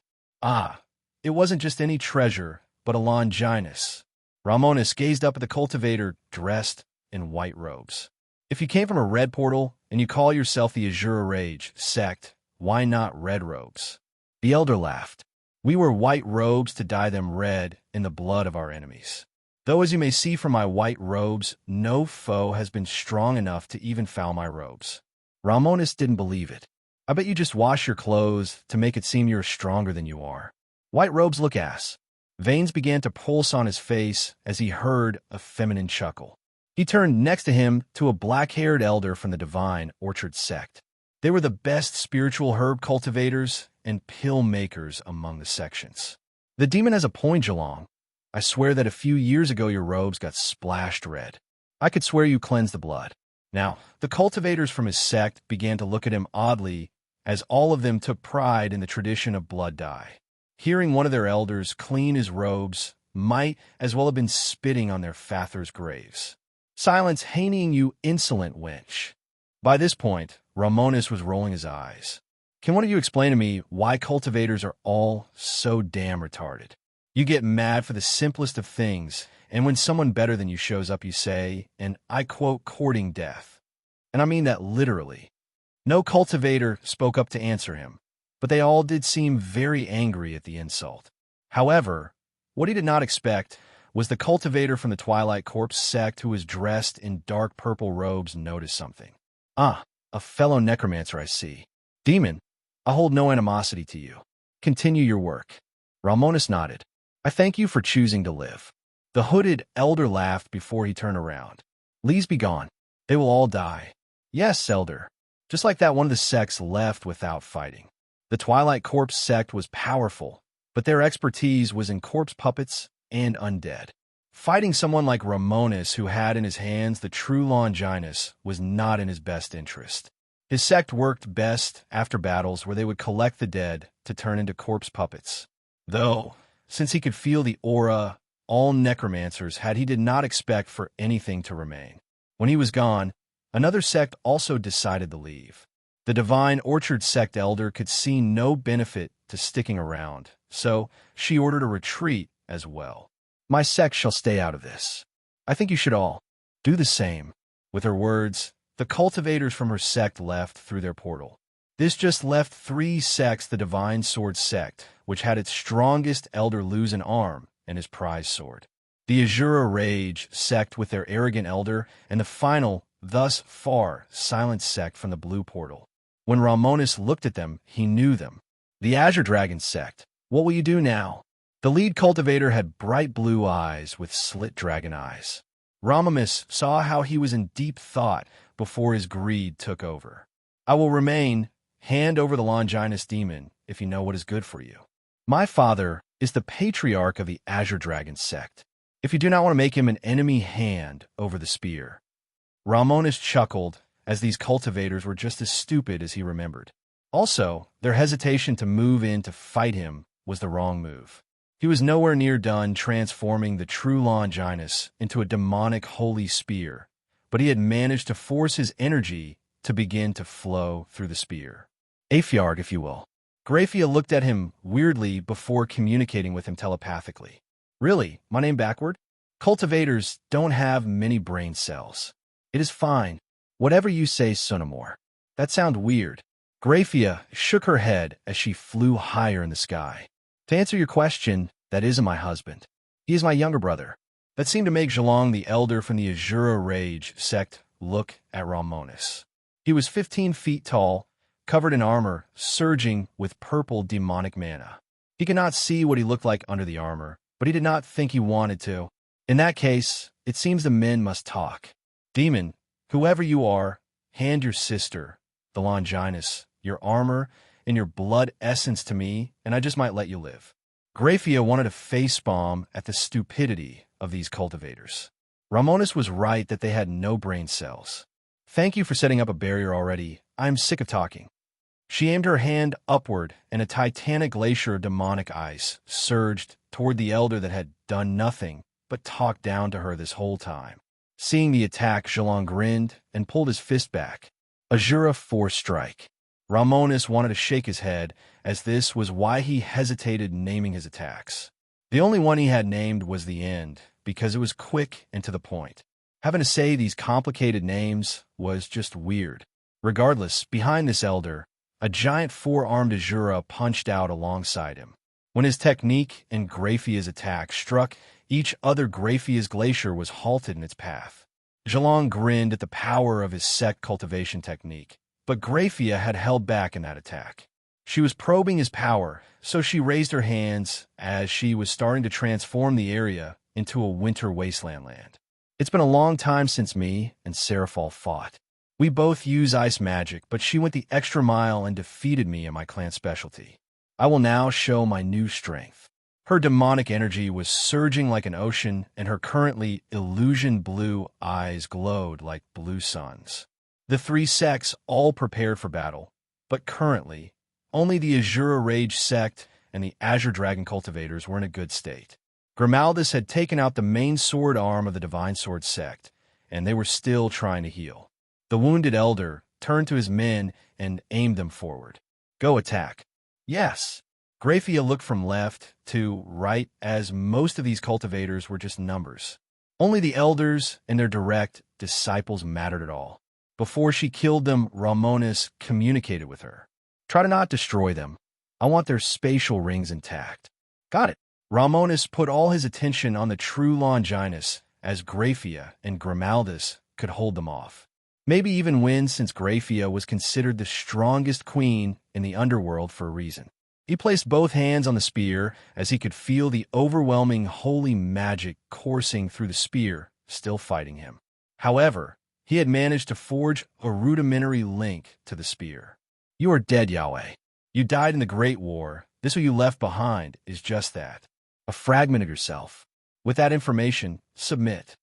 It wasn't just any treasure, but a Longinus. Romonus gazed up at the cultivator dressed in white robes. "If you came from a red portal and you call yourself the Azura Rage sect, why not red robes?" The elder laughed. "We wear white robes to dye them red in the blood of our enemies. Though, as you may see from my white robes, no foe has been strong enough to even foul my robes." Romonus didn't believe it. "I bet you just wash your clothes to make it seem you're stronger than you are. White robes look ass." Veins began to pulse on his face as he heard a feminine chuckle. He turned next to him to a black-haired elder from the Divine Orchard sect. They were the best spiritual herb cultivators and pill makers among the sections. "The demon has a point, Jalong. I swear that a few years ago your robes got splashed red. I could swear you cleansed the blood." Now, the cultivators from his sect began to look at him oddly, as all of them took pride in the tradition of blood dye. Hearing one of their elders clean his robes might as well have been spitting on their fathers' graves. "Silence, Haneying, you insolent wench." By this point, Romonus was rolling his eyes. "Can one of you explain to me why cultivators are all so damn retarded? You get mad for the simplest of things, and when someone better than you shows up, you say, and I quote, courting death. And I mean that literally." No cultivator spoke up to answer him, but they all did seem very angry at the insult. However, what he did not expect was the cultivator from the Twilight Corpse sect, who was dressed in dark purple robes, noticed something. A fellow necromancer, I see. Demon, I hold no animosity to you. Continue your work." Romonus nodded. "I thank you for choosing to live." The hooded elder laughed before he turned around. "Please be gone. They will all die." "Yes, elder." Just like that, one of the sects left without fighting. The Twilight Corpse sect was powerful, but their expertise was in corpse puppets and undead. Fighting someone like Romonus, who had in his hands the true Longinus, was not in his best interest. His sect worked best after battles where they would collect the dead to turn into corpse puppets. Though, since he could feel the aura all necromancers had, he did not expect for anything to remain. When he was gone, another sect also decided to leave. The Divine Orchard sect elder could see no benefit to sticking around, so she ordered a retreat as well. "My sect shall stay out of this. I think you should all do the same." With her words, the cultivators from her sect left through their portal. This just left 3 sects: the Divine Sword sect, which had its strongest elder lose an arm and his prize sword; the Azura Rage sect with their arrogant elder; and the final, thus far, silent sect from the Blue Portal. When Romonus looked at them, he knew them. The Azure Dragon sect. "What will you do now?" The lead cultivator had bright blue eyes with slit dragon eyes. Romonus saw how he was in deep thought before his greed took over. "I will remain. Hand over the Longinus demon if you know what is good for you. My father is the patriarch of the Azure Dragon sect. If you do not want to make him an enemy, hand over the spear." Romonus chuckled, as these cultivators were just as stupid as he remembered. Also, their hesitation to move in to fight him was the wrong move. He was nowhere near done transforming the true Longinus into a demonic holy spear, but he had managed to force his energy to begin to flow through the spear. Afyarg, if you will. Graphia looked at him weirdly before communicating with him telepathically. "Really, my name backward? Cultivators don't have many brain cells. It is fine. Whatever you say, Sunamore." "That sounds weird." Graphia shook her head as she flew higher in the sky. "To answer your question, that isn't my husband. He is my younger brother. That seemed to make Zhelong the Elder from the Azura Rage sect look at Romonus. He was 15 feet tall, covered in armor, surging with purple demonic mana. He could not see what he looked like under the armor, but he did not think he wanted to. In that case, it seems the men must talk. Demon, whoever you are, hand your sister, the Longinus, your armor and your blood essence to me, and I just might let you live. Graphia wanted to facepalm at the stupidity of these cultivators. Romonus was right that they had no brain cells. Thank you for setting up a barrier already. I'm sick of talking. She aimed her hand upward, and a titanic glacier of demonic ice surged toward the elder that had done nothing but talked down to her this whole time. Seeing the attack, Zhelong grinned and pulled his fist back. Azura 4 strike. Romonus wanted to shake his head, as this was why he hesitated naming his attacks. The only one he had named was the end, because it was quick and to the point. Having to say these complicated names was just weird. Regardless, behind this elder, a giant 4-armed Azura punched out alongside him. When his technique and Graphia's attack struck, each other Graphia's glacier was halted in its path. Zhelong grinned at the power of his sect cultivation technique, but Graphia had held back in that attack. She was probing his power, so she raised her hands as she was starting to transform the area into a winter wasteland land. It's been a long time since me and Seraphal fought. We both use ice magic, but she went the extra mile and defeated me in my clan specialty. I will now show my new strength. Her demonic energy was surging like an ocean, and her currently illusion blue eyes glowed like blue suns. The 3 sects all prepared for battle, but currently, only the Azura Rage sect and the Azure Dragon cultivators were in a good state. Grimaldus had taken out the main sword arm of the Divine Sword sect, and they were still trying to heal. The wounded elder turned to his men and aimed them forward. Go attack. Yes. Graphia looked from left to right, as most of these cultivators were just numbers. Only the elders and their direct disciples mattered at all. Before she killed them, Romonus communicated with her. Try to not destroy them. I want their spatial rings intact. Got it. Romonus put all his attention on the true Longinus, as Graphia and Grimaldus could hold them off. Maybe even win, since Graphia was considered the strongest queen in the underworld for a reason. He placed both hands on the spear, as he could feel the overwhelming holy magic coursing through the spear, still fighting him. However, he had managed to forge a rudimentary link to the spear. You are dead, Yahweh. You died in the Great War. This what you left behind is just that. A fragment of yourself. With that information, submit.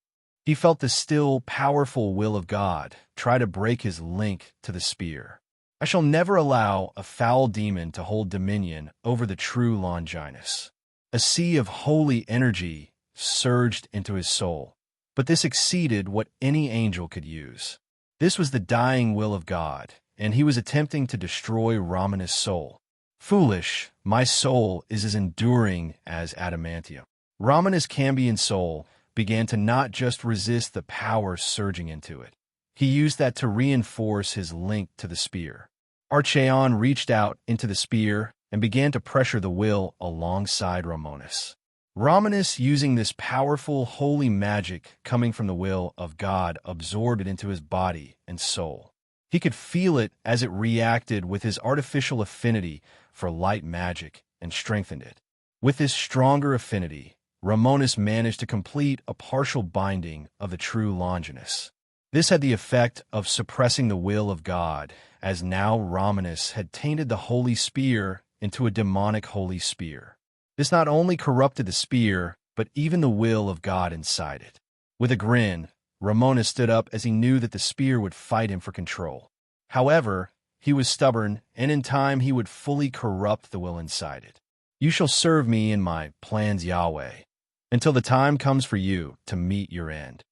He felt the still, powerful will of God try to break his link to the spear. I shall never allow a foul demon to hold dominion over the true Longinus. A sea of holy energy surged into his soul, but this exceeded what any angel could use. This was the dying will of God, and he was attempting to destroy Romonus' soul. Foolish, my soul is as enduring as adamantium. Romonus' Cambion soul began to not just resist the power surging into it. He used that to reinforce his link to the spear. Archeon reached out into the spear and began to pressure the will alongside Romonus. Romonus, using this powerful holy magic coming from the will of God, absorbed it into his body and soul. He could feel it as it reacted with his artificial affinity for light magic and strengthened it. With this stronger affinity, Romonus managed to complete a partial binding of the true Longinus. This had the effect of suppressing the will of God, as now Romonus had tainted the holy spear into a demonic holy spear. This not only corrupted the spear, but even the will of God inside it. With a grin, Romonus stood up as he knew that the spear would fight him for control. However, he was stubborn, and in time he would fully corrupt the will inside it. You shall serve me in my plans, Yahweh, until the time comes for you to meet your end.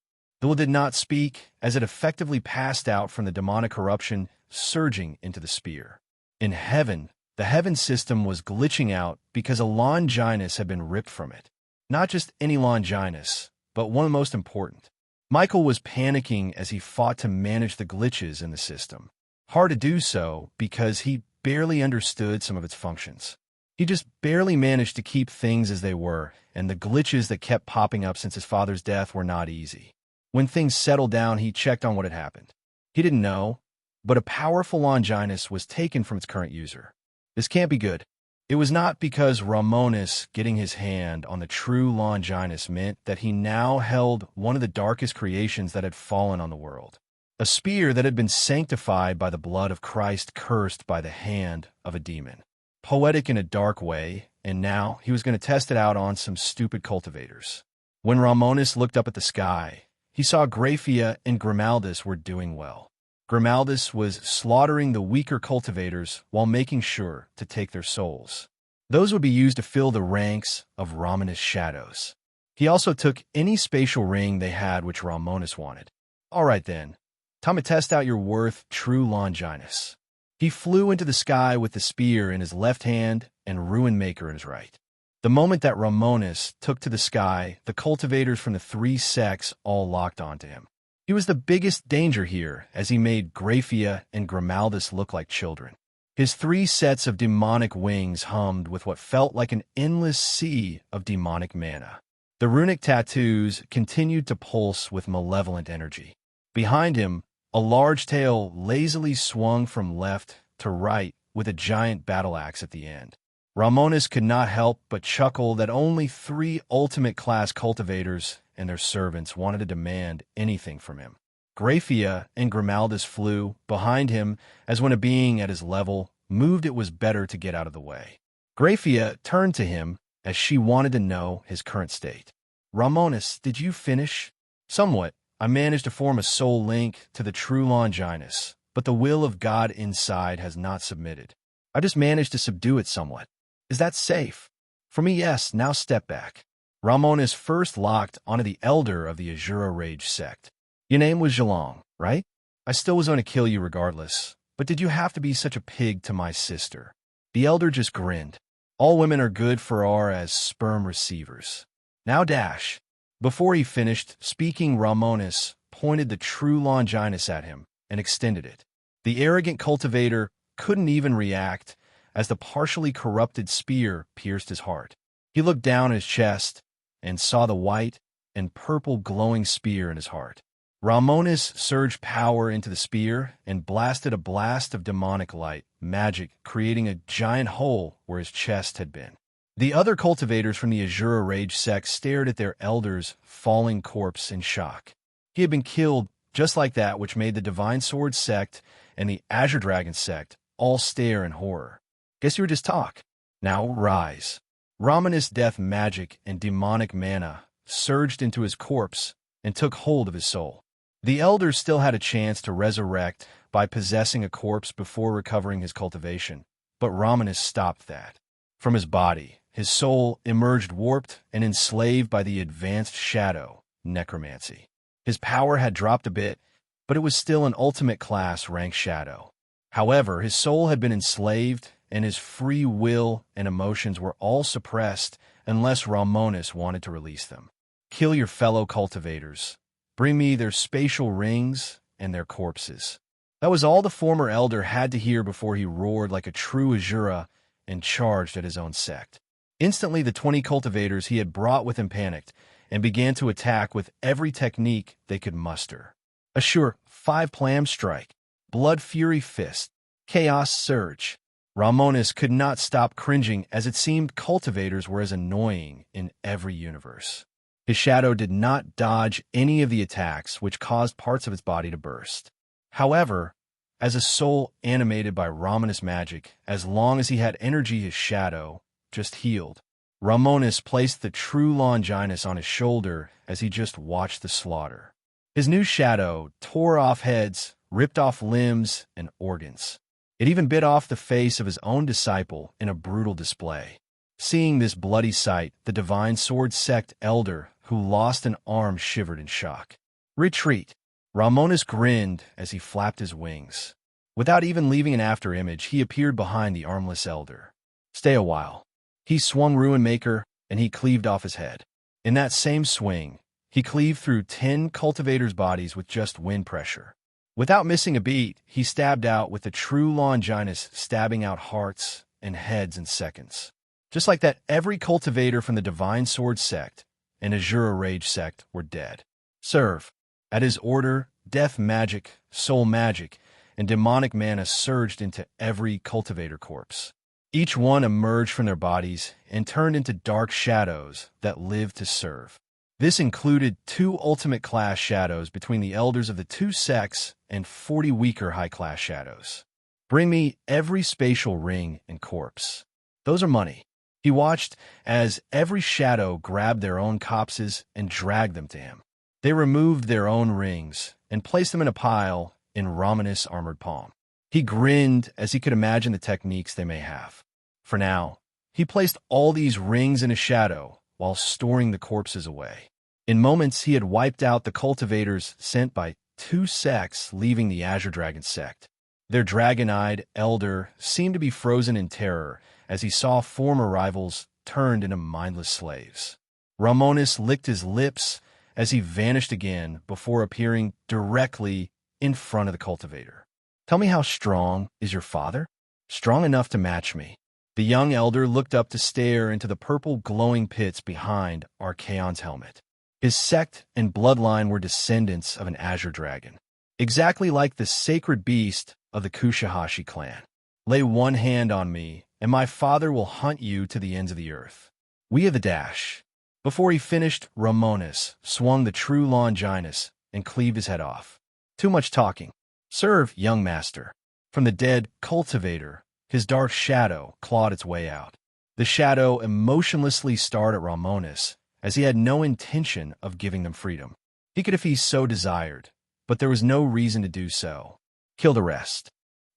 The will did not speak, as it effectively passed out from the demonic corruption surging into the spear. In heaven, the heaven system was glitching out because a Longinus had been ripped from it. Not just any Longinus, but one of the most important. Michael was panicking as he fought to manage the glitches in the system. Hard to do so because he barely understood some of its functions. He He just barely managed to keep things as they were, and the glitches that kept popping up since his father's death were not easy. When things settled down, he checked on what had happened. He didn't know, but a powerful Longinus was taken from its current user. This can't be good. It was not because Romonus getting his hand on the true Longinus meant that he now held one of the darkest creations that had fallen on the world. A spear that had been sanctified by the blood of Christ, cursed by the hand of a demon. Poetic in a dark way, and now he was going to test it out on some stupid cultivators. When Romonus looked up at the sky, he saw Grafia and Grimaldus were doing well. Grimaldus was slaughtering the weaker cultivators while making sure to take their souls. Those would be used to fill the ranks of Romonus shadows. He also took any spatial ring they had which Romonus wanted. All right then, time to test out your worth, true Longinus. He flew into the sky with the spear in his left hand and Ruin Maker in his right. The moment that Romonus took to the sky, the cultivators from the three sects all locked onto him. He was the biggest danger here, as he made Grafia and Grimaldus look like children. His 3 sets of demonic wings hummed with what felt like an endless sea of demonic mana. The runic tattoos continued to pulse with malevolent energy. Behind him, a large tail lazily swung from left to right with a giant battle axe at the end. Romonus could not help but chuckle that only 3 ultimate-class cultivators and their servants wanted to demand anything from him. Grafia and Grimaldus flew behind him as when a being at his level moved, it was better to get out of the way. Grafia turned to him as she wanted to know his current state. Romonus, did you finish? Somewhat. I managed to form a soul link to the true Longinus, but the will of God inside has not submitted. I just managed to subdue it somewhat. Is that safe? For me, yes. Now step back. Romonus first locked onto the elder of the Azura Rage sect. Your name was Zhalong, right? I still was going to kill you regardless, but did you have to be such a pig to my sister? The elder just grinned. All women are good for our as sperm receivers. Now dash. Before he finished speaking, Romonus pointed the true Longinus at him and extended it. The arrogant cultivator couldn't even react as the partially corrupted spear pierced his heart. He looked down at his chest and saw the white and purple glowing spear in his heart. Romonus surged power into the spear and blasted a blast of demonic light, magic, creating a giant hole where his chest had been. The other cultivators from the Azura Rage sect stared at their elder's falling corpse in shock. He had been killed just like that, which made the Divine Sword sect and the Azure Dragon sect all stare in horror. Guess you were just talk. Now rise. Romonus' death magic and demonic mana surged into his corpse and took hold of his soul. The elders still had a chance to resurrect by possessing a corpse before recovering his cultivation, but Romonus stopped that. From his body, his soul emerged warped and enslaved by the advanced shadow, necromancy. His power had dropped a bit, but it was still an ultimate class rank shadow. However, his soul had been enslaved, and his free will and emotions were all suppressed unless Romonus wanted to release them. Kill your fellow cultivators. Bring me their spatial rings and their corpses. That was all the former elder had to hear before he roared like a true Azura and charged at his own sect. Instantly, the 20 cultivators he had brought with him panicked and began to attack with every technique they could muster. A sure 5-plam strike, blood fury fist, chaos surge. Romonus could not stop cringing as it seemed cultivators were as annoying in every universe. His shadow did not dodge any of the attacks, which caused parts of its body to burst. However, as a soul animated by Romonus magic, as long as he had energy, his shadow just healed. Romonus placed the true Longinus on his shoulder as he just watched the slaughter. His new shadow tore off heads, ripped off limbs and organs. It even bit off the face of his own disciple in a brutal display. Seeing this bloody sight, the Divine Sword sect elder who lost an arm shivered in shock. Retreat. Romonus grinned as he flapped his wings. Without even leaving an afterimage, he appeared behind the armless elder. Stay a while. He swung Ruin Maker, and he cleaved off his head. In that same swing, he cleaved through 10 cultivators' bodies with just wind pressure. Without missing a beat, he stabbed out with the true Longinus, stabbing out hearts and heads in seconds. Just like that, every cultivator from the Divine Sword sect and Azura Rage sect were dead. Serve. At his order, death magic, soul magic, and demonic mana surged into every cultivator corpse. Each one emerged from their bodies and turned into dark shadows that lived to serve. This included 2 ultimate class shadows between the elders of the 2 sects and 40 weaker high-class shadows. Bring me every spatial ring and corpse. Those are money. He watched as every shadow grabbed their own corpses and dragged them to him. They removed their own rings and placed them in a pile in Romonus' armored palm. He grinned as he could imagine the techniques they may have. For now, he placed all these rings in a shadow while storing the corpses away. In moments, he had wiped out the cultivators sent by 2 sects leaving the Azure Dragon sect. Their dragon-eyed elder seemed to be frozen in terror as he saw former rivals turned into mindless slaves. Romonus licked his lips as he vanished again before appearing directly in front of the cultivator. Tell me, how strong is your father? Strong enough to match me. The young elder looked up to stare into the purple glowing pits behind Archaon's helmet. His sect and bloodline were descendants of an Azure Dragon, exactly like the sacred beast of the Kushahashi clan. Lay one hand on me, and my father will hunt you to the ends of the earth. We have the dash. Before he finished, Romonus swung the true Longinus and cleaved his head off. Too much talking. Serve, young master. From the dead cultivator, his dark shadow clawed its way out. The shadow emotionlessly stared at Romonus, as he had no intention of giving them freedom. He could if he so desired, but there was no reason to do so. Kill the rest.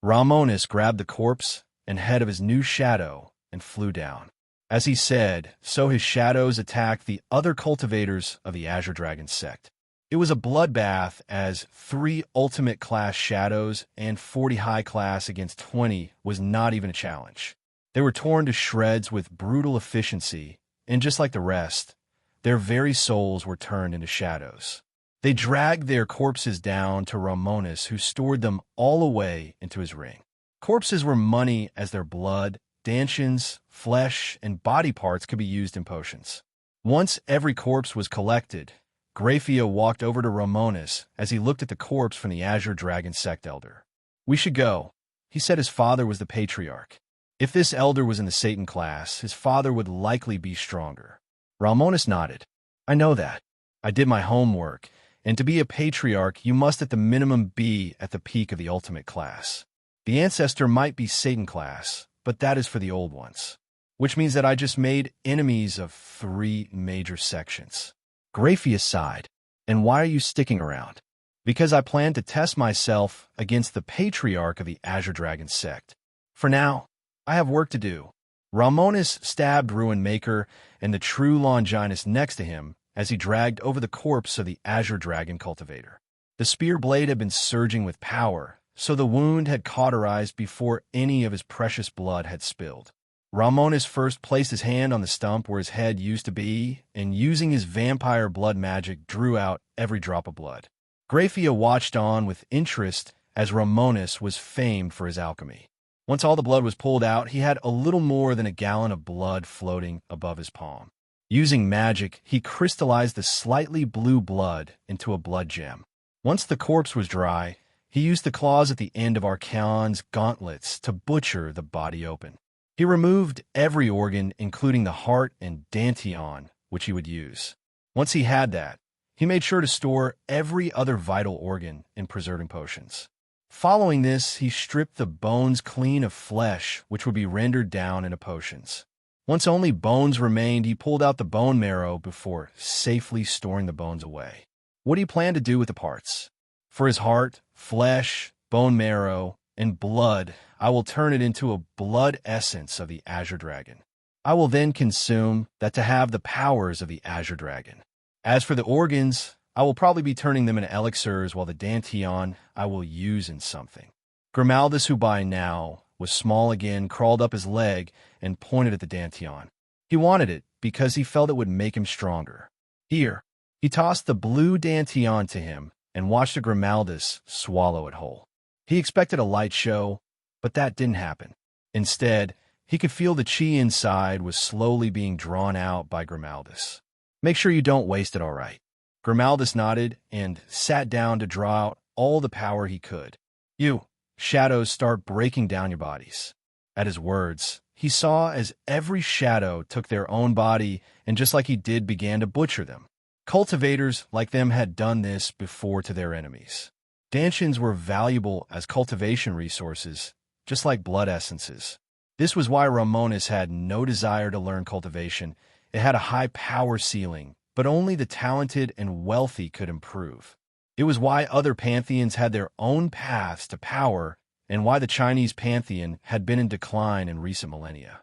Romonus grabbed the corpse and head of his new shadow and flew down. As he said, so his shadows attacked the other cultivators of the Azure Dragon sect. It was a bloodbath as 3 ultimate class shadows and 40 high class against 20 was not even a challenge. They were torn to shreds with brutal efficiency, and just like the rest, their very souls were turned into shadows. They dragged their corpses down to Romonus, who stored them all away into his ring. Corpses were money as their blood, dantions, flesh, and body parts could be used in potions. Once every corpse was collected, Grafia walked over to Romonus as he looked at the corpse from the Azure Dragon sect elder. We should go. He said his father was the patriarch. If this elder was in the Satan class, his father would likely be stronger. Romonus nodded. I know that. I did my homework, and to be a patriarch, you must at the minimum be at the peak of the ultimate class. The ancestor might be Satan class, but that is for the old ones. Which means that I just made enemies of 3 major sections. Grafia sighed. And why are you sticking around? Because I plan to test myself against the patriarch of the Azure Dragon sect. For now, I have work to do. Romonus stabbed Ruin Maker and the true Longinus next to him as he dragged over the corpse of the Azure Dragon cultivator. The spear blade had been surging with power, so the wound had cauterized before any of his precious blood had spilled. Romonus first placed his hand on the stump where his head used to be, and using his vampire blood magic, drew out every drop of blood. Grafia watched on with interest as Romonus was famed for his alchemy. Once all the blood was pulled out, he had a little more than a gallon of blood floating above his palm. Using magic, he crystallized the slightly blue blood into a blood gem. Once the corpse was dry, he used the claws at the end of Archaon's gauntlets to butcher the body open. He removed every organ, including the heart and dantian, which he would use. Once he had that, he made sure to store every other vital organ in preserving potions. Following this, he stripped the bones clean of flesh, which would be rendered down into potions. Once only bones remained, he pulled out the bone marrow before safely storing the bones away. What do you plan to do with the parts? For his heart, flesh, bone marrow, and blood, I will turn it into a blood essence of the Azure Dragon. I will then consume that to have the powers of the Azure Dragon. As for the organs, I will probably be turning them into elixirs, while the dantian I will use in something. Grimaldus, who by now was small again, crawled up his leg and pointed at the dantian. He wanted it because he felt it would make him stronger. Here, he tossed the blue dantian to him and watched the Grimaldus swallow it whole. He expected a light show, but that didn't happen. Instead, He could feel the chi inside was slowly being drawn out by Grimaldus. "Make sure you don't waste it, all right." Grimaldus nodded and sat down to draw out all the power he could. "You, shadows, start breaking down your bodies." At his words, he saw as every shadow took their own body and just like he did began to butcher them. Cultivators like them had done this before to their enemies. Dantians were valuable as cultivation resources, just like blood essences. This was why Romonus had no desire to learn cultivation. It had a high power ceiling, but only the talented and wealthy could improve. It was why other pantheons had their own paths to power and why the Chinese pantheon had been in decline in recent millennia.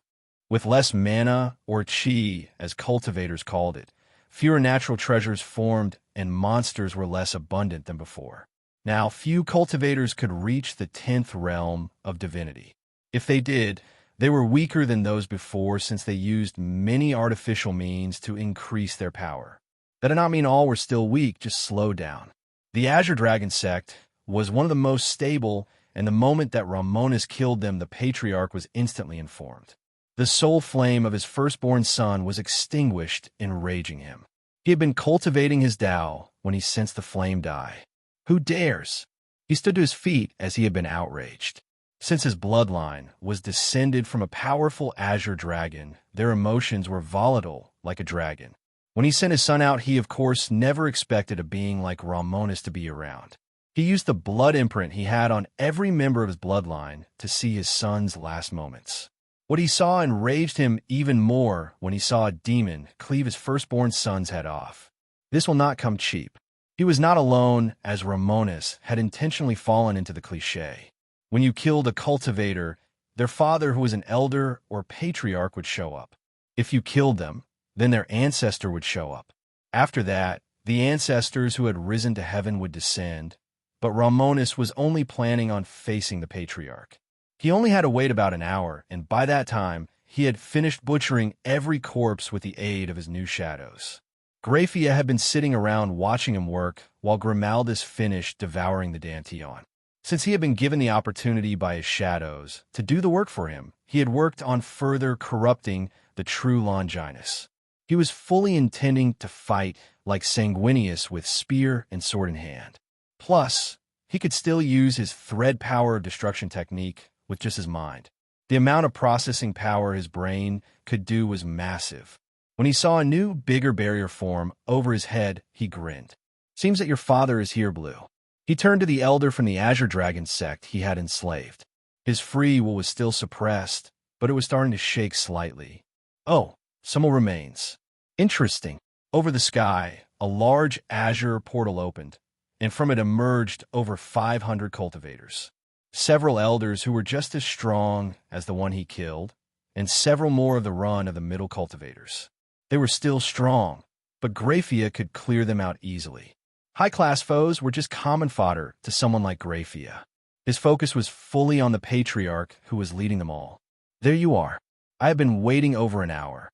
With less mana, or chi, as cultivators called it, fewer natural treasures formed and monsters were less abundant than before. Now, few cultivators could reach the 10th realm of divinity. If they did, they were weaker than those before since they used many artificial means to increase their power. That did not mean all were still weak, just slowed down. The Azure Dragon sect was one of the most stable, and the moment that Romonus killed them, the Patriarch was instantly informed. The soul flame of his firstborn son was extinguished, enraging him. He had been cultivating his Tao when he sensed the flame die. Who dares? He stood to his feet as he had been outraged. Since his bloodline was descended from a powerful azure dragon, their emotions were volatile like a dragon. When he sent his son out, he, of course, never expected a being like Romonus to be around. He used the blood imprint he had on every member of his bloodline to see his son's last moments. What he saw enraged him even more when he saw a demon cleave his firstborn son's head off. This will not come cheap. He was not alone, as Romonus had intentionally fallen into the cliché. When you killed a cultivator, their father, who was an elder or patriarch, would show up. If you killed them, then their ancestor would show up. After that, the ancestors who had risen to heaven would descend, but Romonus was only planning on facing the patriarch. He only had to wait about an hour, and by that time, he had finished butchering every corpse with the aid of his new shadows. Graphia had been sitting around watching him work while Grimaldus finished devouring the Dantion. Since he had been given the opportunity by his shadows to do the work for him, he had worked on further corrupting the true Longinus. He was fully intending to fight like Sanguinius with spear and sword in hand. Plus, he could still use his thread power of destruction technique with just his mind. The amount of processing power his brain could do was massive. When he saw a new, bigger barrier form over his head, he grinned. "Seems that your father is here, Blue." He turned to the elder from the Azure Dragon sect he had enslaved. His free will was still suppressed, but it was starting to shake slightly. "Oh, some more remains. Interesting." Over the sky, a large azure portal opened, and from it emerged over 500 cultivators. Several elders who were just as strong as the one he killed, and several more of the run of the middle cultivators. They were still strong, but Graphia could clear them out easily. High-class foes were just common fodder to someone like Graphia. His focus was fully on the Patriarch who was leading them all. "There you are. I have been waiting over an hour."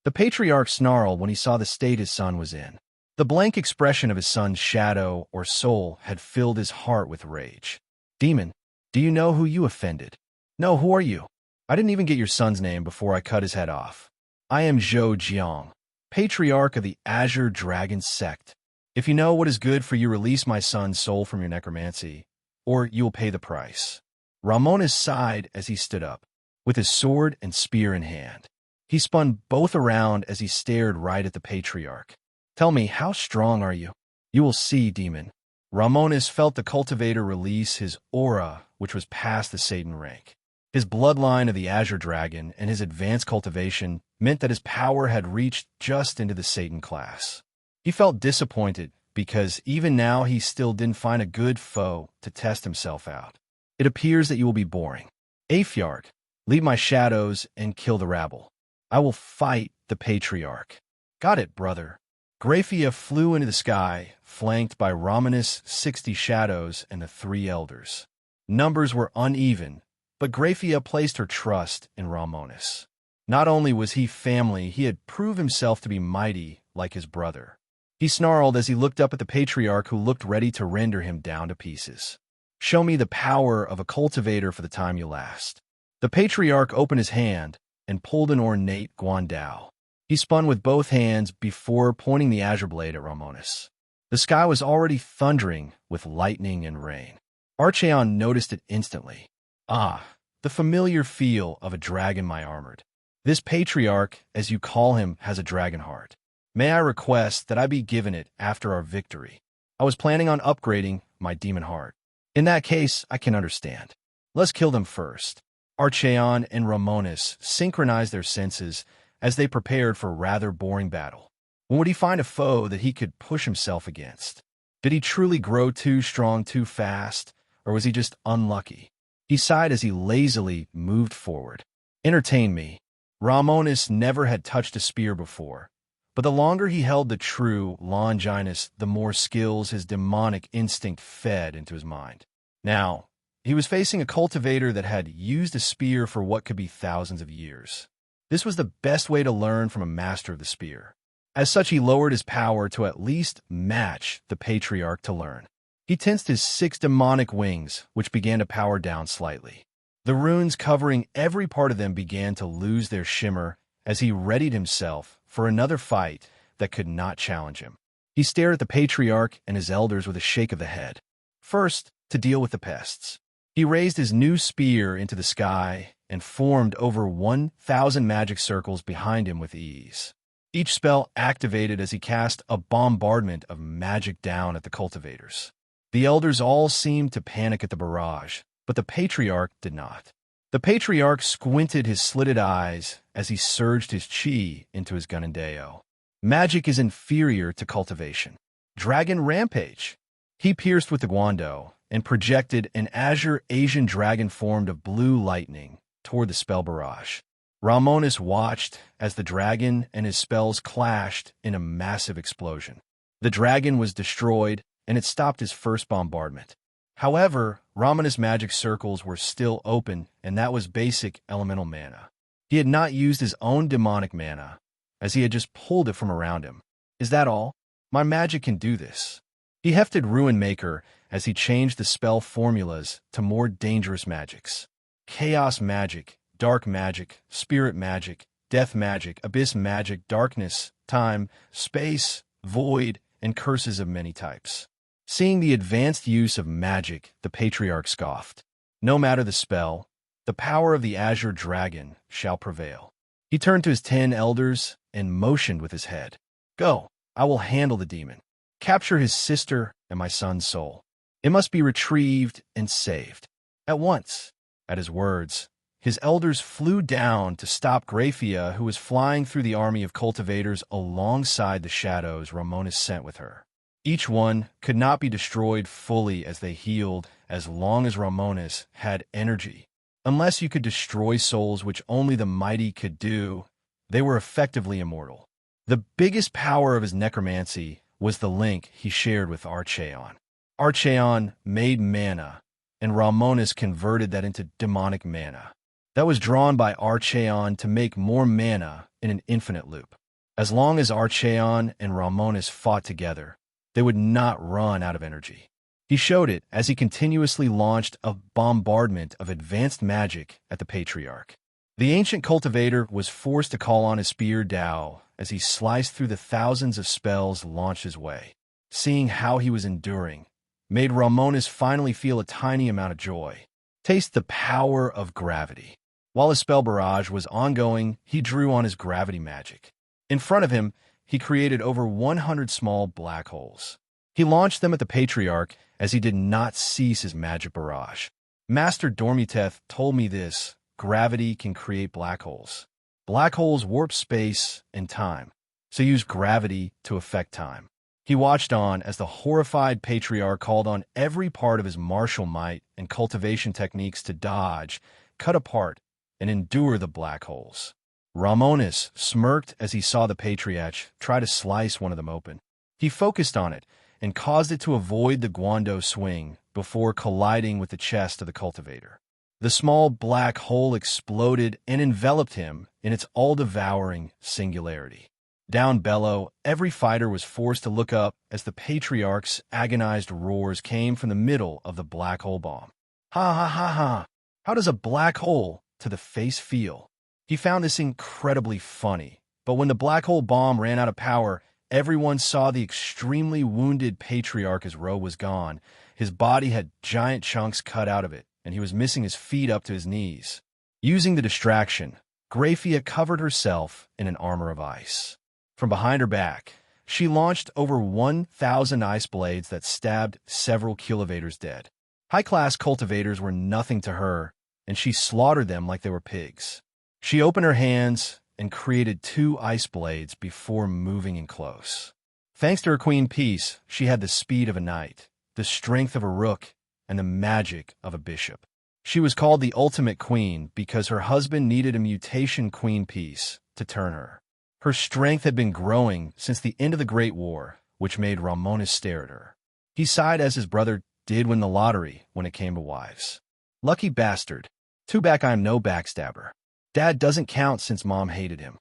The Patriarch snarled when he saw the state his son was in. The blank expression of his son's shadow or soul had filled his heart with rage. "Demon, do you know who you offended?" "No, who are you?" "I didn't even get your son's name before I cut his head off." "I am Zhou Jiang, Patriarch of the Azure Dragon sect. If you know what is good for you, release my son's soul from your necromancy, or you will pay the price." Romonus sighed as he stood up, with his sword and spear in hand. He spun both around as he stared right at the Patriarch. "Tell me, how strong are you?" "You will see, demon." Romonus felt the cultivator release his aura, which was past the Satan rank. His bloodline of the Azure Dragon and his advanced cultivation meant that his power had reached just into the Satan class. He felt disappointed because even now he still didn't find a good foe to test himself out. "It appears that you will be boring. Aphiarch, leave my shadows and kill the rabble. I will fight the Patriarch." "Got it, brother." Graphia flew into the sky, flanked by Romonus' 60 shadows and the 3 elders. Numbers were uneven, but Graphia placed her trust in Romonus. Not only was he family, he had proved himself to be mighty like his brother. He snarled as he looked up at the Patriarch, who looked ready to render him down to pieces. "Show me the power of a cultivator for the time you last." The patriarch opened his hand and pulled an ornate guandao. He spun with both hands before pointing the azure blade at Romonus. The sky was already thundering with lightning and rain. Archeon noticed it instantly. Ah, the familiar feel of a dragon my armored. This patriarch, as you call him, has a dragon heart. May I request that I be given it after our victory? I was planning on upgrading my demon heart. In that case, I can understand. Let's kill them first. Archeon and Romonus synchronized their senses as they prepared for a rather boring battle. When would he find a foe that he could push himself against? Did he truly grow too strong too fast, or was he just unlucky? He sighed as he lazily moved forward. Entertain me. Romonus never had touched a spear before, but the longer he held the true Longinus, the more skills his demonic instinct fed into his mind. Now, he was facing a cultivator that had used a spear for what could be thousands of years. This was the best way to learn from a master of the spear. As such, he lowered his power to at least match the patriarch to learn. He tensed his 6 demonic wings, which began to power down slightly. The runes covering every part of them began to lose their shimmer as he readied himself for another fight that could not challenge him. He stared at the patriarch and his elders with a shake of the head. First, to deal with the pests. He raised his new spear into the sky and formed over 1,000 magic circles behind him with ease. Each spell activated as he cast a bombardment of magic down at the cultivators. The elders all seemed to panic at the barrage, but the patriarch did not. The patriarch squinted his slitted eyes as he surged his chi into his Gunandeo. Magic is inferior to cultivation. Dragon Rampage. He pierced with the guando and projected an azure Asian dragon formed of blue lightning toward the spell barrage. Romonus watched as the dragon and his spells clashed in a massive explosion. The dragon was destroyed, and it stopped his first bombardment. However, Romonus' magic circles were still open, and that was basic elemental mana. He had not used his own demonic mana, as he had just pulled it from around him. Is that all? My magic can do this. He hefted Ruin Maker as he changed the spell formulas to more dangerous magics. Chaos magic, dark magic, spirit magic, death magic, abyss magic, darkness, time, space, void, and curses of many types. Seeing the advanced use of magic, the patriarch scoffed. No matter the spell, the power of the azure dragon shall prevail. He turned to his 10 elders and motioned with his head. Go, I will handle the demon. Capture his sister and my son's soul. It must be retrieved and saved. At once. At his words, his elders flew down to stop Graphia, who was flying through the army of cultivators alongside the shadows Romonus sent with her. Each one could not be destroyed fully as they healed as long as Romonus had energy. Unless you could destroy souls, which only the mighty could do, they were effectively immortal. The biggest power of his necromancy was the link he shared with Archeon. Archeon made mana, and Romonus converted that into demonic mana. That was drawn by Archeon to make more mana in an infinite loop. As long as Archeon and Romonus fought together, they would not run out of energy. He showed it as he continuously launched a bombardment of advanced magic at the patriarch. The ancient cultivator was forced to call on his spear Dao as he sliced through the thousands of spells launched his way. Seeing how he was enduring made Romonus finally feel a tiny amount of joy. Taste the power of gravity. While his spell barrage was ongoing, he drew on his gravity magic. In front of him, he created over 100 small black holes. He launched them at the patriarch as he did not cease his magic barrage. Master Dormiteth told me this: gravity can create black holes. Black holes warp space and time, so use gravity to affect time. He watched on as the horrified patriarch called on every part of his martial might and cultivation techniques to dodge, cut apart, and endure the black holes. Romonus smirked as he saw the patriarch try to slice one of them open. He focused on it and caused it to avoid the guando swing before colliding with the chest of the cultivator. The small black hole exploded and enveloped him in its all-devouring singularity. Down below, every fighter was forced to look up as the patriarch's agonized roars came from the middle of the black hole bomb. Ha ha ha ha! How does a black hole to the face feel. He found this incredibly funny, but when the black hole bomb ran out of power, everyone saw the extremely wounded patriarch. His robe was gone. His body had giant chunks cut out of it, and he was missing his feet up to his knees. Using the distraction, Graphia covered herself in an armor of ice. From behind her back, she launched over 1,000 ice blades that stabbed several cultivators dead. High-class cultivators were nothing to her, and she slaughtered them like they were pigs. She opened her hands and created 2 ice blades before moving in close. Thanks to her queen piece, she had the speed of a knight, the strength of a rook, and the magic of a bishop. She was called the ultimate queen because her husband needed a mutation queen piece to turn her. Her strength had been growing since the end of the Great War, which made Romonus stare at her. He sighed as his brother did win the lottery when it came to wives. Lucky bastard. Too bad I'm no backstabber. Dad doesn't count since Mom hated him.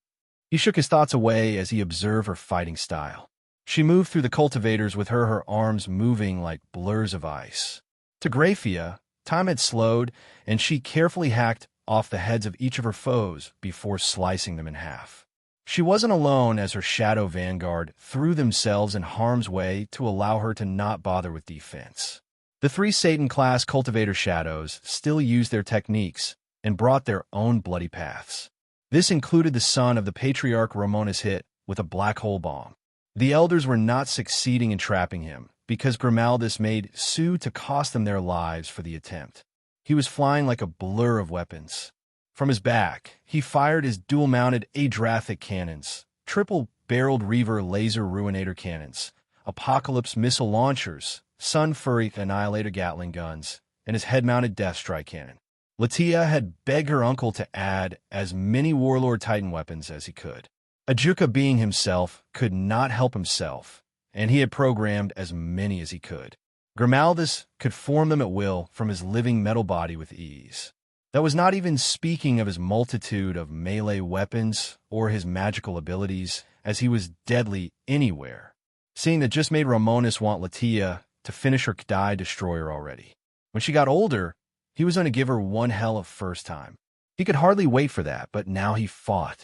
He shook his thoughts away as he observed her fighting style. She moved through the cultivators with her arms moving like blurs of ice. To Graphia, time had slowed, and she carefully hacked off the heads of each of her foes before slicing them in half. She wasn't alone as her shadow vanguard threw themselves in harm's way to allow her to not bother with defense. The 3 Satan-class cultivator shadows still used their techniques and brought their own bloody paths. This included the son of the patriarch Romonus hit with a black hole bomb. The elders were not succeeding in trapping him because Grimaldus made sue to cost them their lives for the attempt. He was flying like a blur of weapons. From his back, he fired his dual-mounted Adrathic cannons, triple-barreled Reaver laser ruinator cannons, Apocalypse missile launchers, Sun Fury annihilator Gatling guns, and his head-mounted Death Strike cannon. Latia had begged her uncle to add as many Warlord Titan weapons as he could. Ajuka being himself could not help himself, and he had programmed as many as he could. Grimaldus could form them at will from his living metal body with ease. That was not even speaking of his multitude of melee weapons or his magical abilities, as he was deadly anywhere. Seeing that just made Romonus want Latia to finish her die destroyer already. When she got older, he was going to give her one hell of first time. He could hardly wait for that, but now he fought.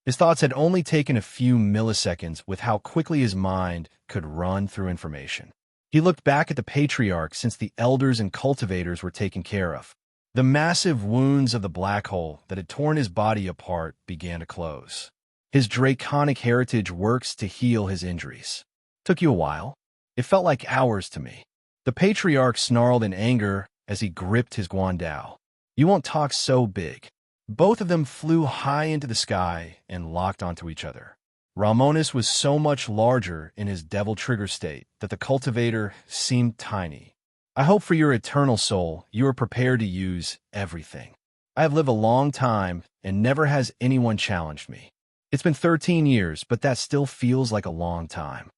His thoughts had only taken a few milliseconds with how quickly his mind could run through information. He looked back at the patriarch since the elders and cultivators were taken care of. The massive wounds of the black hole that had torn his body apart began to close. His draconic heritage works to heal his injuries. Took you a while? It felt like hours to me. The patriarch snarled in anger as he gripped his guandao. You won't talk so big. Both of them flew high into the sky and locked onto each other. Romonus was so much larger in his devil trigger state that the cultivator seemed tiny. I hope for your eternal soul you are prepared to use everything. I have lived a long time and never has anyone challenged me. It's been 13 years, but that still feels like a long time.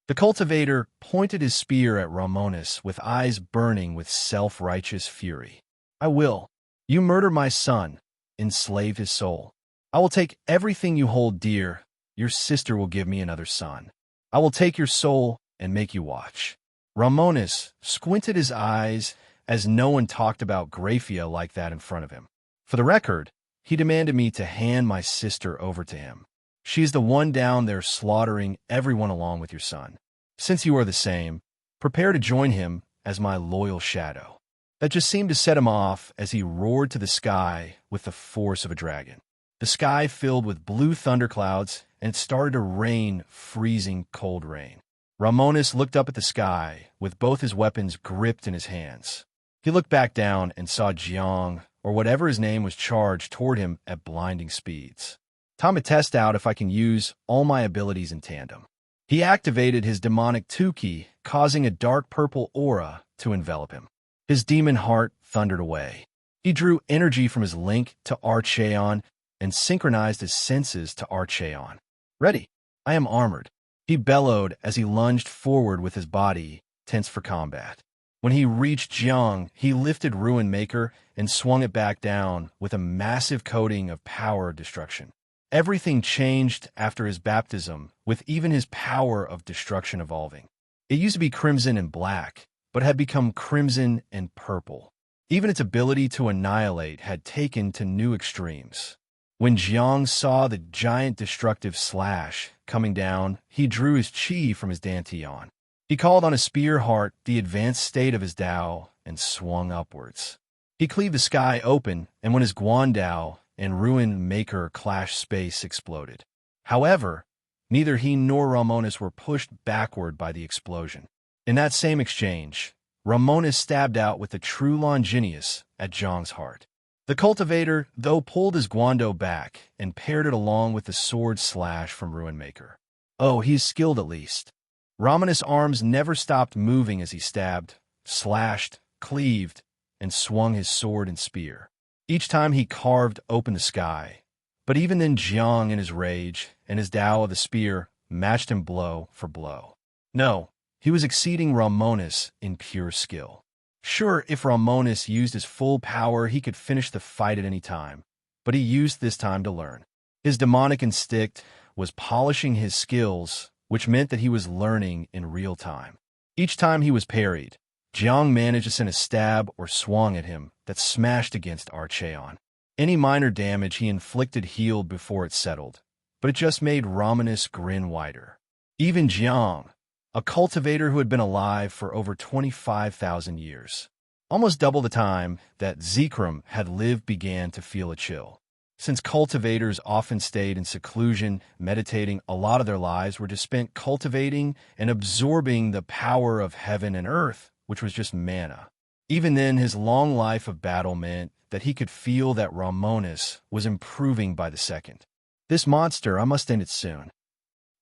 The cultivator pointed his spear at Romonus with eyes burning with self-righteous fury. I will. You murder my son, enslave his soul. I will take everything you hold dear. Your sister will give me another son. I will take your soul and make you watch. Romonus squinted his eyes as no one talked about Graphia like that in front of him. For the record, he demanded me to hand my sister over to him. She's the one down there slaughtering everyone along with your son. Since you are the same, prepare to join him as my loyal shadow. That just seemed to set him off as he roared to the sky with the force of a dragon. The sky filled with blue thunderclouds, and it started to rain freezing cold rain. Romonus looked up at the sky with both his weapons gripped in his hands. He looked back down and saw Jiang, or whatever his name was, charged toward him at blinding speeds. Time to test out if I can use all my abilities in tandem. He activated his demonic Tuki, causing a dark purple aura to envelop him. His demon heart thundered away. He drew energy from his link to Archeon and synchronized his senses to Archeon. Ready. I am armored. He bellowed as he lunged forward with his body, tense for combat. When he reached Jiang, he lifted Ruin Maker and swung it back down with a massive coating of power destruction. Everything changed after his baptism, with even his power of destruction evolving. It used to be crimson and black, but had become crimson and purple. Even its ability to annihilate had taken to new extremes. When Jiang saw the giant destructive slash coming down, he drew his chi from his dantian. He called on his spear heart, the advanced state of his Dao, and swung upwards. He cleaved the sky open, and when his Guandao and Ruin Maker clash, space exploded. However, neither he nor Romonus were pushed backward by the explosion. In that same exchange, Romonus stabbed out with the true Longinus at Jiang's heart. The cultivator, though, pulled his guando back and paired it along with the sword slash from Ruin Maker. Oh, he's skilled at least. Romonus' arms never stopped moving as he stabbed, slashed, cleaved, and swung his sword and spear. Each time he carved open the sky. But even then, Jiang, in his rage, and his Dao of the spear, matched him blow for blow. No, he was exceeding Romonus in pure skill. Sure, if Romonus used his full power, he could finish the fight at any time, but he used this time to learn. His demonic instinct was polishing his skills, which meant that he was learning in real time. Each time he was parried, Jiang managed to send a stab or swung at him that smashed against Archeon. Any minor damage he inflicted healed before it settled, but it just made Romonus grin wider. Even Jiang, a cultivator who had been alive for over 25,000 years, almost double the time that Zekrom had lived, began to feel a chill. Since cultivators often stayed in seclusion, meditating, a lot of their lives were just spent cultivating and absorbing the power of heaven and earth, which was just mana. Even then, his long life of battle meant that he could feel that Romonus was improving by the second. This monster, I must end it soon.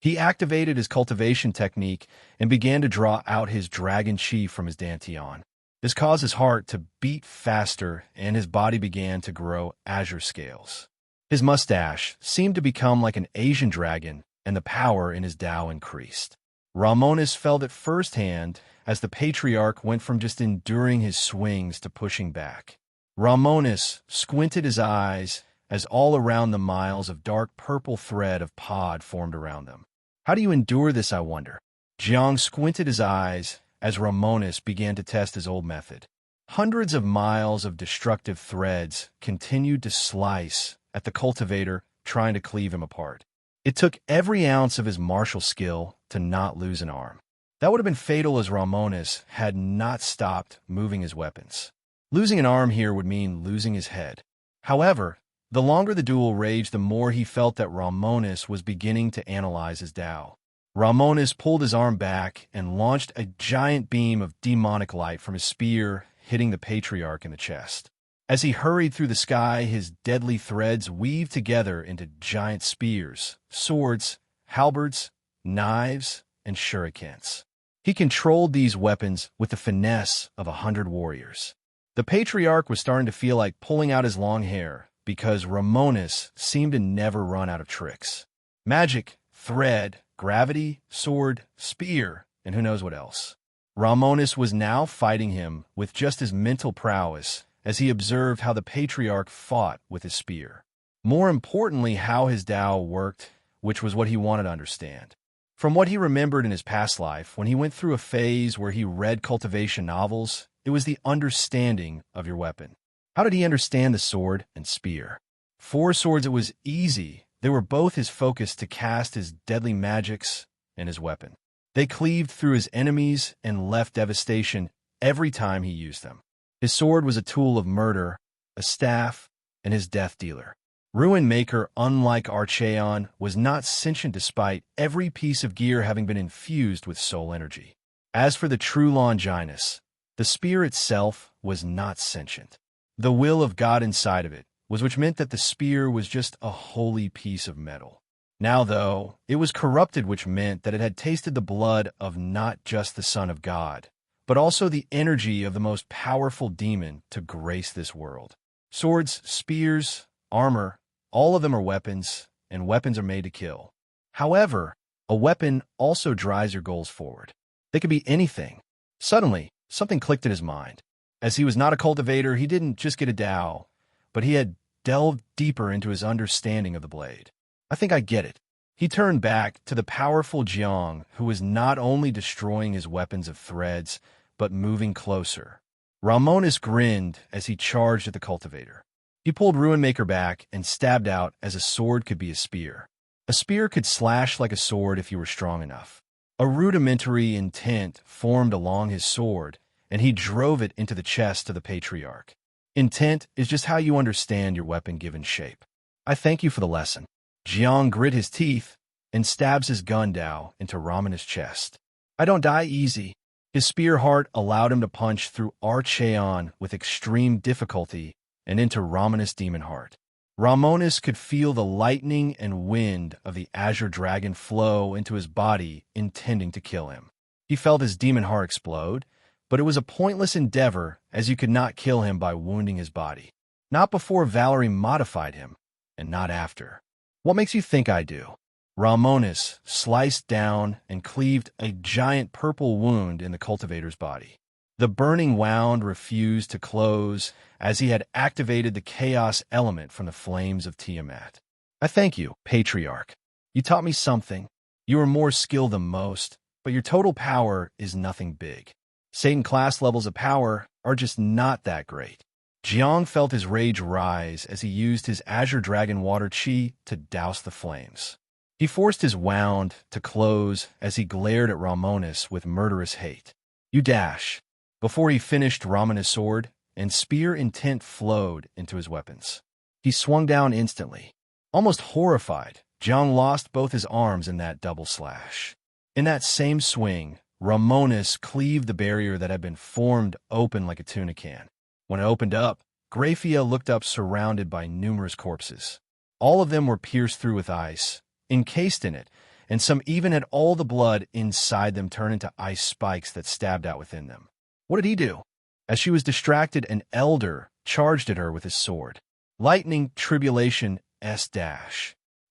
He activated his cultivation technique and began to draw out his dragon chi from his dantian. This caused his heart to beat faster, and his body began to grow azure scales. His mustache seemed to become like an Asian dragon, and the power in his Dao increased. Romonus felt it firsthand as the patriarch went from just enduring his swings to pushing back. Romonus squinted his eyes as all around the miles of dark purple thread of pod formed around them. How do you endure this, I wonder? Jiang squinted his eyes as Romonus began to test his old method. Hundreds of miles of destructive threads continued to slice at the cultivator, trying to cleave him apart. It took every ounce of his martial skill to not lose an arm. That would have been fatal, as Romonus had not stopped moving his weapons. Losing an arm here would mean losing his head. However, the longer the duel raged, the more he felt that Romonus was beginning to analyze his Dao. Romonus pulled his arm back and launched a giant beam of demonic light from his spear, hitting the patriarch in the chest. As he hurried through the sky, his deadly threads weaved together into giant spears, swords, halberds, knives, and shurikens. He controlled these weapons with the finesse of 100 warriors. The patriarch was starting to feel like pulling out his long hair, because Romonus seemed to never run out of tricks. Magic, thread, gravity, sword, spear, and who knows what else. Romonus was now fighting him with just his mental prowess as he observed how the patriarch fought with his spear. More importantly, how his Dao worked, which was what he wanted to understand. From what he remembered in his past life, when he went through a phase where he read cultivation novels, it was the understanding of your weapon. How did he understand the sword and spear? 4 swords, it was easy. They were both his focus to cast his deadly magics and his weapon. They cleaved through his enemies and left devastation every time he used them. His sword was a tool of murder, a staff, and his death dealer. Ruin Maker, unlike Archeon, was not sentient despite every piece of gear having been infused with soul energy. As for the true Longinus, the spear itself was not sentient. The will of God inside of it was, which meant that the spear was just a holy piece of metal. Now, though, it was corrupted, which meant that it had tasted the blood of not just the Son of God, but also the energy of the most powerful demon to grace this world. Swords, spears, armor, all of them are weapons, and weapons are made to kill. However, a weapon also drives your goals forward. They could be anything. Suddenly, something clicked in his mind. As he was not a cultivator, he didn't just get a Dao, but he had delved deeper into his understanding of the blade. I think I get it. He turned back to the powerful Jiang, who was not only destroying his weapons of threads, but moving closer. Romonus grinned as he charged at the cultivator. He pulled Ruinmaker back and stabbed out as a sword could be a spear. A spear could slash like a sword if you were strong enough. A rudimentary intent formed along his sword, and he drove it into the chest of the patriarch. Intent is just how you understand your weapon given shape. I thank you for the lesson. Jiang grit his teeth and stabs his gun down into Romonus' chest. I don't die easy. His spear heart allowed him to punch through Archeon with extreme difficulty and into Romonus' demon heart. Romonus could feel the lightning and wind of the azure dragon flow into his body, intending to kill him. He felt his demon heart explode, but it was a pointless endeavor as you could not kill him by wounding his body. Not before Valerie modified him, and not after. What makes you think I do? Romonus sliced down and cleaved a giant purple wound in the cultivator's body. The burning wound refused to close as he had activated the chaos element from the flames of Tiamat. I thank you, Patriarch. You taught me something. You are more skilled than most, but your total power is nothing big. Satan class levels of power are just not that great. Jiang felt his rage rise as he used his Azure Dragon Water Chi to douse the flames. He forced his wound to close as he glared at Romonus with murderous hate. You dash. Before he finished Romonus' sword, and spear intent flowed into his weapons. He swung down instantly. Almost horrified, Jiang lost both his arms in that double slash. In that same swing, Romonus cleaved the barrier that had been formed open like a tuna can. When it opened up, Graphia looked up surrounded by numerous corpses. All of them were pierced through with ice, encased in it, and some even had all the blood inside them turn into ice spikes that stabbed out within them. What did he do? As she was distracted, an elder charged at her with his sword. Lightning Tribulation S-.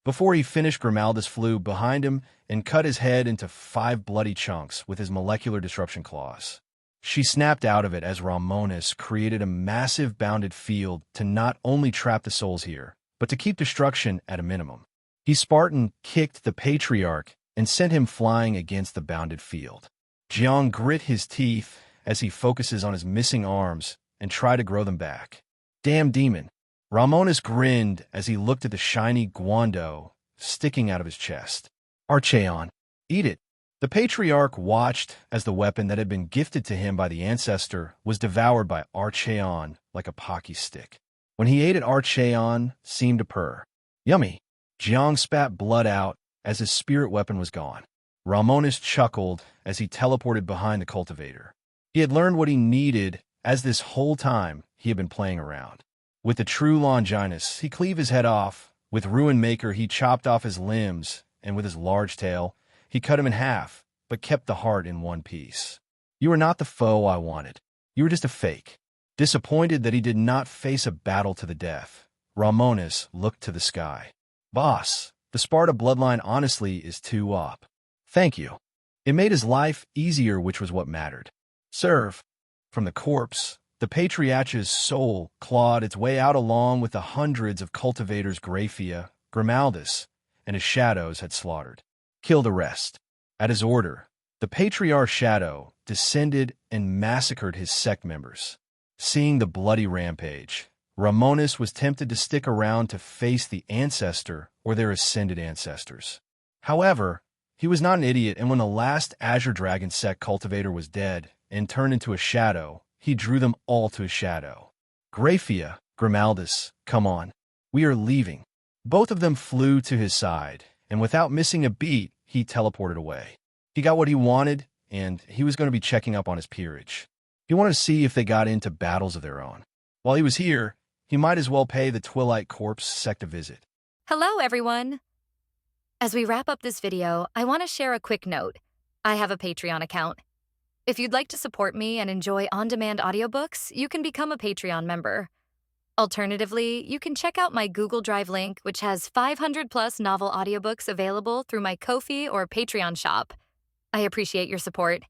Before he finished, Grimaldus flew behind him and cut his head into 5 bloody chunks with his molecular disruption claws. She snapped out of it as Romonus created a massive bounded field to not only trap the souls here, but to keep destruction at a minimum. He Spartan kicked the Patriarch and sent him flying against the bounded field. Jiang grit his teeth as he focuses on his missing arms and tried to grow them back. Damn demon. Romonus grinned as he looked at the shiny guando sticking out of his chest. Archeon. Eat it. The Patriarch watched as the weapon that had been gifted to him by the ancestor was devoured by Archeon like a pocky stick. When he ate it, Archeon seemed to purr. Yummy. Jiang spat blood out as his spirit weapon was gone. Romonus chuckled as he teleported behind the cultivator. He had learned what he needed as this whole time he had been playing around. With the true Longinus, he cleaved his head off. With Ruinmaker, he chopped off his limbs, and with his large tail, he cut him in half, but kept the heart in one piece. You are not the foe I wanted. You were just a fake. Disappointed that he did not face a battle to the death, Romonus looked to the sky. Boss, the Sparta bloodline honestly is too up. Thank you. It made his life easier, which was what mattered. Serve. From the corpse, the Patriarch's soul clawed its way out along with the hundreds of cultivators Graphia, Grimaldus, and his shadows had slaughtered. Kill the rest. At his order, the Patriarch Shadow descended and massacred his sect members. Seeing the bloody rampage, Romonus was tempted to stick around to face the ancestor or their ascended ancestors. However, he was not an idiot, and when the last Azure Dragon sect cultivator was dead and turned into a shadow, he drew them all to his shadow. Graphia, Grimaldus, come on. We are leaving. Both of them flew to his side, and without missing a beat, he teleported away. He got what he wanted, and he was going to be checking up on his peerage. He wanted to see if they got into battles of their own. While he was here, he might as well pay the Twilight Corpse sect a visit. Hello, everyone. As we wrap up this video, I want to share a quick note. I have a Patreon account. If you'd like to support me and enjoy on-demand audiobooks, you can become a Patreon member. Alternatively, you can check out my Google Drive link, which has 500+ novel audiobooks available through my Ko-fi or Patreon shop. I appreciate your support.